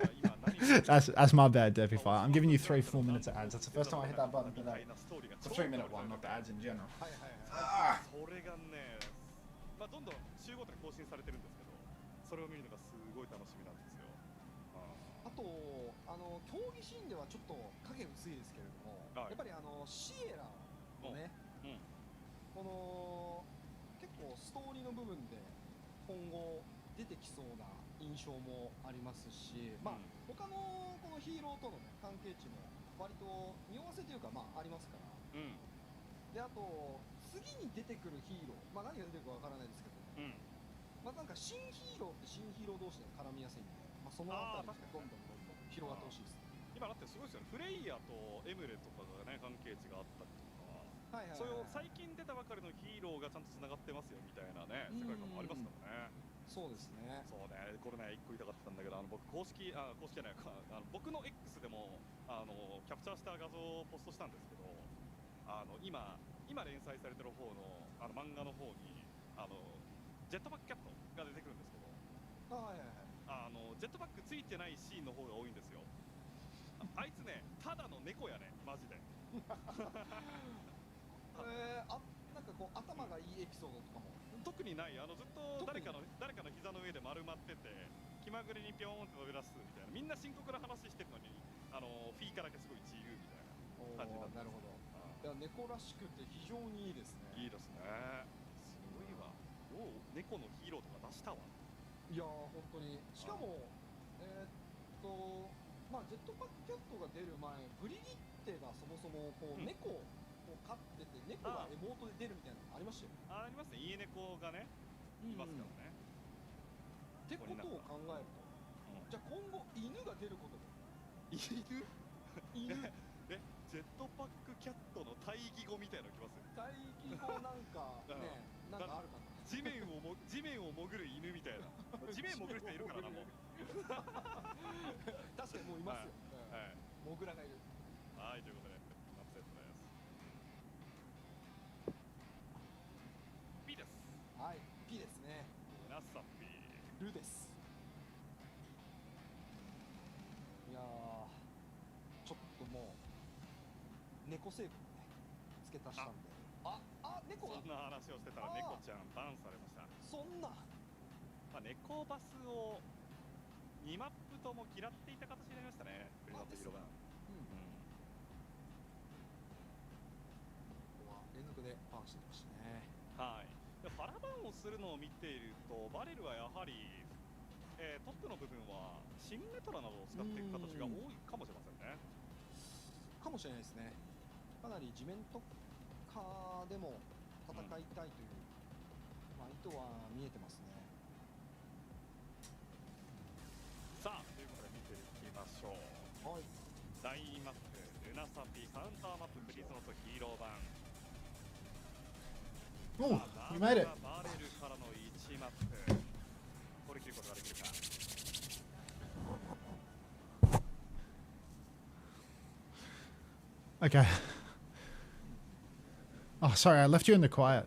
That's my bad, Deppy Fire. I'm giving you 3 full minutes of ads. That's the first time I hit that button today. It's a 3-minute one, not the ads in general. 競技シーンではちょっと影薄いですけれども、やっぱりシエラのね、この結構ストーリーの部分で今後出てきそうな印象もありますし、まあ他のこのヒーローとのね関係値も割と匂わせというかまあありますから。であと次に出てくるヒーロー、まあ何が出てくるかわからないですけど、まあなんか新ヒーローって新ヒーロー同士で絡みやすいんで、まあそのあたりでどんどん広がってほしいです。今だってすごいですよね。フレイヤーとエムレとかがね関係値があったりとか、そういう最近出たばかりのヒーローがちゃんとつながってますよみたいなね世界観もありますからね。そうですね。そうね。これね1個言いたかったんだけど、僕公式じゃないか、僕の X でもキャプチャーした画像をポストしたんですけど、今連載されてる方の漫画の方にジェットバックキャットが出てくるんですけど、ジェットバックついてないシーンの方が多いんですよ。あいつね、ただの猫やね、マジで。なんかこう頭がいいエピソードとかも特にない。ずっと誰かの膝の上で丸まってて気まぐれにピョーンって飛び出すみたいな、みんな深刻な話してるのにフィーカだけすごい自由みたいな感じだった。なるほど。いや、猫らしくて非常にいいですね。いいですね。すごいわ。よう猫のヒーローとか出したわ。いやー、本当に。しかもまあジェットパックキャットが出る前、ブリギッテがそもそもこう猫を飼ってて、猫がエモートで出るみたいなのありましたよ。ありますね。家猫がね、いますからね。ってことを考えると、じゃあ今後犬が出ることで、犬ジェットパックキャットの対義語みたいなのきますよ。対義語なんかね、なんかあるかな。地面を潜る犬みたいな。地面潜る人いるからな、もう。確かにもういますよ。モグラがいる。はい、ということで、アップセットです。P です。はい、P ですね。ナッサピー。ルです。いやー、ちょっともう猫成分ね、付け足したんで。猫がそんな話をしてたら猫ちゃんバンされました。そんな。まあ猫バスを2マップとも嫌っていた形になりましたね。プリノットヒロが。ここは連続でバンしてましたね。はい。パラバンをするのを見ていると、バレルはやはり、トップの部分はシンメトラなどを使っていく形が多いかもしれませんね。かもしれないですね。かなり地面特化でも戦いたいという、まあ、意図は見えてますね。さあ、ということで見ていきましょう。はい。第2マップ、ルナサピカウンターマップ、プリズノとヒーロー版。おう、you made it。バレルからの1マップ。取り切ることができるか。Okay. Oh, sorry, I left you in the quiet.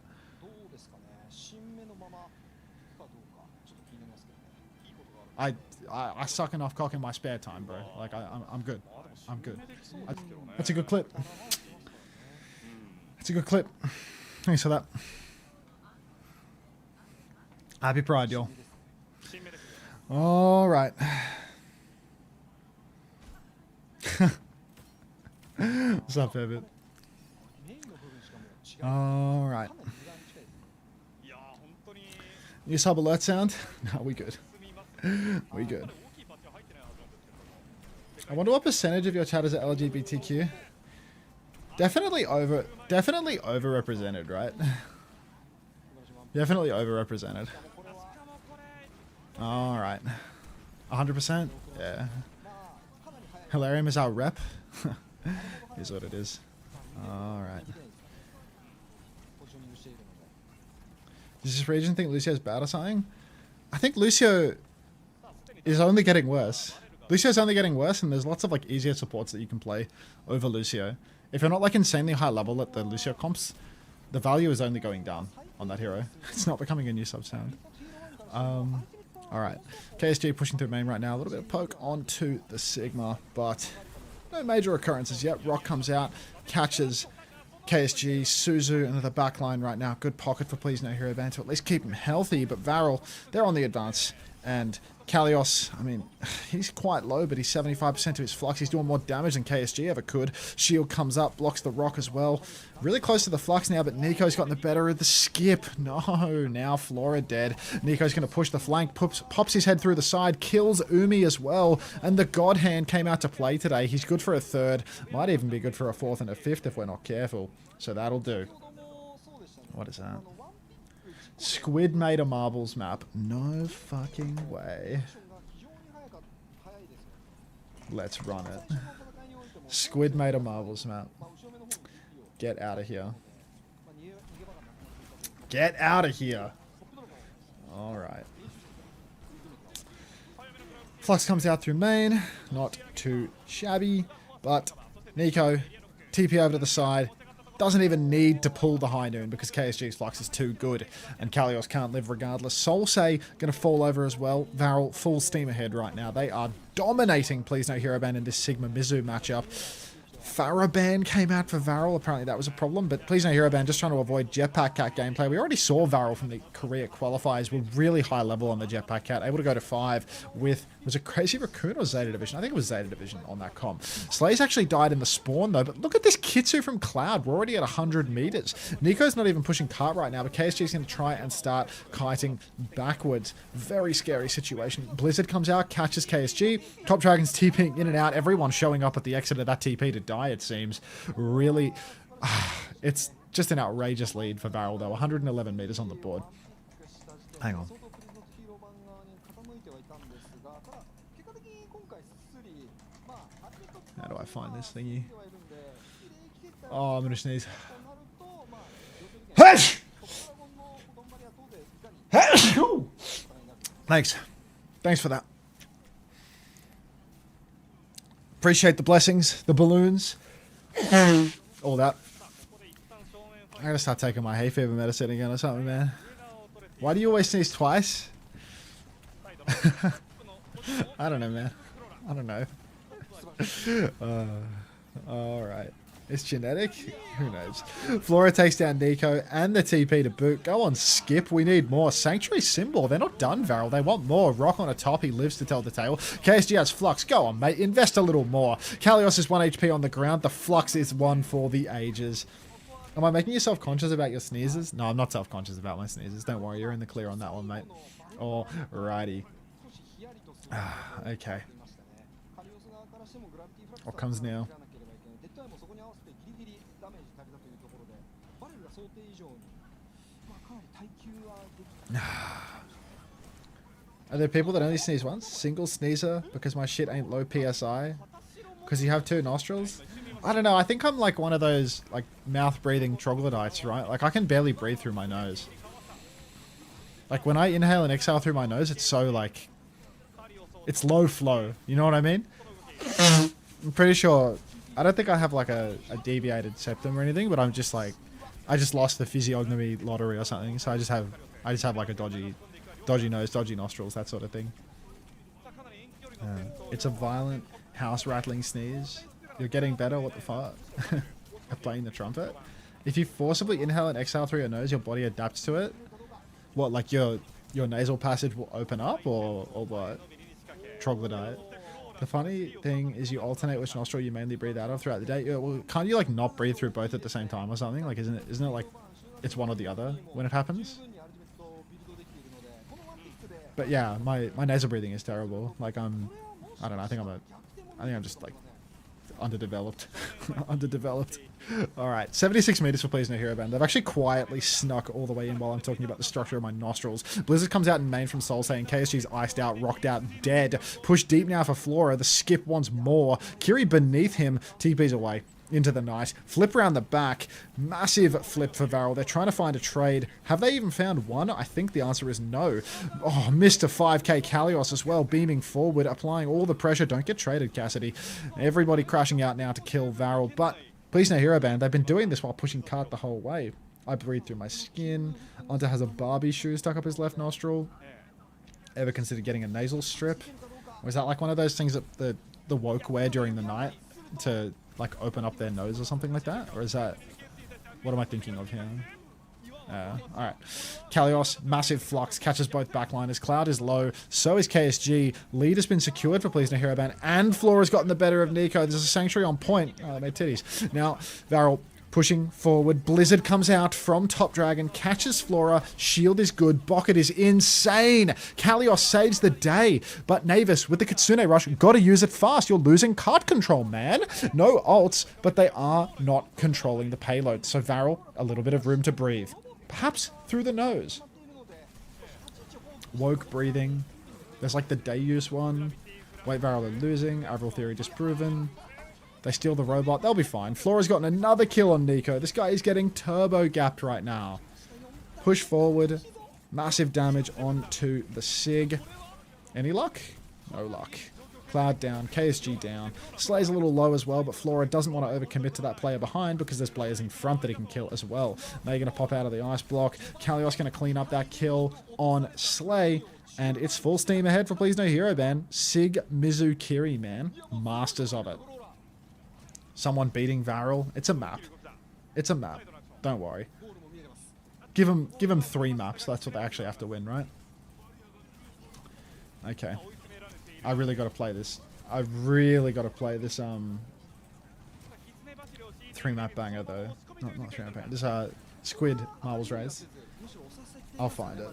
I suck enough cock in my spare time, bro. Like I'm good. I'm good. That's a good clip. That's a good clip. Thanks for that. Happy Pride, y'all. All right. What's up, Evan? All right. New sub alert sound? No, we good. We good. I wonder what percentage of your chat is LGBTQ? Definitely overrepresented, right? Definitely overrepresented. All right. 100%? Yeah. Hilarium is our rep. Is what it is. All right. Does this region think Lucio's bad or something? I think Lucio is only getting worse. Lucio's only getting worse, and there's lots of like easier supports that you can play over Lucio. If you're not like insanely high level at the Lucio comps, the value is only going down on that hero. It's not becoming a new sub sound. Alright. KSG pushing through main right now. A little bit of poke onto the Sigma, but no major occurrences yet. Rock comes out, catches KSG, Suzu into the back line right now. Good pocket for Please No Hero Band to at least keep him healthy, but VARREL, they're on the advance. And Kalios, I mean, he's quite low, but he's 75% of his flux. He's doing more damage than KSG ever could. Shield comes up, blocks the rock as well. Really close to the flux now, but Nico's gotten the better of the skip. No, now Flora dead. Nico's going to push the flank, pops his head through the side, kills Umi as well. And the God Hand came out to play today. He's good for a third. Might even be good for a fourth and a fifth if we're not careful. So that'll do. What is that? Squid made a marbles map. No fucking way. Let's run it. Squid made a marbles map. Get out of here. Get out of here. Alright. Flux comes out through main. Not too shabby. But Nico, TP over to the side. Doesn't even need to pull the high noon because KSG's flux is too good and Kalios can't live regardless. Soulsay going to fall over as well. VARREL full steam ahead right now. They are dominating Please No Hero Band in this Sigma Mizu matchup. Faraband came out for VARREL. Apparently that was a problem, but Please No Hero Band just trying to avoid Jetpack Cat gameplay. We already saw VARREL from the Korea qualifiers were really high level on the Jetpack Cat, able to go to 5 with, was it Crazy Raccoon or Zeta Division? I think it was Zeta Division on that comp. Slay's actually died in the spawn though, but look at this Kitsu from Cloud. We're already at 100 meters. Nico's not even pushing cart right now, but KSG's going to try and start kiting backwards. Very scary situation. Blizzard comes out, catches KSG. Top Dragon's TPing in and out. Everyone showing up at the exit of that TP to die, it seems. Really, it's just an outrageous lead for VARREL though. 111 meters on the board. Hang on. How do I find this thingy? Oh, I'm gonna sneeze. Thanks. Thanks for that. Appreciate the blessings, the balloons, all that. I gotta start taking my hay fever medicine again or something, man. Why do you always sneeze twice? I don't know, man. I don't know. Alright. It's genetic? Who knows? Flora takes down Nico and the TP to boot. Go on, Skip. We need more. Sanctuary Symbol. They're not done, VARREL. They want more. Rock on a top. He lives to tell the tale. KSG has Flux. Go on, mate. Invest a little more. Kalios is 1 HP on the ground. The Flux is one for the ages. Am I making you self-conscious about your sneezes? No, I'm not self-conscious about my sneezes. Don't worry. You're in the clear on that one, mate. Alrighty. Okay. What comes now? Are there people that only sneeze once? Single sneezer because my shit ain't low PSI? Because you have 2 nostrils? I don't know. I think I'm like one of those like mouth breathing troglodytes, right? Like I can barely breathe through my nose. Like when I inhale and exhale through my nose, it's so like, it's low flow. You know what I mean? I'm pretty sure. I don't think I have like a deviated septum or anything, but I'm just like, I just lost the physiognomy lottery or something. So I just have like a dodgy nose, dodgy nostrils, that sort of thing. It's a violent house rattling sneeze. You're getting better. What the fuck? At playing the trumpet. If you forcibly inhale and exhale through your nose, your body adapts to it. What, like your your nasal passage will open up, or what? Troglodyte. The funny thing is you alternate which nostril you mainly breathe out of throughout the day. Yeah, well, can't you like not breathe through both at the same time or something? Like, isn't it like it's one or the other when it happens? But yeah, my nasal breathing is terrible. Like I don't know. I think I'm just like underdeveloped. Underdeveloped. All right, 76 meters for Please No Hero Band. They've actually quietly snuck all the way in while I'm talking about the structure of my nostrils. Blizzard comes out in main from Soul saying KSG's iced out, rocked out, dead. Push deep now for Flora. The skip wants more. Kiri beneath him. TP's away into the night. Flip around the back. Massive flip for VARREL. They're trying to find a trade. Have they even found one? I think the answer is no. Oh, Mr. 5k Kalios as well, beaming forward, applying all the pressure. Don't get traded, Cassidy. Everybody crashing out now to kill VARREL, but Please No Hero Band, they've been doing this while pushing cart the whole way. I breathe through my skin. Unter has a Barbie shoe stuck up his left nostril. Ever considered getting a nasal strip? Or is that like one of those things that the woke wear during the night to like open up their nose or something like that? Or is that... What am I thinking of here? Alright. Kalios, massive flux, catches both backliners. Cloud is low, so is KSG. Lead has been secured for Please No Hero Band, and Flora's gotten the better of Nico. There's a Sanctuary on point. Oh, they made titties. Now, VARREL pushing forward. Blizzard comes out from Top Dragon, catches Flora. Shield is good. Bocket is insane. Kalios saves the day, but Navis with the Kitsune Rush, gotta use it fast. You're losing cart control, man. No ults, but they are not controlling the payload. So VARREL, a little bit of room to breathe. Perhaps through the nose. Woke breathing. There's like the day use one. Wait, VARREL are losing. Avril theory disproven. They steal the robot. They'll be fine. Flora's gotten another kill on Nico. This guy is getting turbo gapped right now. Push forward. Massive damage onto the Sig. Any luck? No luck. Cloud down, KSG down. Slay's a little low as well, but Flora doesn't want to overcommit to that player behind because there's players in front that he can kill as well. They're going to pop out of the ice block. Kalios going to clean up that kill on Slay. And it's full steam ahead for Please No Hero Band. Sig, Mizu, Kiri, man. Masters of it. Someone beating VARREL. It's a map. It's a map. Don't worry. Give them 3 maps. That's what they actually have to win, right? Okay. I really got to play this. I've really got to play this 3-map banger though. Not 3-map banger. This Squid Marbles Race. I'll find it.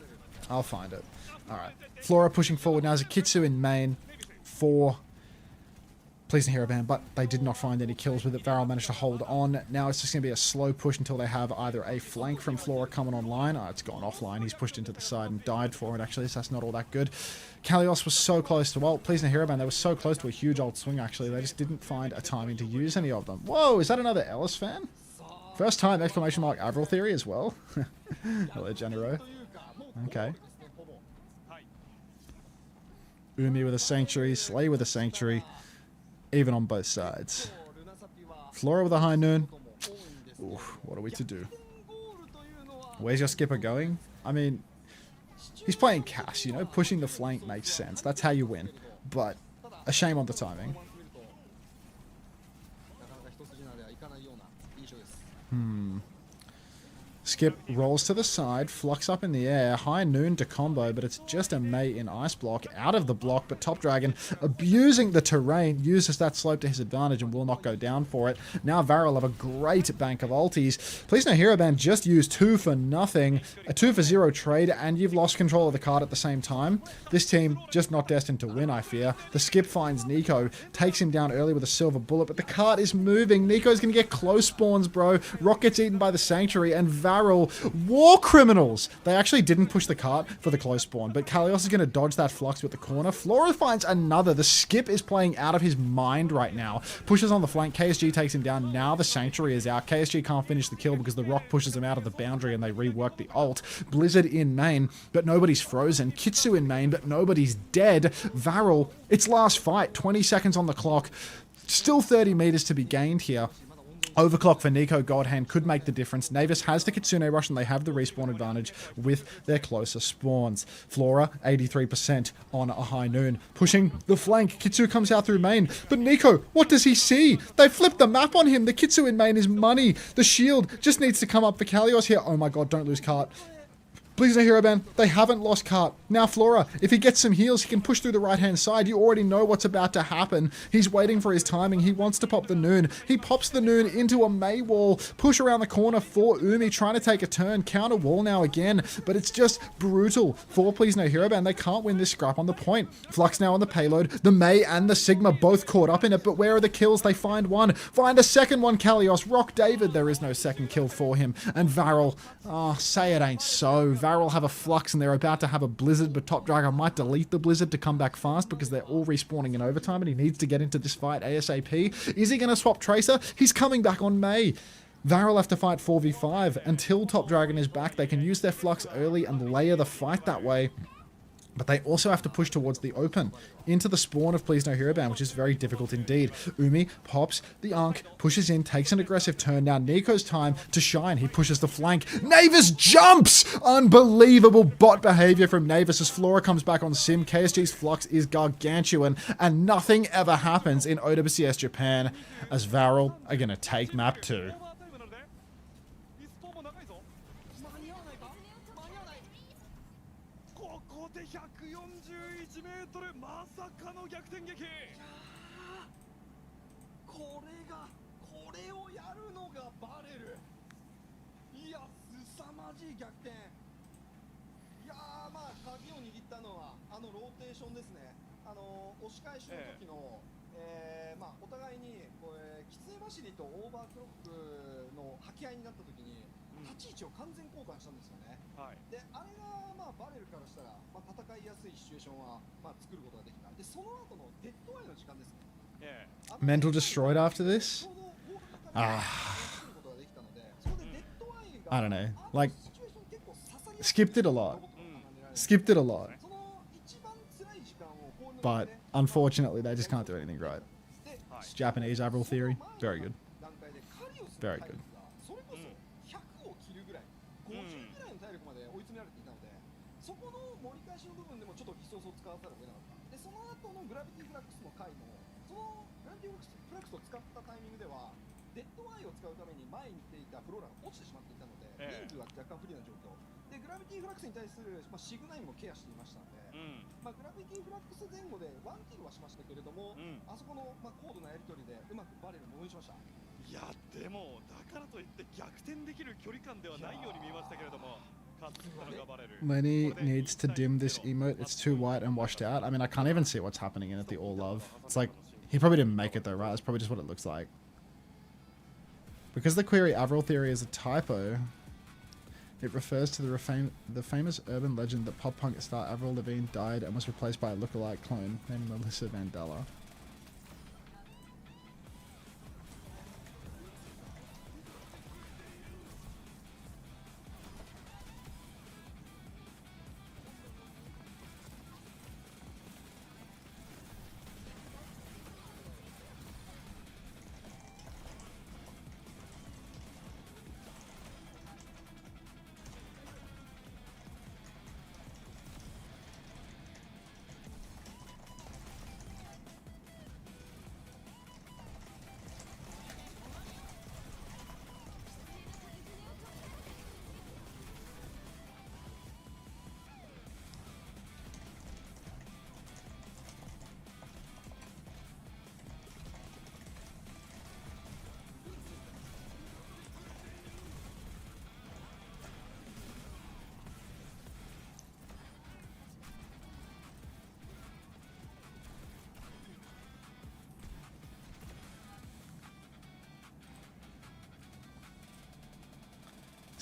I'll find it. Alright. Flora pushing forward now as a Kitsu in main for Please No Hero Band, but they did not find any kills with it. VARREL managed to hold on. Now it's just going to be a slow push until they have either a flank from Flora coming online. Oh, it's gone offline. He's pushed into the side and died for it, actually, so that's not all that good. Kalios was so close to, well, Please No Hero Band, they were so close to a huge ult swing, actually. They just didn't find a timing to use any of them. Whoa, is that another Ellis fan? First time, exclamation mark, Avril theory as well. Hello, Genero. Okay. Umi with a Sanctuary, Slay with a Sanctuary. Even on both sides. Flora with a high noon. Oof, what are we to do? Where's your skipper going? I mean, he's playing Cass, you know? Pushing the flank makes sense. That's how you win. But a shame on the timing. Skip rolls to the side, flux up in the air, high noon to combo, but it's just a Mei in ice block, out of the block, but Top Dragon abusing the terrain, uses that slope to his advantage and will not go down for it. Now VARREL have a great bank of ultis. Please No Hero Band just used 2 for nothing, a 2 for 0 trade, and you've lost control of the card at the same time. This team just not destined to win, I fear. The skip finds Nico, takes him down early with a silver bullet, but the card is moving. Nico's going to get close spawns, bro. Rock gets eaten by the Sanctuary, and VARREL, war criminals. They actually didn't push the cart for the close spawn, but Kalios is going to dodge that flux with the corner. Flora finds another. The skip is playing out of his mind right now. Pushes on the flank. KSG takes him down. Now the Sanctuary is out. KSG can't finish the kill because the rock pushes him out of the boundary and they rework the ult. Blizzard in main, but nobody's frozen. Kitsu in main, but nobody's dead. VARREL, its last fight. 20 seconds on the clock. Still 30 meters to be gained here. Overclock for Nico Godhand could make the difference. Navis has the Kitsune Rush and they have the respawn advantage with their closer spawns. Flora, 83% on a high noon. Pushing the flank. Kitsu comes out through main. But Nico, what does he see? They flipped the map on him. The Kitsu in main is money. The shield just needs to come up for Kalios here. Oh my god, don't lose cart. Please no hero ban. They haven't lost Cart. Now Flora, if he gets some heals, he can push through the right-hand side. You already know what's about to happen. He's waiting for his timing. He wants to pop the Noon. He pops the Noon into a Mei wall. Push around the corner for Umi, trying to take a turn. Counter wall now again, but it's just brutal for Please No Hero Ban. They can't win this scrap on the point. Flux now on the payload. The Mei and the Sigma both caught up in it, but where are the kills? They find one. Find a second one, Kalios. Rock David. There is no second kill for him. And VARREL. Oh, say it ain't so. VARREL have a Flux and they're about to have a Blizzard, but Top Dragon might delete the Blizzard to come back fast because they're all respawning in overtime and he needs to get into this fight ASAP. Is he going to swap Tracer? He's coming back on Mei. VARREL have to fight 4v5. Until Top Dragon is back, they can use their Flux early and layer the fight that way. But they also have to push towards the open, into the spawn of Please No Hero Ban, which is very difficult indeed. Umi pops the Ankh, pushes in, takes an aggressive turn. Now Nico's time to shine. He pushes the flank. Navis jumps! Unbelievable bot behavior from Navis as Flora comes back on Sim. KSG's Flux is gargantuan, and nothing ever happens in OWCS Japan as VARREL are going to take map 2. Mental destroyed after this? I don't know. Like, skipped it a lot. Skipped it a lot. But, unfortunately, they just can't do anything right. It's Japanese Avril theory. Very good. Very good. Lenny needs to dim this emote. It's too white and washed out. I mean, I can't even see what's happening in it, the All Love. It's like, he probably didn't make it though, right? That's probably just what it looks like. Because the query Avril theory is a typo, it refers to the famous urban legend that pop punk star Avril Lavigne died and was replaced by a lookalike clone named Melissa Vandella.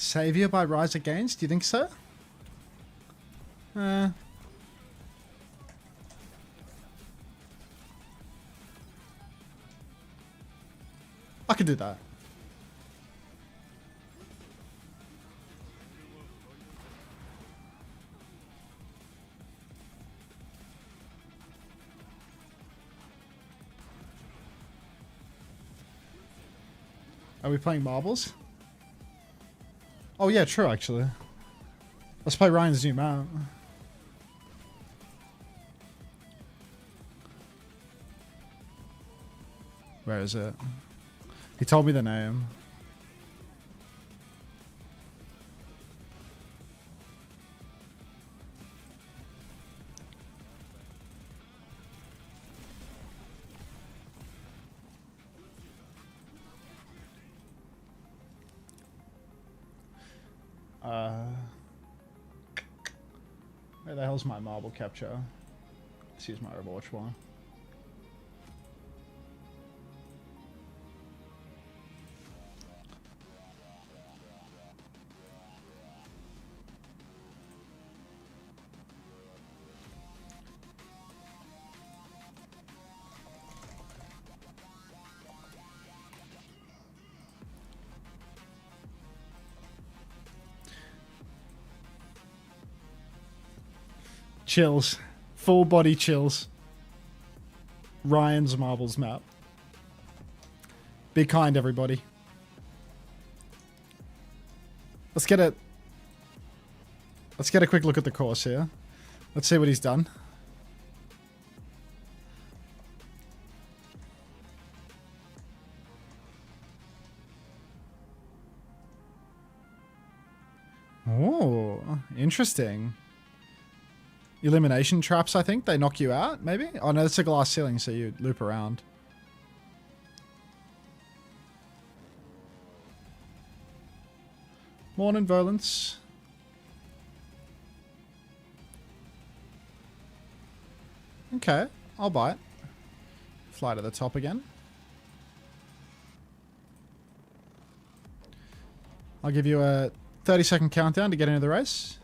Savior by Rise Against? Do you think so? I could do that. Are we playing marbles? Oh yeah, true actually. Let's play Ryan's new mount. Where is it? He told me the name. Where the hell's my marble capture? Let's use my Overwatch one. Chills. Full body chills. Ryan's Marbles map. Be kind, everybody. Let's get a quick look at the course here. Let's see what he's done. Oh, interesting. Elimination traps, I think. They knock you out, maybe? Oh, no, it's a glass ceiling, so you loop around. Morning, Volance. Okay, I'll buy it. Fly to the top again. I'll give you a 30-second countdown to get into the race.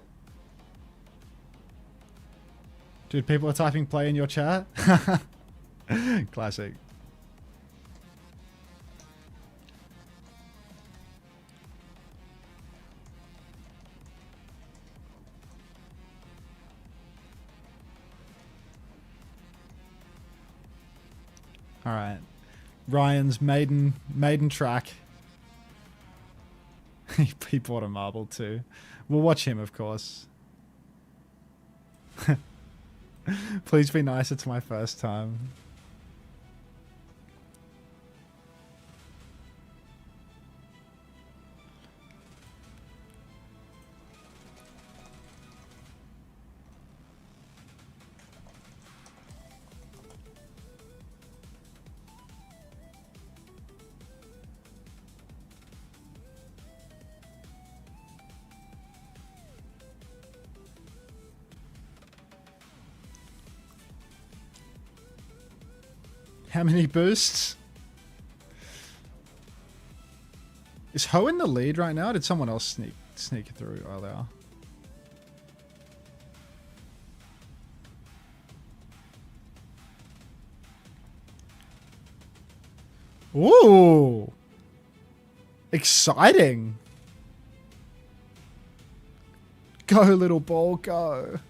Dude, people are typing play in your chat. Classic. All right. Ryan's maiden track. He bought a marble too. We'll watch him, of course. Please be nice, it's my first time. How many boosts? Is Ho in the lead right now? Or did someone else sneak through earlier? Ooh! Exciting! Go, little ball, go!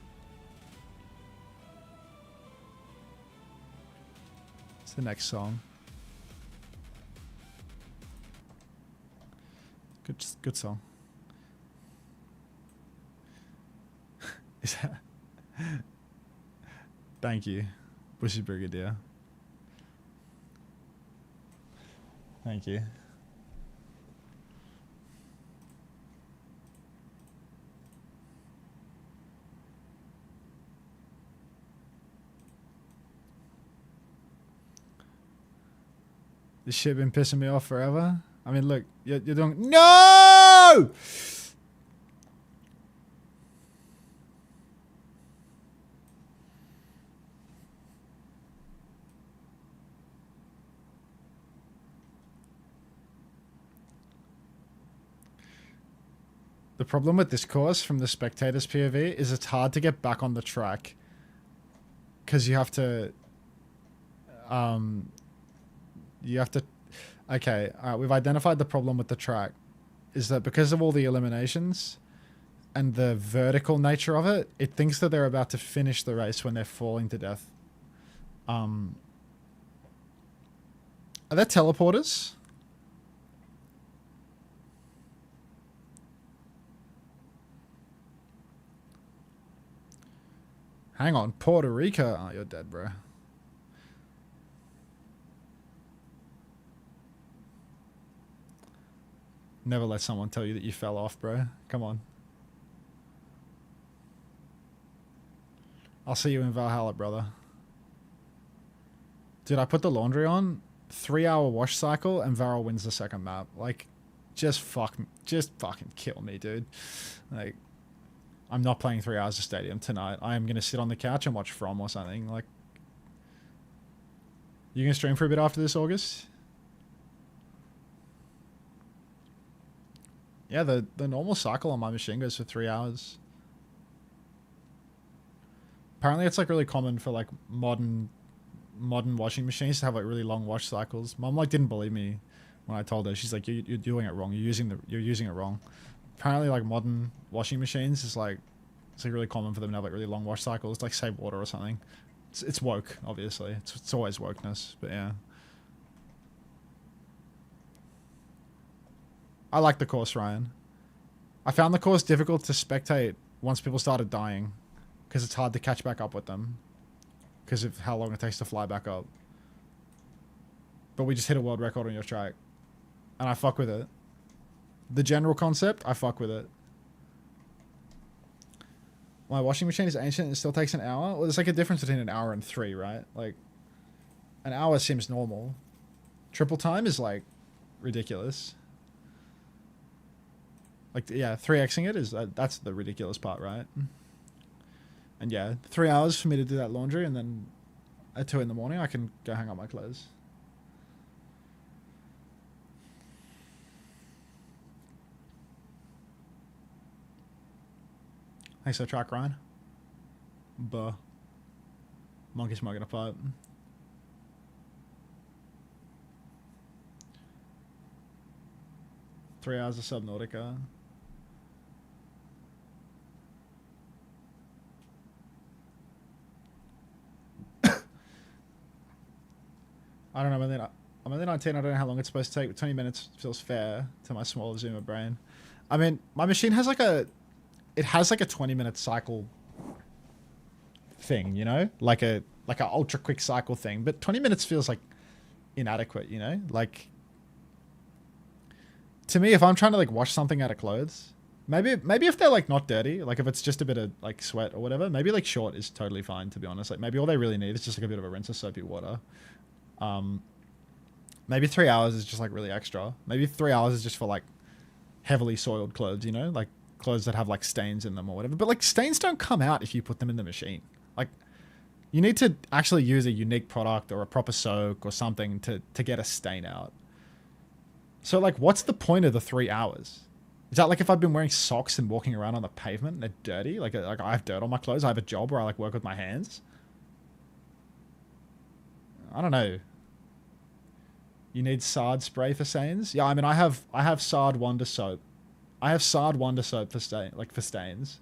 The next song. Good song. Is that? Thank you, Bushy Brigadier. Thank you. This shit been pissing me off forever. I mean, look, you're doing... No! The problem with this course from the spectator's POV is it's hard to get back on the track. Because you have to... Okay, we've identified the problem with the track. Is that because of all the eliminations and the vertical nature of it, it thinks that they're about to finish the race when they're falling to death. Are there teleporters? Hang on, Puerto Rico. Oh, you're dead, bro. Never let someone tell you that you fell off, bro. Come on. I'll see you in Valhalla, brother. Dude, I put the laundry on. 3-hour wash cycle and VARREL wins the second map. Like, just fucking kill me, dude. Like, I'm not playing 3 hours of Stadium tonight. I am gonna sit on the couch and watch From or something. Like, you gonna stream for a bit after this, August? Yeah, the normal cycle on my machine goes for 3 hours. Apparently, it's like really common for like modern washing machines to have like really long wash cycles. Mom like didn't believe me when I told her. She's like, you're doing it wrong. You're using it wrong. Apparently, like modern washing machines is like, it's like really common for them to have like really long wash cycles, like save water or something. It's woke, obviously. It's always wokeness, but yeah. I like the course, Ryan. I found the course difficult to spectate once people started dying, because it's hard to catch back up with them because of how long it takes to fly back up. But we just hit a world record on your track, and I fuck with it. The general concept, I fuck with it. My washing machine is ancient and it still takes an hour. Well, there's like a difference between an hour and 3, right? Like, an hour seems normal. Triple time is like ridiculous. Like, yeah, 3xing it is, that's the ridiculous part, right? And yeah, 3 hours for me to do that laundry, and then at 2 in the morning I can go hang up my clothes. Thanks for the track, Ryan. Buh. Monkey smoking a pipe. Three hours of Subnautica. I don't know, I'm only 19, I don't know how long it's supposed to take, but 20 minutes feels fair to my small Zoomer brain. I mean, my machine has like a 20-minute cycle thing, you know? Like a ultra quick cycle thing, but 20 minutes feels like inadequate, you know? Like, to me, if I'm trying to like wash something out of clothes, maybe if they're like not dirty, like if it's just a bit of like sweat or whatever, maybe like short is totally fine, to be honest. Like maybe all they really need is just like a bit of a rinse of soapy water. Maybe 3 hours is just like really extra. Maybe 3 hours is just for like heavily soiled clothes, you know, like clothes that have like stains in them or whatever. But like stains don't come out if you put them in the machine. Like, you need to actually use a unique product or a proper soak or something to get a stain out. So like, what's the point of the 3 hours? Is that like if I've been wearing socks and walking around on the pavement and they're dirty? Like I have dirt on my clothes. I have a job where I like work with my hands. I don't know. You need Sard spray for stains? Yeah, I mean, I have Sard Wonder Soap. I have Sard Wonder Soap for stains.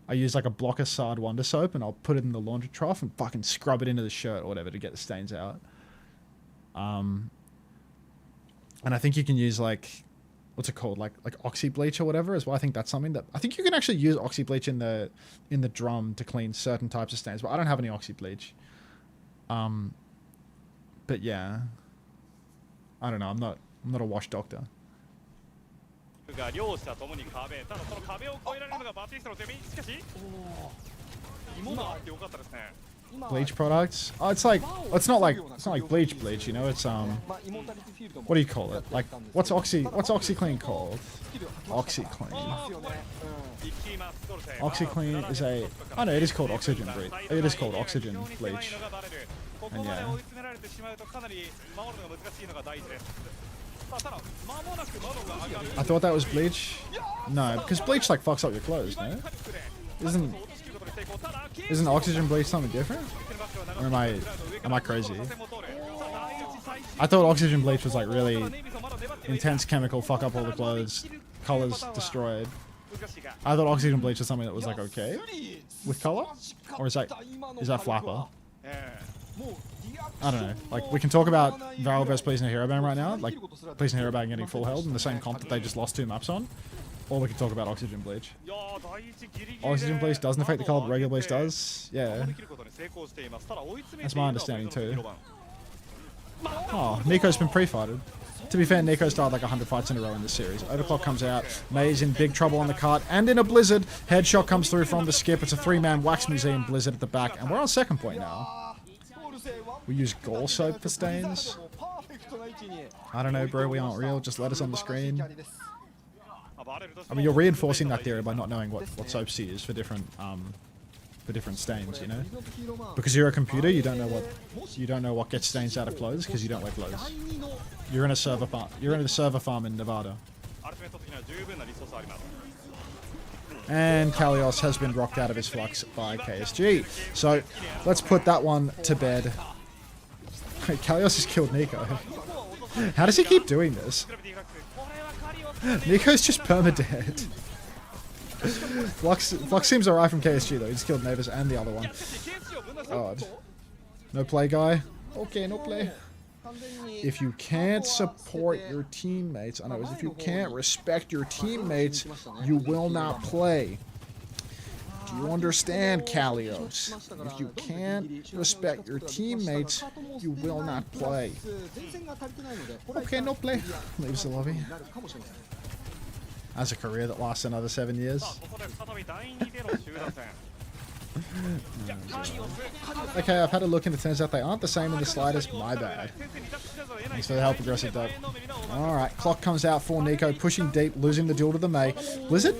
I use like a block of Sard Wonder Soap and I'll put it in the laundry trough and fucking scrub it into the shirt or whatever to get the stains out. And I think you can use like, what's it called? Like oxy bleach or whatever as well. I think that's something that, I think you can actually use oxy bleach in the drum to clean certain types of stains, but I don't have any oxy bleach. But yeah, I don't know. I'm not a wash doctor. Bleach products? Oh, it's not like bleach, you know, it's what do you call it? Like, what's OxyClean called? OxyClean. OxyClean is a, oh no, it is called oxygen bleach. It is called oxygen bleach. And yeah. I thought that was bleach. No, because bleach like fucks up your clothes, no? Isn't oxygen bleach something different? Or am I crazy? I thought oxygen bleach was like really intense chemical, fuck up all the clothes, colors destroyed. I thought oxygen bleach was something that was like okay with color, or is that flapper? I don't know. Like, we can talk about VARREL versus Please No Hero Bang right now, like Please No Hero Bang getting full held in the same comp that they just lost 2 maps on, or we can talk about oxygen bleach. Oxygen bleach doesn't affect the color, but regular bleach does. Yeah, that's my understanding too. Oh, Nico's been pre-fighted. To be fair, Nico started like 100 fights in a row in this series. Overclock comes out, May's in big trouble on the cart, and in a blizzard, headshot comes through from the skip. It's a 3-man Wax Museum blizzard at the back, and we're on second point now. We use Gall Soap for stains. I don't know, bro. We aren't real. Just let us on the screen. I mean, you're reinforcing that theory by not knowing what OWCS is for different stains, you know? Because you're a computer, you don't know what gets stains out of clothes because you don't wear clothes. You're in a server farm in Nevada. And Kalios has been rocked out of his flux by KSG. So let's put that one to bed. Kalios has killed Nico. How does he keep doing this? Nico's just permadead. Flux seems alright from KSG though. He just killed Navis and the other one. Odd. No play, guy. Okay, no play. If you can't support your teammates, I know, if you can't respect your teammates, you will not play. Do you understand, Kalios? If you can't respect your teammates, you will not play. Okay, no play. Leaves the lobby. Has a career that lasts another 7 years. Okay, I've had a look and it turns out they aren't the same in the slightest. My bad. Thanks for the help, aggressive dope. Alright, clock comes out for Nico, pushing deep, losing the duel to the Mei. Blizzard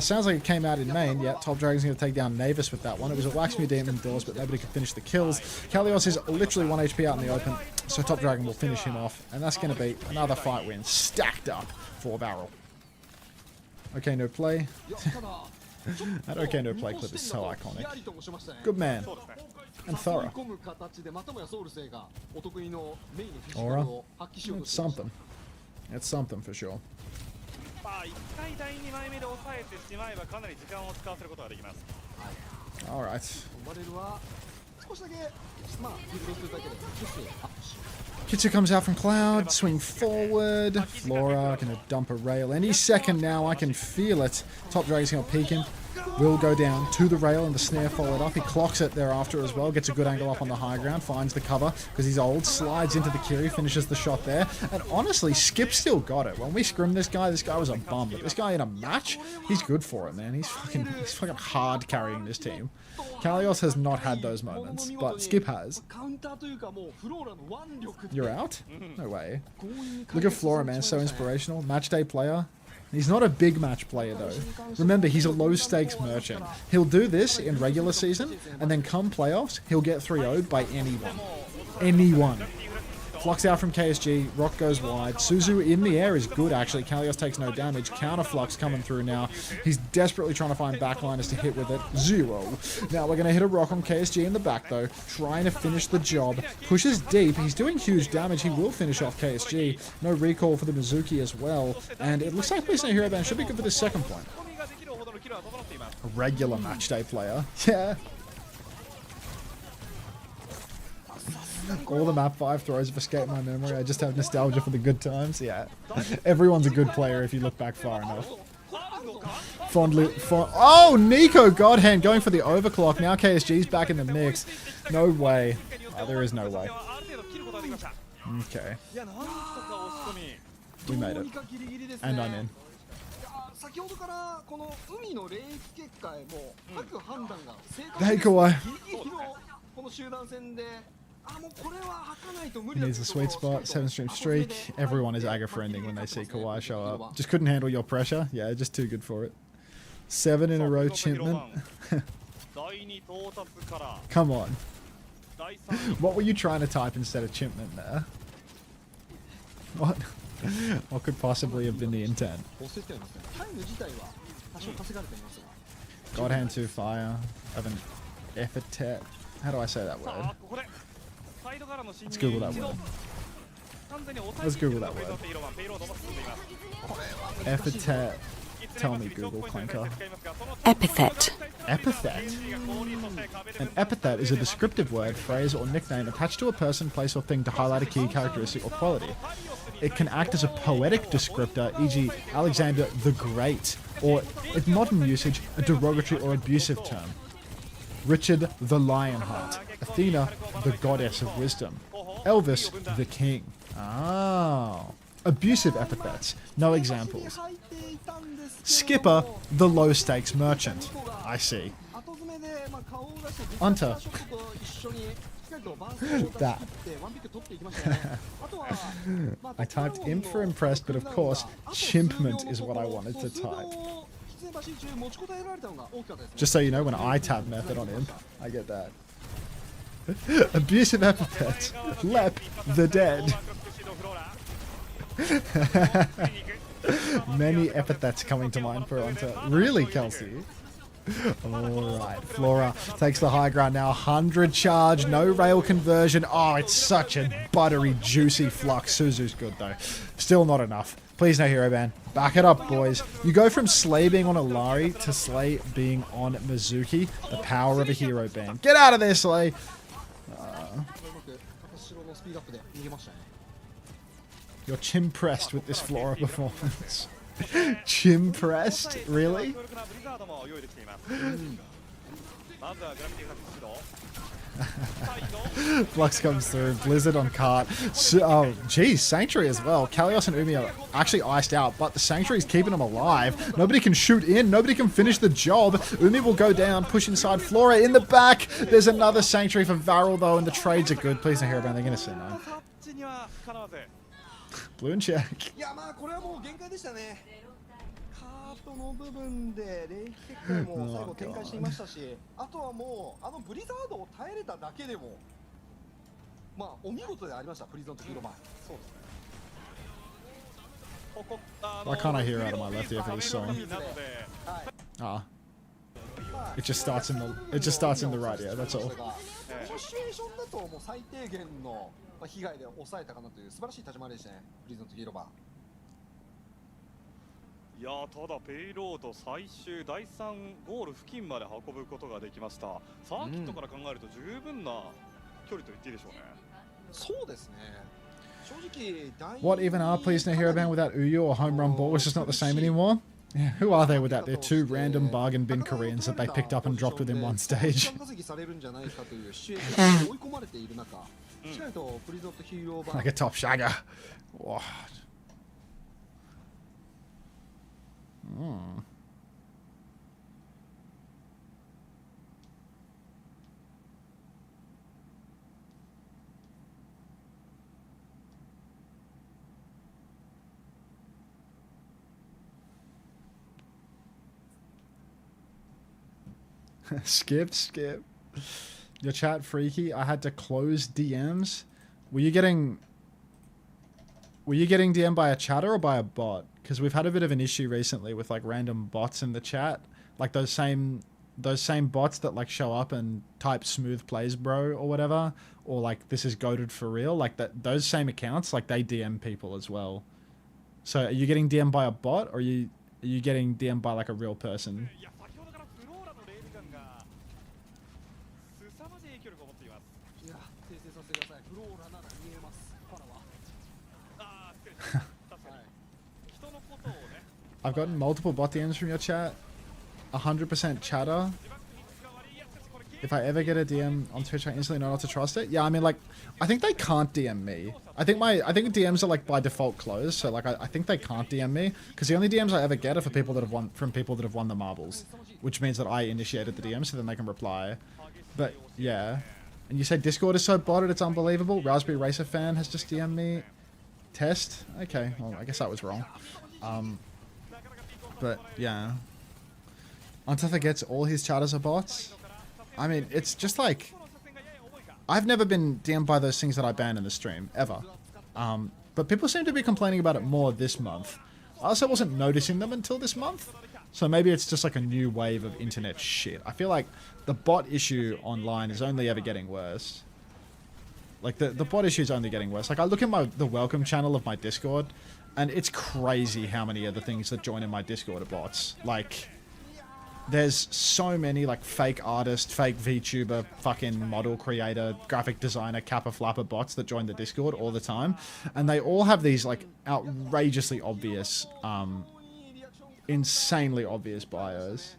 sounds like it came out in main. Yeah, Top Dragon's going to take down Navis with that one. It was a Waxmew Demon doors, but nobody could finish the kills. Kalios is literally 1 HP out in the open, so Top Dragon will finish him off. And that's going to be another fight win stacked up for VARREL. Okay, no play. That okay, no play clip is so iconic. Good man. And thorough. Aura. It's something. It's something for sure. Alright. Kitsu comes out from Cloud, swing forward. Flora gonna dump a rail. Any second now, I can feel it. Top Dragon's gonna peek him. Will go down to the rail and the snare followed up. He clocks it thereafter as well. Gets a good angle up on the high ground. Finds the cover because he's old. Slides into the Kiri. Finishes the shot there. And honestly, Skip still got it. When we scrimmed this guy was a bum. But this guy in a match, he's good for it, man. He's fucking hard carrying this team. Kalios has not had those moments, but Skip has. You're out? No way. Look at Flora, man. So inspirational. Match day player. He's not a big match player, though. Remember, he's a low-stakes merchant. He'll do this in regular season, and then come playoffs, he'll get 3-0'd by anyone. Anyone. Flux out from KSG. Rock goes wide. Suzu in the air is good, actually. Kalios takes no damage. Counter Flux coming through now. He's desperately trying to find backliners to hit with it. 0. Now we're going to hit a rock on KSG in the back, though. Trying to finish the job. Pushes deep. He's doing huge damage. He will finish off KSG. No recall for the Mizuki as well. And it looks like Police Hero Band should be good for this second point. A regular matchday player. Yeah. All the map 5 throws have escaped my memory. I just have nostalgia for the good times. Yeah. Everyone's a good player if you look back far enough. Oh, Nico Godhand going for the overclock. Now KSG's back in the mix. No way. Oh, there is no way. Okay. We made it. And I'm in. Hey, Kawhi. He needs a sweet spot, 7-stream streak. Everyone is aggro-friending when they see Kawhi show up. Just couldn't handle your pressure. Yeah, just too good for it. 7 in a row, Chimpman. Come on. What were you trying to type instead of Chimpman there? What? What could possibly have been the intent? Godhand 2 fire. I have an epithet. How do I say that word? Let's Google that word. Let's Google that word. Epithet. Tell me, Google Clanker. Epithet. Epithet? An epithet is a descriptive word, phrase, or nickname attached to a person, place, or thing to highlight a key characteristic or quality. It can act as a poetic descriptor, e.g. Alexander the Great, or, in modern usage, a derogatory or abusive term. Richard the Lionheart, Athena the goddess of wisdom, Elvis the king. Oh. Abusive epithets, no examples. Skipper the low stakes merchant. I see. Unter. That. I typed imp for impressed, but of course, chimpment is what I wanted to type. Just so you know, when I tap method on imp, I get that. Abusive epithet. Lep the dead. Many epithets coming to mind for Unter. Really, Kelsey? Alright, Flora takes the high ground now. 100 charge, no rail conversion. Oh, it's such a buttery, juicy flux. Suzu's good, though. Still not enough. Please no hero ban. Back it up, boys. You go from Slay being on Alari to Slay being on Mizuki. The power of a hero ban. Get out of there, Slay! You're chimpressed with this Flora performance. Chimpressed? Really? Flux comes through. Blizzard on cart. So, oh, geez. Sanctuary as well. Kalios and Umi are actually iced out, but the Sanctuary's keeping them alive. Nobody can shoot in. Nobody can finish the job. Umi will go down, push inside. Flora in the back. There's another Sanctuary for VARREL, though, and the trades are good. Please don't hear about it. They're going to say no. Blue and check. の部分でレイ結構も最後展開していましたし、あとはもうブリザードを耐えれただけでもまあお見事でありましたプリズンと広場。そうですね。Why can't I hear out of my left ear for this song? Ah. It just starts in the right ear, that's all. このシチュエーションだともう最低限の被害で抑えたかなという素晴らしい立ち回りでしたね。プリズンと広場。いやただペイロード最終第3ゴール付近まで運ぶことができました。サーキットから考えると十分な距離と言っていいでしょうね。そうですね。正直 What even are please no hero ban without Uyu or home run ball? It's just not the same anymore. Yeah, who are they without their two random bargain bin Koreans that they picked up and dropped within one stage? Like a top shagger. What? Skip. Your chat freaky. I had to close DMs. Were you getting DM'd by a chatter or by a bot? Because we've had a bit of an issue recently with like random bots in the chat, like those same bots that like show up and type smooth plays bro or whatever, or like this is goated for real, like that those same accounts, like they DM people as well. So are you getting DM'd by a bot or are you getting DM'd by like a real person? I've gotten multiple bot DMs from your chat. 100% chatter. If I ever get a DM on Twitch, I instantly know not to trust it. Yeah, I mean, like, I think they can't DM me. I think DMs are like by default closed. So like, I think they can't DM me because the only DMs I ever get are for people that have won the marbles, which means that I initiated the DM, so then they can reply. But yeah, and you say Discord is so botted, it's unbelievable. Raspberry Racer fan has just DM'd me. Test. Okay, well, I guess I was wrong. But yeah, Unter forgets all his chatters are bots. I mean, it's just like, I've never been DM'd by those things that I banned in the stream, ever. But people seem to be complaining about it more this month. I also wasn't noticing them until this month. So maybe it's just like a new wave of internet shit. I feel like the bot issue online is only ever getting worse. Like, the bot issue is only getting worse. Like, I look at the welcome channel of my Discord, and it's crazy how many of the things that join in my Discord are bots. Like, there's so many, like, fake artist, fake VTuber, fucking model creator, graphic designer, kappa flapper bots that join the Discord all the time. And they all have these, like, outrageously obvious, insanely obvious bios.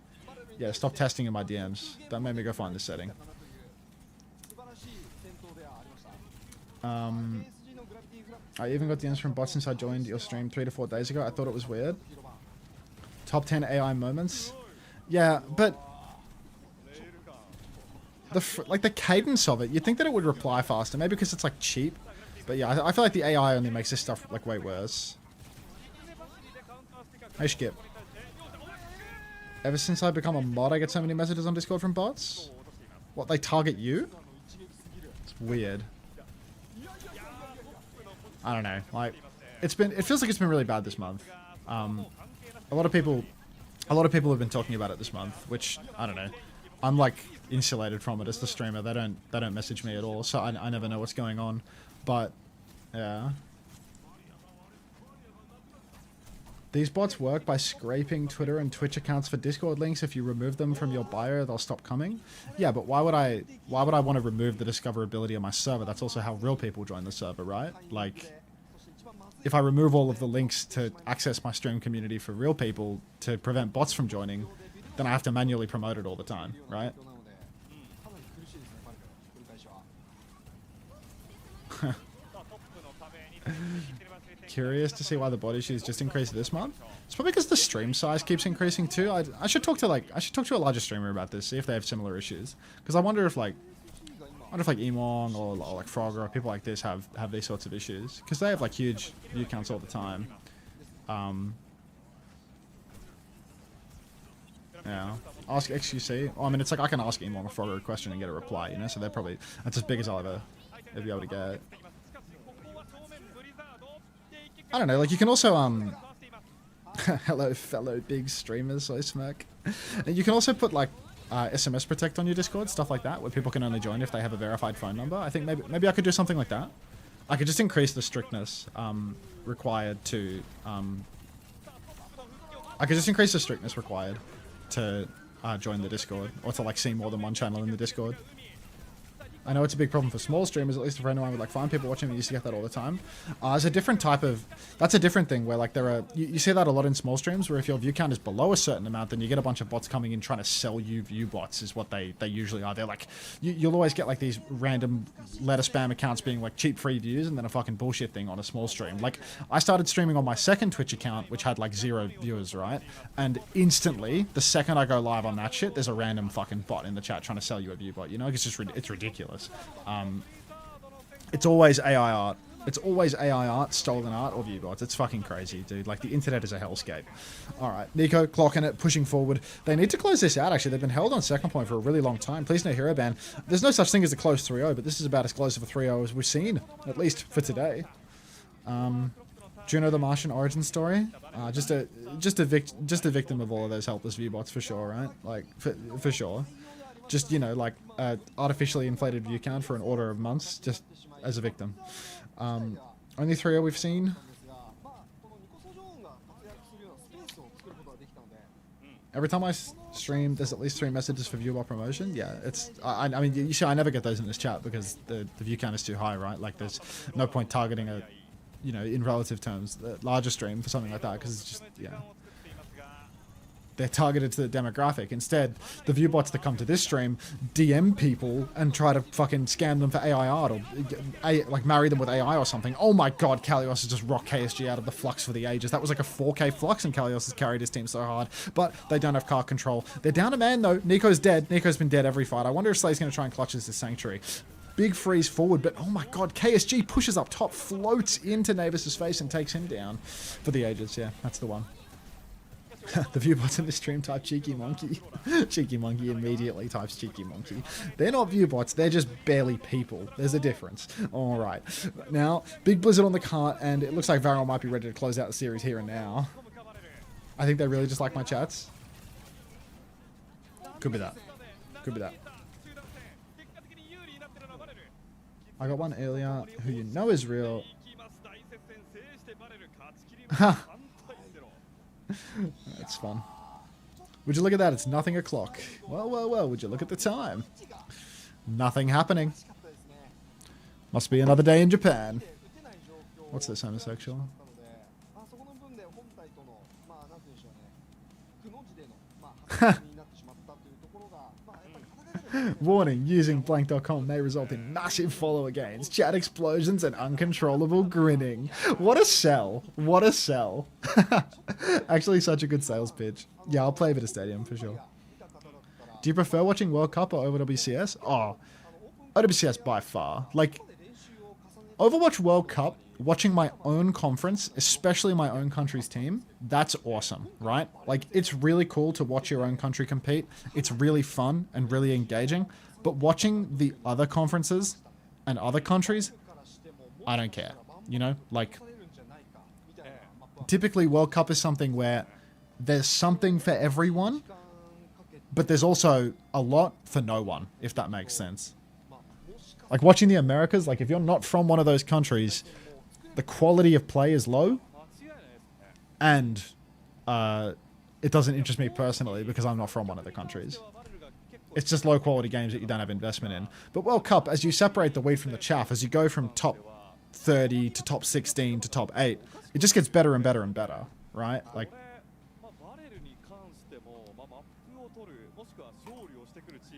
Yeah, stop testing in my DMs. Don't make me go find this setting. I even got DMs from bots since I joined your stream 3 to 4 days ago. I thought it was weird. Top 10 AI moments. Yeah, but like the cadence of it. You'd think that it would reply faster, maybe because it's like cheap. But yeah, I feel like the AI only makes this stuff like way worse. Hey Skip. Ever since I've become a mod, I get so many messages on Discord from bots. What, they target you? It's weird. I don't know. Like, it feels like it's been really bad this month. A lot of people have been talking about it this month, which I don't know. I'm like insulated from it as the streamer. They don't message me at all, so I never know what's going on. But yeah. These bots work by scraping Twitter and Twitch accounts for Discord links. If you remove them from your bio, they'll stop coming. Yeah, but why would I want to remove the discoverability of my server? That's also how real people join the server, right? Like, if I remove all of the links to access my stream community for real people to prevent bots from joining, then I have to manually promote it all the time, right? Curious to see why the bot issues just increased this month. It's probably because the stream size keeps increasing too. I should talk to a larger streamer about this, see if they have similar issues. Because I wonder if like Emong or like Frog or people like this have these sorts of issues. Because they have like huge view counts all the time. Yeah. Ask XQC. Oh, I mean, it's like I can ask Emong or Frog a question and get a reply, you know. So they're probably that's as big as I'll ever be able to get. I don't know, like you can also, hello fellow big streamers, so smirk. You can also put like SMS protect on your Discord, stuff like that, where people can only join if they have a verified phone number. I think maybe I could do something like that. I could just increase the strictness required to, join the Discord, or to like see more than one channel in the Discord. I know it's a big problem for small streamers, at least a friend of mine with like 5 people watching me used to get that all the time. It's a different type of, that's a different thing where like you see that a lot in small streams where if your view count is below a certain amount, then you get a bunch of bots coming in trying to sell you view bots is what they usually are. They're like, you'll always get like these random letter spam accounts being like cheap free views and then a fucking bullshit thing on a small stream. Like I started streaming on my second Twitch account, which had like 0 viewers, right? And instantly, the second I go live on that shit, there's a random fucking bot in the chat trying to sell you a view bot, you know? It's ridiculous. It's always AI art. It's always AI art, stolen art, or viewbots. It's fucking crazy, dude. Like, the internet is a hellscape. Alright, Nico, clocking it, pushing forward. They need to close this out, actually. They've been held on second point for a really long time. Please no hero ban. There's no such thing as a close 3-0, but this is about as close of a 3-0 as we've seen, at least for today. Juno the Martian origin story. Just a victim of all of those helpless viewbots, for sure, right? Like, for sure. Just, you know, like, artificially inflated view count for an order of months, just as a victim. Only 3-0 we've seen. Every time I stream, there's at least 3 messages for viewer promotion. Yeah, it's... I mean, you see, I never get those in this chat because the view count is too high, right? Like, there's no point targeting a, you know, in relative terms, the larger stream for something like that because it's just, yeah... They're targeted to the demographic. Instead, the viewbots that come to this stream DM people and try to fucking scam them for AI art or like marry them with AI or something. Oh my god, Kalios has just rocked KSG out of the flux for the ages. That was like a 4K flux and Kalios has carried his team so hard. But they don't have car control. They're down a man though. Nico's dead. Nico's been dead every fight. I wonder if Slay's going to try and clutch this Sanctuary. Big freeze forward, but oh my god, KSG pushes up top, floats into Navis's face and takes him down for the ages. Yeah, that's the one. The viewbots in the stream type Cheeky Monkey. Cheeky Monkey immediately types Cheeky Monkey. They're not viewbots, they're just barely people. There's a difference. Alright. Now, big blizzard on the cart, and it looks like VARREL might be ready to close out the series here and now. I think they really just like my chats. Could be that. Could be that. I got one earlier who you know is real. Ha! That's fun. Would you look at that? It's nothing o'clock. Well, well, well, would you look at the time? Nothing happening. Must be another day in Japan. What's this, homosexual? Warning, using blank.com may result in massive follower gains, chat explosions, and uncontrollable grinning. What a sell. What a sell. Actually, such a good sales pitch. Yeah, I'll play a bit of Stadium for sure. Do you prefer watching World Cup or OWCS? Oh, OWCS by far. Like, Overwatch World Cup, watching my own conference, especially my own country's team, that's awesome, right? Like, it's really cool to watch your own country compete. It's really fun and really engaging. But watching the other conferences and other countries, I don't care. You know, like, typically World Cup is something where there's something for everyone, but there's also a lot for no one, if that makes sense. Like, watching the Americas, like, if you're not from one of those countries, the quality of play is low, and it doesn't interest me personally because I'm not from one of the countries. It's just low quality games that you don't have investment in. But World Cup, as you separate the wheat from the chaff, as you go from top 30 to top 16 to top 8, it just gets better and better and better, right? Like,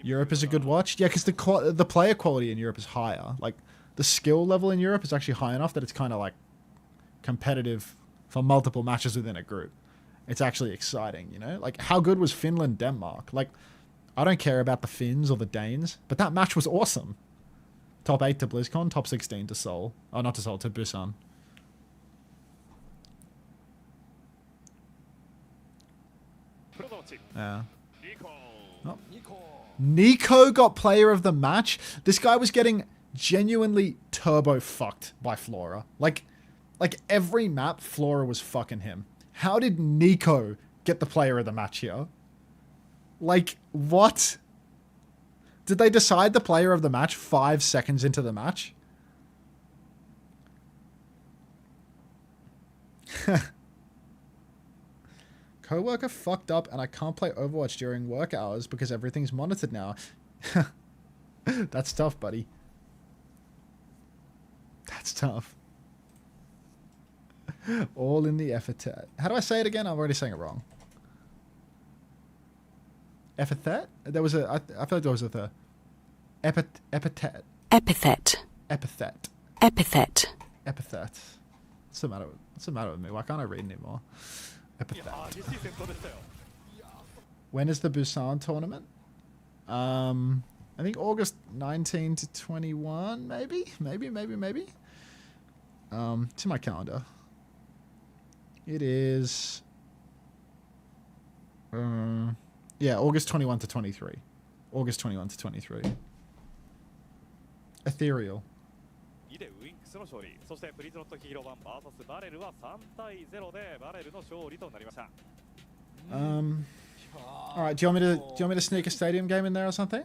Europe is a good watch. Yeah, because the player quality in Europe is higher. Like, the skill level in Europe is actually high enough that it's kind of like competitive for multiple matches within a group. It's actually exciting, you know? Like, how good was Finland-Denmark? Like, I don't care about the Finns or the Danes, but that match was awesome. Top 8 to BlizzCon, top 16 to Seoul. Oh, not to Seoul, to Busan. Yeah. Oh. Nico got player of the match. This guy was getting genuinely turbo fucked by Flora. Like every map, Flora was fucking him. How did Nico get the player of the match here? Like, what? Did they decide the player of the match 5 seconds into the match? Coworker fucked up and I can't play Overwatch during work hours because everything's monitored now. That's tough, buddy. That's tough. All in the epithet. How do I say it again? I'm already saying it wrong. Epithet? There was a... I feel like there was a... Epithet. Epithet. Epithet. Epithet. Epithet. What's the matter with me? Why can't I read anymore? Epithet. When is the Busan tournament? I think August 19 to 21, maybe? Maybe. It's in my calendar. It is... yeah, August 21 to 23. August 21 to 23. Ethereal. UWINKS の勝利。そしてプリズノットヒーロー1 vs バレルは3対0でバレルの勝利となりました。Alright, do you want me to sneak a stadium game in there or something?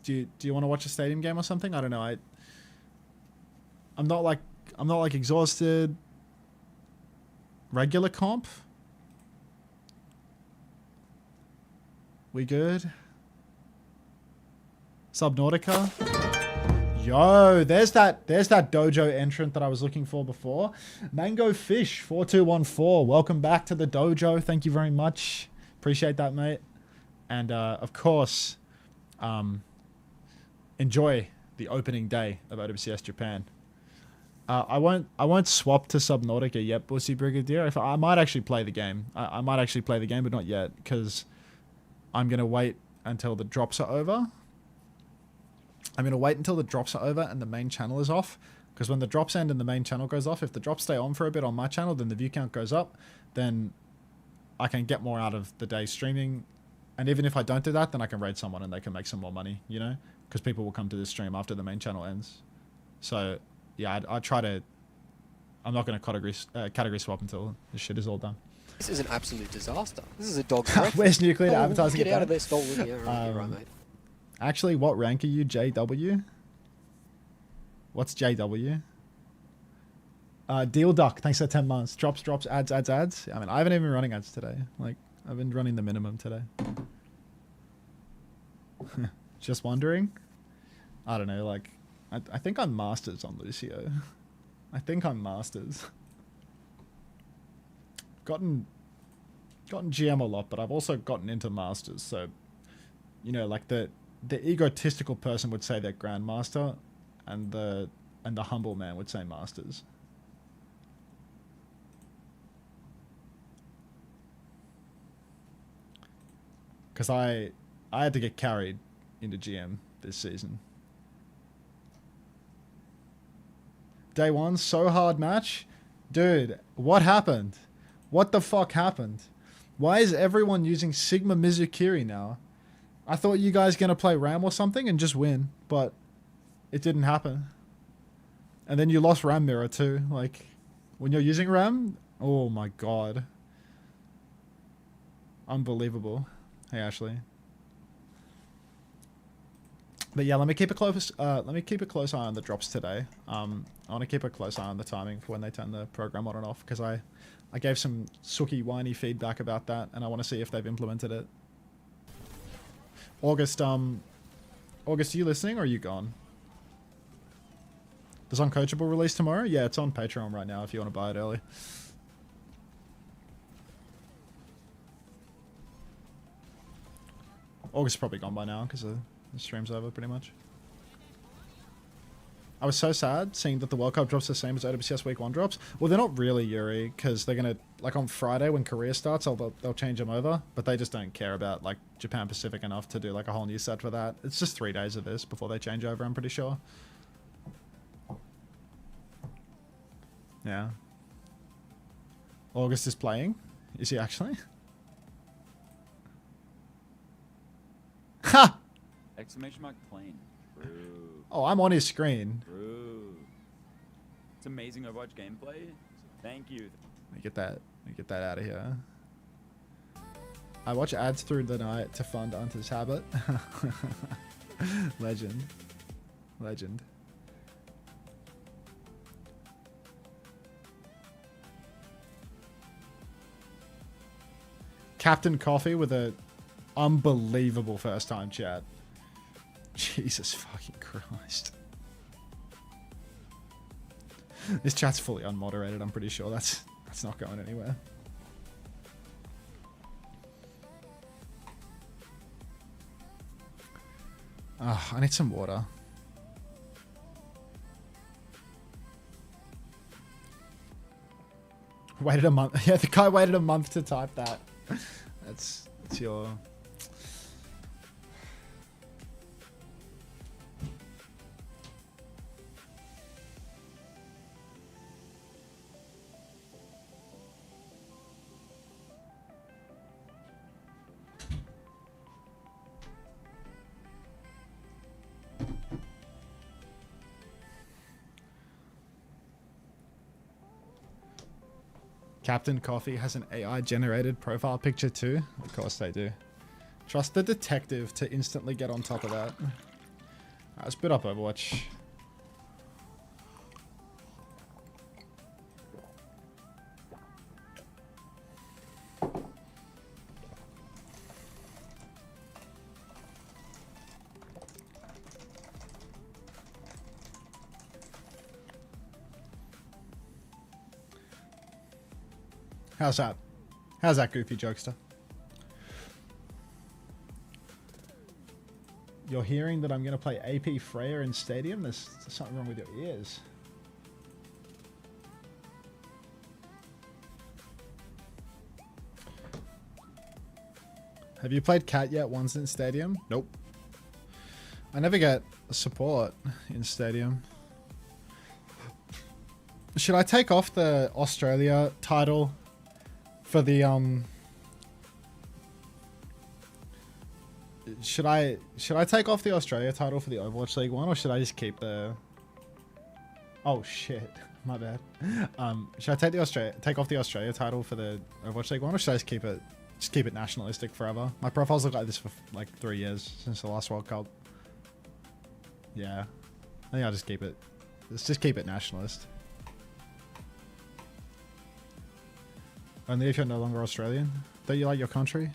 Do you want to watch a stadium game or something? I don't know. I'm not like exhausted. Regular comp? We good? Subnautica? Yo, there's that dojo entrant that I was looking for before. Mango Fish 4214. Welcome back to the dojo. Thank you very much. Appreciate that, mate. And of course, enjoy the opening day of OWCS Japan. I won't swap to Subnautica yet, Bussy Brigadier. I might actually play the game. I might actually play the game, but not yet, because I'm gonna wait until the drops are over. I'm gonna wait until the drops are over and the main channel is off, because when the drops end and the main channel goes off, if the drops stay on for a bit on my channel, then the view count goes up. Then I can get more out of the day streaming, and even if I don't do that, then I can raid someone and they can make some more money, you know, because people will come to this stream after the main channel ends. So yeah, I try to. I'm not going to category swap until this shit is all done. This is an absolute disaster. This is a dog's Where's Nuclear advertising? Get out of there, stolen. Yeah, right, mate. Actually, what rank are you, JW? What's JW? Deal Duck, thanks for 10 months. Drops, ads. I mean, I haven't even been running ads today. Like, I've been running the minimum today. Just wondering? I don't know, like, I think I'm Masters on Lucio. I think I'm Masters. Gotten GM a lot, but I've also gotten into Masters, so, you know, like, the egotistical person would say they're Grandmaster, and the humble man would say Masters. Because I had to get carried into GM this season. Day 1, so hard match. Dude, what happened? What the fuck happened? Why is everyone using Sigma Mizukiri now? I thought you guys gonna play Ram or something and just win, but it didn't happen. And then you lost Ram Mirror too. Like, when you're using Ram, oh my god. Unbelievable. Hey Ashley. But yeah, let me keep a close eye on the drops today. I want to keep a close eye on the timing for when they turn the program on and off, because I gave some sooky whiny feedback about that, and I want to see if they've implemented it. August, August, are you listening or are you gone? Does Uncoachable release tomorrow? Yeah, it's on Patreon right now if you want to buy it early. August is probably gone by now because the stream's over pretty much. I was so sad seeing that the World Cup drops the same as OWCS Week 1 drops. Well, they're not really, Yuri, because they're going to, like on Friday when Korea starts, they'll change them over, but they just don't care about like Japan Pacific enough to do like a whole new set for that. It's just 3 days of this before they change over, I'm pretty sure. Yeah. August is playing? Is he actually? Ha! Exclamation mark plane. True. Oh, I'm on his screen. True. It's amazing Overwatch gameplay. Thank you. Let me get that out of here. I watch ads through the night to fund Unter's habit. Legend. Legend. Captain Coffee with a unbelievable first time chat. Jesus fucking Christ. This chat's fully unmoderated, I'm pretty sure that's not going anywhere. Oh, I need some water. Waited a month. Yeah, the guy waited a month to type that. That's your... Captain Coffee has an AI-generated profile picture too? Of course they do. Trust the detective to instantly get on top of that. Alright, let's boot up Overwatch. How's that? How's that, goofy jokester? You're hearing that I'm going to play AP Freya in Stadium? There's something wrong with your ears. Have you played Cat yet once in Stadium? Nope. I never get support in Stadium. Should I take off the Australia title for the should I take off the Australia title for the Overwatch League one, or should I just keep the... Oh shit, my bad. Should I take off the Australia title for the Overwatch League one, or should I just keep it nationalistic forever? My profiles look like this for like 3 years since the last World Cup. Yeah, I think I'll just keep it. Let's just keep it nationalist. Only if you're no longer Australian. Don't you like your country?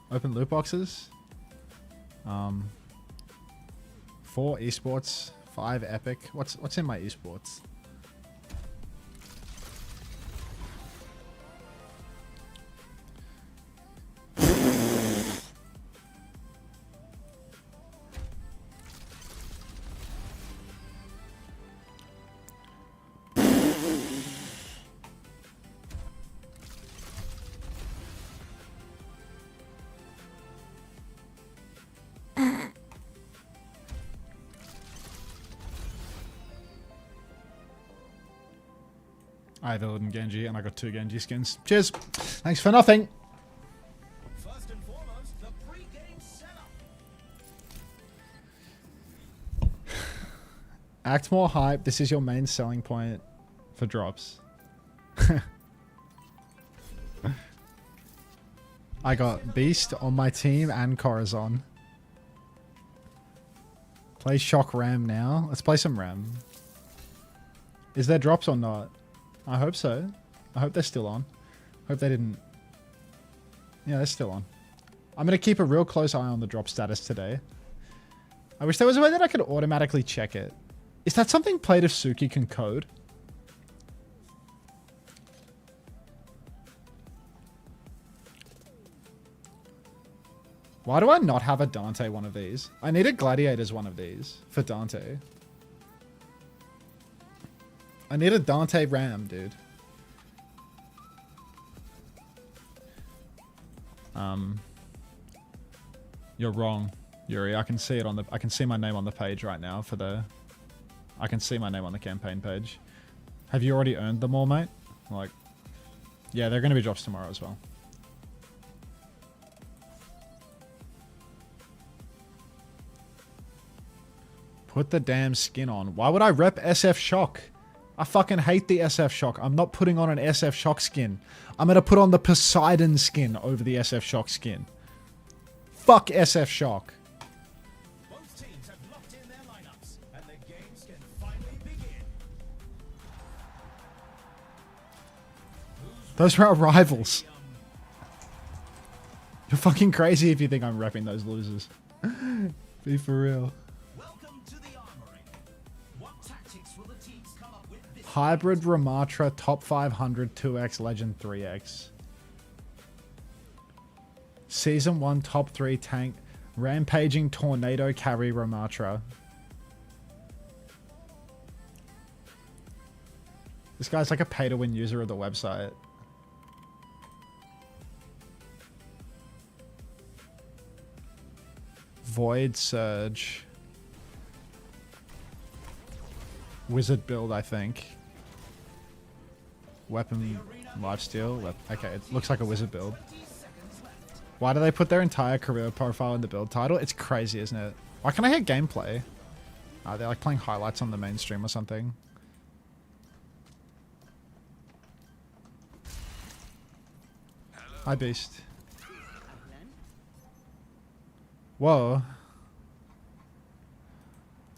Open loot boxes. 4 esports, 5 epic. What's in my esports? I have Illidan Genji, and I got 2 Genji skins. Cheers. Thanks for nothing. First and foremost, the pre-game setup. Act more hype. This is your main selling point for drops. I got Beast on my team and Corazon. Play Shock Ram now. Let's play some Ram. Is there drops or not? I hope so. I hope they're still on. Hope they didn't... Yeah, they're still on. I'm going to keep a real close eye on the drop status today. I wish there was a way that I could automatically check it. Is that something Plate of Suki can code? Why do I not have a Dante one of these? I need a Gladiators one of these for Dante. I need a Dante Ram, dude. You're wrong, Yuri. I can see it on the... I can see my name on the page right now for the... I can see my name on the campaign page. Have you already earned them all, mate? Like... Yeah, they're going to be drops tomorrow as well. Put the damn skin on. Why would I rep SF Shock? I fucking hate the SF Shock. I'm not putting on an SF Shock skin. I'm going to put on the Poseidon skin over the SF Shock skin. Fuck SF Shock. Both teams have locked in their lineups, and the games can finally begin. Those are our rivals. You're fucking crazy if you think I'm repping those losers. Be for real. Welcome to the armory. What tactics will the teams come up with this Hybrid Ramatra top 500 2x legend 3x. Season 1 top 3 tank rampaging tornado carry Ramatra. This guy's like a pay to win user of the website. Void Surge. Wizard build, I think. Weapon lifesteal. Okay, it looks like a wizard build. Why do they put their entire career profile in the build title? It's crazy, isn't it? Why can't I hear gameplay? They're like playing highlights on the main stream or something. Hi, Beast. Whoa.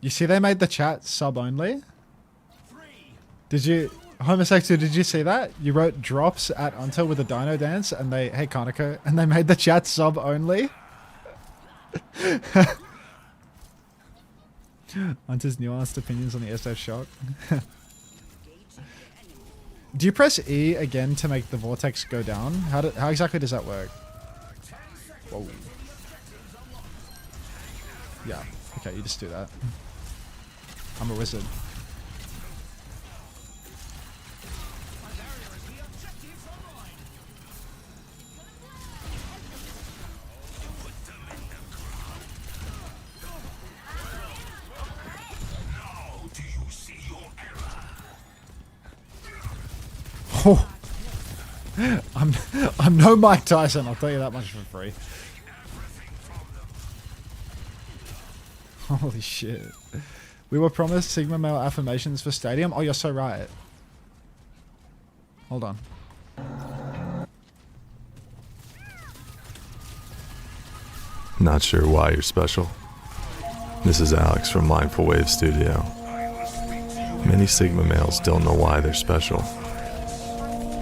You see they made the chat sub only? Did you... Homosexual, did you see that? You wrote drops at Unter with a dino dance and they... Hey, Kaneko. And they made the chat sub only? Hunter's nuanced opinions on the SF Shock. Do you press E again to make the vortex go down? How exactly does that work? Whoa. Yeah. Okay, you just do that. I'm a wizard. Oh. I'm no Mike Tyson, I'll tell you that much for free. Holy shit. We were promised Sigma male affirmations for Stadium. Oh, you're so right. Hold on. Not sure why you're special. This is Alex from Mindful Wave Studio. Many Sigma males don't know why they're special.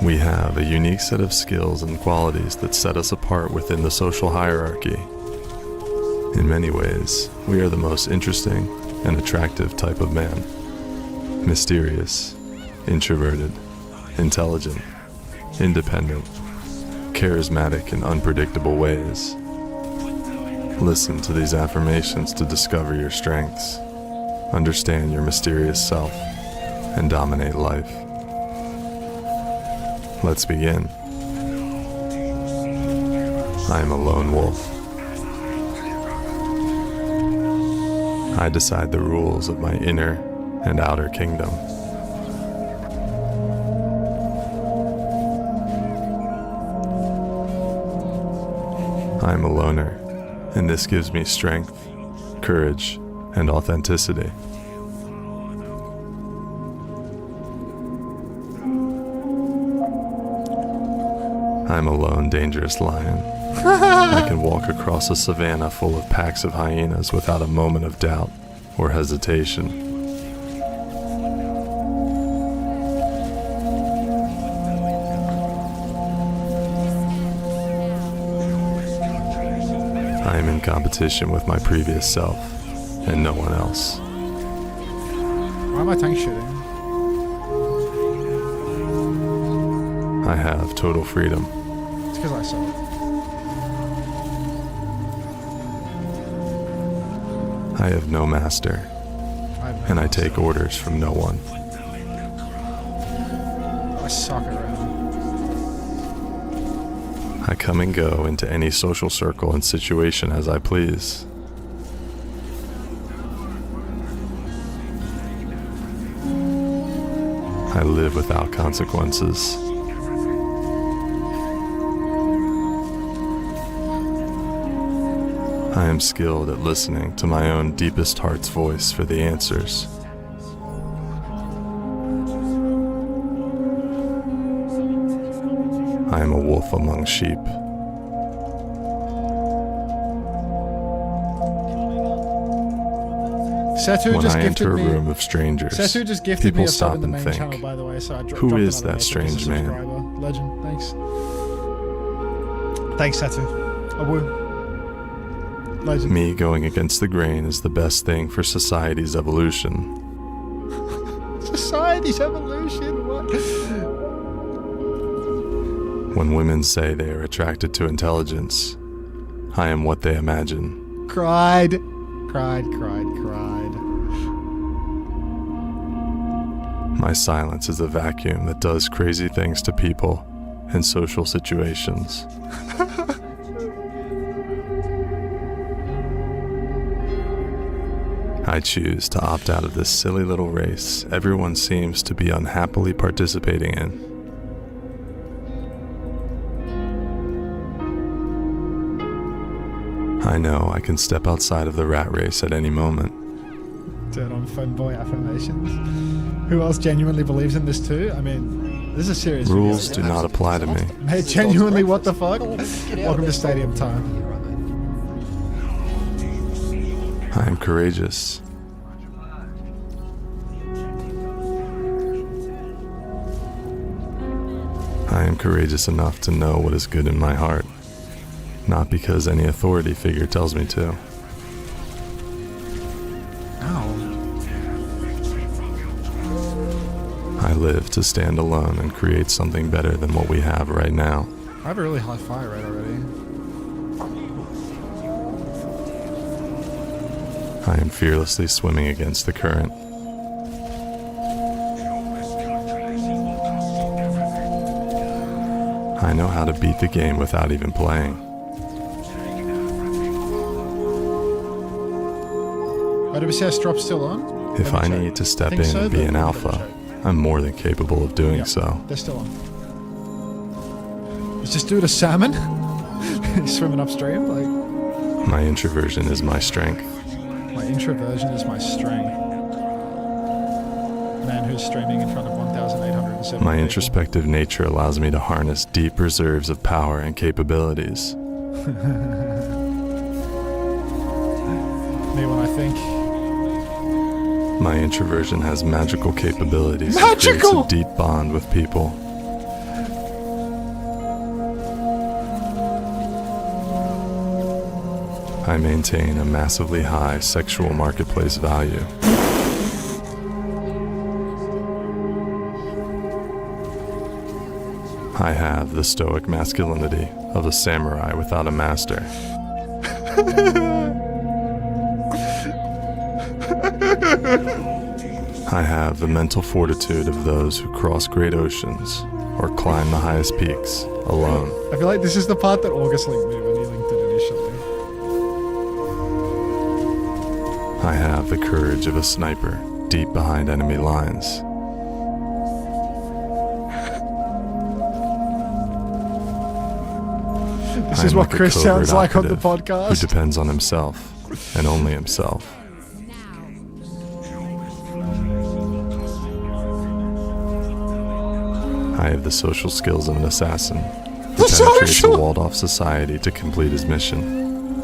We have a unique set of skills and qualities that set us apart within the social hierarchy. In many ways, we are the most interesting and attractive type of man. Mysterious, introverted, intelligent, independent, charismatic in unpredictable ways. Listen to these affirmations to discover your strengths, understand your mysterious self, and dominate life. Let's begin. I am a lone wolf. I decide the rules of my inner and outer kingdom. I'm a loner, and this gives me strength, courage, and authenticity. I'm a lone, dangerous lion. I can walk across a savanna full of packs of hyenas without a moment of doubt or hesitation. I am in competition with my previous self and no one else. Why am I tank shooting? I have total freedom. It's because I saw it. I have no master, and I take orders from no one. I suck at right now. I come and go into any social circle and situation as I please. I live without consequences. I am skilled at listening to my own deepest heart's voice for the answers. I am a wolf among sheep. Setu When just I gifted enter a me. room of strangers, Setu just gifted me people a sub stop in the and main think, channel, by the way. So I who dropped is another that link because strange a man? subscriber. Legend, thanks. Thanks, Setu. I woo. Legend. Me going against the grain is the best thing for society's evolution. Society's evolution. What? When women say they are attracted to intelligence, I am what they imagine. Cried. My silence is a vacuum that does crazy things to people in social situations. I choose to opt out of this silly little race everyone seems to be unhappily participating in. I know I can step outside of the rat race at any moment. Turn on fanboy affirmations. Who else genuinely believes in this too? I mean, this is a serious video. Rules do not apply to me. Mate, genuinely, what the fuck? Welcome to Stadium Time. I am courageous. I am courageous enough to know what is good in my heart, not because any authority figure tells me to. I live to stand alone and create something better than what we have right now. I have a really high fire rate already. I am fearlessly swimming against the current. I know how to beat the game without even playing. OWCS drop still on? If I need to step in and be an alpha, I'm more than capable of doing so. They're still on. Is this dude a salmon? He's swimming upstream? Like, My introversion is my strength. my introversion is my strength. Man who's streaming in front of 1,807 My people. introspective nature allows me to harness deep reserves of power and capabilities. Me when I think. My introversion has magical capabilities and creates Magical! a deep bond with people. I maintain a massively high sexual marketplace value. I have the stoic masculinity of a samurai without a master. I have the mental fortitude of those who cross great oceans or climb the highest peaks alone. I feel like this is the part that August linked me when he linked it initially. I have the courage of a sniper deep behind enemy lines. This is what Chris sounds like on the Who podcast. depends on himself and only himself. I have the social skills of an assassin who penetrates a walled-off society to complete his mission.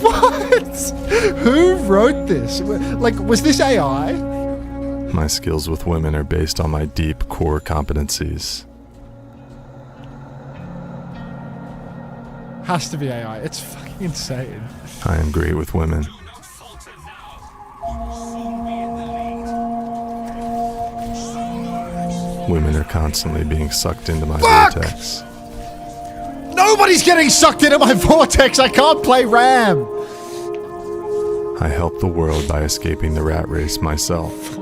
What? Who wrote this? Like, was this AI? My skills with women are based on my deep core competencies. Has to be AI. It's fucking insane. I am great with women. Women are constantly being sucked into my vortex. Nobody's getting sucked into my vortex. I can't play RAM. I help the world by escaping the rat race myself.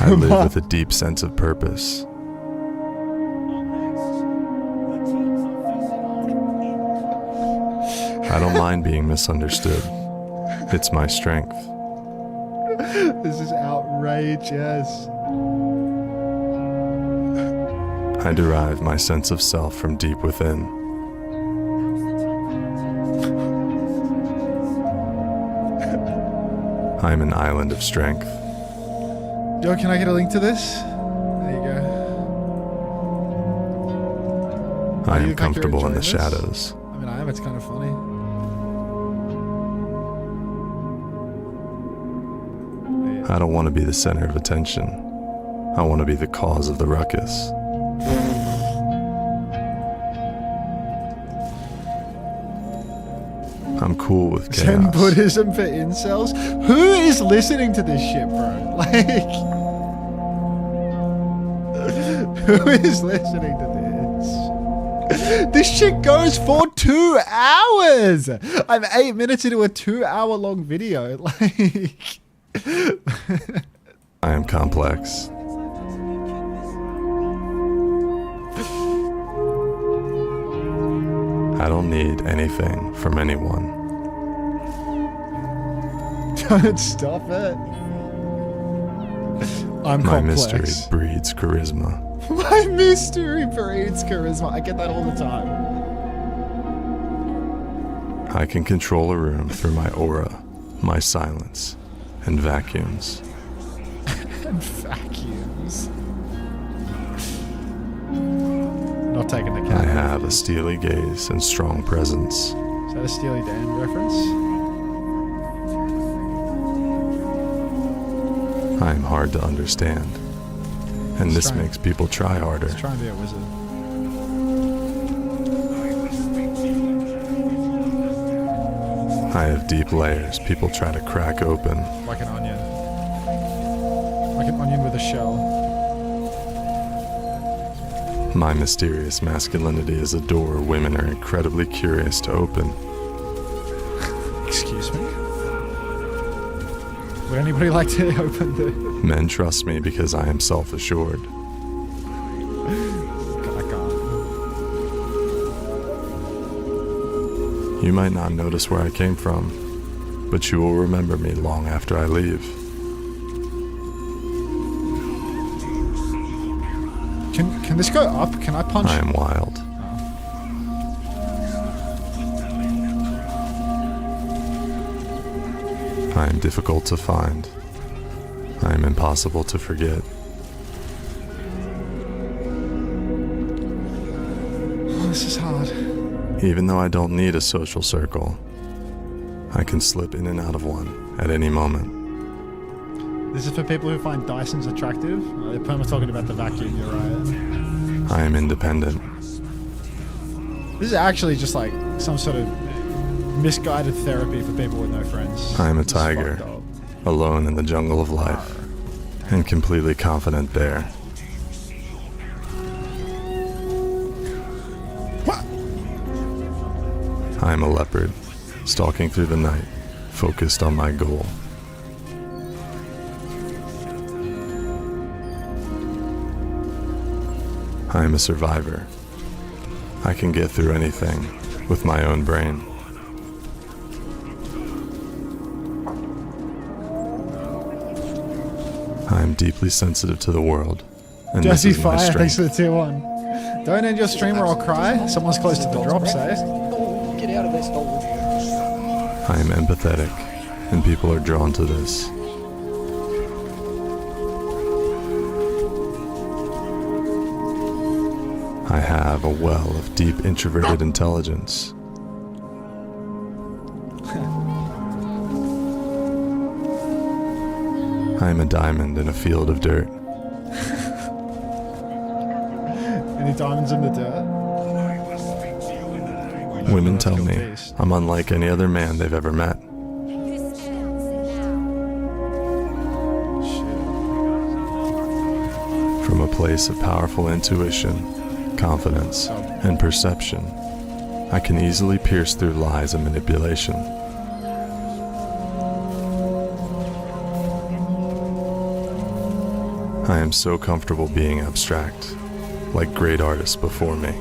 I live with a deep sense of purpose. I don't mind being misunderstood. It's my strength. This is outrageous. I derive my sense of self from deep within. I am an island of strength. Yo, can I get a link to this? There you go. I You am look like you're comfortable in enjoying the this? shadows. I mean, I am. It's kind of funny. I don't want to be the center of attention. I want to be the cause of the ruckus. I'm cool with Zen chaos. Buddhism for incels? Who is listening to this shit, bro? Like, who is listening to this? This shit goes for 2 hours. I'm 8 minutes into a 2-hour-long video. Like, I am complex. I don't need anything from anyone. don't stop it. I'm My complex. mystery breeds charisma. My mystery breeds charisma. I get that all the time. I can control a room through my aura, my silence, and vacuums. And vacuums. Not taking the cat. I have a steely gaze and strong presence. Is that a Steely Dan reference? I am hard to understand, and this makes people try harder. Let's try and be a wizard. I have deep layers people try to crack open. Like an onion. Like an onion with a shell. My mysterious masculinity is a door women are incredibly curious to open. Excuse me? Would anybody like to open the... Men trust me because I am self-assured. I can't. You might not notice where I came from, but you will remember me long after I leave. Can this go up? Can I punch? I am wild. I am difficult to find. I am impossible to forget. Oh, this is hard. Even though I don't need a social circle, I can slip in and out of one at any moment. This is for people who find Dysons attractive. Perma's talking about the vacuum, you're right. I am independent. This is actually just like some sort of misguided therapy for people with no friends. I am a This is tiger, fucked up. alone in the jungle of life, and completely confident there. What? I am a leopard, stalking through the night, focused on my goal. I am a survivor. I can get through anything with my own brain. I am deeply sensitive to the world and this Jesse is my Fire, thanks strength. for the tier 1. Don't end your stream or I'll cry. Someone's close to the drop, say. Get out of this hole. I am empathetic, and people are drawn to this. I have a well of deep introverted intelligence. I am a diamond in a field of dirt. Any diamonds in the dirt? Women tell me I'm unlike any other man they've ever met. From a place of powerful intuition, confidence, and perception, I can easily pierce through lies and manipulation. I am so comfortable being abstract, like great artists before me.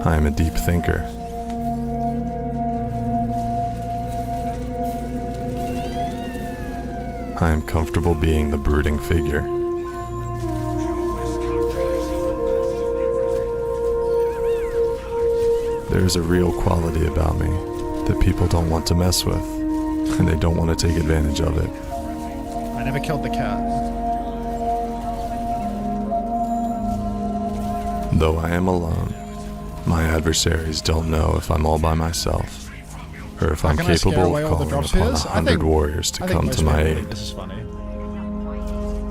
I am a deep thinker. I am comfortable being the brooding figure. There is a real quality about me that people don't want to mess with, and they don't want to take advantage of it. I never killed the cat. Though I am alone, my adversaries don't know if I'm all by myself, or if I'm Can I scare capable away of all the calling drop upon spears? 100 warriors to I think come most to my people think aid. This is funny.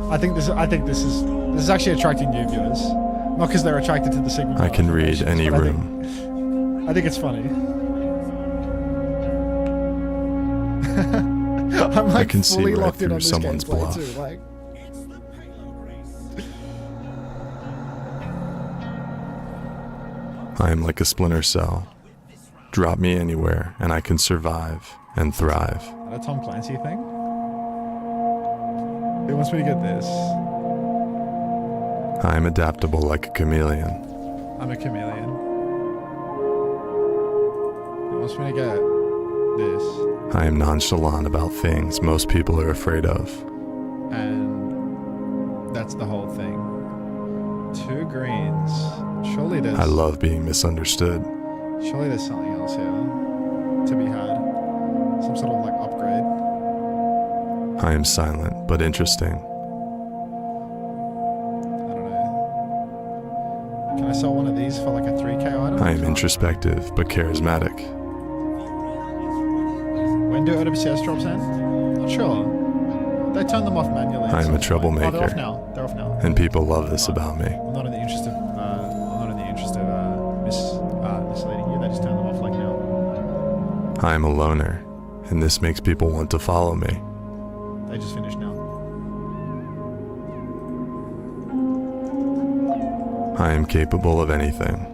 I think this is actually attracting new viewers. Not because they're attracted to the Sigma. I can read animations, any but room. I think it's funny. I'm like I can see fully right locked in through on this someone's gameplay bluff. too. Like, I am like a splinter cell. Drop me anywhere, and I can survive and thrive. is that a Tom Clancy thing? Who wants me to get this? I am adaptable like a chameleon. I'm a chameleon. Who wants me to get this? I am nonchalant about things most people are afraid of. And that's the whole thing. 2 greens. Surely there's. I love being misunderstood. Surely there's something else here to be had. Some sort of like upgrade. I am silent but interesting. I don't know. Can I sell one of these for like a 3k item? I am introspective but charismatic. When do OWCS drops in? Not sure. They turn them off manually. I am a troublemaker. Oh, they're off now. They're off now. And people love this about me. I'm not in the interest of. I'm not in the interest of misleading you. They just turn them off like now. I am a loner, and this makes people want to follow me. They just finished now. I am capable of anything.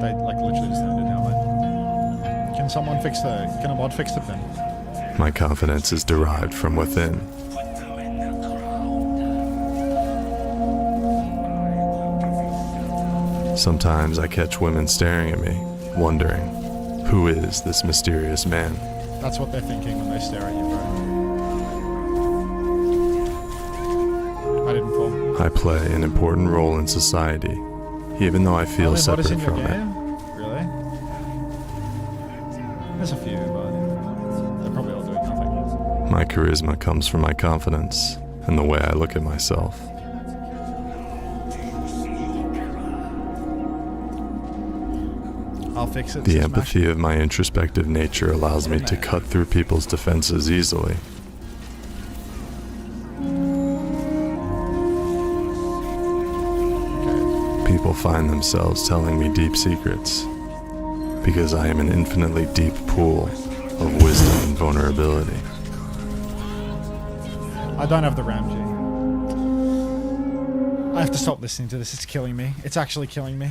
They like literally just ended now. Like, can someone fix the? Can a mod fix the pin? My confidence is derived from within. Sometimes I catch women staring at me, wondering, who is this mysterious man? That's what they're thinking when they stare at you, bro. I didn't fall. I play an important role in society, even though I feel Only mod is separate in your from it. game? Really? There's a few, but they're probably all doing nothing. My charisma comes from my confidence and the way I look at myself. I'll fix it. The says empathy of my introspective nature allows me to cut through people's defenses easily. People find themselves telling me deep secrets because I am an infinitely deep pool of wisdom and vulnerability. I don't have the RAM, G. I have to stop listening to this. It's killing me. It's actually killing me.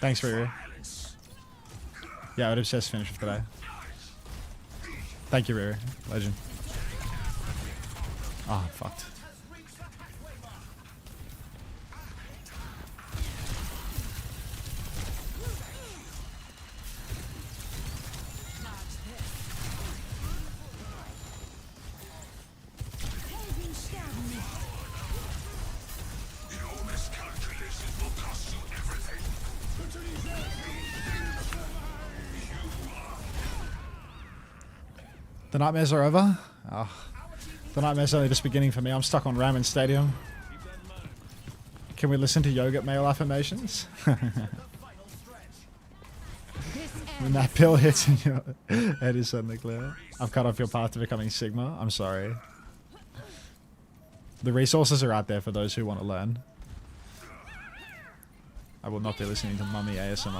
Thanks, Riri. Yeah, I would have just finished for today. Thank you, Riri. Legend. Ah, fucked. The nightmares are over? Oh, the nightmares are only just beginning for me. I'm stuck on Ramen Stadium. Can we listen to yogurt male affirmations? When that pill hits in your head is suddenly clear. I've cut off your path to becoming Sigma. I'm sorry. The resources are out there for those who want to learn. I will not be listening to mummy ASMR.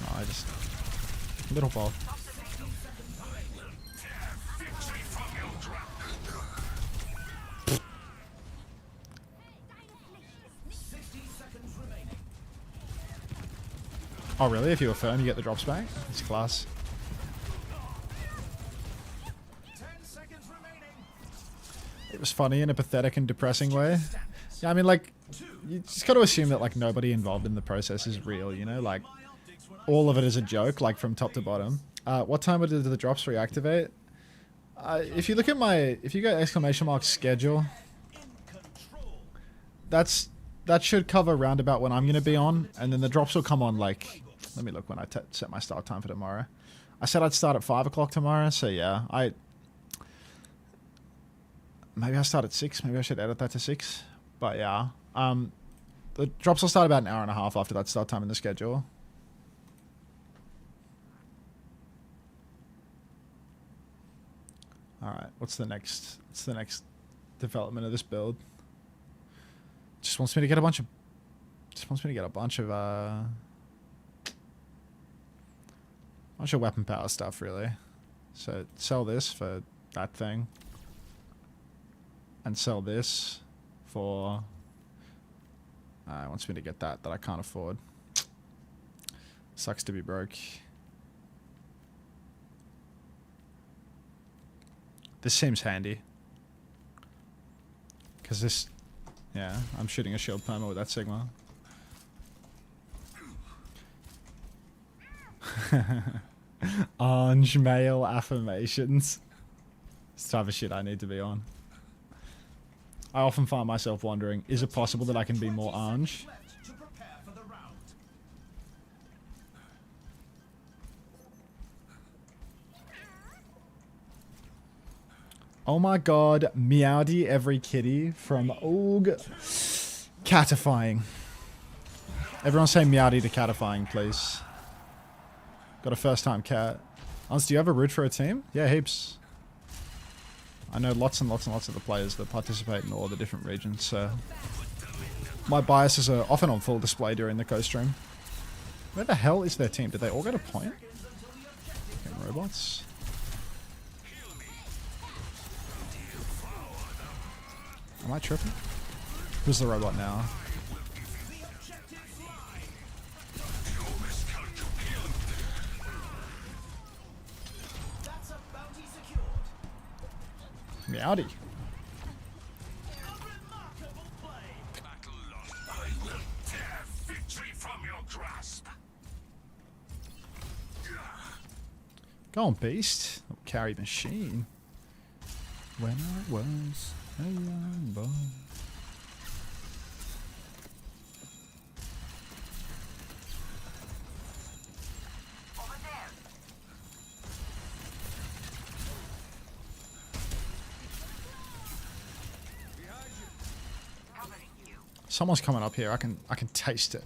No, I just... Little ball. Oh really? If you affirm, you get the drops back? It's class. It was funny in a pathetic and depressing way. Yeah, I mean, like, you just got to assume that, like, nobody involved in the process is real, you know? Like, all of it is a joke, like, from top to bottom. What time did the drops reactivate? If you look at my... If you go exclamation mark schedule... That should cover roundabout when I'm going to be on. And then the drops will come on, like... Let me look when I set my start time for tomorrow. I said I'd start at 5 o'clock tomorrow, so yeah. Maybe I start at 6. Maybe I should edit that to 6. But yeah. The drops will start about an hour and a half after that start time in the schedule. Alright, what's the next development of this build? Just wants me to get a bunch of weapon power stuff, really. So sell this for that thing. And sell this for... it wants me to get that I can't afford. Sucks to be broke. This seems handy. Because this... Yeah, I'm shooting a shield perma with that Sigma. Orange male affirmations. It's the type of shit I need to be on. I often find myself wondering, is it possible that I can be more orange? Oh my god, Meowdy every kitty from OWCS. Catifying. Everyone say Meowdy to Catifying, please. Got a first time cat. Hans, do you ever root for a team? Yeah, heaps. I know lots and lots and lots of the players that participate in all the different regions, so... My biases are often on full display during the co-stream. Where the hell is their team? Did they all get a point? Fucking robots. Am I tripping? Who's the robot now? Meowdy. Go on, beast. Oh, carry machine. When I was a young boy. Someone's coming up here. I can taste it.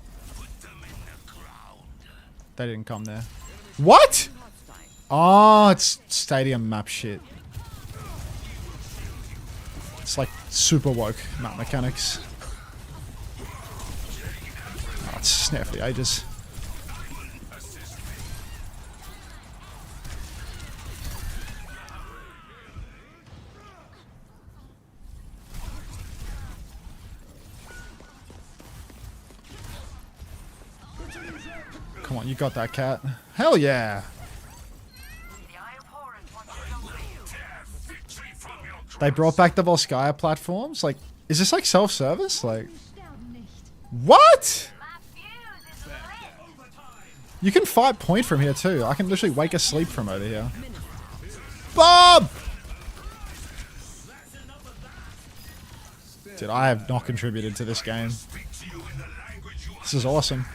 They didn't come there. What? Oh, it's stadium map shit. It's like super woke map mechanics. Oh, it's sniffed for ages. Come on, you got that, cat. Hell yeah! They brought back the Volskaya platforms? Like, is this like self-service? Like, what? You can fight point from here too. I can literally wake asleep from over here. Bob! Dude, I have not contributed to this game. This is awesome.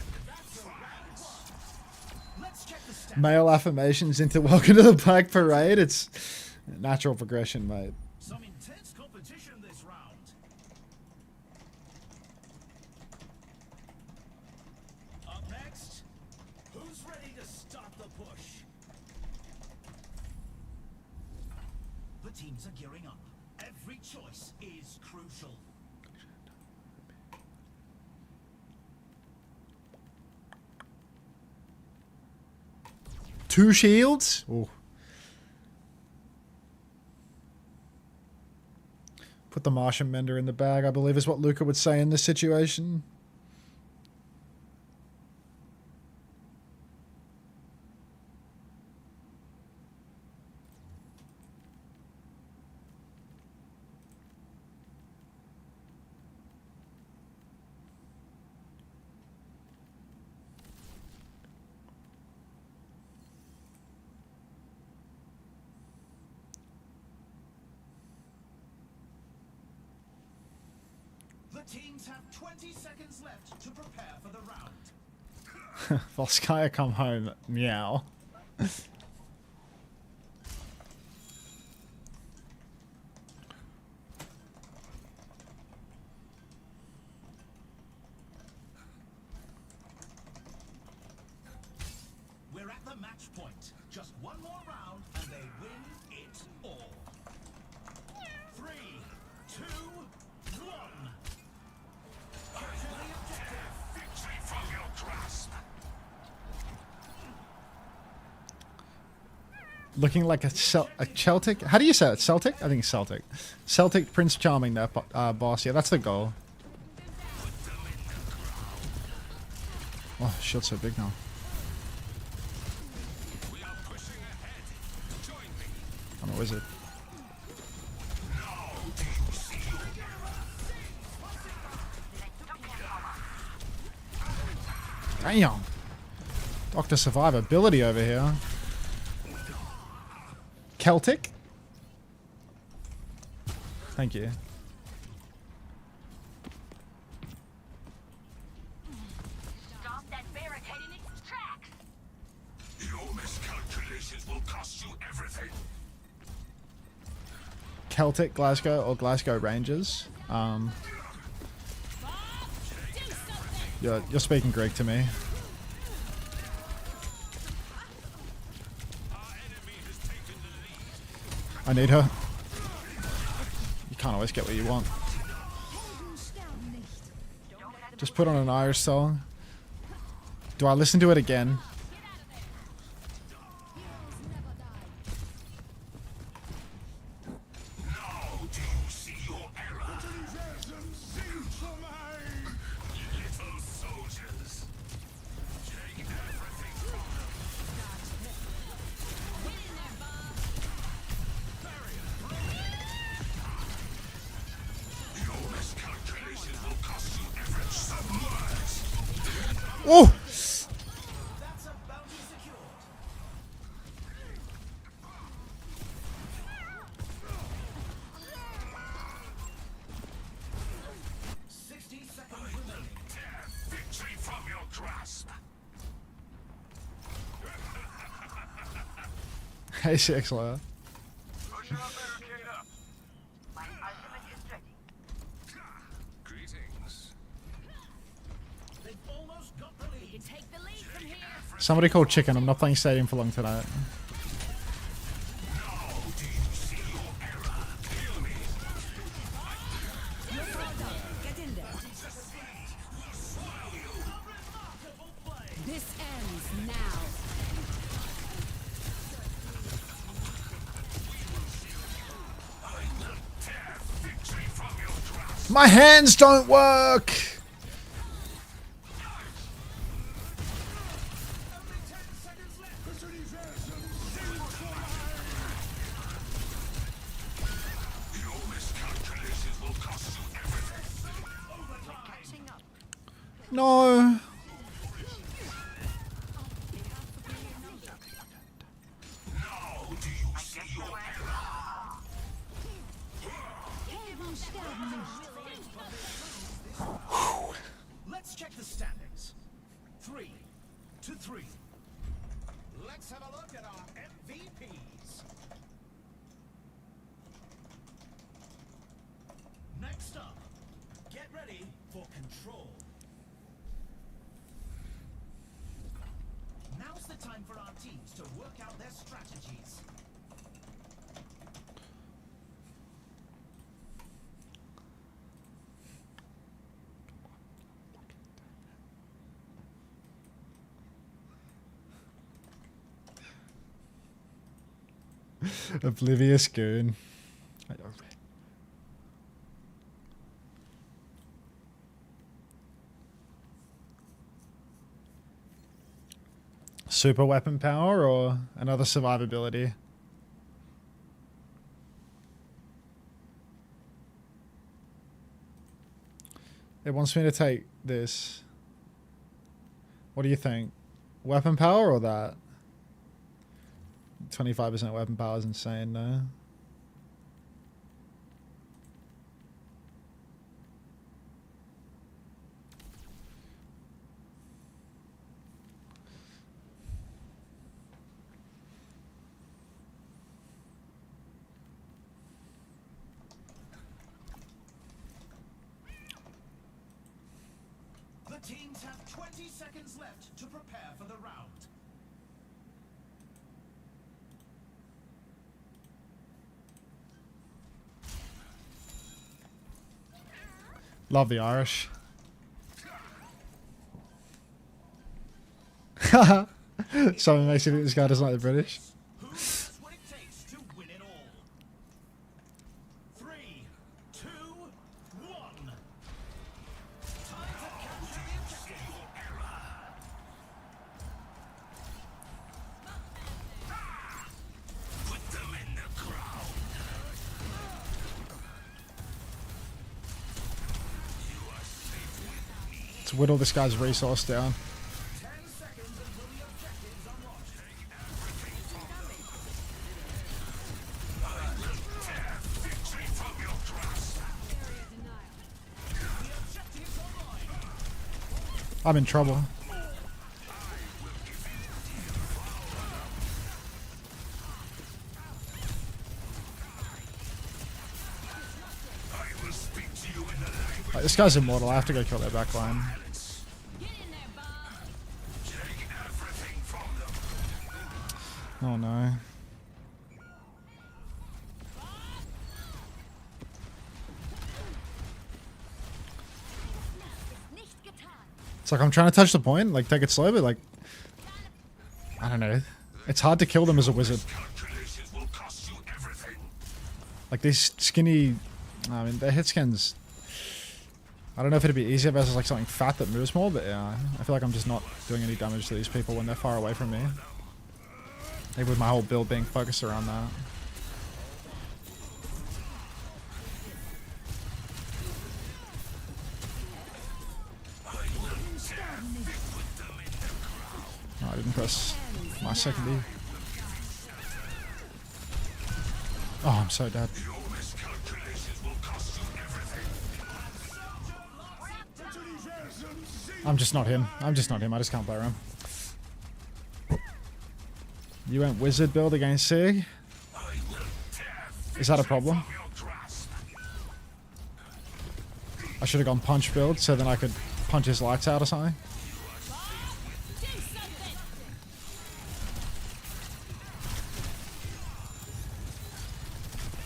Male affirmations into welcome to the Black Parade. It's natural progression, mate. Some intense competition this round. Up next, who's ready to start the push? The teams are gearing up. Every choice is crucial. Two shields? Ooh. Put the Martian Mender in the bag, I believe is what Luca would say in this situation. The teams have 20 seconds left to prepare for the round. Volskaya come home, meow. We're at the match point. Just one more round and they win it all. 3, 2, 1. Capture the objective. Victory from your grasp. Looking like a Celtic. How do you say it? Celtic? I think it's Celtic. Celtic Prince Charming there, boss. Yeah, that's the goal. Oh, shield's so big now. I'm a wizard. Damn. Dr. Survivability over here. Celtic? Thank you. Stop that barricade in its tracks. Your miscalculations will cost you everything. Celtic, Glasgow, or Glasgow Rangers. You're speaking Greek to me. I need her. You can't always get what you want. Just put on an Irish song. Do I listen to it again? Oh! Victory from your grasp. Hey, Sixler. Somebody called Chicken. I'm not playing Stadium for long tonight. This ends now. My hands don't work! No. Let's check the standings. 3-3. let's have a look at our MVPs. Next up, get ready for control. Now's the time for our teams to work out their strategies. Oblivious goon. I don't. Super weapon power or another survivability? It wants me to take this. What do you think? Weapon power or that? 25% weapon power is insane, no? The teams have 20 seconds left to prepare for the round. Love the Irish. Something makes you think this guy doesn't like the British. Who has what it takes to win it all? 3, 2, 1. Time to capture the objective. Put them in the ground. Let's whittle this guy's resource down. 10 seconds until the objective's unlocked. Victory from your grasp. The objective's online. I'm in trouble. I will speak to you in the language. Right, this guy's immortal. I have to go kill their backline. Oh no. It's like I'm trying to touch the point, like take it slow, but like I don't know. It's hard to kill them as a wizard. Like these skinny, I mean, their hit scans. I don't know if it'd be easier versus like something fat that moves more, but yeah, I feel like I'm just not doing any damage to these people when they're far away from me. Maybe with my whole build being focused around that. Oh, I didn't press my second E. Oh, I'm so dead. I'm just not him. I'm just not him. I just can't play around. You went wizard build against Sig? Is that a problem? I should have gone punch build so then I could punch his lights out or something.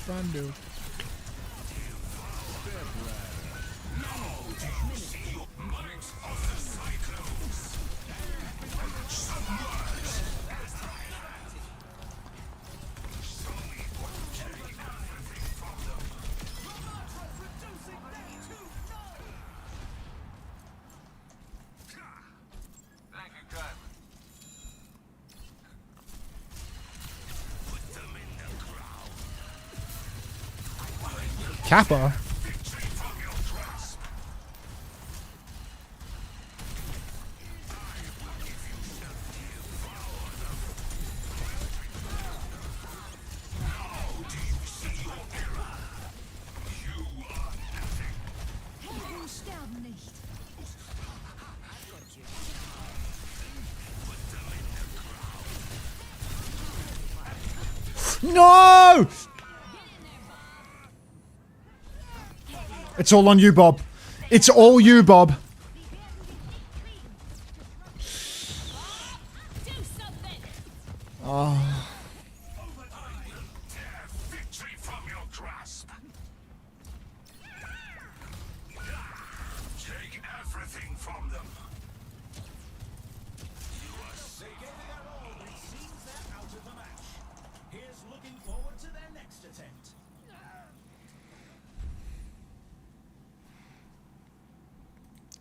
Run, dude. Kappa? No! It's all on you, Bob. It's all you, Bob. Oh.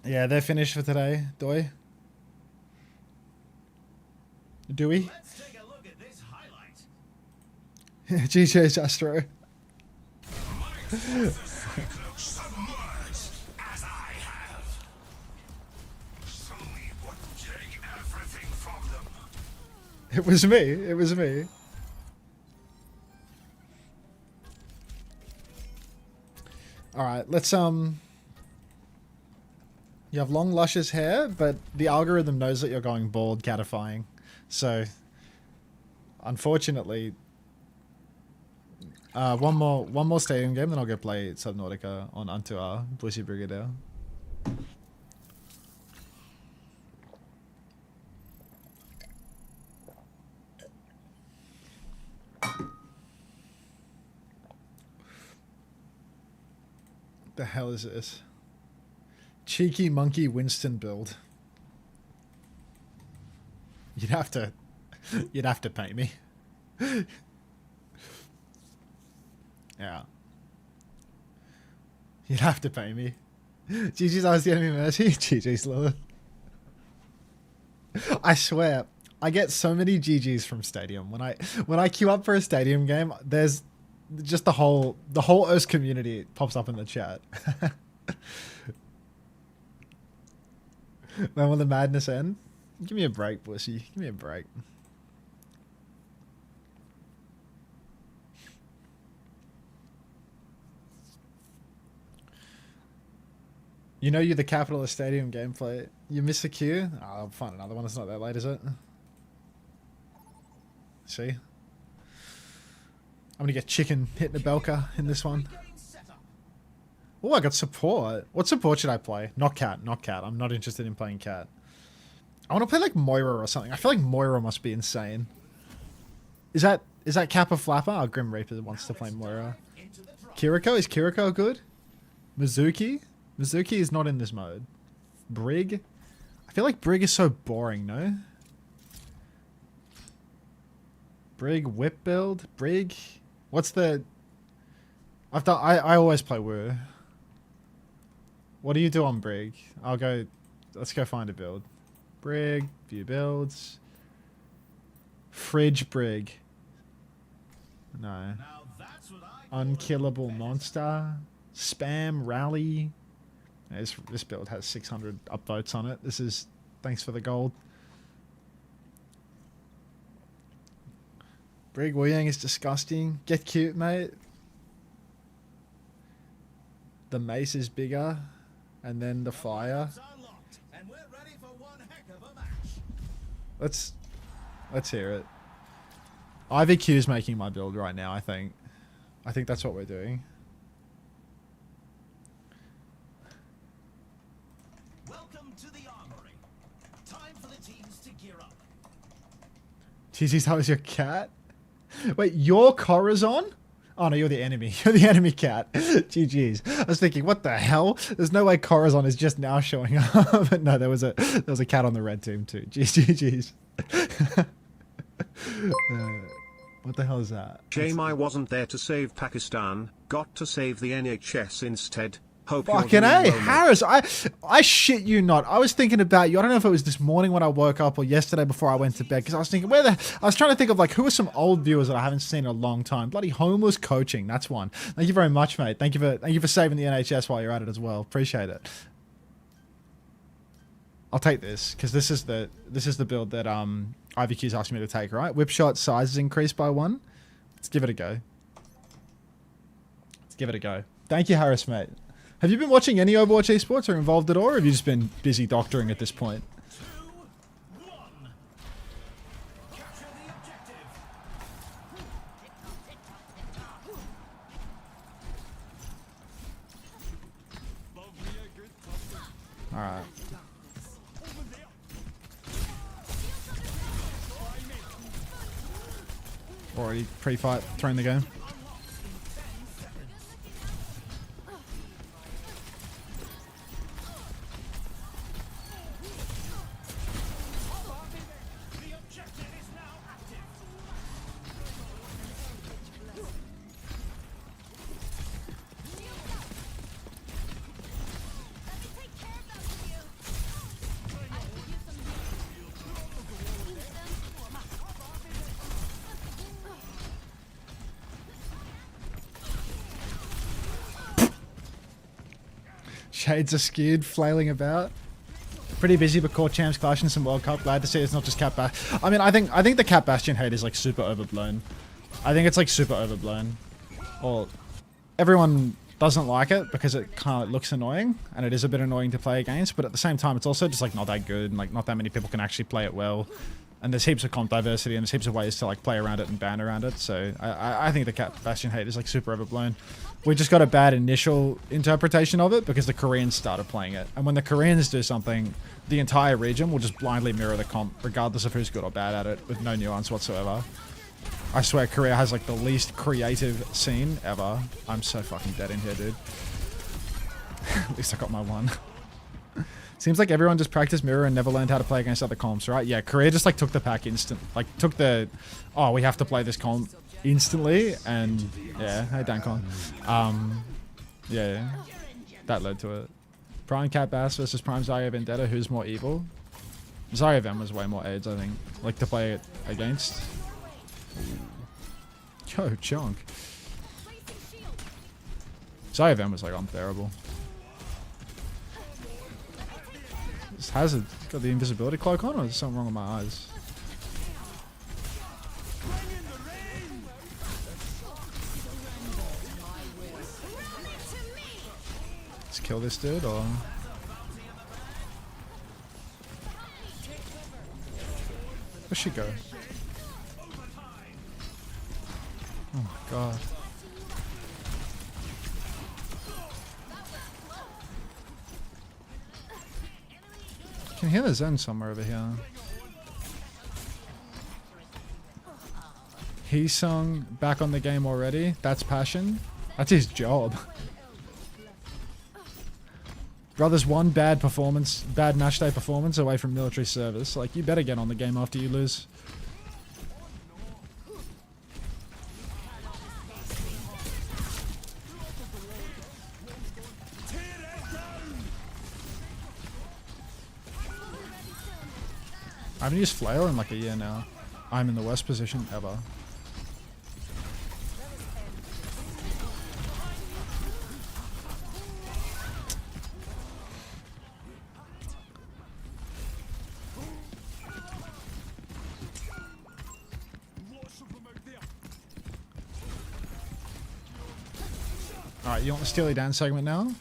Yeah, they're finished for today, Doi. Do we? Let's take a look at this highlight. GG's Astro. It was me. It was me. All right, let's You have long, luscious hair, but the algorithm knows that you're going bald, catifying. So, unfortunately, one more stadium game, then I'll go play Subnautica on Unter, Bussy Brigadier. The hell is this? Cheeky monkey Winston build. You'd have to pay me. Yeah. You'd have to pay me. GG's always the enemy mercy. GG's Lilith. I swear, I get so many GG's from Stadium. When I queue up for a Stadium game, there's just the whole OWCS community pops up in the chat. When will the madness end? Give me a break, Bussy. Give me a break. You know you're the capitalist Stadium gameplay. You miss a queue? Oh, I'll find another one. It's not that late, is it? See? I'm gonna get chicken hitting a Belka in this one. Oh, I got support. What support should I play? Not cat, not cat. I'm not interested in playing cat. I want to play like Moira or something. I feel like Moira must be insane. Is that Kappa Flapper? Oh, Grim Reaper wants to play Moira. Kiriko? Is Kiriko good? Mizuki? Mizuki is not in this mode. Brig? I feel like Brig is so boring, no? Brig whip build? Brig? What's the... I always play Wu. What do you do on Brig? I'll go... Let's go find a build. Brig. View builds. Fridge Brig. No. Unkillable Monster. Spam Rally. This build has 600 upvotes on it. This is... Thanks for the gold. Brig Wuyang is disgusting. Get cute, mate. The mace is bigger. And then the fire. Let's hear it. IVQ is making my build right now, I think. I think that's what we're doing. Welcome to the armory. Time for the teams to gear up. TC's, how is your cat? Wait, your Corazon? Oh no, you're the enemy. You're the enemy cat. GG's. I was thinking, what the hell? There's no way Corazon is just now showing up. But no, there was a cat on the red team too. GG's. What the hell is that? Shame I wasn't there to save Pakistan. Got to save the NHS instead. Hope Fucking you're doing A, well, mate. Harris, I shit you not. I was thinking about you. I don't know if it was this morning when I woke up or yesterday before I went to bed, because I was thinking, I was trying to think of like, who are some old viewers that I haven't seen in a long time. Bloody Homeless Coaching, that's one. Thank you very much, mate. Thank you for saving the NHS while you're at it as well. Appreciate it. I'll take this, because this is the build that IVQ's asked me to take, right? Whip shot size is increased by 1. Let's give it a go. Let's give it a go. Thank you, Harris, mate. Have you been watching any Overwatch esports or involved at all, or have you just been busy doctoring at this point? Alright. Already pre-fight, throwing the game. Shades are skewed, flailing about. Pretty busy, but core champs clashing some World Cup. Glad to see it's not just Cat Bastion. I mean, I think the Cat Bastion hate is like super overblown. I think it's like super overblown. Or everyone doesn't like it because it kind of looks annoying, and it is a bit annoying to play against. But at the same time, it's also just like not that good, and like not that many people can actually play it well. And there's heaps of comp diversity, and there's heaps of ways to like play around it and ban around it. So I think the Cat Bastion hate is like super overblown. We just got a bad initial interpretation of it because the Koreans started playing it. And when the Koreans do something, the entire region will just blindly mirror the comp, regardless of who's good or bad at it, with no nuance whatsoever. I swear Korea has like the least creative scene ever. I'm so fucking dead in here, dude. At least I got my one. Seems like everyone just practiced mirror and never learned how to play against other comps, right? Yeah, Korea just like took the pack instant. Like took the, oh, we have to play this comp instantly, and yeah, hey Dankon. Yeah, that led to it. Prime Cat Bass versus Prime Zarya Vendetta, who's more evil? Zarya Ven was way more AIDS, I think. Like to play it against. Yo, chunk. Zarya Ven was like unbearable. Has it got the invisibility cloak on, or is something wrong with my eyes? Let's kill this dude, or where'd she go? Oh my god. I can hear the Zen somewhere over here. Heesung back on the game already. That's passion. That's his job. Brother's one bad performance, bad match day performance away from military service. Like, you better get on the game after you lose. I haven't used Flail in like a year now. I'm in the worst position ever. Alright, you want the Steely Dan segment now?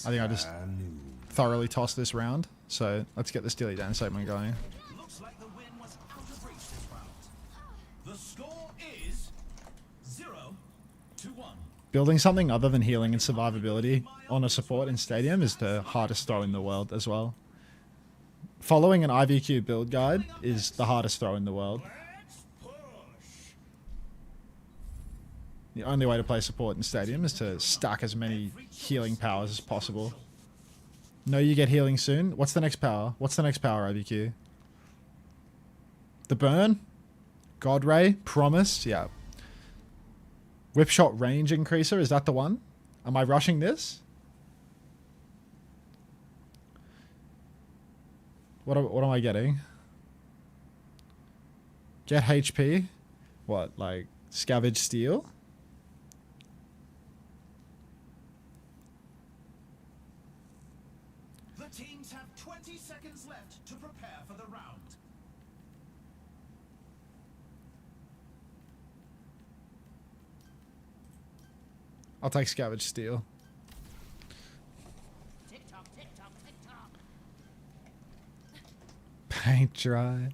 I think I just thoroughly tossed this round. So let's get the Steely Dan segment going. Looks like the win was out of reach this round. The score is 0-1. Building something other than healing and survivability on a support in Stadium is the hardest throw in the world as well. Following an IVQ build guide is the hardest throw in the world. The only way to play support in Stadium is to stack as many healing powers as possible. No, you get healing soon. What's the next power? What's the next power, IVQ? The burn? God Ray? Promise? Yeah. Whip shot range increaser? Is that the one? Am I rushing this? What am I getting? Get HP? What, like Scavenge Steel? Teams have 20 seconds left to prepare for the round. I'll take Scavenge Steel. Paint dry.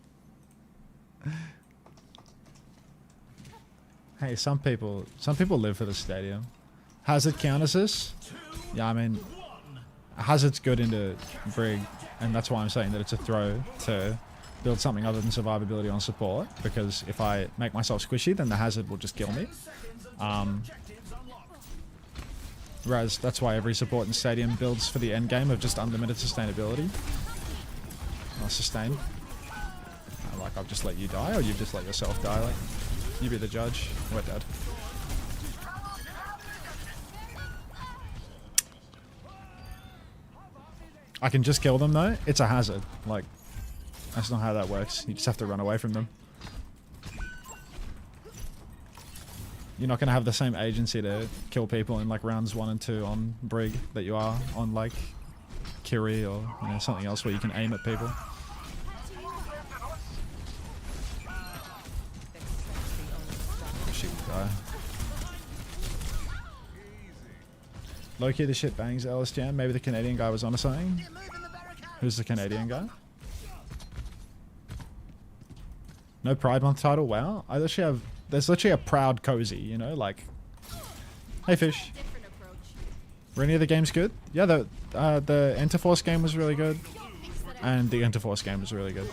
Hey, some people live for the Stadium. Hazard counter assist? Yeah, I mean, Hazard's good into Brig, and that's why I'm saying that it's a throw to build something other than survivability on support, because if I make myself squishy, then the Hazard will just kill me. Whereas that's why every support in Stadium builds for the end game of just unlimited sustainability. Or sustain. Like, I've just let you die, or you've just let yourself die. Like, you be the judge. We're dead. I can just kill them though. It's a hazard. Like, that's not how that works. You just have to run away from them. You're not going to have the same agency to kill people in like rounds 1 and 2 on Brig that you are on like Kiri or something else where you can aim at people. Shit, die. Low-key, the shit bangs LSTM. Maybe the Canadian guy was onto something. Who's the Canadian guy? No Pride Month title? Wow. I literally have... There's literally a proud cozy, you know? Like... Hey, Fish. Were any of the games good? Yeah, the Interforce game was really good. And the Interforce game was really good.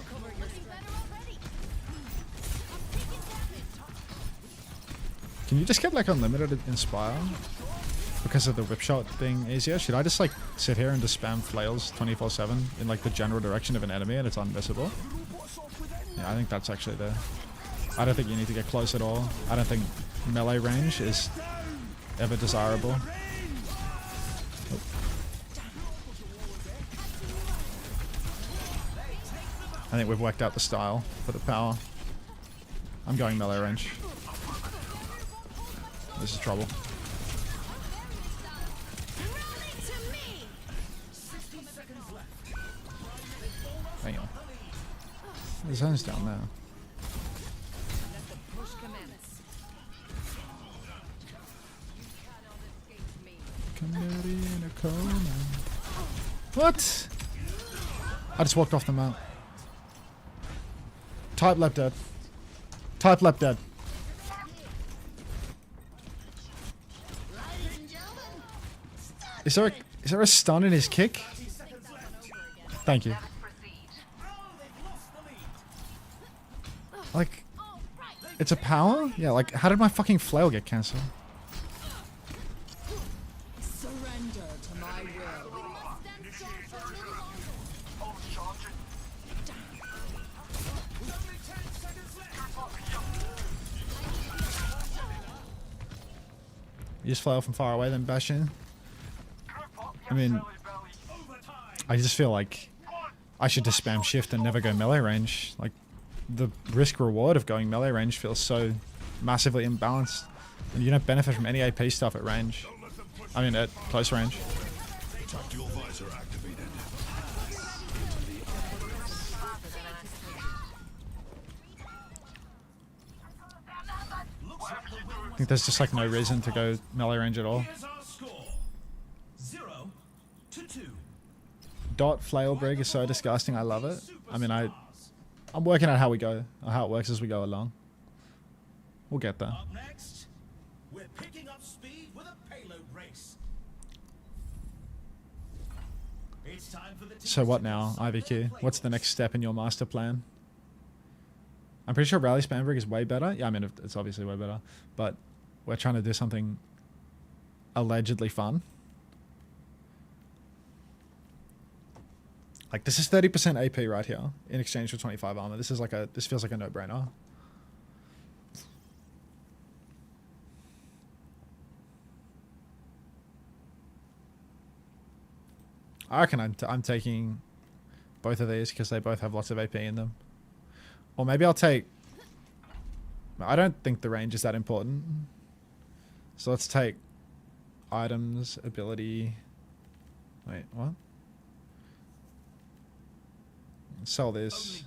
Can you just get like unlimited Inspire? Because of the whip shot being easier? Should I just like sit here and just spam flails 24/7 in like the general direction of an enemy and it's unmissable? Yeah, I think that's actually the... I don't think you need to get close at all. I don't think melee range is ever desirable. Oh. I think we've worked out the style for the power. I'm going melee range. This is trouble. Hang on. The zone's down there. Canary in a corner. What? I just walked off the map. Type left dead. Type left dead. Is there a stun in his kick? Thank you. Like, it's a power? Yeah, like, how did my fucking flail get cancelled? Surrender to my will. You just flail from far away, then bash in? I mean, I just feel like I should just spam shift and never go melee range. Like, the risk reward of going melee range feels so massively imbalanced, and you don't benefit from any AP stuff at range. I mean, at close range. Tactical visor activated. I think there's just like no reason to go melee range at all. Here's our score. 0-2. Dot flail brig is so disgusting. I love it. I mean, I'm working out how we go, or how it works as we go along. We'll get there. Up next, we're picking up speed with a payload race. It's time for the So what now, IVQ? What's the next step in your master plan? I'm pretty sure rally spam brig is way better. Yeah, I mean, it's obviously way better, but we're trying to do something allegedly fun. Like, this is 30% AP right here in exchange for 25 armor. This feels like a no-brainer. I reckon I'm taking both of these because they both have lots of AP in them. Or maybe I'll take... I don't think the range is that important. So let's take items, ability... Wait, what? Sell this.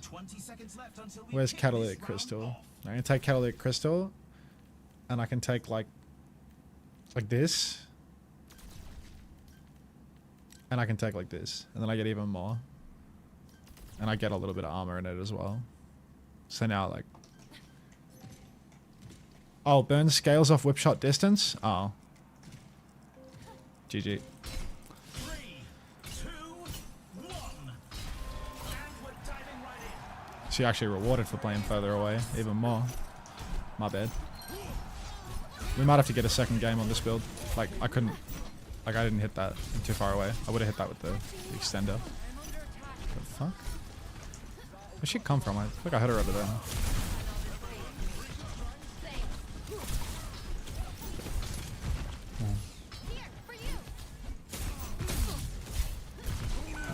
Where's catalytic crystal? I'm gonna take catalytic crystal, and I can take like this, and I can take like this, and then I get even more, and I get a little bit of armor in it as well. So now like, oh, burn scales off whip shot distance. Oh, GG. So you're actually rewarded for playing further away, even more. My bad. We might have to get a second game on this build. Like, I couldn't... Like, I didn't hit that. I'm too far away. I would have hit that with the extender. What the fuck? Where'd she come from? I think I heard her over there.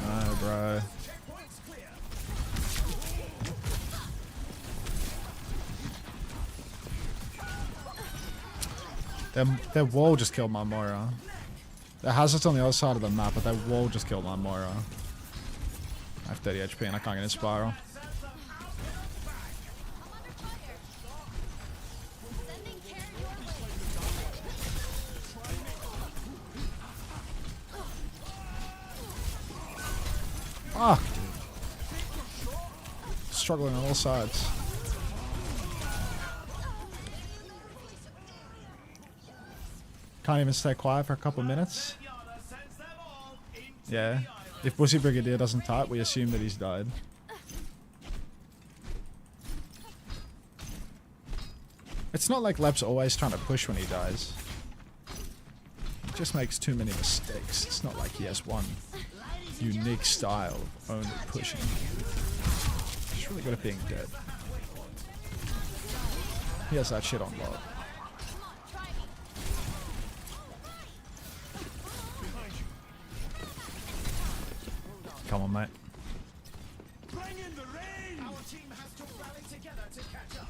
No, bro. Their wall just killed my Moira. Their hazard's on the other side of the map, but their wall just killed my Moira. I have 30 HP and I can't get in spiral. Fuck, dude. Struggling on all sides. Can't even stay quiet for a couple of minutes. Yeah. If Bussy Brigadier doesn't type, we assume that he's died. It's not like Lep's always trying to push when he dies. He just makes too many mistakes. It's not like he has one unique style of only pushing. He's really good at being dead. He has that shit on lock. Come on, mate. Bring in the rain. Our team has to rally together to catch up.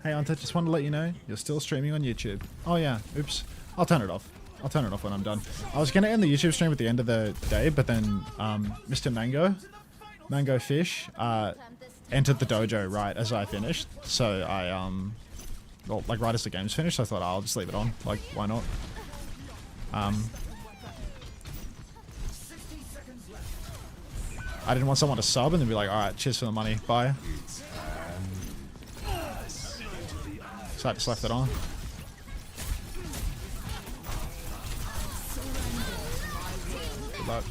Hey Unter, just wanted to let you know, you're still streaming on YouTube. Oh yeah, oops. I'll turn it off. I'll turn it off when I'm done. I was gonna end the YouTube stream at the end of the day, but then Mr. Mango Fish, entered the dojo right as I finished. So I well, like right as the game's finished, I thought I'll just leave it on. Like, why not? I didn't want someone to sub and then be like, alright, cheers for the money, bye. So I just left it on. Good luck.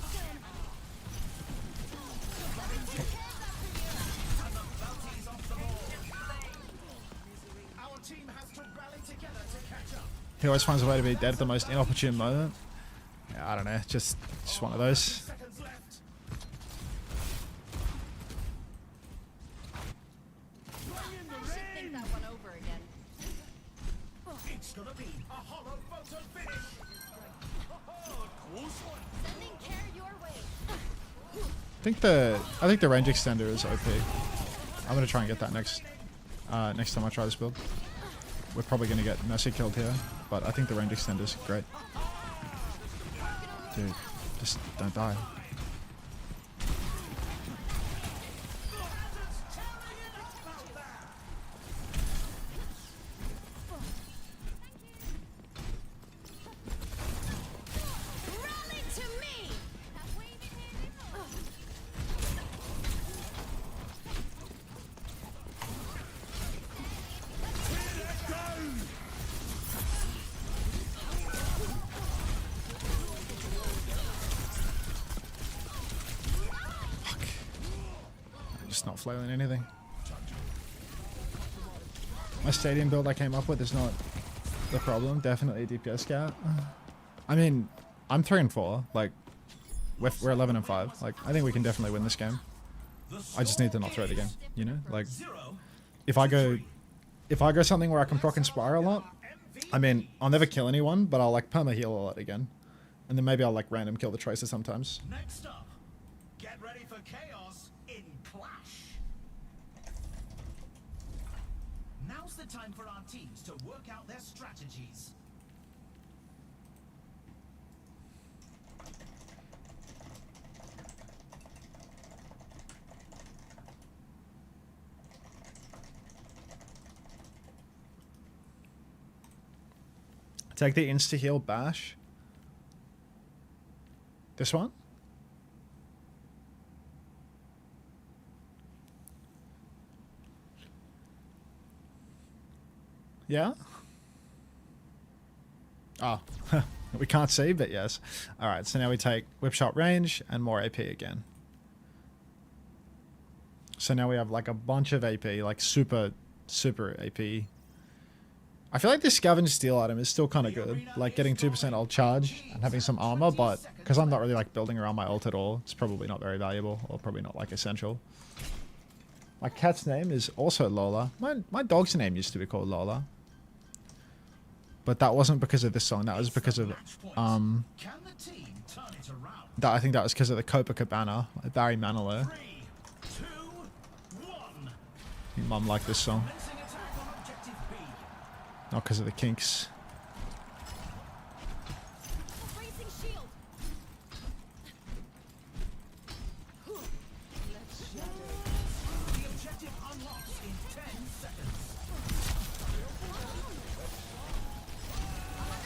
He always finds a way to be dead at the most inopportune moment. Yeah, I don't know, just one of those. I think the range extender is OP. I'm gonna try and get that next time I try this build. We're probably gonna get Mercy killed here, but I think the range extender is great. Dude, just don't die. Not flailing anything. My stadium build I came up with is not the problem. Definitely a DPS scout. I mean, I'm 3 and 4. Like, we're 11 and 5. Like, I think we can definitely win this game. I just need to not throw the game. You know, like, if I go something where I can proc and spire a lot, I mean, I'll never kill anyone, but I'll like perma heal a lot again, and then maybe I'll like random kill the tracer sometimes. Next up, get ready for chaos in Clash. Now's the time for our teams to work out their strategies. Take the insta heal bash. This one? Yeah? Oh, we can't see, but yes. Alright, so now we take whip shot range and more AP again. So now we have like a bunch of AP, like super AP. I feel like this scavenge steel item is still kind of good. Like getting 2% ult charge and having some armor, but because I'm not really like building around my ult at all, it's probably not very valuable or probably not like essential. My cat's name is also Lola. My dog's name used to be called Lola. But that wasn't because of this song. That was because of I think that was because of the Copacabana, like Barry Manilow. Your mum liked this song. Not because of the Kinks.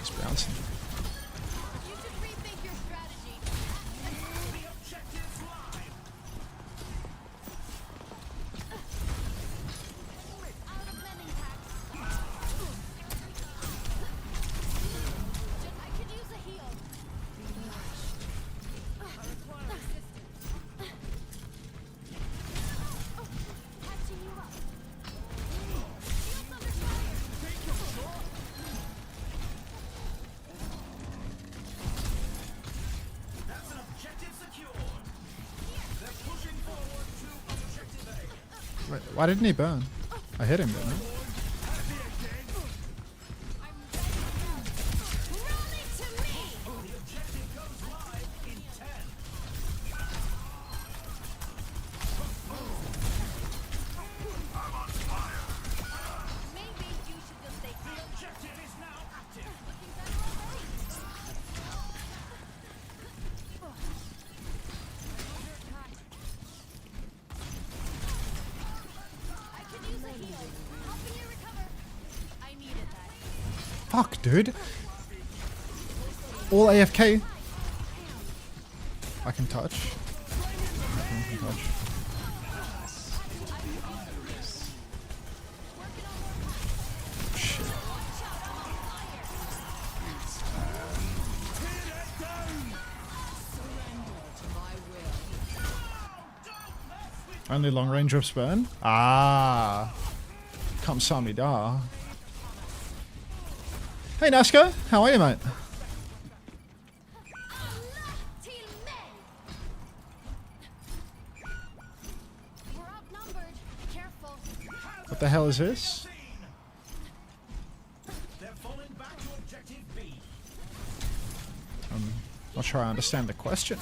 It's bouncing. Wait, why didn't he burn? I hit him, didn't I? Fuck, dude. All AFK. I can touch. I can touch. Shit. Only long range whips burn? Ah. Kamsamida. Hey Nashka, how are you, mate? What the hell is this? I'm not sure I understand the question.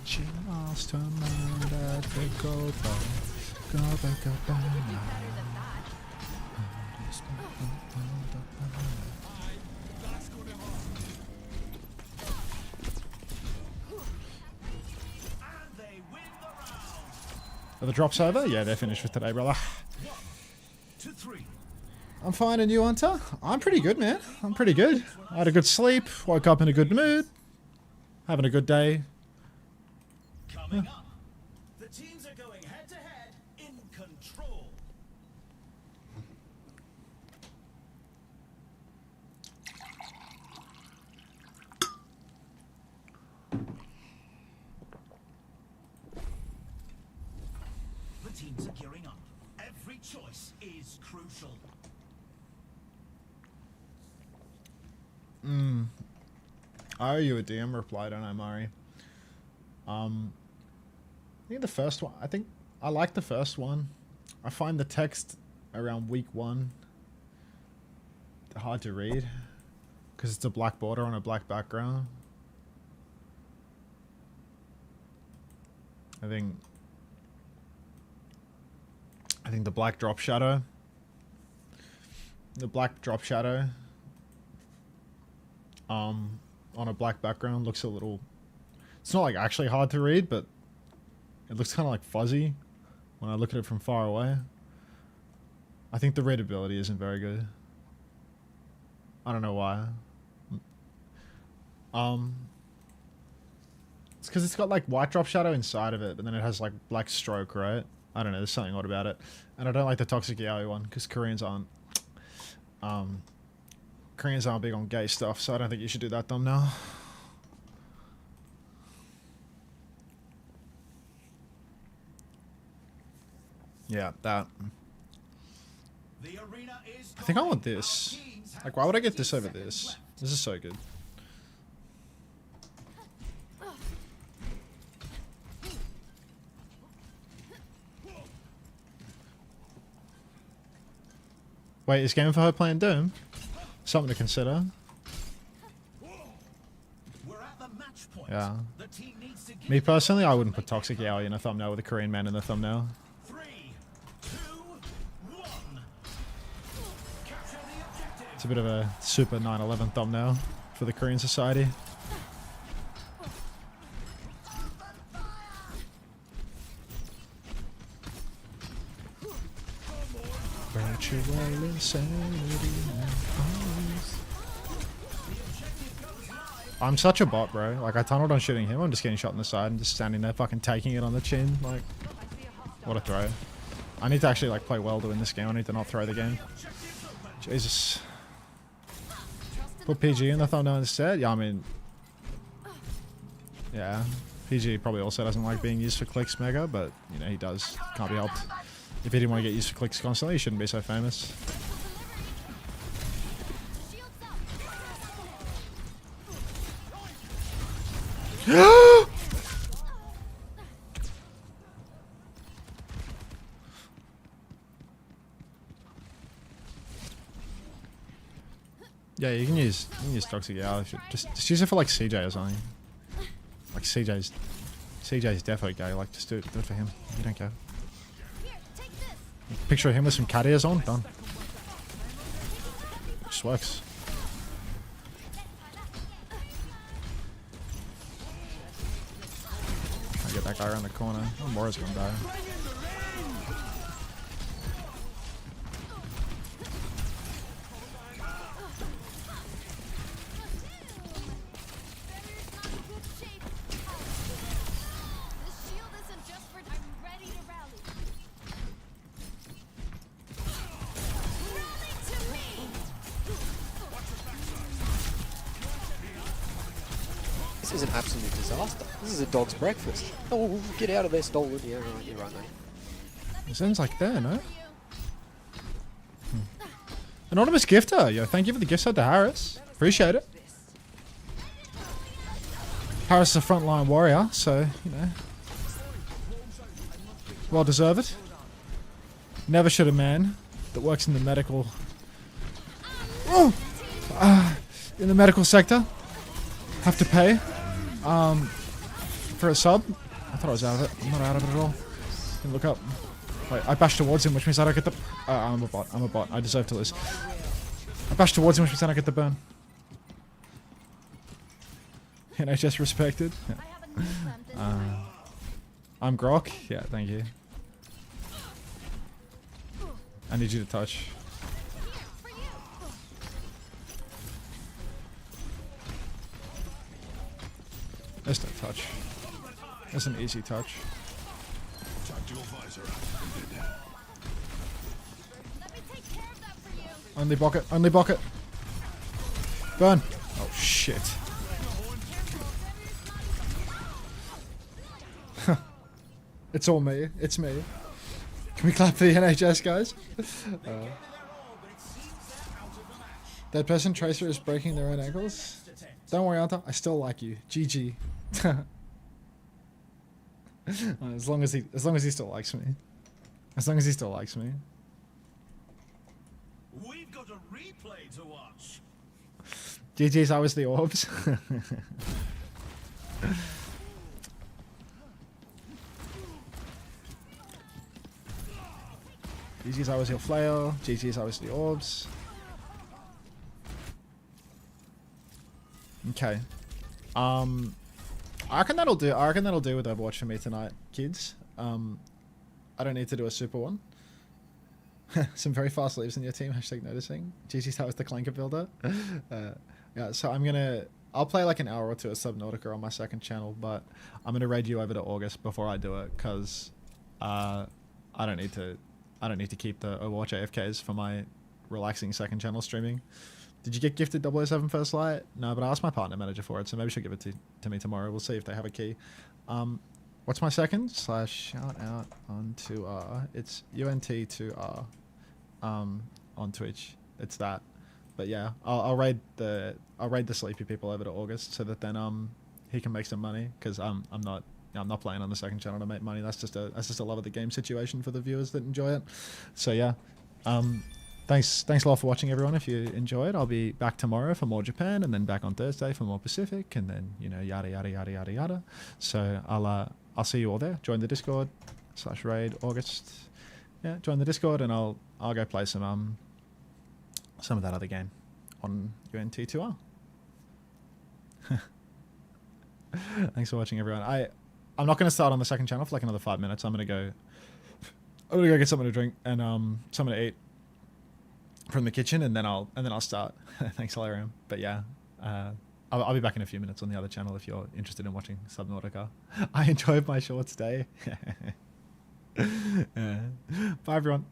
She lost her mind at the Copacabana. Are the drops over? Yeah, they're finished for today, brother. I'm fine, and you, Unter? I'm pretty good, man. I'm pretty good. I had a good sleep, woke up in a good mood, having a good day. Coming up, the teams are going head to head in control. The teams are gearing up. Every choice is crucial. I owe you a DM reply, don't I, Mari? I think the first one, I like the first one. I find the text around week 1 hard to read because it's a black border on a black background. I think the black drop shadow on a black background looks a little... It's not like actually hard to read, but it looks kind of like fuzzy when I look at it from far away. I think the readability isn't very good. I don't know why. It's because it's got like white drop shadow inside of it, but then it has like black stroke, right? I don't know, there's something odd about it. And I don't like the toxic yaoi one because Koreans aren't big on gay stuff, so I don't think you should do that thumbnail. Yeah, that. I think I want this. Like, why would I get this over this? This is so good. Wait, is Game for Her playing Doom? Something to consider. Yeah. Me personally, I wouldn't put Toxic Yaoi in a thumbnail with a Korean man in the thumbnail. It's a bit of a super 9/11 thumbnail for the Korean society. Virtual insanity. I'm such a bot, bro. Like, I tunneled on shooting him. I'm just getting shot in the side and just standing there fucking taking it on the chin. Like, what a throw. I need to actually, like, play well to win this game. I need to not throw the game. Jesus. Put PG in the thumbnail instead? Yeah, I mean... Yeah. PG probably also doesn't like being used for clicks mega, but, you know, he does. Can't be helped. If he didn't want to get used for clicks constantly, he shouldn't be so famous. Yeah, you can use Toxic Yaoi. Just use it for like CJ or something. Like CJ's defo gay. Like, just do it for him. You don't care. Picture of him with some cat ears on. Done. Just works. Can't get that guy around the corner. Oh, Mora's gonna die. This is an absolute disaster. This is a dog's breakfast. Oh, get out of there, stolen. Yeah, right, you're right, mate. It sounds like there, no? Anonymous gifter. Yo, thank you for the gift set to Harris. Appreciate it. Harris is a frontline warrior, so, you know. Well deserved. Never should a man that works in the medical... in the medical sector have to pay for a sub. I thought I was out of it. I'm not out of it at all. Didn't look up. Wait, I bashed towards him, which means I don't get the... I'm a bot. I'm a bot. I deserve to lose. I bashed towards him, which means I don't get the burn. NHS respected. Yeah. I'm Grok. Yeah, thank you. I need you to touch. That's no touch. That's an easy touch. Only bucket. Only bucket. Burn. Oh shit. It's all me. It's me. Can we clap for the NHS, guys? That person Tracer is breaking their own ankles. Don't worry, Unter. I still like you. GG. as long as he still likes me. As long as he still likes me. We've got a replay to watch. GG's, I was the orbs. GG's, I was your flail. GG's, I was the orbs. Okay. I reckon that'll do. I reckon that'll do with Overwatch for me tonight, kids. I don't need to do a super one. Some very fast leaves in your team. Hashtag noticing. GG Star was the Clanker builder. Yeah, so I'll play like an hour or two of Subnautica on my second channel, but I'm gonna raid you over to August before I do it, because I don't need to keep the Overwatch AFKs for my relaxing second channel streaming. Did you get gifted 007 First Light? No, but I asked my partner manager for it, so maybe she'll give it to me tomorrow. We'll see if they have a key. What's my second? / shout out on 2R. It's UNT2R on Twitch. It's that. But yeah, I'll raid the sleepy people over to August, so that then he can make some money, because I'm not playing on the second channel to make money. That's just a love of the game situation for the viewers that enjoy it. So yeah, thanks a lot for watching, everyone. If you enjoyed, I'll be back tomorrow for more Japan, and then back on Thursday for more Pacific, and then, you know, yada yada yada yada yada. So I'll see you all there. Join the Discord / raid August. Yeah, join the Discord, and I'll go play some of that other game on UNT2R. Thanks for watching, everyone. I'm not going to start on the second channel for like another 5 minutes. I'm gonna go get something to drink and something to eat from the kitchen, and then I'll start. Thanks, Hilarium. But yeah, I'll be back in a few minutes on the other channel if you're interested in watching Subnautica. I enjoyed my short stay. Yeah. Bye, everyone.